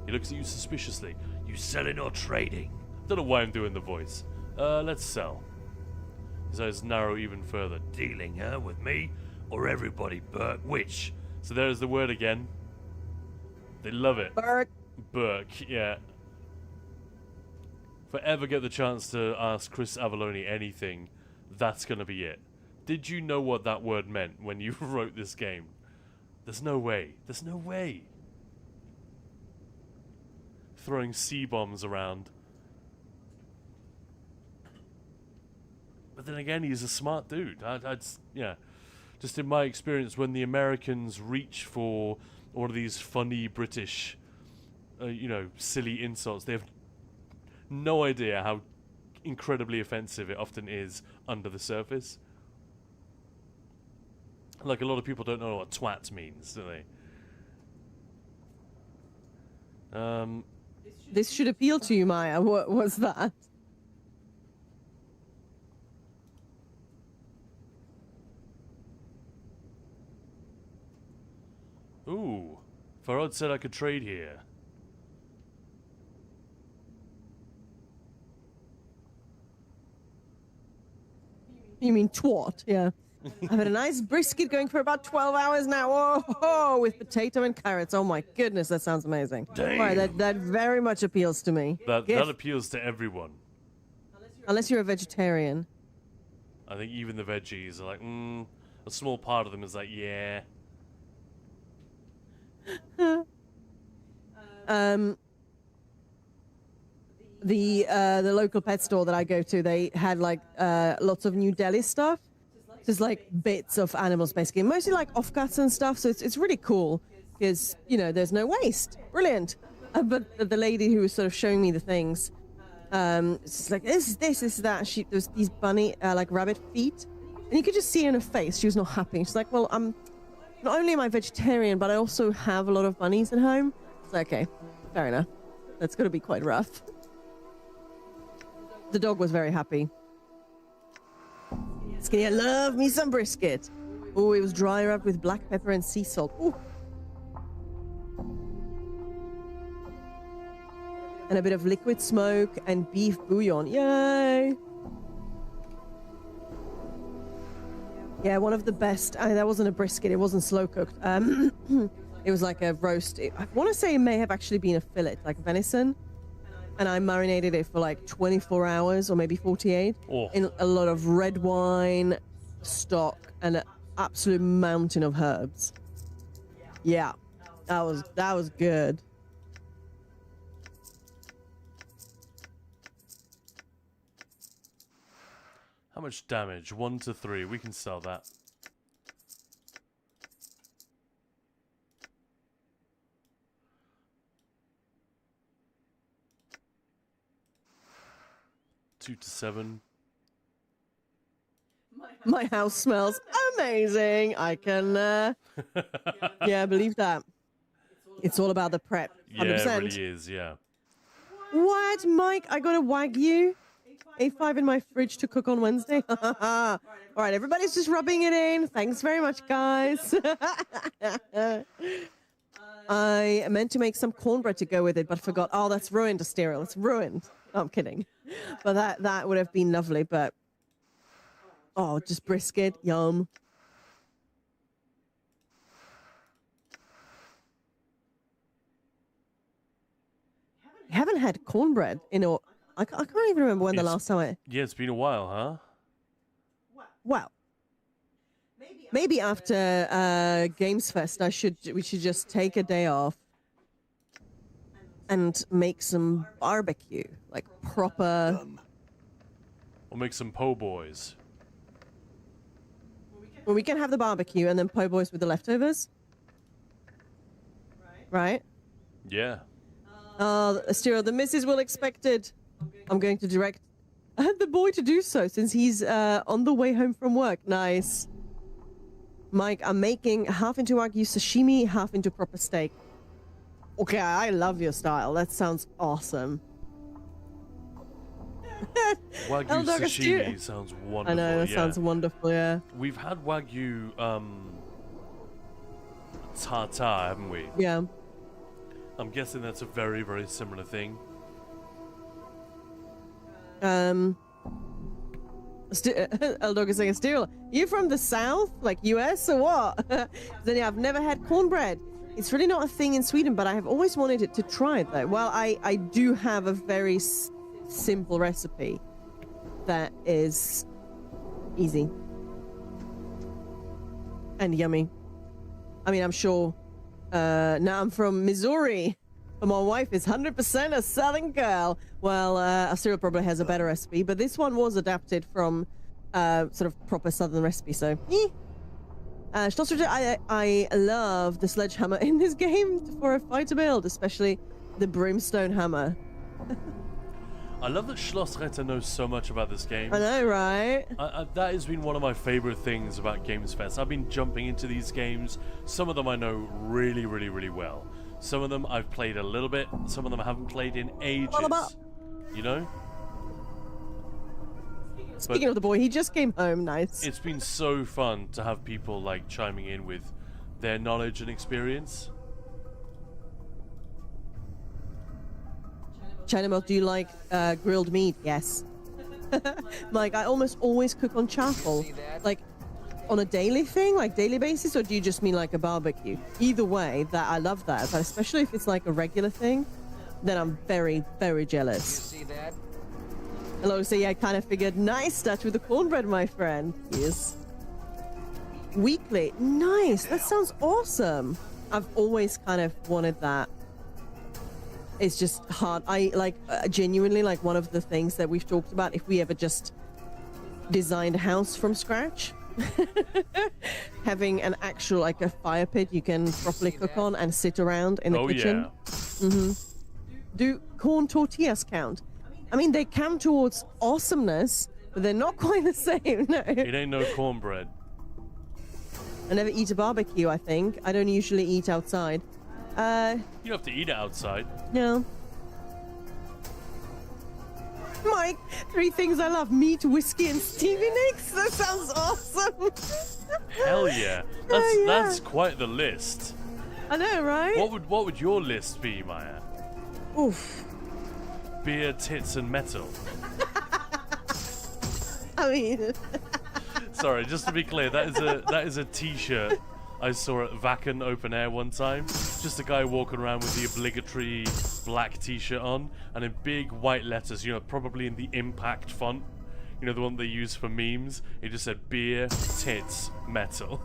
He looks at you suspiciously. You selling or trading? Don't know why I'm doing the voice. Let's sell. His eyes narrow even further. Dealing, huh? With me? Or everybody, Burke? Which? So there's the word again. They love it. Burke. Burke, yeah. If I ever get the chance to ask Chris Avalone anything, that's going to be it. Did you know what that word meant when you wrote this game? There's no way. There's no way. Throwing C-bombs around. But then again, he's a smart dude. Yeah. Just in my experience, when the Americans reach for all of these funny British, silly insults, they have no idea how incredibly offensive it often is under the surface. Like, a lot of people don't know what twat means, do they? This should appeal to you, Maya. What was that? Ooh. Farad said I could trade here. You mean twat? Yeah. I've had a nice brisket going for about 12 hours now. Oh, with potato and carrots. Oh my goodness, that sounds amazing. Damn. Right, that very much appeals to me. That appeals to everyone. Unless you're a vegetarian. I think even the veggies are like, a small part of them is like, yeah. The local pet store that I go to, they had like lots of new deli stuff. Just like bits of animals, basically, mostly like offcuts and stuff. So it's really cool because, you know, there's no waste. Brilliant. But the lady who was sort of showing me the things, it's like this, that. There was these bunny like rabbit feet, and you could just see in her face she was not happy. She's like, well, not only am I vegetarian, but I also have a lot of bunnies at home. It's like, okay, fair enough. That's gonna be quite rough. The dog was very happy. Skinny, I love me some brisket. Oh, it was dry rubbed with black pepper and sea salt. Ooh. And a bit of liquid smoke and beef bouillon. Yay! Yeah, one of the best. That wasn't a brisket. It wasn't slow cooked. It was like a roast. I want to say it may have actually been a fillet, like venison. And I marinated it for like 24 hours or maybe 48 in a lot of red wine, stock, and an absolute mountain of herbs. Yeah, that was good. How much damage? 1 to 3. We can sell that. Two to 7. My house smells amazing. I can, yeah, believe that. It's all about the prep. 100%. Yeah, it really is, yeah. What, Mike? I got a Wagyu A5 in my fridge to cook on Wednesday. All right, everybody's just rubbing it in. Thanks very much, guys. I meant to make some cornbread to go with it, but forgot. Oh, that's ruined, Asterial. It's ruined. No, I'm kidding. But that would have been lovely, but... Oh, just brisket. Yum. I haven't had cornbread in a... I can't even remember when the last time I... Yeah, it's been a while, huh? Well, maybe after Gamesfest, we should just take a day off and make some barbecue, like proper. We'll make some po' boys. Well, we can have the barbecue and then po' boys with the leftovers, right? Yeah. Astero, the missus will expect it. I'm going to direct the boy to do so since he's on the way home from work. Nice. Mike, I'm making half into Wagyu sashimi, half into proper steak. Okay, I love your style. That sounds awesome. Wagyu sashimi sounds wonderful. I know, that sounds wonderful, yeah. We've had Wagyu tartare, haven't we? Yeah. I'm guessing that's a very, very similar thing. Eldog is saying, Steel, you from the South? Like US or what? Then yeah, I've never had cornbread. It's really not a thing in Sweden, but I have always wanted to try it though. Well, I do have a very simple recipe that is easy and yummy. I mean, I'm sure now I'm from Missouri, but my wife is 100% a Southern girl. Well, Asturias probably has a better recipe, but this one was adapted from sort of proper Southern recipe, so I love the sledgehammer in this game for a fighter build, especially the brimstone hammer. I love that Schloss Ritter knows so much about this game. I know, right? That has been one of my favorite things about Gamesfest. I've been jumping into these games. Some of them I know really, really, really well. Some of them I've played a little bit. Some of them I haven't played in ages. You know? Speaking of the boy, he just came home. Nice. It's been so fun to have people like chiming in with their knowledge and experience. China, do you like grilled meat? Yes. Like, I almost always cook on charcoal. Like, on a daily thing, like daily basis, or do you just mean like a barbecue? Either way, that I love that. But especially if it's like a regular thing, then I'm very, very jealous. Hello, so yeah, I kind of figured, nice start with the cornbread, my friend. Yes. Weekly. Nice. That sounds awesome. I've always kind of wanted that. It's just hard. I like genuinely like one of the things that we've talked about. If we ever just designed a house from scratch, having an actual like a fire pit you can properly cook on and sit around in the kitchen. Yeah. Do corn tortillas count? I mean, they count towards awesomeness, but they're not quite the same. No. It ain't no cornbread. I never eat a barbecue. I think I don't usually eat outside. You have to eat it outside. No. Mike, 3 things I love: meat, whiskey, and Stevie Nicks. That sounds awesome. Hell yeah. That's quite the list. I know, right? What would your list be, Maya? Oof. Beer, tits, and metal. I mean, sorry, just to be clear, that is a T-shirt I saw at Vacan Open Air one time. Just a guy walking around with the obligatory black T-shirt on, and in big white letters, you know, probably in the Impact font, you know, the one they use for memes. It just said beer, tits, metal.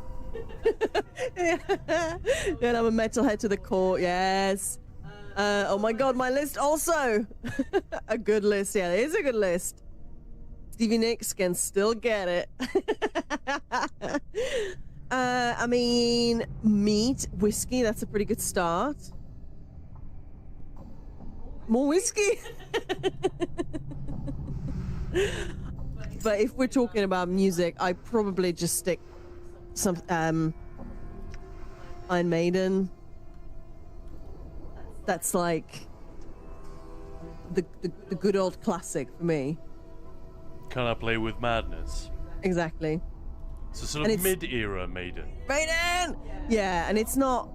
yeah, I'm a metalhead to the core. Yes. Oh my god, my list also. A good list. Yeah, it is a good list. Stevie Nicks can still get it. I mean, meat, whiskey, that's a pretty good start. More whiskey? But if we're talking about music, I probably just stick some Iron Maiden. That's like the good old classic for me. Can I play with madness? Exactly. So sort of mid-era Maiden. Maiden! Yeah, and it's not...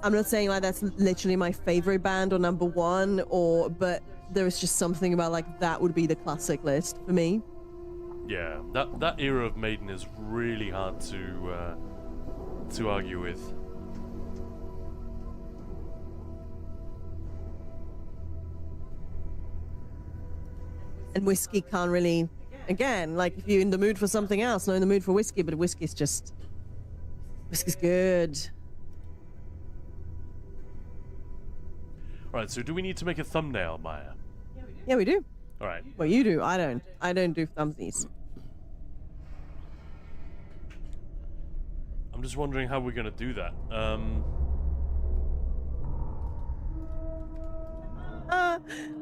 I'm not saying like that's literally my favorite band or number one, but there is just something about like that would be the classic list for me. Yeah, that era of Maiden is really hard to argue with. And whiskey can't really... Again, like if you're in the mood for something else, not in the mood for whiskey, but whiskey's good. Alright, so do we need to make a thumbnail, Maya? Yeah, we do. Alright. Well, you do. I don't. I don't do thumbsies. I'm just wondering how we're going to do that.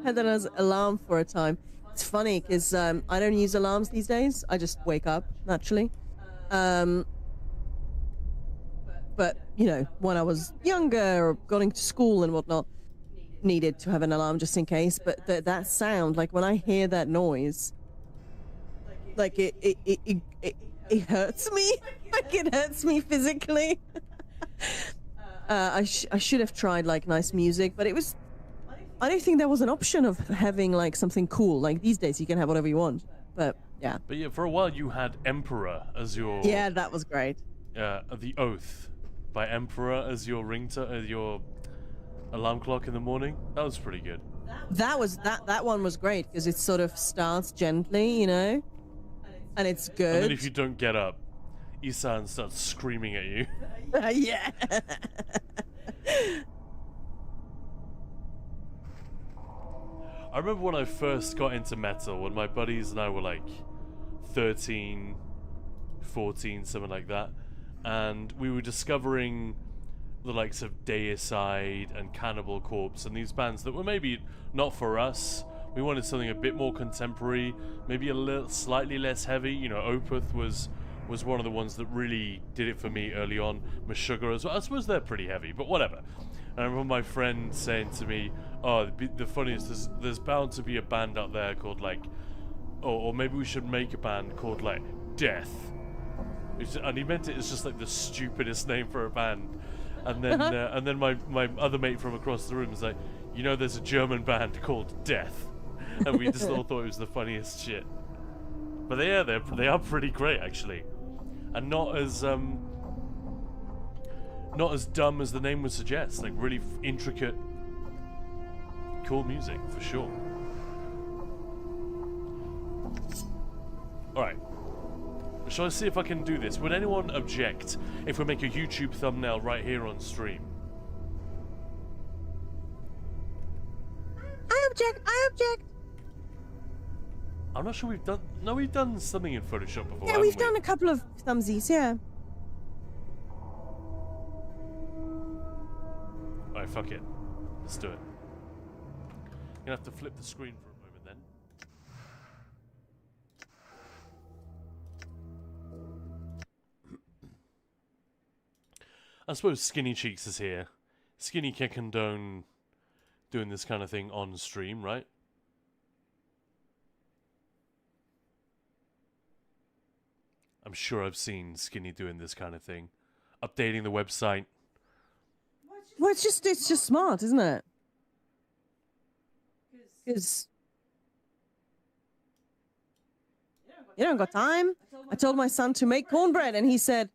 Had that as alarm for a time. It's funny because I don't use alarms these days. I just wake up naturally. But you know, when I was younger or going to school and whatnot, needed to have an alarm just in case. But that sound, like when I hear that noise, like it hurts me. Like it hurts me physically. I should have tried like nice music, but it was. I don't think there was an option of having like something cool. Like these days, you can have whatever you want. But yeah. But yeah, for a while you had Emperor as your. Yeah, that was great. The Oath by Emperor as your your alarm clock in the morning. That was pretty good. That one was great because it sort of starts gently, you know, and it's good. And then if you don't get up, Isan starts screaming at you. Yeah. I remember when I first got into metal, when my buddies and I were like 13, 14, something like that, and we were discovering the likes of Deicide and Cannibal Corpse and these bands that were maybe not for us, We wanted something a bit more contemporary, maybe a little slightly less heavy. You know, Opeth was one of the ones that really did it for me early on. Meshuggah as well. I suppose they're pretty heavy, but whatever. And I remember my friend saying to me, "Oh, the funniest is there's bound to be a band out there called like, or maybe we should make a band called like Death." And he meant it as just like the stupidest name for a band. And then my other mate from across the room was like, "You know, there's a German band called Death," and we just all thought it was the funniest shit. But they are pretty great actually, and not as dumb as the name would suggest. Like really intricate, cool music for sure. All right. Shall I see if I can do this? Would anyone object if we make a YouTube thumbnail right here on stream? I object. I object. I'm not sure we've done... No, we've done something in Photoshop before, Yeah, we've done a couple of thumbsies, yeah. Alright, fuck it. Let's do it. I'm gonna have to flip the screen for a moment then. I suppose Skinny Cheeks is here. Skinny can condone doing this kind of thing on stream, right? I'm sure I've seen Skinny doing this kind of thing. Updating the website. Well, it's just smart, isn't it? Because you don't got time. I told my son to make cornbread, and he said,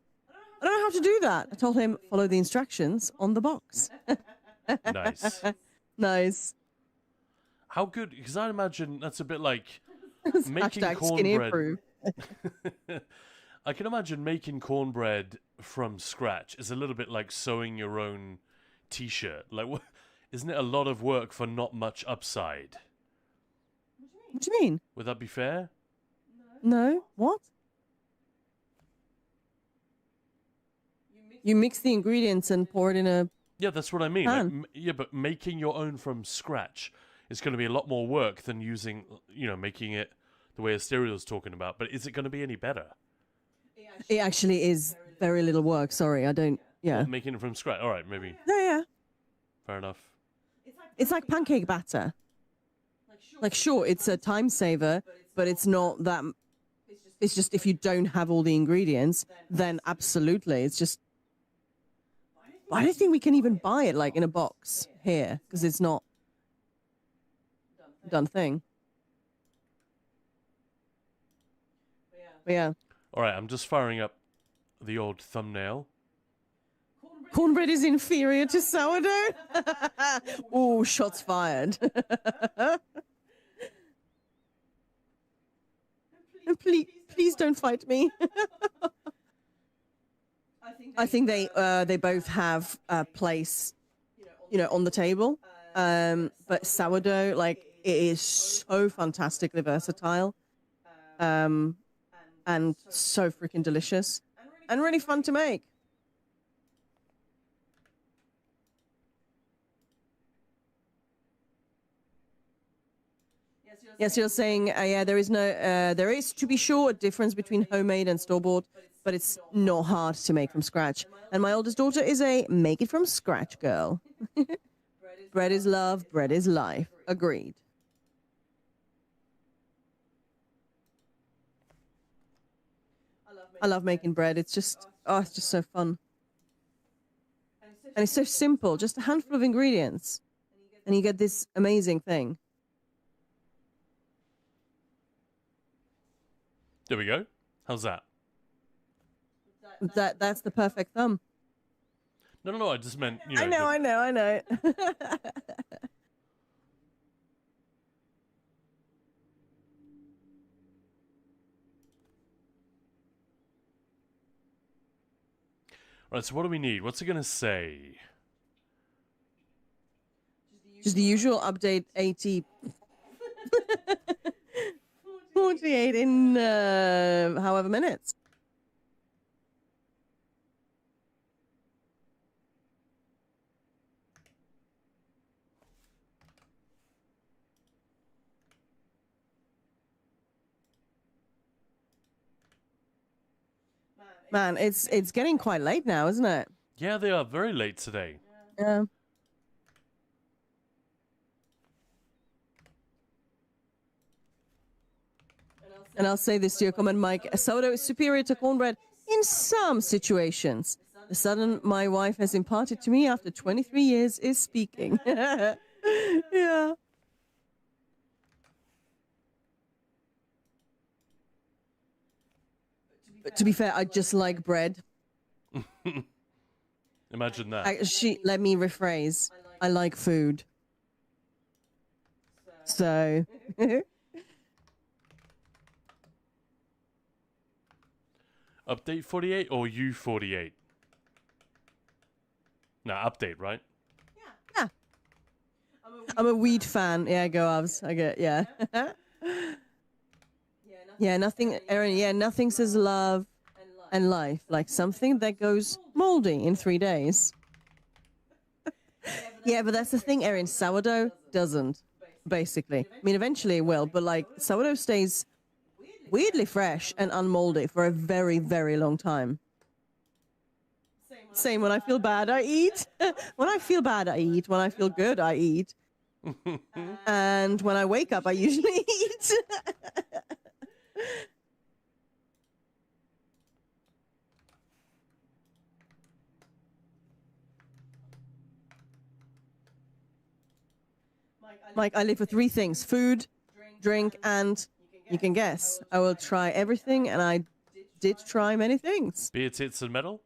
"I don't know how to do that." I told him, "Follow the instructions on the box." Nice. Nice. How good? Because I imagine that's a bit like making Hashtag skinny cornbread. I can imagine making cornbread from scratch is a little bit like sewing your own t-shirt. Like, isn't it a lot of work for not much upside? What do you mean? Would that be fair? No. What? You mix the ingredients and pour it in a... Yeah, that's what I mean. Pan. Like, yeah, but making your own from scratch is going to be a lot more work than using, making it the way Asteriel's talking about. But is it going to be any better? It actually is very little work. Sorry, I don't... Yeah. Well, making it from scratch. All right, maybe. Yeah. Fair enough. It's like pancake batter. Like, sure, it's a time saver, but it's not that... It's just if you don't have all the ingredients, then absolutely, it's just... I don't think we can even buy it, like, in a box here, because it's not a done thing. But yeah. All right, I'm just firing up the old thumbnail. Cornbread is inferior to sourdough? Oh, shots fired. Please don't fight me. I think they both have a place, on the table. But sourdough, like, it is so fantastically versatile. And so freaking delicious. And really fun to make. Yes, you're saying, yeah, there is to be sure a difference between homemade and store-bought, but it's not hard to make from scratch. And my oldest daughter is a make it from scratch girl. Bread is love, bread is life. Agreed. I love making bread. It's just so fun. And it's so simple, just a handful of ingredients. And you get this amazing thing. There we go. How's that? That's the perfect thumb. No, I just meant, I know. Right, so what do we need? What's it going to say? Just the usual update 80... 48 in however minutes. Man, it's getting quite late now, isn't it? Yeah, they are very late today. Yeah. And I'll say this to your comment, Mike. Sourdough is superior to cornbread in some situations. The son my wife has imparted to me after 23 years is speaking. Yeah. But to be fair, I just like bread. Imagine that. Let me rephrase. I like food. So. Update 48 or U48? No, update, right? Yeah. I'm a weed fan. Yeah, go Avs. I get, yeah. Yeah, nothing, Aaron, yeah, nothing says love and life like something that goes moldy in 3 days. Yeah, but that's the thing, Aaron. Sourdough doesn't, basically. I mean, eventually it will, but like sourdough stays weirdly fresh and unmoldy for a very, very long time. Same when I feel bad, I eat. When I feel bad, I eat. When I feel good, I eat. And when I wake up, I usually eat. Mike, I live for 3 things: food, drink, and you can guess. I will try everything, and I did try many things. Beer, tits, and metal?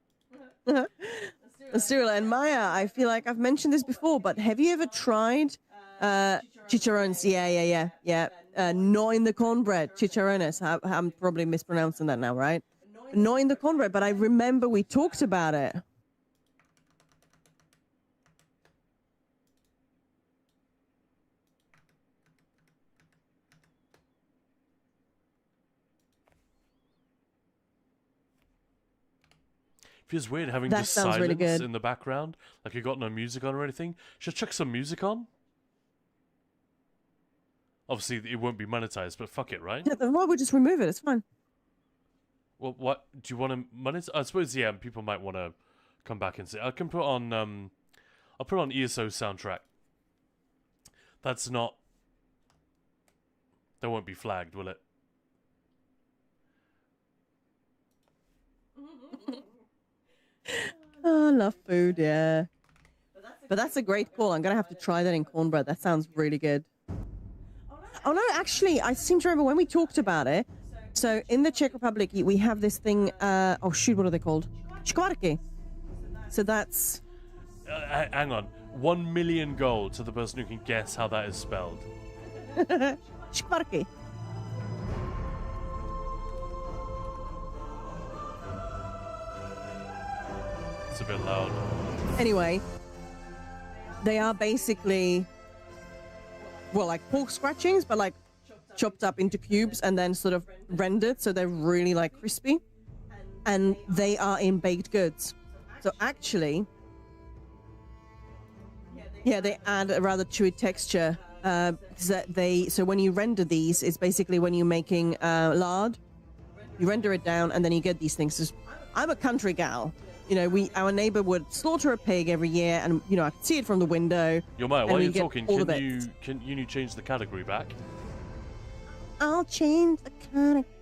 Cyril and Maya, I feel like I've mentioned this before, but have you ever tried chicharrones? Yeah. Not in the cornbread. Chicharrones. I'm probably mispronouncing that now, right? Not in the cornbread, but I remember we talked about it. Feels weird having That just sounds really silence good. in the background. Like you got no music on or anything. Should I chuck some music on? Obviously, it won't be monetized, but fuck it, right? Yeah, then why would just remove it? It's fine. Well, what do you want to monetize? I suppose yeah, people might want to come back and say I can put on I'll put on ESO soundtrack. That's not. That won't be flagged, will it? Oh, I love food, yeah. But that's a great call. I'm going to have to try that in cornbread. That sounds really good. Oh, no, actually, I seem to remember when we talked about it. So in the Czech Republic, we have this thing. Oh, shoot, what are they called? Škvarky. So that's... Hang on. 1 million gold to the person who can guess how that is spelled. Škvarky. It's a bit loud. Anyway, they are basically, well, like pork scratchings, but like chopped up into cubes and then sort of rendered, so they're really like crispy. And they are in baked goods. So actually, yeah, they add a rather chewy texture. So when you render these, it's basically when you're making lard, you render it down and then you get these things. I'm a country gal. You know, our neighbor would slaughter a pig every year, and you know I could see it from the window. Yo, Maya, while you're talking, can you change the category back? I'll change the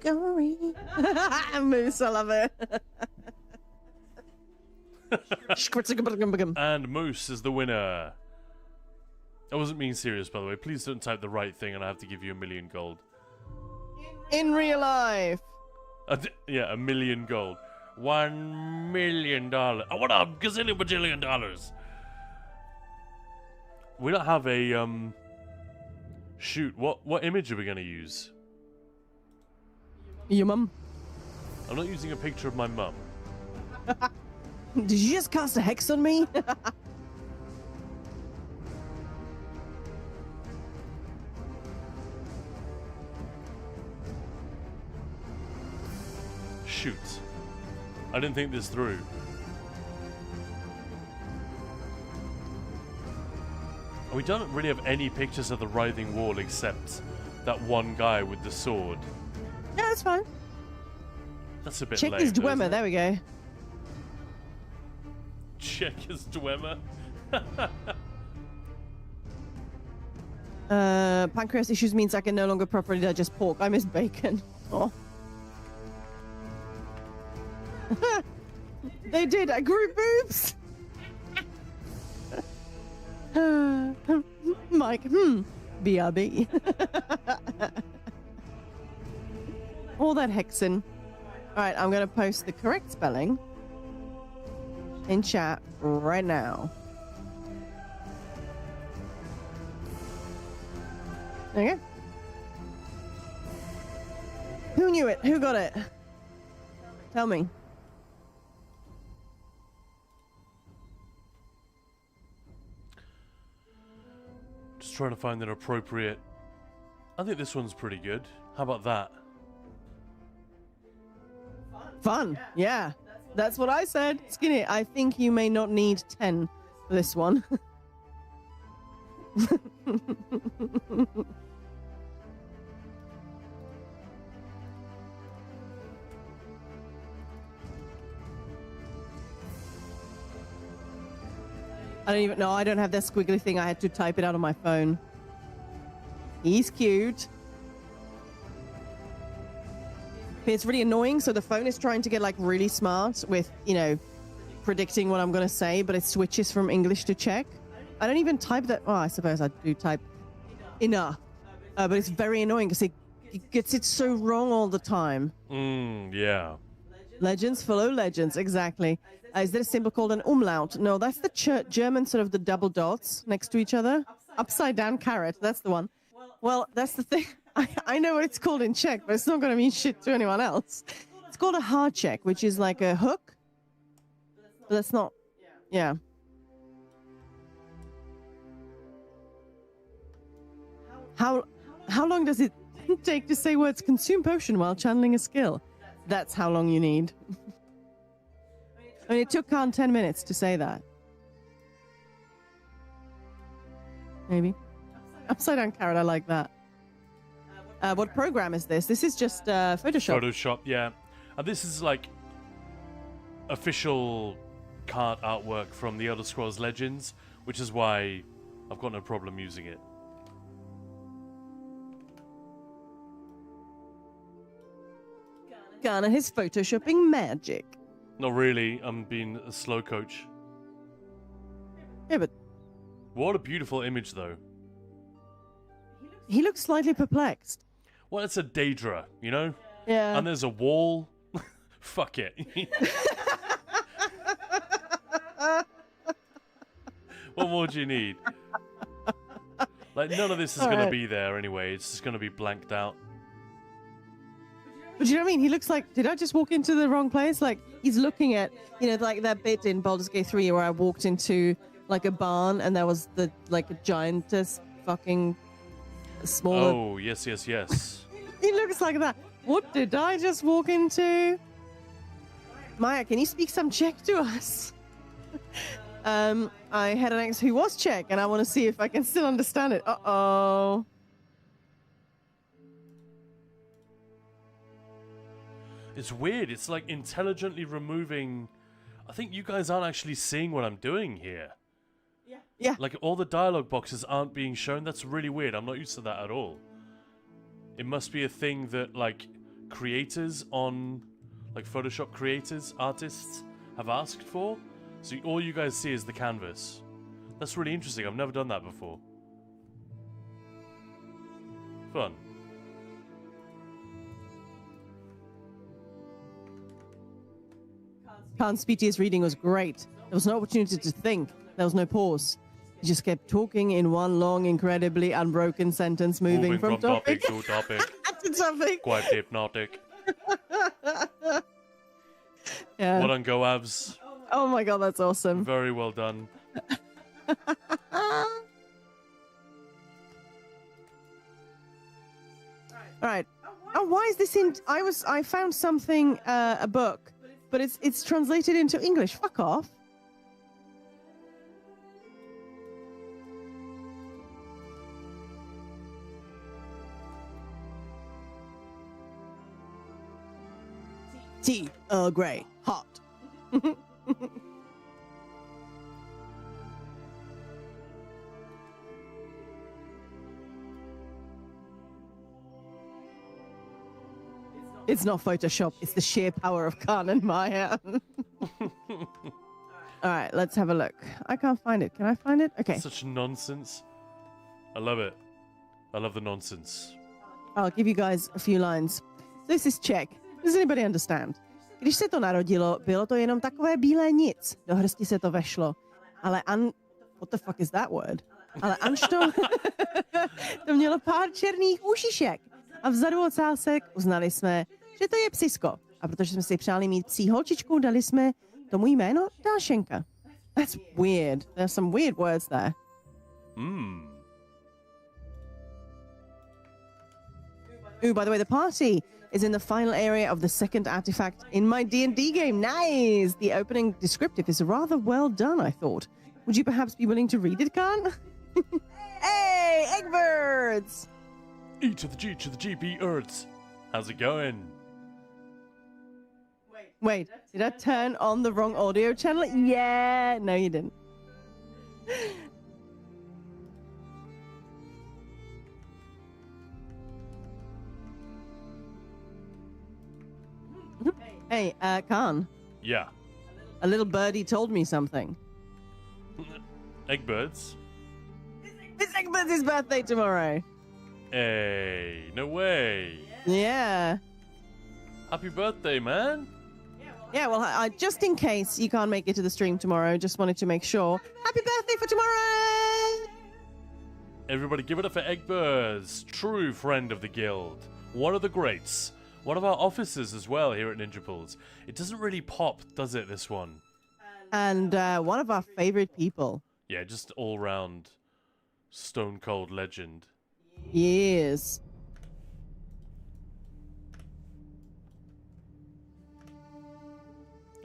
category. Moose, I love it. And Moose is the winner. I wasn't being serious, by the way. Please don't type the right thing, and I have to give you 1 million gold. In real life. Yeah, 1 million gold. $1 million. I want a gazillion bajillion dollars. We don't have a shoot. What image are we gonna use? Your mum. I'm not using a picture of my mum. Did you just cast a hex on me? Shoot. I didn't think this through. We don't really have any pictures of the writhing wall except that one guy with the sword. Yeah, that's fine. That's a bit Check lame. his though, Dwemer. isn't it? There we go. Check his Dwemer. Pancreas issues means I can no longer properly digest pork. I miss bacon. Oh. They did. I grew boobs. Mike, BRB. All that hexen. Alright, I'm gonna post the correct spelling in chat right now. There you go. Who knew it? Who got it? Tell me. Just trying to find an appropriate... I think this one's pretty good. How about that? Fun. Yeah. That's what I said. Skinny, I think you may not need 10 for this one. I don't even know. I don't have that squiggly thing. I had to type it out on my phone. He's cute. It's really annoying. So the phone is trying to get like really smart with, you know, predicting what I'm going to say, but it switches from English to Czech. I don't even type that. Oh, I suppose I do type enough. But it's very annoying because it gets it so wrong all the time. Yeah. Legends follow legends. Exactly. Is there a symbol called an umlaut? No, that's the German sort of the double dots next to each other. Upside down carrot. That's the one. Well, that's the thing. I know what it's called in Czech, but it's not going to mean shit to anyone else. It's called a hard check, which is like a hook. But that's not... Yeah. How long does it take to say words consume potion while channeling a skill? That's how long you need. I mean, it took Khan 10 minutes to say that. Maybe. Upside down carrot, I like that. What program is this? This is just Photoshop. Photoshop, yeah. And this is like official card artwork from the Elder Scrolls Legends, which is why I've got no problem using it. Ghana, his photoshopping magic. Not really, I'm being a slow coach. Yeah, but... What a beautiful image, though. He looks slightly perplexed. Well, it's a Daedra, you know? Yeah. And there's a wall. Fuck it. What more do you need? Like, none of this is going to be there anyway. It's just going to be blanked out. But you know what I mean? He looks like... Did I just walk into the wrong place? Like, he's looking at... You know, like that bit in Baldur's Gate 3 where I walked into, like, a barn and there was the, like, a giantess fucking... Smaller... Oh, yes, yes, yes. He looks like that. What did I just walk into? Maya, can you speak some Czech to us? I had an ex who was Czech, and I want to see if I can still understand it. Uh-oh. It's weird. It's like intelligently removing... I think you guys aren't actually seeing what I'm doing here. Yeah. Like, all the dialogue boxes aren't being shown. That's really weird. I'm not used to that at all. It must be a thing that, like, creators on... Like, Photoshop creators, artists, have asked for. So all you guys see is the canvas. That's really interesting. I've never done that before. Fun. Khan's BTS reading was great. There was no opportunity to think. There was no pause. He just kept talking in one long, incredibly unbroken sentence, moving from topic to topic. to topic. Quite hypnotic. Yeah. Well done, Goavs. Oh my god, that's awesome. Very well done. All right. Oh, why is this in? I found something, a book, but it's translated into English. Fuck off. Tea, Earl Grey, hot. It's not Photoshop, it's the sheer power of Khan and Maya. Alright, let's have a look. I can't find it. Can I find it? Okay. Such nonsense. I love it. I love the nonsense. I'll give you guys a few lines. This is Czech. Does anybody understand? Když se to narodilo, bylo to jenom takové bílé nic. Do hrsti se to vešlo. Ale what the fuck is that word? Ale Anšto to mělo pár černých ušišek. A vzadu ocásek uznali jsme, že to je psisko. A protože jsme si přáli mít psí holčičku, dali jsme tomu jméno Dášenka. That's weird. There's some weird words there. Ooh, by the way, the party is in the final area of the second artifact in my D&D game. Nice! The opening descriptive is rather well done, I thought. Would you perhaps be willing to read it, Khan? Hey, Eggbirds! E to the G to the GB Earths. How's it going? Wait, did I turn on the wrong audio channel? Yeah, no you didn't. Hey, Khan. Yeah. A little birdie told me something. Eggbirds? It's Eggbirds' birthday tomorrow. Hey, no way. Yeah. Happy birthday, man. Yeah, well, just in case you can't make it to the stream tomorrow, just wanted to make sure. Happy birthday for tomorrow! Everybody give it up for Eggbirds, true friend of the guild. One of the greats. One of our officers as well here at Ninja Pools. It doesn't really pop, does it, this one? And one of our favorite people. Yeah, just all-round stone cold legend. Yes.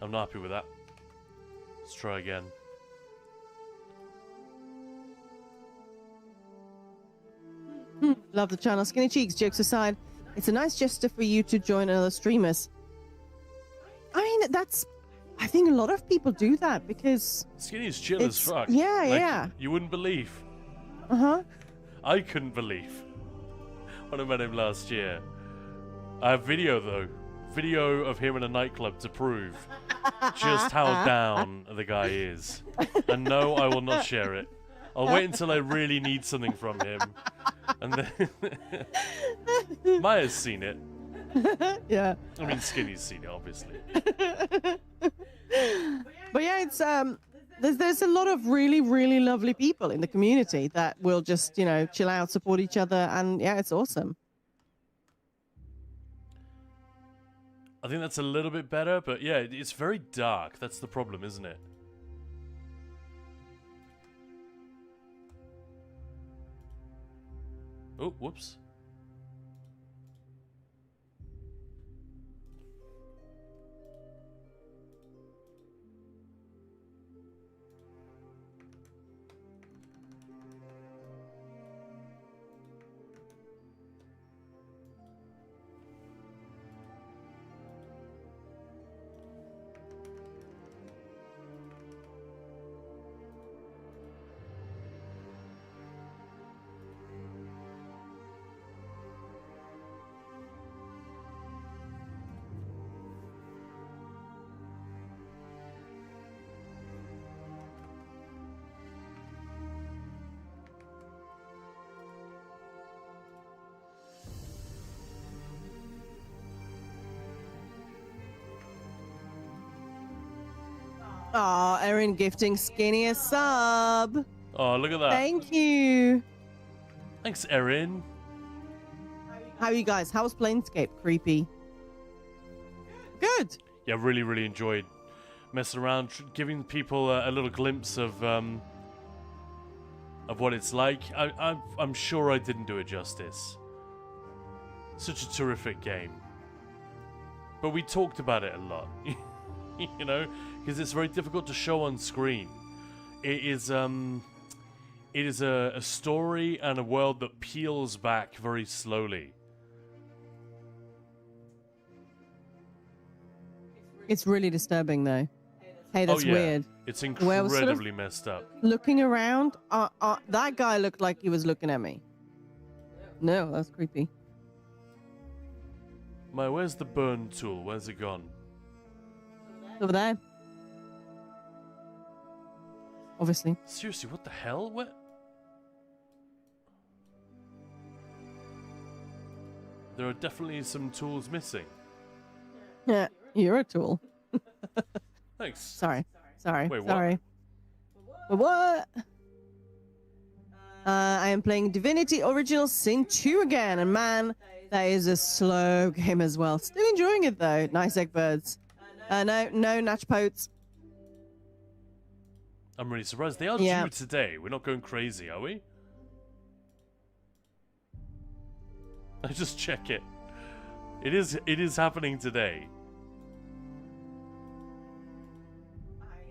I'm not happy with that. Let's try again. Love the channel. Skinny cheeks, jokes aside. It's a nice gesture for you to join other streamers. I mean, I think a lot of people do that because... Skinny's chill as fuck. Yeah, like, yeah. You wouldn't believe. Uh-huh. I couldn't believe when I met him last year. I have video, though. Video of him in a nightclub to prove just how down the guy is. And no, I will not share it. I'll wait until I really need something from him. And then... Maya's seen it. Yeah. I mean, Skinny's seen it, obviously. But yeah, it's there's a lot of really, really lovely people in the community that will just, you know, chill out, support each other, and yeah, it's awesome. I think that's a little bit better, but yeah, it's very dark. That's the problem, isn't it? Oh, whoops. Aw, Erin gifting Skinny a sub. Oh, look at that. Thank you. Thanks, Erin. How are you guys? How was Planescape? Creepy. Good. Yeah, really, really enjoyed messing around, giving people a little glimpse of what it's like. I'm sure I didn't do it justice. Such a terrific game. But we talked about it a lot. You know, because it's very difficult to show on screen. It is a story and a world that peels back very slowly. It's really disturbing, though. Hey, that's weird. It's The way I was sort of incredibly messed up. looking around, that guy looked like he was looking at me. No, that's creepy. Where's the burn tool? Where's it gone? Over there. Obviously. Seriously, what the hell? What? There are definitely some tools missing. Yeah, you're a tool. Thanks. Sorry. Wait, what? Sorry. What? I am playing Divinity Original Sin 2 again, and man, that is a slow game as well. Still enjoying it though. Nice egg birds. No natch potes. I'm really surprised. They are due today. We're not going crazy, are we? I just check it. It is happening today.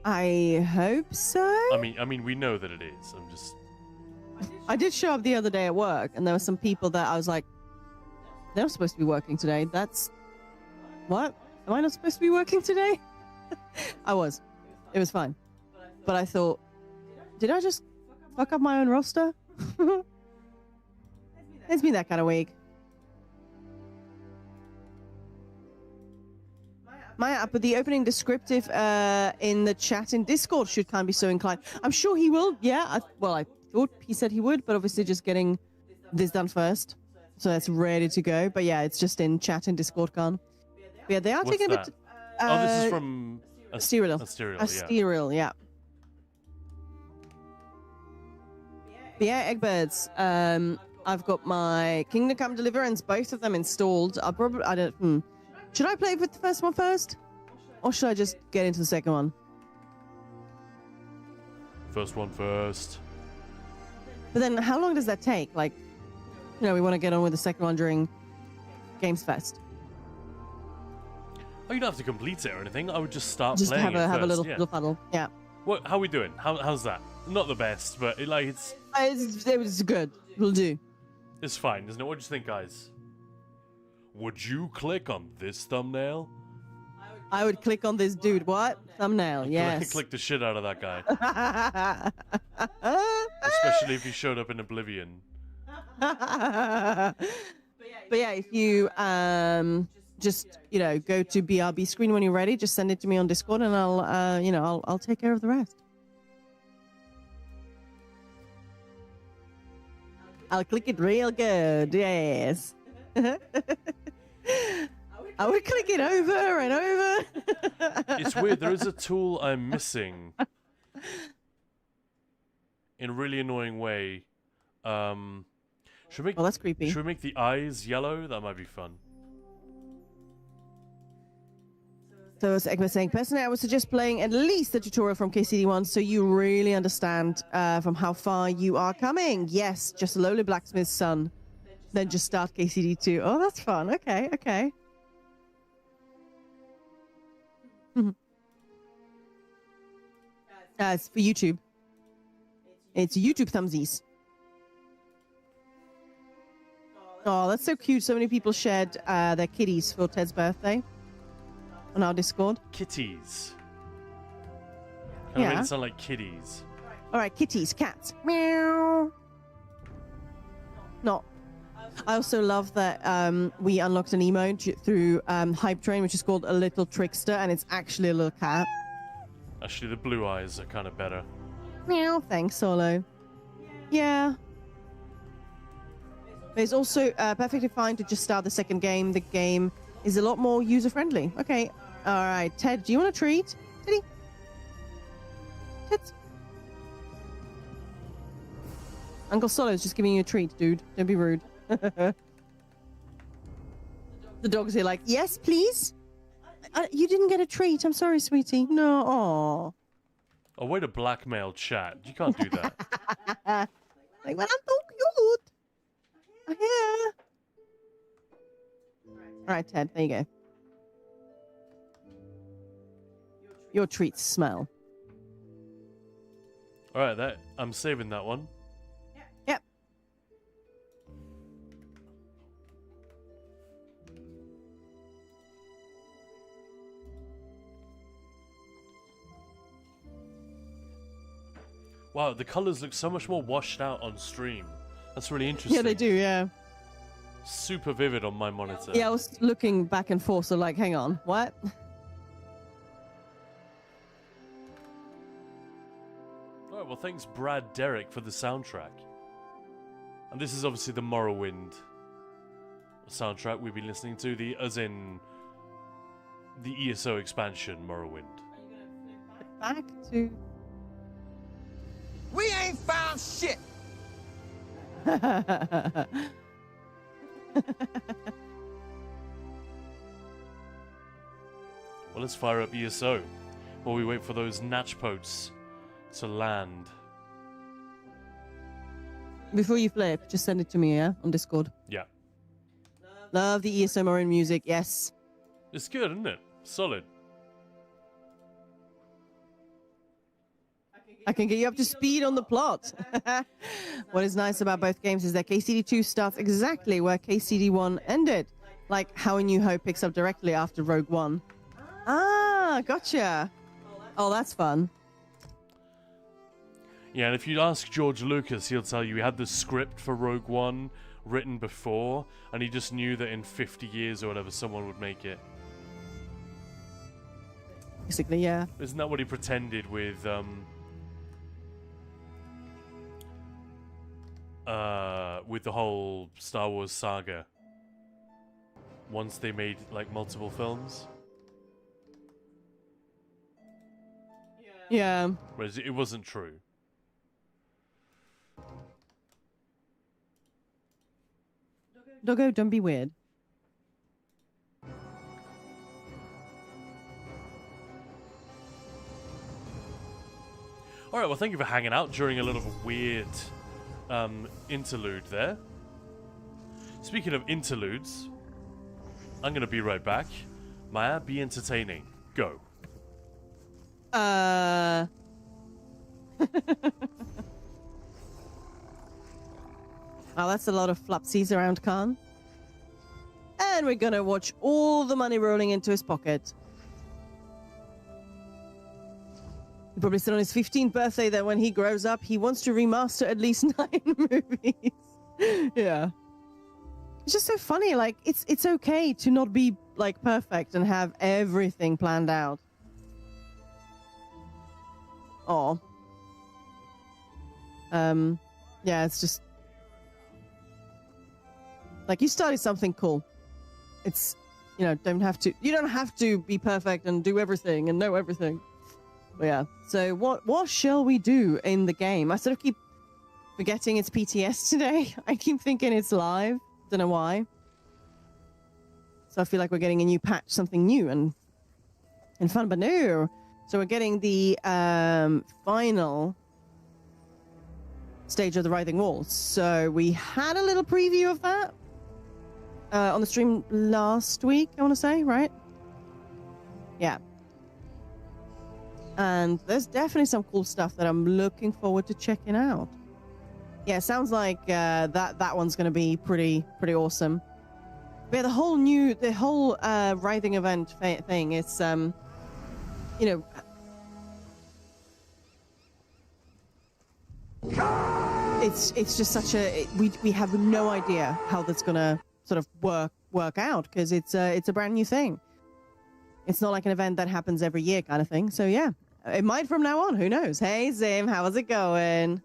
I hope so. I mean, we know that it is. I'm just. I did show up the other day at work, and there were some people that I was like, they're not supposed to be working today. That's what? Am I not supposed to be working today? I was. It was fine. But I thought, did I just fuck up my own roster? It's been that kind of week. Maya, but the opening descriptive in the chat in Discord should kind of be so inclined. I'm sure he will. Yeah. I thought he said he would, but obviously just getting this done first. So that's ready to go. But yeah, it's just in chat in Discord can. Yeah, they are What's taking a that? bit. This is from Asterial. Asterial, Yeah. But yeah, Eggbirds. I've got my Kingdom Come Deliverance, both of them installed. Should I play with the first one first? Or should I just get into the second one? First one first. But then how long does that take? Like, we want to get on with the second one during Gamesfest. Oh, you don't have to complete it or anything. I would just start Just playing have it a first. little fuddle. Yeah. What? How are we doing? How's that? Not the best, but it's It's good. Will do. It's fine, isn't it? What do you think, guys? Would you click on this thumbnail? I would click on this dude. What? Thumbnail, yes. Click the shit out of that guy. Especially if he showed up in Oblivion. But yeah, if you just go to BRB screen when you're ready, just send it to me on Discord, and I'll take care of the rest. I'll click it real good. Yes. I would click it over and over. It's weird. There is a tool I'm missing. In a really annoying way. That's creepy. Should we make the eyes yellow? That might be fun. So as Egg was saying, personally, I would suggest playing at least the tutorial from KCD1 so you really understand from how far you are coming. Yes, just a lowly blacksmith's son. Then just start KCD2. Oh, that's fun. Okay. It's for YouTube. It's YouTube thumbsies. Oh, that's so cute. So many people shared their kitties for Ted's birthday on our Discord. Kitties. Kind of made it sound like kitties. All right, kitties, cats. Meow. No. I also love that we unlocked an emote through Hype Train, which is called a little trickster, and it's actually a little cat. Actually, the blue eyes are kind of better. Meow. Thanks, Solo. Yeah. But it's also perfectly fine to just start the second game. The game is a lot more user-friendly. Okay. All right, Ted, do you want a treat? Teddy? Ted? Uncle Solo's just giving you a treat, dude. Don't be rude. The dog's here like, yes, please? You didn't get a treat. I'm sorry, sweetie. No. Aww. Oh, way to blackmail chat. You can't do that. Like, well, I'm so cute. Yeah. All right, Ted, there you go. Your treats smell. All right, I'm saving that one. Yep. Wow, the colors look so much more washed out on stream. That's really interesting. Yeah, they do, yeah. Super vivid on my monitor. Yeah, I was looking back and forth, so like, hang on, what? Alright, well thanks Brad Derrick for the soundtrack. And this is obviously the Morrowind soundtrack we've been listening to, as in the ESO expansion, Morrowind. Back to... We ain't found shit! Well, let's fire up ESO while we wait for those natchpotes to land. Before you flip, just send it to me, yeah? On Discord. Yeah. Love the ESO Morrowind music, yes. It's good, isn't it? Solid. I can get you up to speed on the plot. What is nice about both games is that KCD2 starts exactly where KCD1 ended. Like how A New Hope picks up directly after Rogue One. Ah, gotcha. Oh, that's fun. Yeah, and if you ask George Lucas, he'll tell you he had the script for Rogue One written before, and he just knew that in 50 years or whatever, someone would make it. Basically, yeah. Isn't that what he pretended with the whole Star Wars saga? Once they made like multiple films. Yeah. Whereas it wasn't true. Doggo, don't be weird. Alright, well thank you for hanging out during a little weird interlude there. Speaking of interludes, I'm gonna be right back. Maya, be entertaining. Go. Oh, that's a lot of flapsies around Khan. And we're gonna watch all the money rolling into his pocket. He probably said on his 15th birthday that when he grows up, he wants to remaster at least 9 movies. Yeah. It's just so funny. Like, it's okay to not be, like, perfect and have everything planned out. Oh. Yeah, it's just... Like, you started something cool. It's, you know, you don't have to be perfect and do everything and know everything. But yeah, so what shall we do in the game? I sort of keep forgetting it's PTS today. I keep thinking it's live. Don't know why. So I feel like we're getting a new patch, something new and fun, but no. So we're getting the final stage of the Writhing Walls. So we had a little preview of that on the stream last week, I want to say, right? Yeah. And there's definitely some cool stuff that I'm looking forward to checking out. Yeah, sounds like that one's going to be pretty awesome. But yeah, the whole Writhing event thing, it's you know, it's just such a we have no idea how that's going to sort of work out, because it's a brand new thing. It's not like an event that happens every year kind of thing. So yeah, it might from now on. Who knows? Hey Zim, how's it going?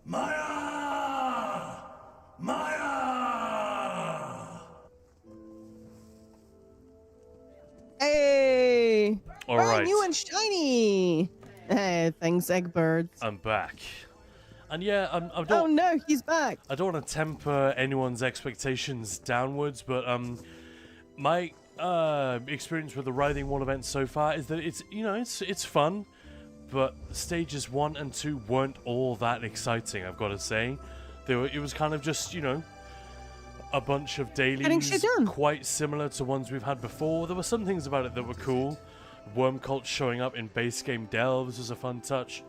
Maya! Maya! Hey! All right. New and shiny. Hey, thanks, Eggbirds. I'm back. And yeah, I don't... Oh no, he's back. I don't want to temper anyone's expectations downwards, but my experience with the Writhing Wall event so far is that it's fun, but stages 1 and 2 weren't all that exciting, I've got to say. It was kind of just, a bunch of dailies, quite similar to ones we've had before. There were some things about it that were cool. Worm Cult showing up in base game delves was a fun touch.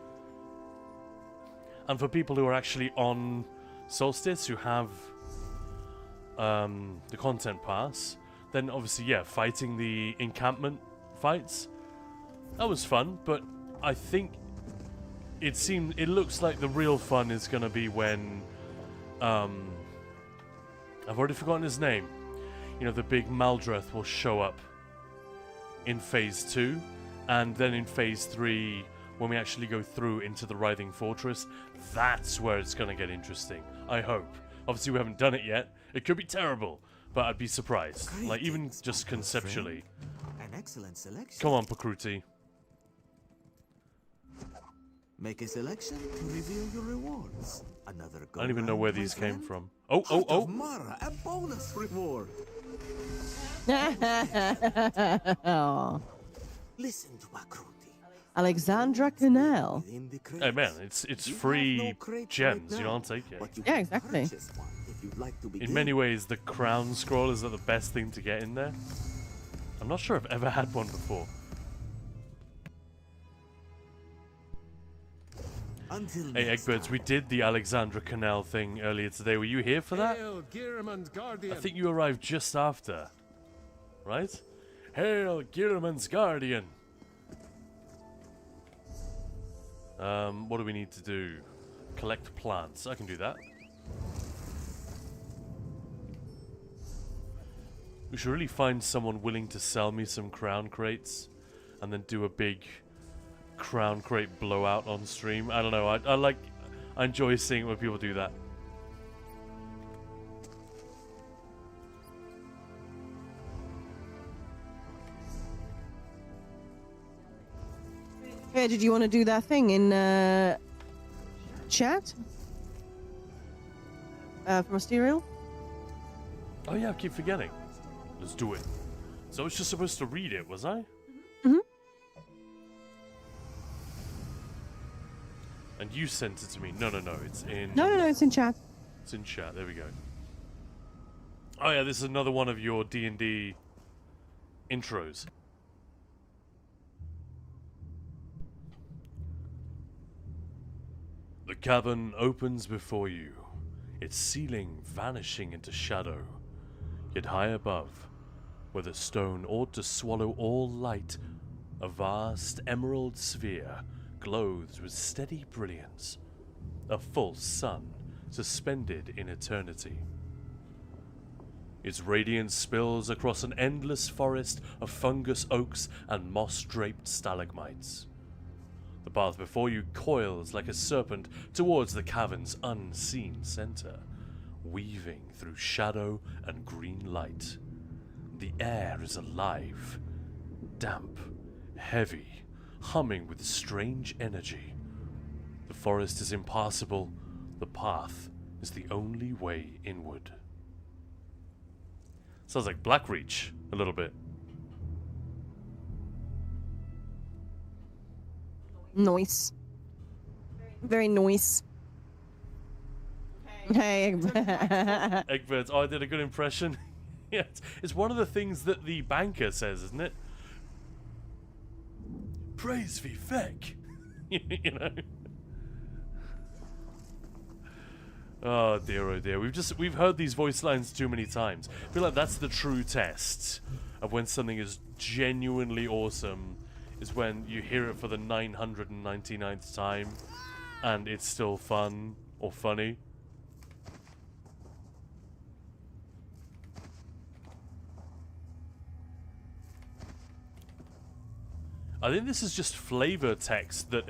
And for people who are actually on Solstice, who have the content pass, then obviously, yeah, fighting the encampment fights. That was fun, but I think it looks like the real fun is going to be when, I've already forgotten his name. You know, the big Maldreth will show up in Phase 2, and then in Phase 3, when we actually go through into the Writhing Fortress, that's where it's going to get interesting. I hope. Obviously, we haven't done it yet. It could be terrible, but I'd be surprised. Like, even just conceptually. An excellent selection. Come on, Pakruti. Make a selection to reveal your rewards. Another I don't even know where these came from. Oh. Mara, a bonus reward. Listen to Pakruti. Alexandra Canal. Hey man, it's free gems, you know, I'll take it. Yeah, exactly. In many ways, the crown scroll is the best thing to get in there. I'm not sure I've ever had one before. Hey, Eggbirds, we did the Alexandra Canal thing earlier today. Were you here for that? I think you arrived just after. Right? Hail, Girman's Guardian! What do we need to do? Collect plants. I can do that. We should really find someone willing to sell me some crown crates and then do a big crown crate blowout on stream. I don't know. I enjoy seeing when people do that. Hey, did you want to do that thing in chat? For Mysterial? Oh yeah, I keep forgetting. Let's do it. So I was just supposed to read it, was I? Mm-hmm. And you sent it to me. No, it's in... No, it's in chat. It's in chat, there we go. Oh yeah, this is another one of your D&D intros. The cavern opens before you, its ceiling vanishing into shadow. Yet high above, where the stone ought to swallow all light, a vast emerald sphere glows with steady brilliance, a false sun suspended in eternity. Its radiance spills across an endless forest of fungus oaks and moss-draped stalagmites. The path before you coils like a serpent towards the cavern's unseen center, weaving through shadow and green light. The air is alive, damp, heavy, humming with strange energy. The forest is impassable. The path is the only way inward. Sounds like Blackreach, a little bit. Nice. Very nice. Hey, Eggbirds. Oh, I did a good impression. Yeah, it's one of the things that the banker says, isn't it? Praise vi feck. You know. Oh dear. We've heard these voice lines too many times. I feel like that's the true test of when something is genuinely awesome. Is when you hear it for the 999th time and it's still fun or funny. I think this is just flavor text that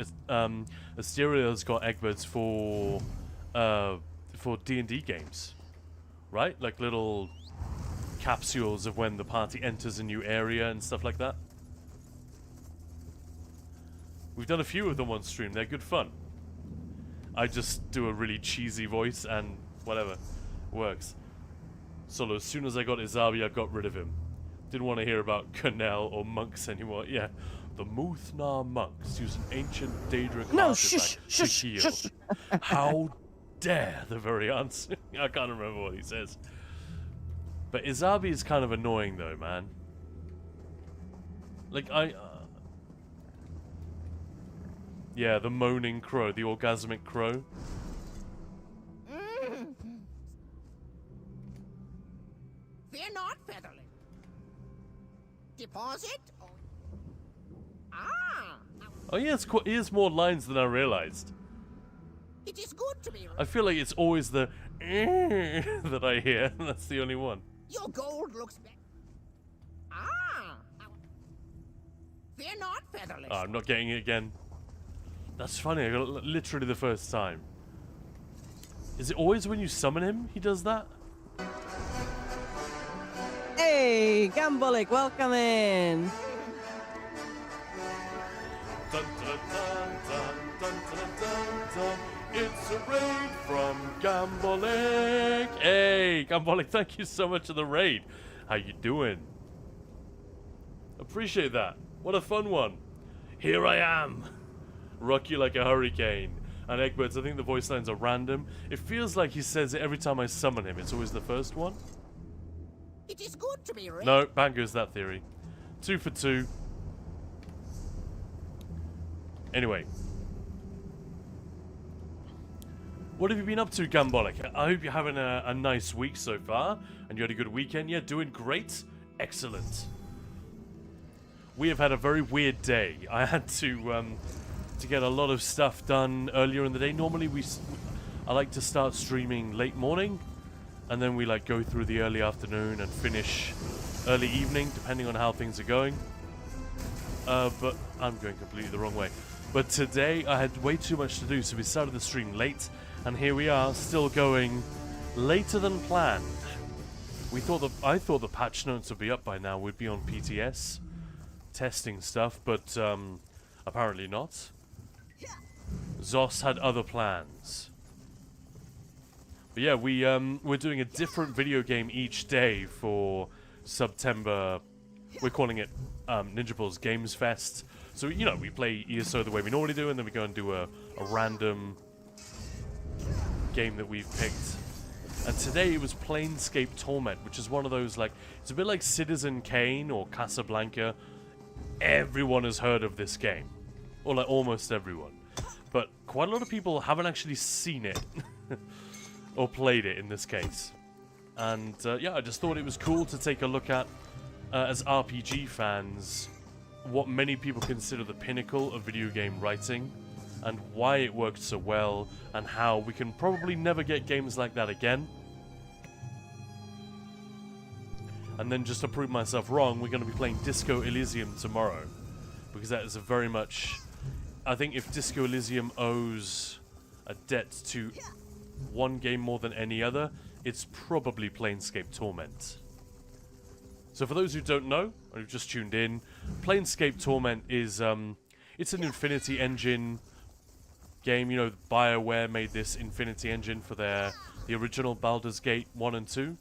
Asteria has got Eggbirds for D&D games, right? Like little capsules of when the party enters a new area and stuff like that. We've done a few of them on stream. They're good fun. I just do a really cheesy voice and whatever. Works. So as soon as I got Izabi, I got rid of him. Didn't want to hear about Canal or monks anymore. Yeah. The Muthnar monks use an ancient Daedric artifact to heal. How dare the very answer. I can't remember what he says. But Izabi is kind of annoying though, man. Like, yeah, the moaning crow, the orgasmic crow. Fear not, Featherling. deposit? Oh yeah, he has more lines than I realized. It is good to be. I feel like it's always the that I hear. That's the only one. Your gold looks better. They're not featherless. Oh, I'm not getting it again. That's funny. I got it literally the first time. Is it always when you summon him he does that? Hey, Gambolic, welcome in. Dun, dun, dun, dun, dun, dun, dun, dun. It's a raid from Gambolic. Hey, Gambolic, thank you so much for the raid. How you doing? Appreciate that. What a fun one. Here I am. Rock you like a hurricane. And Egberts, I think the voice lines are random. It feels like he says it every time I summon him. It's always the first one. It is good to be rich. No, bang goes that theory. 2 for 2. Anyway. What have you been up to, Gambolic? I hope you're having a nice week so far. And you had a good weekend. Yeah, doing great. Excellent. We have had a very weird day. I had to get a lot of stuff done earlier in the day. Normally I like to start streaming late morning, and then we like go through the early afternoon and finish early evening, depending on how things are going. But I'm going completely the wrong way. But today I had way too much to do, so we started the stream late, and here we are, still going later than planned. I thought the patch notes would be up by now. We'd be on PTS testing stuff, but apparently not. Zos had other plans. But yeah, we're doing a different video game each day for September. We're calling it Ninja Ball's Gamesfest. So, you know, we play ESO the way we normally do, and then we go and do a random game that we've picked. And today it was Planescape Torment, which is one of those, like, it's a bit like Citizen Kane or Casablanca. Everyone has heard of this game. Or like almost everyone. But quite a lot of people haven't actually seen it. Or played it in this case. And yeah, I just thought it was cool to take a look at, as RPG fans, what many people consider the pinnacle of video game writing, and why it worked so well, and how we can probably never get games like that again. And then just to prove myself wrong, we're going to be playing Disco Elysium tomorrow. Because that is a very much... I think if Disco Elysium owes a debt to one game more than any other, it's probably Planescape Torment. So for those who don't know, or who've just tuned in, Planescape Torment is... it's an Infinity Engine game. You know, BioWare made this Infinity Engine for the original Baldur's Gate 1 and 2.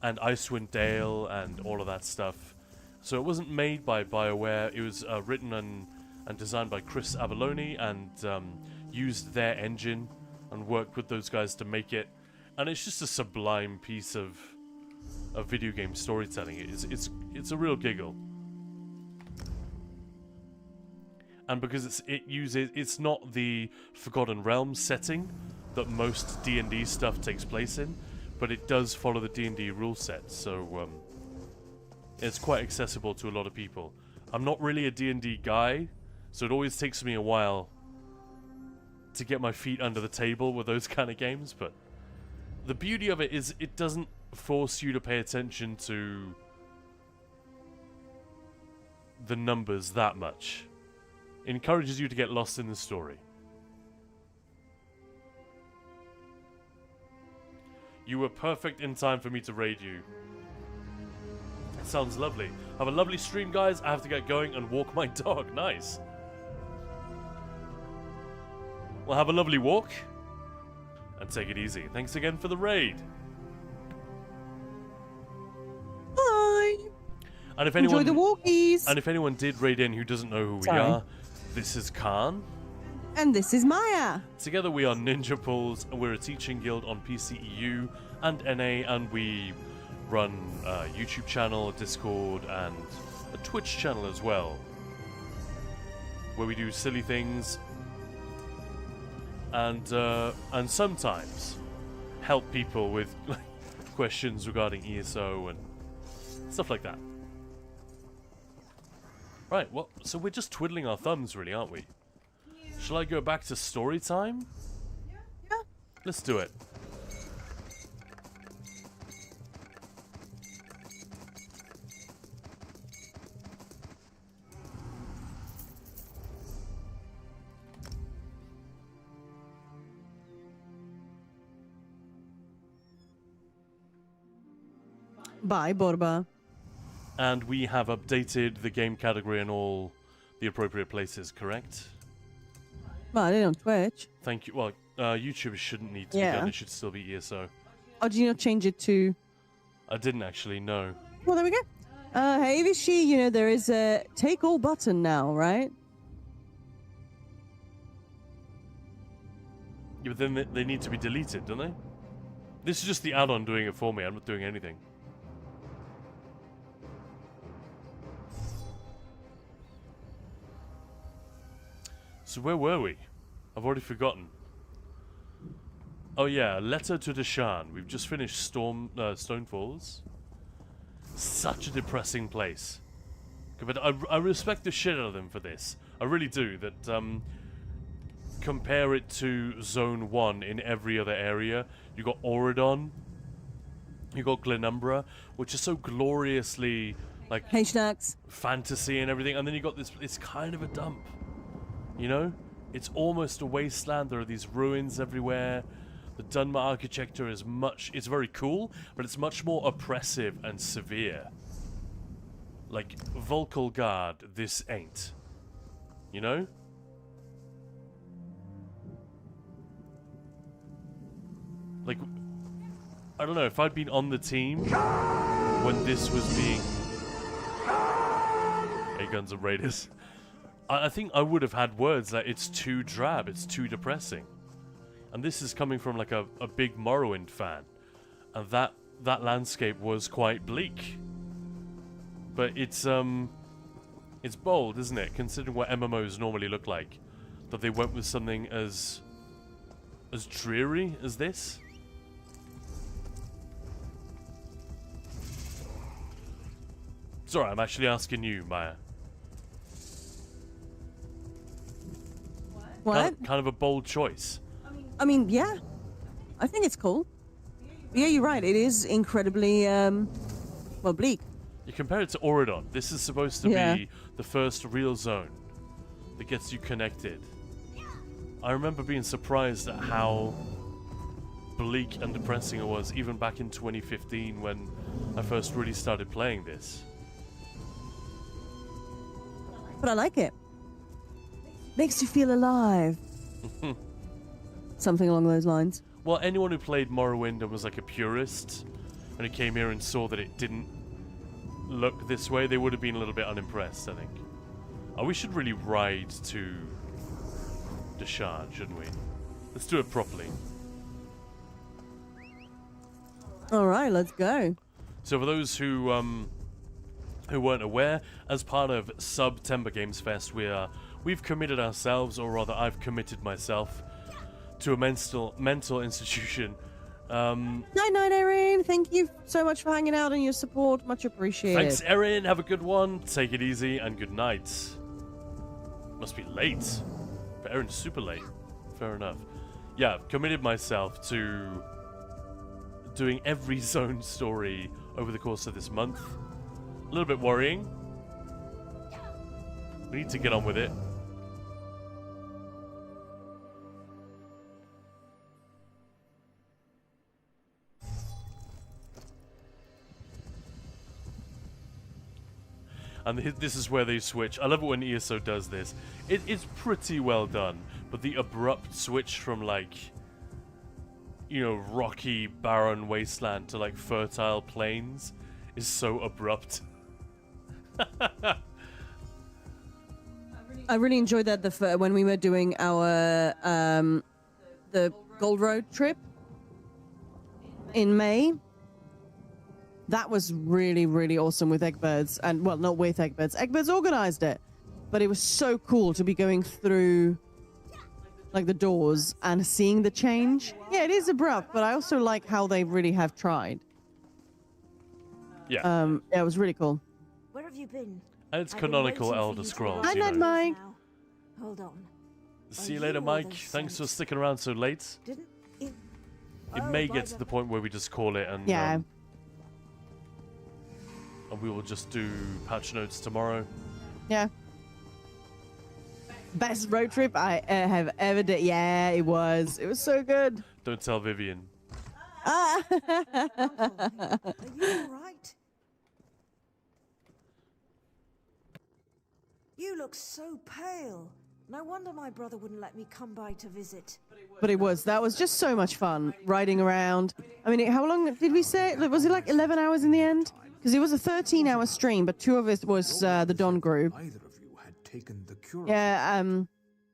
And Icewind Dale and all of that stuff. So it wasn't made by BioWare. It was written and designed by Chris Avellone, and used their engine and worked with those guys to make it. And it's just a sublime piece of video game storytelling. It's a real giggle. And because it's not the Forgotten Realms setting that most D&D stuff takes place in, but it does follow the D&D rule set, so it's quite accessible to a lot of people. I'm not really a D&D guy, so it always takes me a while to get my feet under the table with those kind of games, but the beauty of it is it doesn't force you to pay attention to the numbers that much. It encourages you to get lost in the story. You were perfect in time for me to raid you. That sounds lovely. Have a lovely stream, guys. I have to get going and walk my dog. Nice. Well, have a lovely walk. And take it easy. Thanks again for the raid. Bye. And if anyone, enjoy the walkies. And if anyone did raid in who doesn't know who we are, this is Khan. And this is Maya. Together we are Ninja Pulls, and we're a teaching guild on PCEU and NA, and we run a YouTube channel, a Discord, and a Twitch channel as well, where we do silly things and sometimes help people with questions regarding ESO and stuff like that. Right, well, so we're just twiddling our thumbs, really, aren't we? Shall I go back to story time? Yeah. Let's do it. Bye, Borba. And we have updated the game category in all the appropriate places, correct? Well, I did on Twitch. Thank you. Well, YouTube shouldn't need to be done. It should still be ESO. Oh, did you not change it to... I didn't actually, no. Well, there we go. Hey, Vishy, you know, there is a take all button now, right? Yeah, but then they need to be deleted, don't they? This is just the add-on doing it for me. I'm not doing anything. So where were we? I've already forgotten. Oh yeah, Letter to Deshaan. We've just finished Stonefalls. Such a depressing place. But I respect the shit out of them for this. I really do. That compare it to Zone 1 in every other area. You got Auridon. You got Glenumbra, which is so gloriously like fantasy and everything. And then you got this. It's kind of a dump. You know, it's almost a wasteland. There are these ruins everywhere. The Dunmer architecture is it's very cool, but it's much more oppressive and severe. Like, Volkelgard, this ain't. You know? Like, I don't know, if I'd been on the team when this was being... Hey, Guns and Raiders. I think I would have had words that it's too drab, it's too depressing. And this is coming from like a big Morrowind fan. And that landscape was quite bleak. But it's bold, isn't it? Considering what MMOs normally look like. That they went with something as dreary as this. Sorry, I'm actually asking you, Maya. What? Kind of a bold choice. I mean, yeah. I think it's cool. Yeah, you're right. It is incredibly, well, bleak. You compare it to Auridon. This is supposed to be the first real zone that gets you connected. I remember being surprised at how bleak and depressing it was, even back in 2015 when I first really started playing this. But I like it. Makes you feel alive. Something along those lines. Well, anyone who played Morrowind and was like a purist, and who came here and saw that it didn't look this way, they would have been a little bit unimpressed, I think. Oh, we should really ride to Deshaan, shouldn't we? Let's do it properly. Alright, let's go. So for those who weren't aware, as part of September Gamesfest, we've committed ourselves, or rather I've committed myself, to a mental institution. Night, Erin. Thank you so much for hanging out and your support. Much appreciated. Thanks, Erin. Have a good one. Take it easy and good night. Must be late. But Erin's super late. Fair enough. Yeah, I've committed myself to doing every zone story over the course of this month. A little bit worrying. We need to get on with it. And this is where they switch. I love it when ESO does this. It's pretty well done, but the abrupt switch from like, you know, rocky, barren wasteland to like fertile plains is so abrupt. I really enjoyed that when we were doing our the Gold Road trip in May. That was really, really awesome with Eggbirds. And, well, not with Eggbirds. Eggbirds organized it. But it was so cool to be going through, like, the doors and seeing the change. Yeah, it is abrupt, but I also like how they really have tried. Yeah. Yeah, it was really cool. Where have you been? And it's I've been canonical waiting for Elder you to Scrolls, arrive you know. Mike. now. Hold on. See you Are later, you all Mike. those Thanks for saints? sticking around so late. Didn't it? It Oh, may by get to the point where we just call it and Yeah. And we will just do patch notes tomorrow. Yeah. Best road trip I have ever did. Yeah, it was. It was so good. Don't tell Vivian. Ah. Are you all right? You look so pale. No wonder my brother wouldn't let me come by to visit. But that was just so much fun riding around. I mean, how long did we say? Was it like 11 hours in the end? Because it was a 13-hour stream, but 2 of it was the Dawn group. Either of you had taken the cure. Yeah,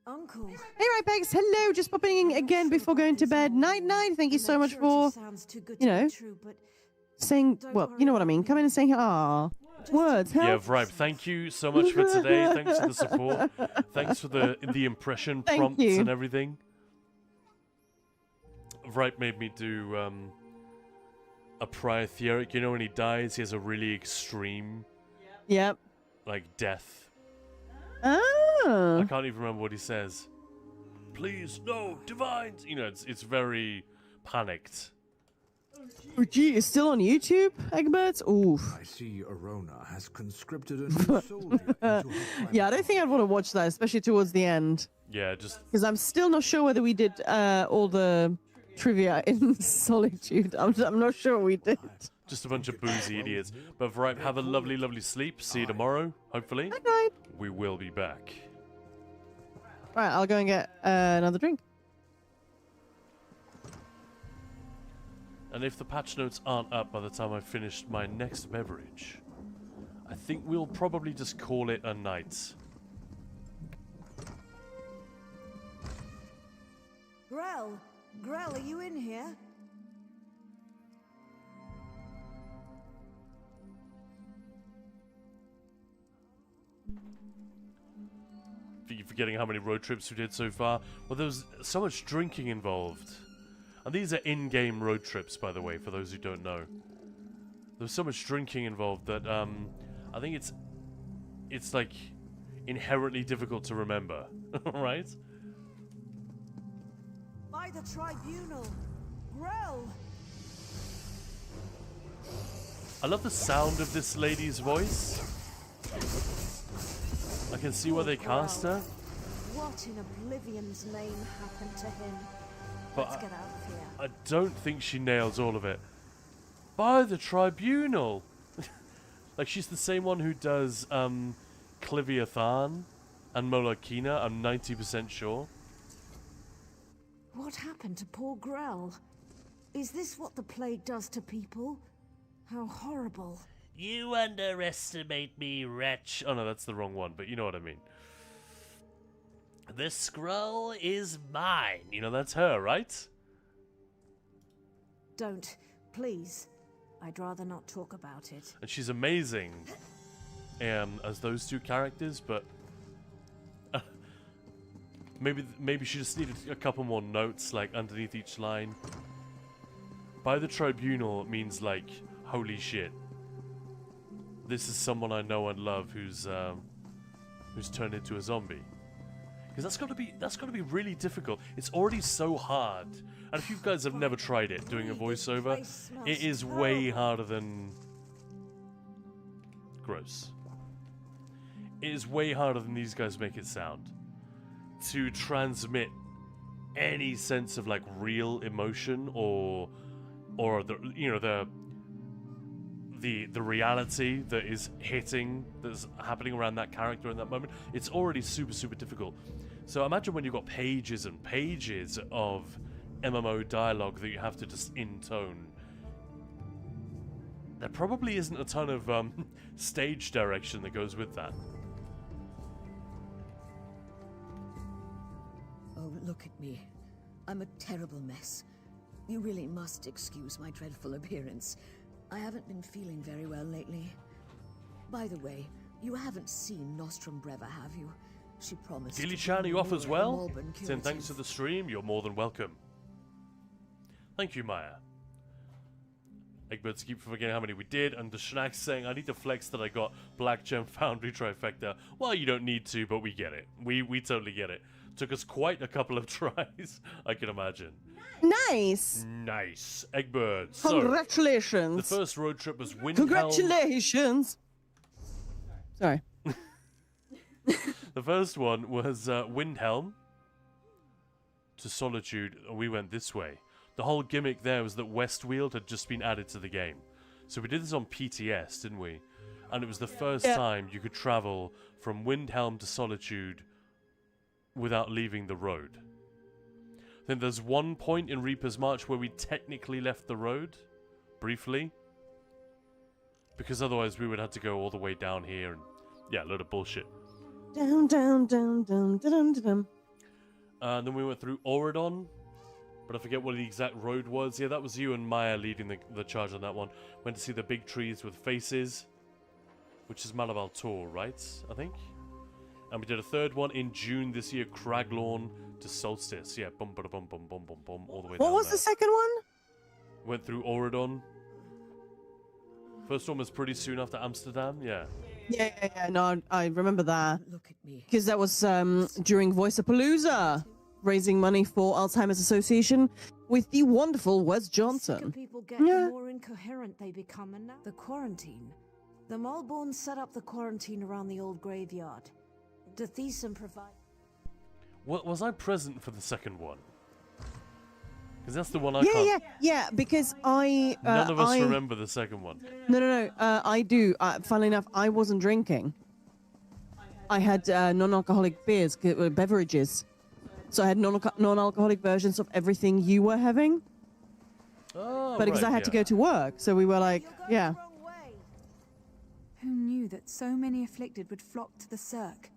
Uncle. Hey, right, Bex. Hello. Just popping in again before going to bed. Night. Thank you so much for, saying, well, you know what I mean. Come in and saying, ah, words. Help. Yeah, Vripe, thank you so much for today. Thanks for the support. Thanks for the impression prompts and everything. Vripe made me do a prior theoric. You know, when he dies, he has a really extreme, like, death. Oh. I can't even remember what he says. Please, no, divines. You know, it's very panicked. Oh, gee, it's still on YouTube, Egbert? Oof. I see Arona has conscripted a new soldier into her Yeah, I don't think I'd want to watch that, especially towards the end. Yeah, just... Because I'm still not sure whether we did all the trivia in Solitude. I'm not sure we did. Just a bunch of boozy idiots. But Vripe, have a lovely, lovely sleep. See you tomorrow, hopefully. Good night. We will be back. Right, I'll go and get another drink. And if the patch notes aren't up by the time I've finished my next beverage, I think we'll probably just call it a night. Grell, are you in here? You're forgetting how many road trips we did so far. Well, there was so much drinking involved. And these are in-game road trips, by the way, for those who don't know. There's so much drinking involved that I think it's like inherently difficult to remember, right? By the tribunal, Grell. I love the sound of this lady's voice. I can see why they cast her. What in Oblivion's name happened to him? But Let's get out of here. I don't think she nails all of it. By the tribunal. Like, she's the same one who does Cliviathan and Molokina, I'm 90% sure. What happened to poor Grell? Is this what the plague does to people? How horrible. You underestimate me, wretch. Oh no, that's the wrong one, but you know what I mean. The scroll is mine. You know, that's her, right? Don't. Please. I'd rather not talk about it. And she's amazing as those two characters, but maybe she just needed a couple more notes, like, underneath each line. By the tribunal means, like, holy shit. This is someone I know and love who's turned into a zombie. Because that's gotta be really difficult. It's already so hard. And if you guys have never tried it, doing a voiceover, it is way harder than... Gross. It is way harder than these guys make it sound. To transmit any sense of, like, real emotion or the, you know, the reality that is hitting, that's happening around that character in that moment, it's already super, super difficult. So imagine when you've got pages and pages of MMO dialogue that you have to just intone. There probably isn't a ton of stage direction that goes with that. Oh, look at me. I'm a terrible mess. You really must excuse my dreadful appearance. I haven't been feeling very well lately. By the way, you haven't seen Nostrum Breva, have you? She promised. Gilly-chan, you off as well? Saying thanks for the stream, you're more than welcome. Thank you, Maya. Egbert's keep forgetting how many we did, and the Schnack's saying, I need to flex that I got Black Gem Foundry Trifecta. Well, you don't need to, but we get it. We totally get it. Took us quite a couple of tries, I can imagine. Nice. Nice. Egbert. Congratulations. So, the first road trip was Windhelm. Congratulations. Sorry. The first one was Windhelm to Solitude. We went this way. The whole gimmick there was that Westweald had just been added to the game. So we did this on PTS, didn't we? And it was the first time you could travel from Windhelm to Solitude without leaving the road. Then there's one point in Reaper's March where we technically left the road, briefly. Because otherwise we would have to go all the way down here and, yeah, a load of bullshit. Down, down, down, down, down, down. And then we went through Auradon, but I forget what the exact road was. Yeah, that was you and Maya leading the charge on that one. Went to see the big trees with faces, which is Malabal Tor, right? I think. And we did a third one in June this year, Craglorn to Solstice. Yeah, bum, bum, bum, bum, bum, bum, bum, all the way down What was there. the second one? Went through Auradon. First one was pretty soon after Amsterdam, yeah. Yeah. No, I remember that. Look at me. Because that was during Voiceapalooza, raising money for Alzheimer's Association with the wonderful Wes Johnson. People get the more incoherent they become, and now the quarantine. The Malborns set up the quarantine around the old graveyard. Dethesan provide. What was I present for the second one? Because that's the one I can't. Yeah. Because I none of us remember the second one. No. I do. Funnily enough, I wasn't drinking. I had non-alcoholic beverages. So I had non-alcoholic versions of everything you were having. Oh, but because I had to go to work, so we were like, yeah. Who knew that so many afflicted would flock to the Cirque?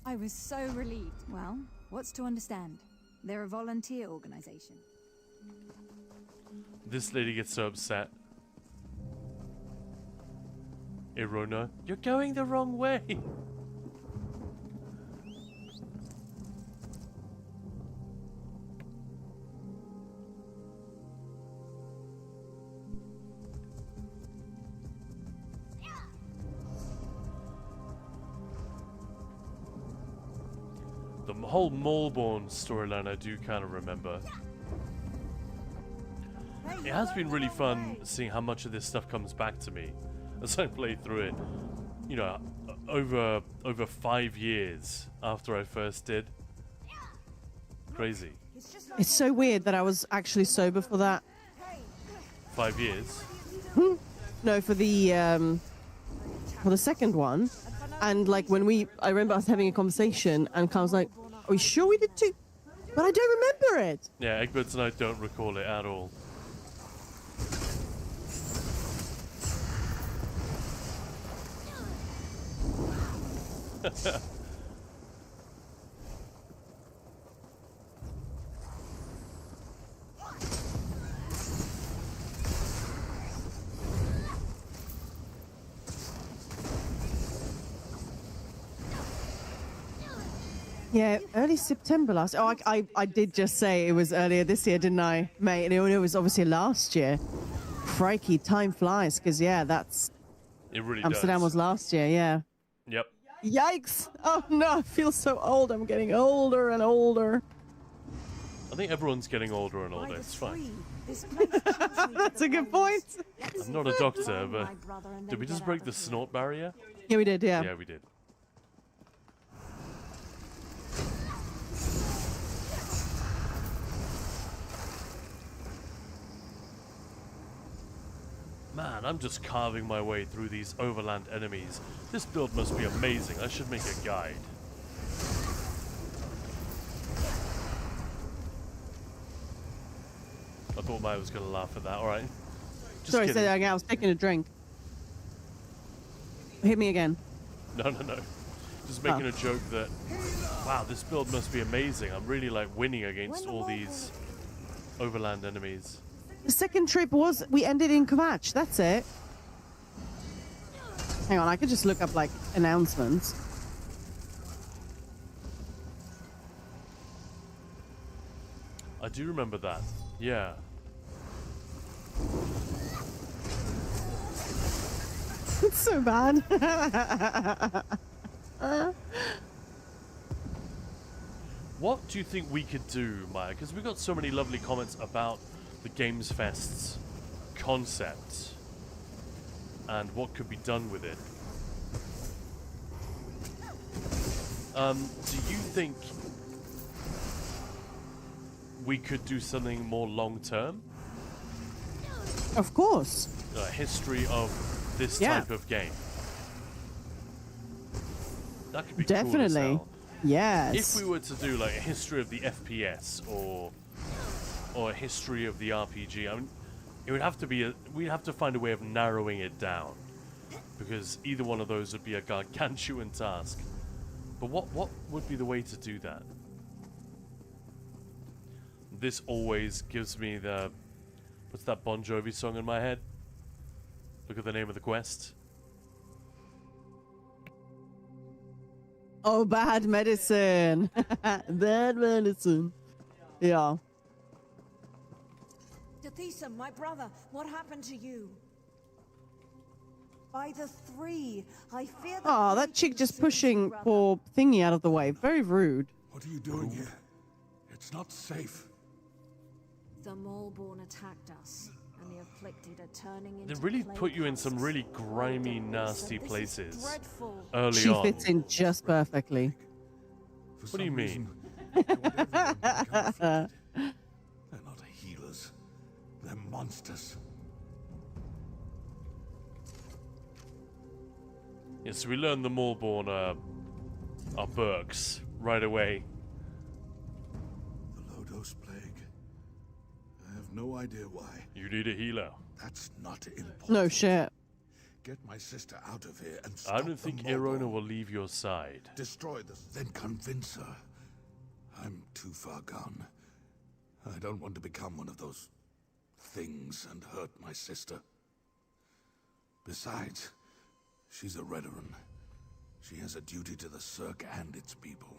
I was so relieved. Well, what's to understand? They're a volunteer organization. This lady gets so upset. Irona, you're going the wrong way. The whole Malborn storyline I do kind of remember. It has been really fun seeing how much of this stuff comes back to me as I play through it. You know, over 5 years after I first did. Crazy. It's so weird that I was actually sober for that. 5 years? No, for the second one. And like I remember us having a conversation, and Carl was like, "Are we sure we did too?" But I don't remember it. Yeah, Egberts and I don't recall it at all. Yeah, early September last. Oh, I did just say it was earlier this year, didn't I, mate? And it was obviously last year. Crikey, time flies. Because that's. It really Amsterdam does. was last year. Yeah. Yep. Yikes! Oh no, I feel so old. I'm getting older and older. I think everyone's getting older and older. It's fine. That's a good point. I'm not a doctor, but did we just break the snort barrier? Yeah, we did. Yeah. Yeah, we did. Man, I'm just carving my way through these overland enemies. This build must be amazing. I should make a guide. I thought Maya was going to laugh at that. Alright. Sorry, say that again. I was taking a drink. Hit me again. No. Just making a joke that, wow, this build must be amazing. I'm really like winning against all these overland enemies. The second trip was we ended in Kvatch. That's it. Hang on, I could just look up like announcements. I do remember that. Yeah. It's so bad. What do you think we could do, Maya? Because we got so many lovely comments about the Gamesfest's concept and what could be done with it. Do you think we could do something more long-term? Of course. A history of this Yeah. type of game. That could be Definitely. cool as hell. Yes. If we were to do like a history of the FPS or a history of the RPG, I mean, it would have to be we'd have to find a way of narrowing it down, because either one of those would be a gargantuan task. But what would be the way to do that? This always gives me the what's that Bon Jovi song in my head? Look at the name of the quest. Oh, bad medicine. Bad medicine. Yeah. Dathisa, my brother, what happened to you? By the three, I fear Oh, that chick just pushing poor thingy out of the way. Very rude. What are you doing here? It's not safe. The Maulborn attacked us, and the afflicted are turning into They really plague put you in some monsters. really grimy, nasty This is places dreadful. early She on. fits in just perfectly. What do you mean? They're not healers. They're monsters. Yes, we learned the Maulborn are Burks right away. The low-dose plague. I have no idea why. You need a healer. That's not important. No shit. Get my sister out of here and stop I don't think the Erona Maulborn. will leave your side. Destroy this, then convince her. I'm too far gone. I don't want to become one of those things and hurt my sister. Besides, she's a Redoran. She has a duty to the Cirque and its people.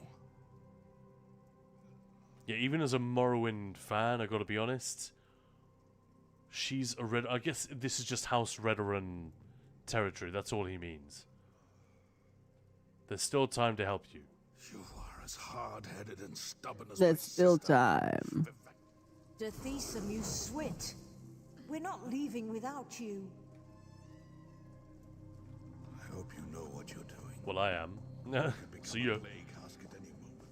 Yeah, even as a Morrowind fan, I gotta be honest. She's a Red. I guess this is just House Redoran territory. That's all he means. There's still time to help you. You are as hard-headed and stubborn as There's my still sister. time. Dathisa, you swit. We're not leaving without you. I hope you know what you're doing. Well, I am. See ya. Plague husk at any moment.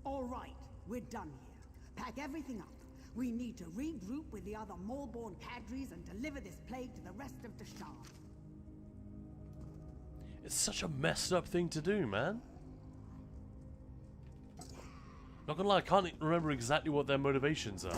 All right, we're done here. Pack everything up. We need to regroup with the other Maulborn cadres and deliver this plague to the rest of Dashar. It's such a messed up thing to do, man. Not gonna lie, I can't remember exactly what their motivations are.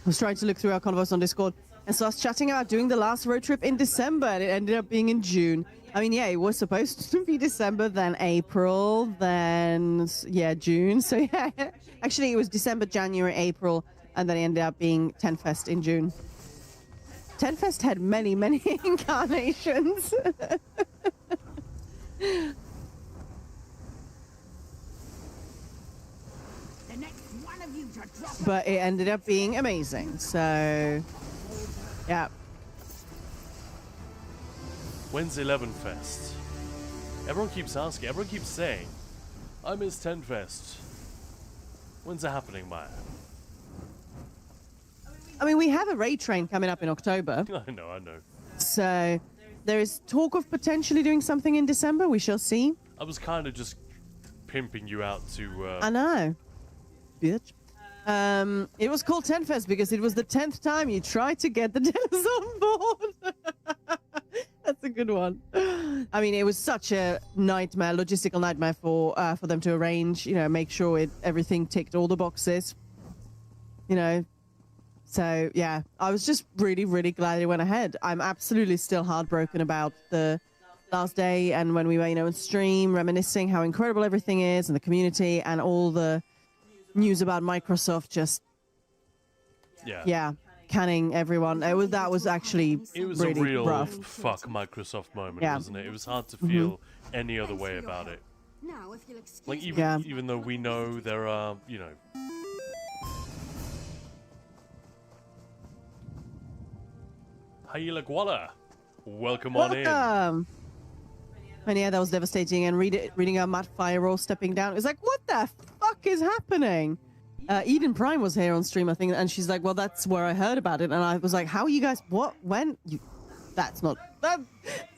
I was trying to look through our convos on Discord and so I was chatting about doing the last road trip in December and it ended up being in June. I mean, yeah, it was supposed to be December, then April, then, yeah, June. So, yeah, actually, it was December, January, April, and then it ended up being Tenfest in June. Tenfest had many, many incarnations. The next one of you to drop a But it ended up being amazing. So, yeah. When's 11 Fest? Everyone keeps asking, everyone keeps saying, I miss 10 Fest. When's it happening, Maya? I mean, we have a raid train coming up in October. I know. So, there is talk of potentially doing something in December. We shall see. I was kind of just pimping you out to... I know. Bitch. It was called Tenfest because it was the 10th time you tried to get the devs on board. That's a good one. I mean, it was such a nightmare, logistical nightmare for them to arrange, you know, make sure everything ticked all the boxes, you know. So, yeah, I was just really, really glad it went ahead. I'm absolutely still heartbroken about the last day and when we were, you know, on stream, reminiscing how incredible everything is and the community and all the news about Microsoft just Yeah, canning everyone. That was actually It was really a real rough. fuck Microsoft moment, Yeah. wasn't it? It was hard to feel any other way about it. Now, if you'll excuse Like me. even though we know there are, you know. Hayla Gwala, welcome on in. Welcome. And yeah, that was devastating. And reading our Matt Firewall stepping down, it was like, what the fuck is happening? Eden Prime was here on stream, I think, and she's like, well, that's where I heard about it. And I was like, how are you guys, what, when? Say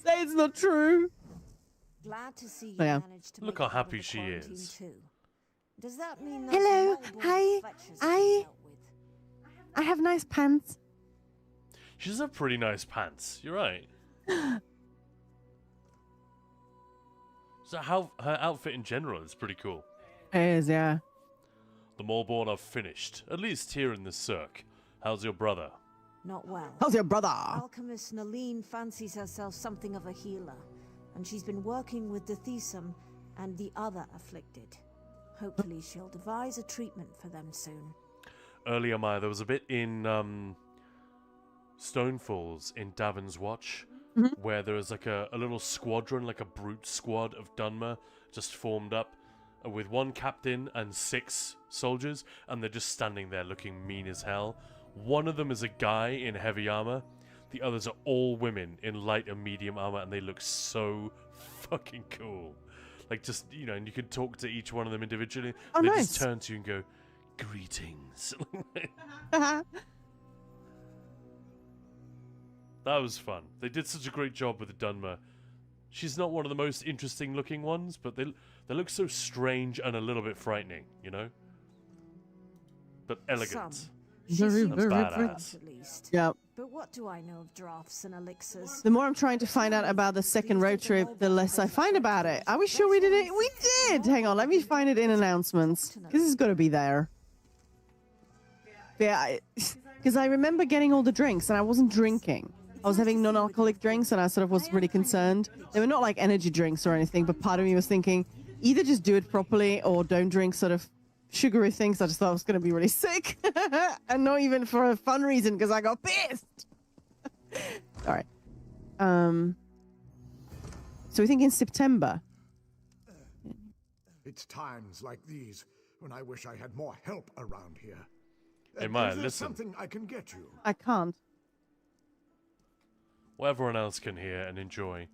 it's not true. Glad to see you Oh, yeah. managed to Look make how it out of happy the she quarantine is. too. Does that mean those Hello, Melbourne hi, Fletchers I you dealt with? I have nice pants. She does have pretty nice pants. You're right. So her outfit in general is pretty cool. It is, yeah. The Maulborn are finished, at least here in the Cirque. How's your brother? Not well. How's your brother? Alchemist Naline fancies herself something of a healer, and she's been working with Dethisum and the other afflicted. Hopefully she'll devise a treatment for them soon. Earlier, Maya, there was a bit in Stonefalls in Davin's Watch where there was like a little squadron, like a brute squad of Dunmer just formed up with one captain and 6 soldiers, and they're just standing there looking mean as hell. One of them is a guy in heavy armor. The others are all women in light and medium armor, and they look so fucking cool. Like, just, you know, and you can talk to each one of them individually. Oh, they nice. just turn to you and go, greetings. That was fun. They did such a great job with the Dunmer. She's not one of the most interesting looking ones, but they look so strange and a little bit frightening, you know? But elegant. Some. Very, And very badass. At least. Yeah. But what do I know of drafts and elixirs? The more I'm trying to find out about the second road trip, the less I find about it. Are we sure we did it? We did! Hang on, let me find it in announcements. This is got to be there. Yeah, because I remember getting all the drinks and I wasn't drinking. I was having non-alcoholic drinks and I sort of was really concerned. They were not like energy drinks or anything, but part of me was thinking, either just do it properly or don't drink sort of sugary things. I just thought I was going to be really sick. And not even for a fun reason, because I got pissed. All right. So we think in September. It's times like these when I wish I had more help around here. Hey, Maya, Is there listen. something I can get you? I can't. What everyone else can hear and enjoy.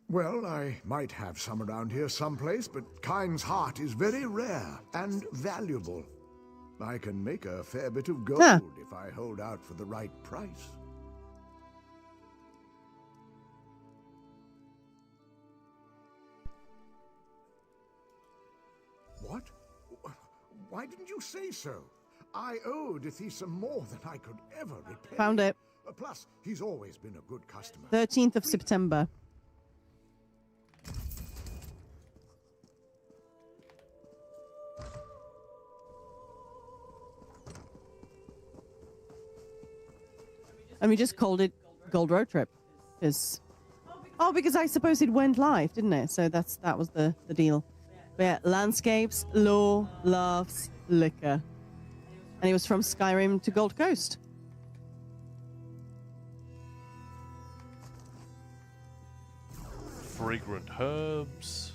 Well, I might have some around here someplace, but Kyne's heart is very rare and valuable. I can make a fair bit of gold if I hold out for the right price. What? Why didn't you say so? I owe Dethisum more than I could ever repay. Found it. Plus, he's always been a good customer. 13th of September. And we just called it Gold Road Trip. Because I suppose it went live, didn't it? So that was the deal. But yeah, landscapes, law, laughs, liquor. And it was from Skyrim to Gold Coast. Fragrant herbs.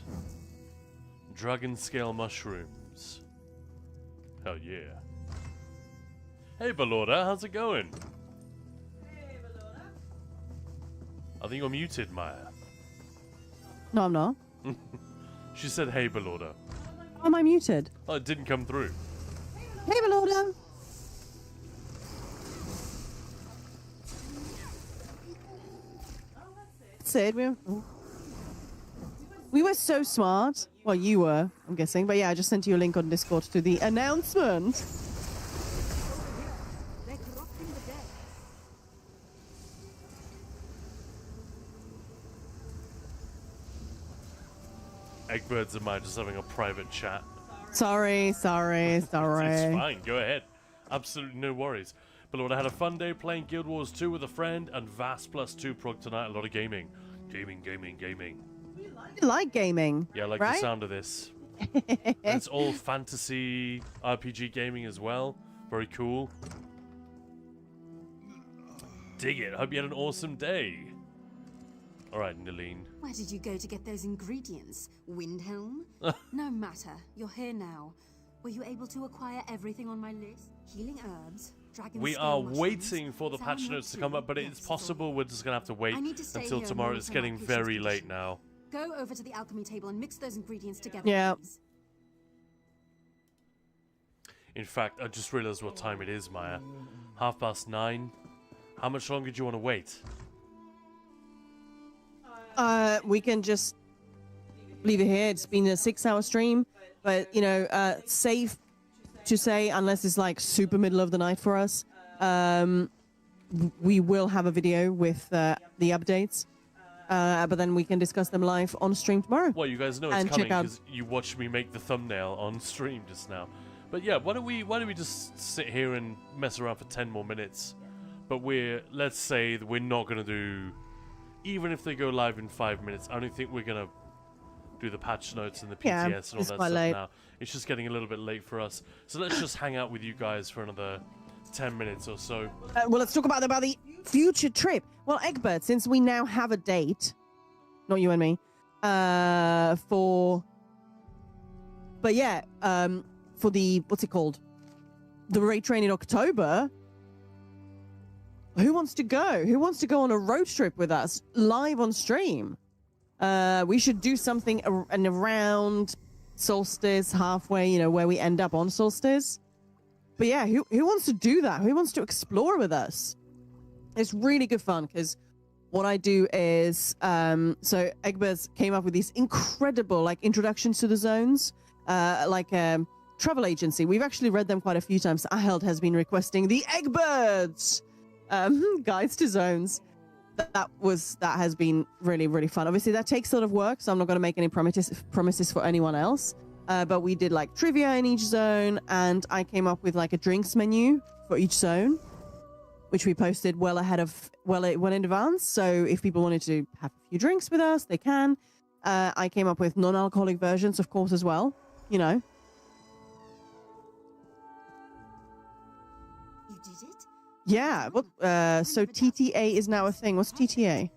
Dragon scale mushrooms. Hell yeah. Hey Balorda, how's it going? I think you're muted, Maya. No, I'm not. She said, hey Balorda. Am I muted? Oh, it didn't come through. Hey, Balorda. That's it. We were so smart. Well, you were, I'm guessing. But yeah, I just sent you a link on Discord to the announcement. Eggbirds and I just having a private chat. Sorry. It's fine, go ahead. Absolutely no worries. But Lord, I had a fun day playing Guild Wars 2 with a friend and Vast plus 2 prog tonight. A lot of gaming. Gaming. I like gaming. Yeah, I like right? the sound of this. It's all fantasy RPG gaming as well. Very cool. dig it. Hope you had an awesome day. Alright, Nalene. Where did you go to get those ingredients? Windhelm? No matter. You're here now. Were you able to acquire everything on my list? Healing herbs, dragon We scale are mushrooms, waiting for the patch salmon notes to come up, but it's yes, possible we're just going to have to wait I need to stay until here and tomorrow. It's monitor my getting patient's very late condition. now. Go over to the alchemy table and mix those ingredients together. Yeah. Please. In fact, I just realized what time it is, Maya. 9:30. How much longer do you want to wait? We can just leave it here. It's been a 6-hour stream, but you know, safe to say, unless it's like super middle of the night for us, we will have a video with the updates. But then we can discuss them live on stream tomorrow. Well, you guys know it's and coming check out. because you watched me make the thumbnail on stream just now. But yeah, why don't we just sit here and mess around for 10 more minutes? But let's say that we're not gonna do, even if they go live in 5 minutes, I don't think we're gonna do the patch notes and the PTS Yeah, and all it's that stuff quite late. now. It's just getting a little bit late for us. So let's just hang out with you guys for another 10 minutes or so. Well, let's talk about the future trip. Well, Egbert, since we now have a date, not you and me, for the, what's it called? The raid train in October. Who wants to go? Who wants to go on a road trip with us live on stream? We should do something around solstice, halfway, you know, where we end up on solstice. But yeah, who wants to do that? Who wants to explore with us? It's really good fun because what I do is, so Egbert came up with these incredible like introductions to the zones, travel agency. We've actually read them quite a few times. Aheld has been requesting the Egberts guides to zones. That has been really, really fun. Obviously, that takes a lot of work, so I'm not going to make any promises for anyone else. But we did like trivia in each zone, and I came up with like a drinks menu for each zone, which we posted well in advance. So if people wanted to have a few drinks with us, they can. I came up with non-alcoholic versions, of course, as well. You know. You did it? Yeah. What? So TTA is now a thing. What's TTA?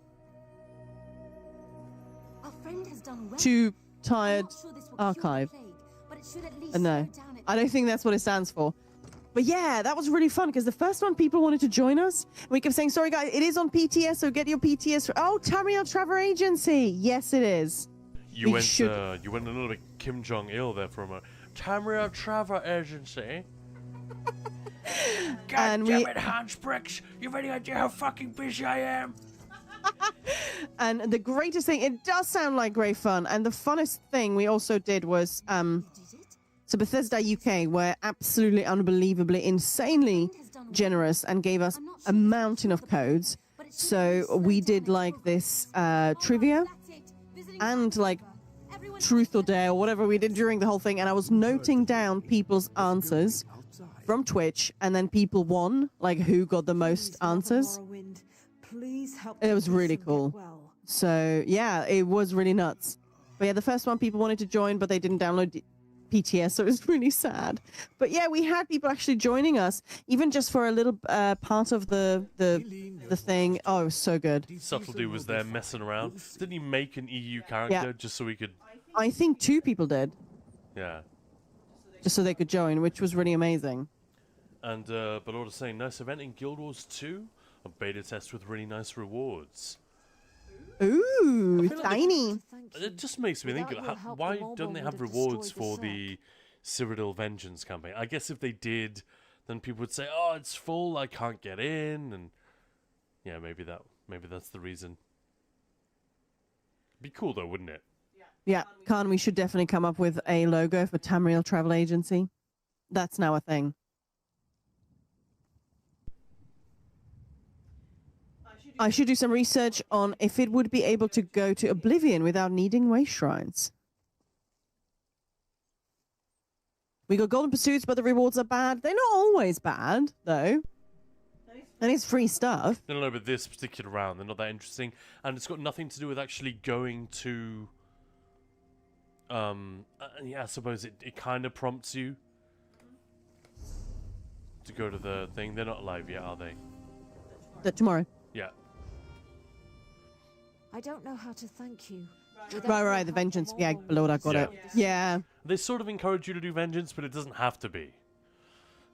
Our friend has done well. Too tired archive. No, I don't think that's what it stands for. But yeah, that was really fun because the first one, people wanted to join us. We kept saying, sorry guys, it is on PTS, so get your PTS. Oh, Tamriel Travel Agency. Yes, it is. You went a little bit Kim Jong-il there for a moment. Tamriel Travel Agency. God damn it, Hans Bricks. You have any idea how fucking busy I am? And the greatest thing, it does sound like great fun. And the funnest thing we also did was, so Bethesda UK were absolutely unbelievably, insanely generous and gave us a mountain of codes. So we did like this trivia and like truth or dare or whatever we did during the whole thing. And I was noting down people's answers from Twitch, and then people won, like who got the most answers. It was really cool. So yeah, it was really nuts. But yeah, the first one, people wanted to join, but they didn't download PTS, so it was really sad. But yeah, we had people actually joining us, even just for a little part of the thing. Oh, it was so good. Subtlety was there messing around. Didn't he make an EU character just so we could... I think 2 people did. Yeah. Just so they could join, which was really amazing. And, but all the same, nice event in Guild Wars 2. A beta test with really nice rewards. Ooh, tiny. It just makes me think, why don't they have rewards for the Cyrodiil Vengeance campaign? I guess if they did, then people would say, oh, it's full, I can't get in. And yeah, maybe that's the reason. Be cool though, wouldn't it? Yeah, Khan, we should definitely come up with a logo for Tamriel Travel Agency. That's now a thing. I should do some research on if it would be able to go to Oblivion without needing waste shrines. We got golden pursuits, but the rewards are bad. They're not always bad, though. And it's free stuff. No, but this particular round, they're not that interesting. And it's got nothing to do with actually going to... yeah, I suppose it kind of prompts you to go to the thing. They're not live yet, are they? tomorrow. Yeah. I don't know how to thank you. Right, the vengeance. Yeah, Lord, I got it. Yeah. They sort of encourage you to do vengeance, but it doesn't have to be.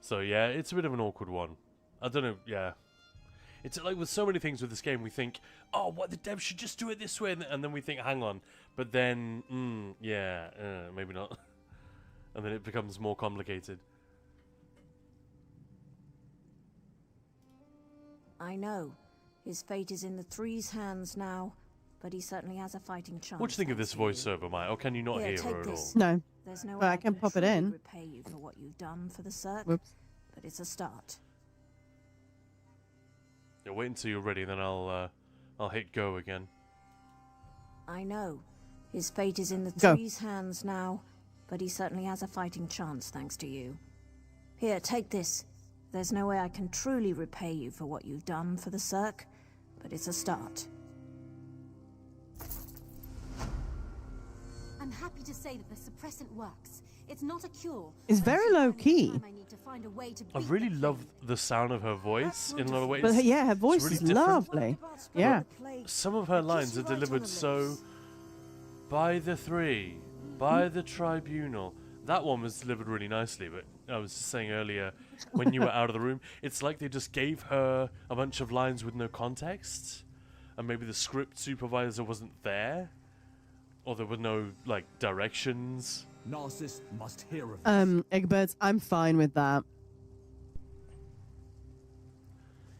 So yeah, it's a bit of an awkward one. I don't know, yeah. It's like with so many things with this game, we think, oh, what, the devs should just do it this way, and then we think, hang on. But then, maybe not. And then it becomes more complicated. I know. His fate is in the Three's hands now, but he certainly has a fighting chance. What do you think of this voiceover, Maya? Or can you not hear her at all? No. There's no But I can pop it in. repay you for what you've done for the Cirque, Whoops. but it's a start. Yeah, wait until you're ready, then I'll hit go again. I know. His fate is in the Go. Three's hands now, but he certainly has a fighting chance thanks to you. Here, take this. There's no way I can truly repay you for what you've done for the Cirque, but it's a start. I'm happy to say that the suppressant works. It's not a cure. It's very low key. I really love the sound of her voice in a lot of ways. But yeah, her voice It's is really different. lovely. Yeah. Some of her lines are delivered so... By the Three, by the Tribunal. That one was delivered really nicely, but I was saying earlier, when you were out of the room, it's like they just gave her a bunch of lines with no context, and maybe the script supervisor wasn't there, or there were no, like, directions. Narcissus must hear of Eggbirds, I'm fine with that.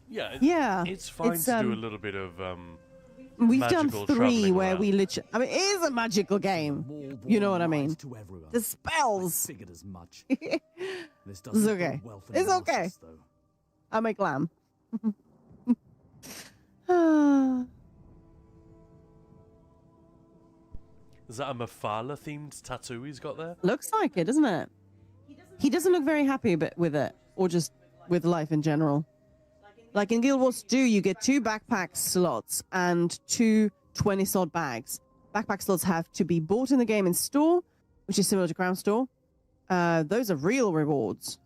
Yeah, Yeah, it's fine it's, to do a little bit of We've done magical 3 travelling where around. we literally... I mean, it is a magical game. You know what I mean? The spells. Figured as much. This It's okay. It's okay. I make lamb. Is that a Mafala themed tattoo he's got there? Looks like it, doesn't it? He doesn't look very happy with it, or just with life in general. Like in Guild Wars 2, you get 2 backpack slots and 2 20-slot bags. Backpack slots have to be bought in the game in store, which is similar to Crown Store. Those are real rewards.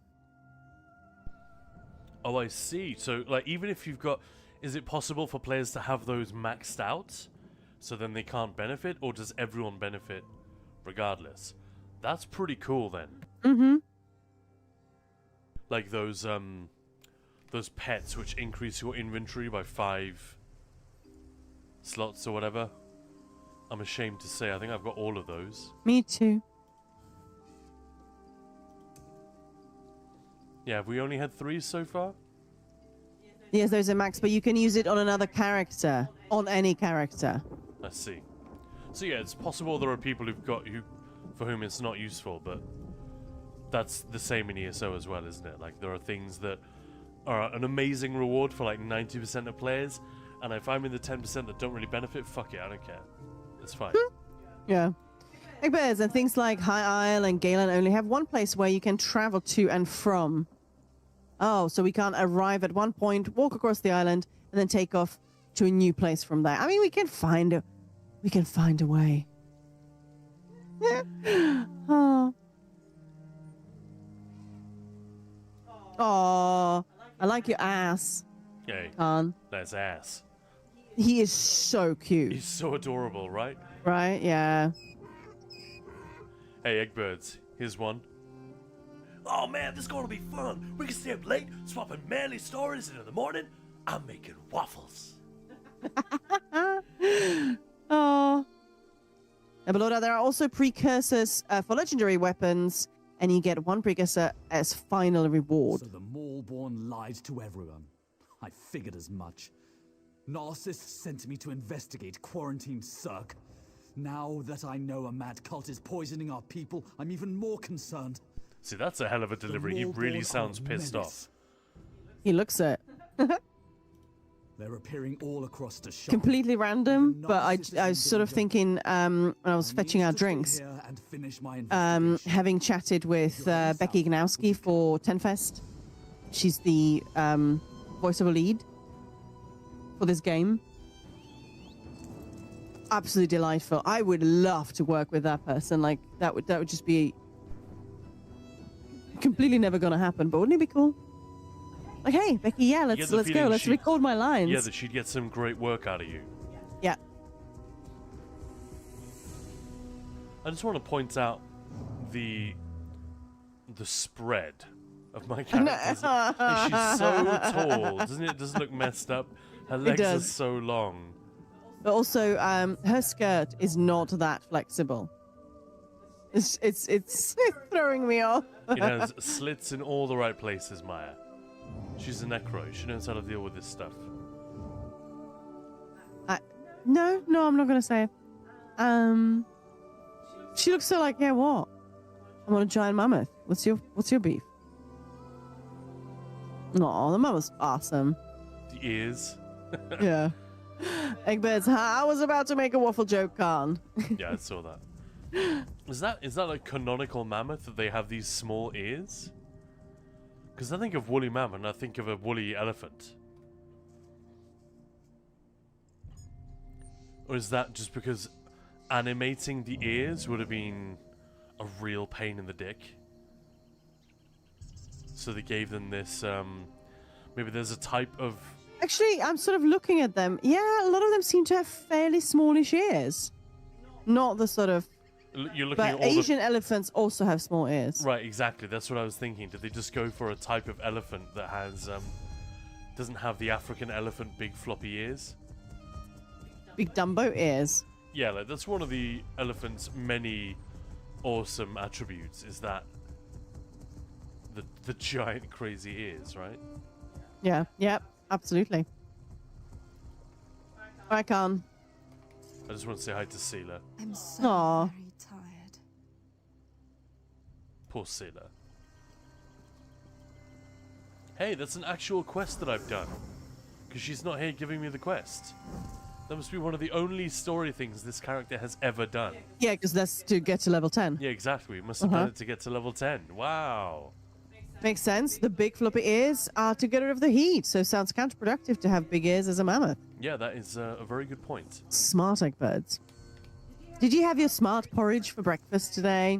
Oh, I see. So, like, even if you've got... Is it possible for players to have those maxed out, so then they can't benefit, or does everyone benefit regardless? That's pretty cool, then. Mm-hmm. Like those pets which increase your inventory by 5 slots or whatever. I'm ashamed to say, I think I've got all of those. Me too. Yeah, have we only had 3 so far? Yes, those are max, but you can use it on another character. On any character. I see. So yeah, it's possible there are people for whom it's not useful, but that's the same in ESO as well, isn't it? Like, there are things that are an amazing reward for like 90% of players, and if I'm in the 10% that don't really benefit, fuck it, I don't care. It's fine. Yeah. Eggbirds and things like High Isle and Galen only have one place where you can travel to and from. Oh, so we can't arrive at one point, walk across the island, and then take off to a new place from there. I mean, we can find a way. Oh. Oh, I like your ass. Hey, Khan. that's ass. He is so cute. He's so adorable, right? Right? Yeah. Hey, Eggbirds, here's one. Oh man, this is gonna be fun. We can stay up late, swapping manly stories, and in the morning, I'm making waffles. Oh. Below there are also precursors for legendary weapons, and you get 1 precursor as final reward. So the Maulborn lied to everyone. I figured as much. Narcissus sent me to investigate quarantined Cirque. Now that I know a mad cult is poisoning our people, I'm even more concerned. See, that's a hell of a delivery. He really sounds pissed off. He looks it. They're appearing all across the shop. Completely random, but I was sort of thinking when I was fetching our drinks, having chatted with Becky Gnowski for Tenfest. She's the voiceover lead for this game. Absolutely delightful. I would love to work with that person. Like that would just be completely never gonna happen, but wouldn't it be cool? Like, hey, Becky, yeah, let's go. Let's record my lines. Yeah, that she'd get some great work out of you. Yeah. I just want to point out the spread of my character. She's so tall, doesn't it? Doesn't look messed up. Her legs are so long. But also, her skirt is not that flexible. It's throwing me off. It has slits in all the right places, Maya. She's a necro. She knows how to deal with this stuff. No, I'm not gonna say it. She looks so like, yeah, what? I want a giant mammoth. What's your beef? No, the mammoth's awesome. The ears. Yeah. Eggbirds, I was about to make a waffle joke, Khan. Yeah, I saw that. Is that like canonical mammoth that they have these small ears? Because I think of woolly mammoth and I think of a woolly elephant. Or is that just because animating the ears would have been a real pain in the dick? So they gave them this, maybe there's a type of... Actually, I'm sort of looking at them. Yeah, a lot of them seem to have fairly smallish ears. Not the sort of... You're looking but at all Asian elephants also have small ears. Right, exactly. That's what I was thinking. Did they just go for a type of elephant that has, doesn't have the African elephant big floppy ears? Big Dumbo ears. Yeah, like that's one of the elephant's many awesome attributes, is that the giant crazy ears, right? Yeah, yep, absolutely. I can. I just want to say hi to Seela. I'm so very tired. Poor Seela. Hey, that's an actual quest that I've done. Because she's not here giving me the quest. That must be one of the only story things this character has ever done. Yeah, because that's to get to level 10. Yeah, exactly. We must have done it to get to level 10. Wow. Makes sense. The big floppy ears are to get rid of the heat, so sounds counterproductive to have big ears as a mammoth. Yeah, that is a very good point. Smart Eggbirds. Did you have your smart porridge for breakfast today?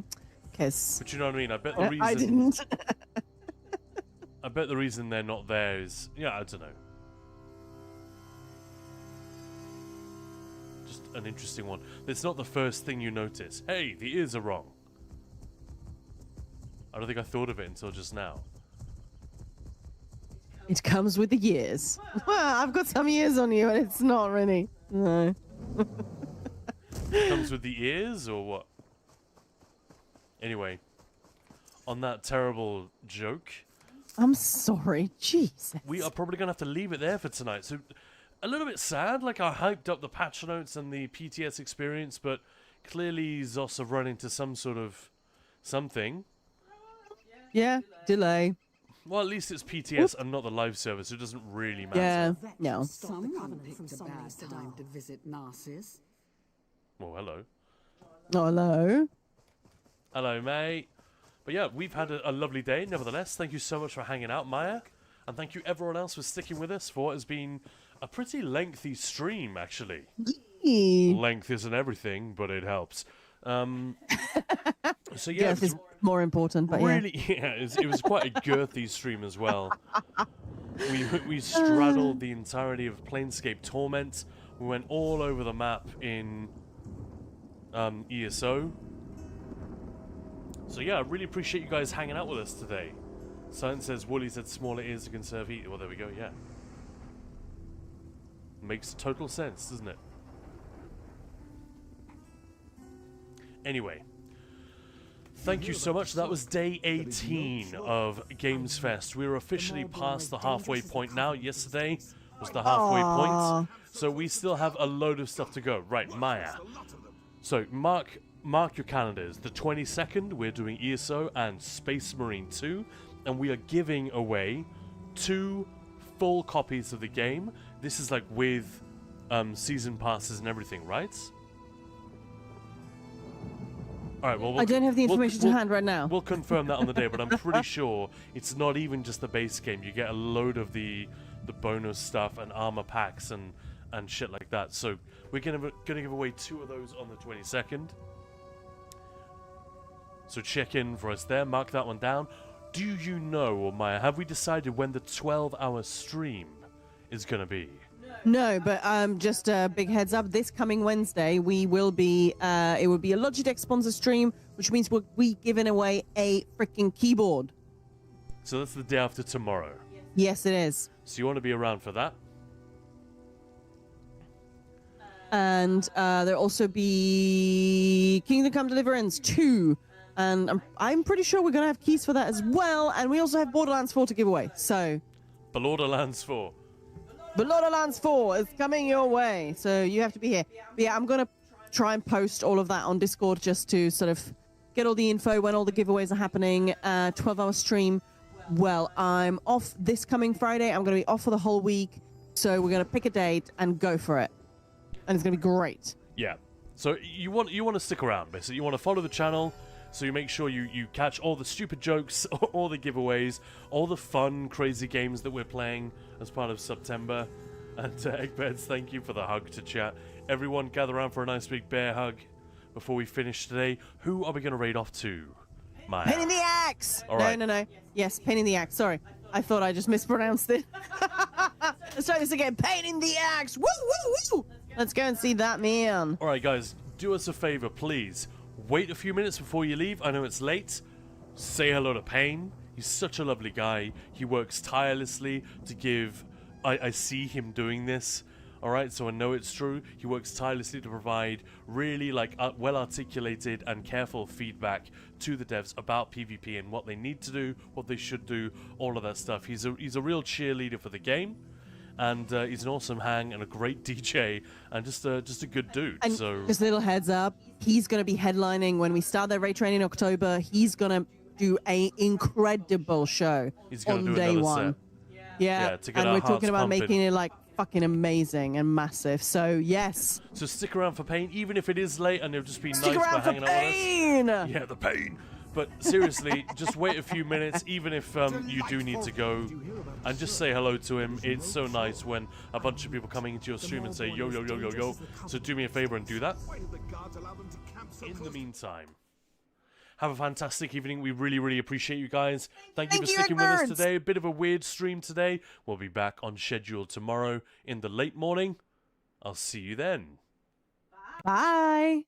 Because But you know what I mean? I bet the reason... I didn't. I bet the reason they're not there is... Yeah, I don't know. Just an interesting one. It's not the first thing you notice. Hey, the ears are wrong. I don't think I thought of it until just now. It comes with the years. Well, I've got some years on you, and it's not really. No. It comes with the ears, or what? Anyway, on that terrible joke... I'm sorry, Jesus. We are probably going to have to leave it there for tonight. So, a little bit sad, like I hyped up the patch notes and the PTS experience, but clearly Zos have run into some sort of something. Yeah, delay. Well, at least it's PTS and not the live service, so it doesn't really matter. Yeah, no. Someone picked a bad time to visit Narcissus. Well, hello. Oh, hello. Hello, mate. But yeah, we've had a lovely day, nevertheless. Thank you so much for hanging out, Maya. And thank you everyone else for sticking with us for what has been a pretty lengthy stream, actually. Length isn't everything, but it helps. So yeah, Girth is more important, but really, yeah, it was quite a girthy stream as well. We straddled the entirety of Planescape Torment. We went all over the map in ESO. So yeah, I really appreciate you guys hanging out with us today. Science says Wooly said smaller ears to conserve heat. Well, there we go. Yeah, makes total sense, doesn't it? Anyway, thank you so much. That was day 18 of Gamesfest. We're officially past the halfway point now. Yesterday was the halfway point. So we still have a load of stuff to go. Right, Maya. So mark your calendars. The 22nd, we're doing ESO and Space Marine 2. And we are giving away 2 full copies of the game. This is like with season passes and everything, right? All right, well, I don't have the information to hand right now. We'll confirm that on the day, but I'm pretty sure it's not even just the base game. You get a load of the bonus stuff and armor packs and shit like that. So we're gonna give away 2 of those on the 22nd. So check in for us there. Mark that one down. do you know, or Maya, have we decided when the 12-hour stream is going to be? No, but just a big heads up. This coming Wednesday, we will be. It will be a Logitech sponsor stream, which means we'll be giving away a freaking keyboard. So that's the day after tomorrow. Yes, it is. So you want to be around for that? And there'll also be Kingdom Come Deliverance 2. And I'm pretty sure we're going to have keys for that as well. And we also have Borderlands 4 to give away. So, Borderlands 4. Borderlands 4 is coming your way. So you have to be here. But yeah, I'm going to try and post all of that on Discord just to sort of get all the info when all the giveaways are happening. 12-hour stream. Well, I'm off this coming Friday. I'm going to be off for the whole week. So we're going to pick a date and go for it. And it's going to be great. Yeah. So you want to stick around, basically. You want to follow the channel, so you make sure you catch all the stupid jokes, all the giveaways, all the fun, crazy games that we're playing as part of September. And Eggbeds, thank you for the hug to chat. Everyone gather around for a nice big bear hug before we finish today. Who are we going to raid off to, Maya? Pain in the axe! All right. No. Yes, pain in the axe. Sorry. I thought I just mispronounced it. Let's try this again. Pain in the axe! Woo, woo, woo! Let's go and see that man. All right, guys, do us a favor, please. Wait a few minutes before you leave. I know it's late. Say hello to Payne. He's such a lovely guy. He works tirelessly to give... I see him doing this. All right, so I know it's true. He works tirelessly to provide really well-articulated and careful feedback to the devs about PvP and what they need to do, what they should do, all of that stuff. He's a real cheerleader for the game. And he's an awesome hang and a great DJ and just a good dude. And so just a little heads up, he's going to be headlining when we start that raid train in October. He's going to do an incredible show on day one. Yeah, and we're talking about making it like fucking amazing and massive. So yes. So stick around for Payne, even if it is late and it'll just be Stick nice around for hanging for Payne! out with us. Yeah, the pain. But seriously, just wait a few minutes, even if you do need to go, and just say hello to him. It's so nice when a bunch of people coming into your stream and say, yo, yo, yo, yo, yo. So do me a favor and do that. In the meantime, have a fantastic evening. We really, really appreciate you guys. Thank you for sticking with us today. A bit of a weird stream today. We'll be back on schedule tomorrow in the late morning. I'll see you then. Bye.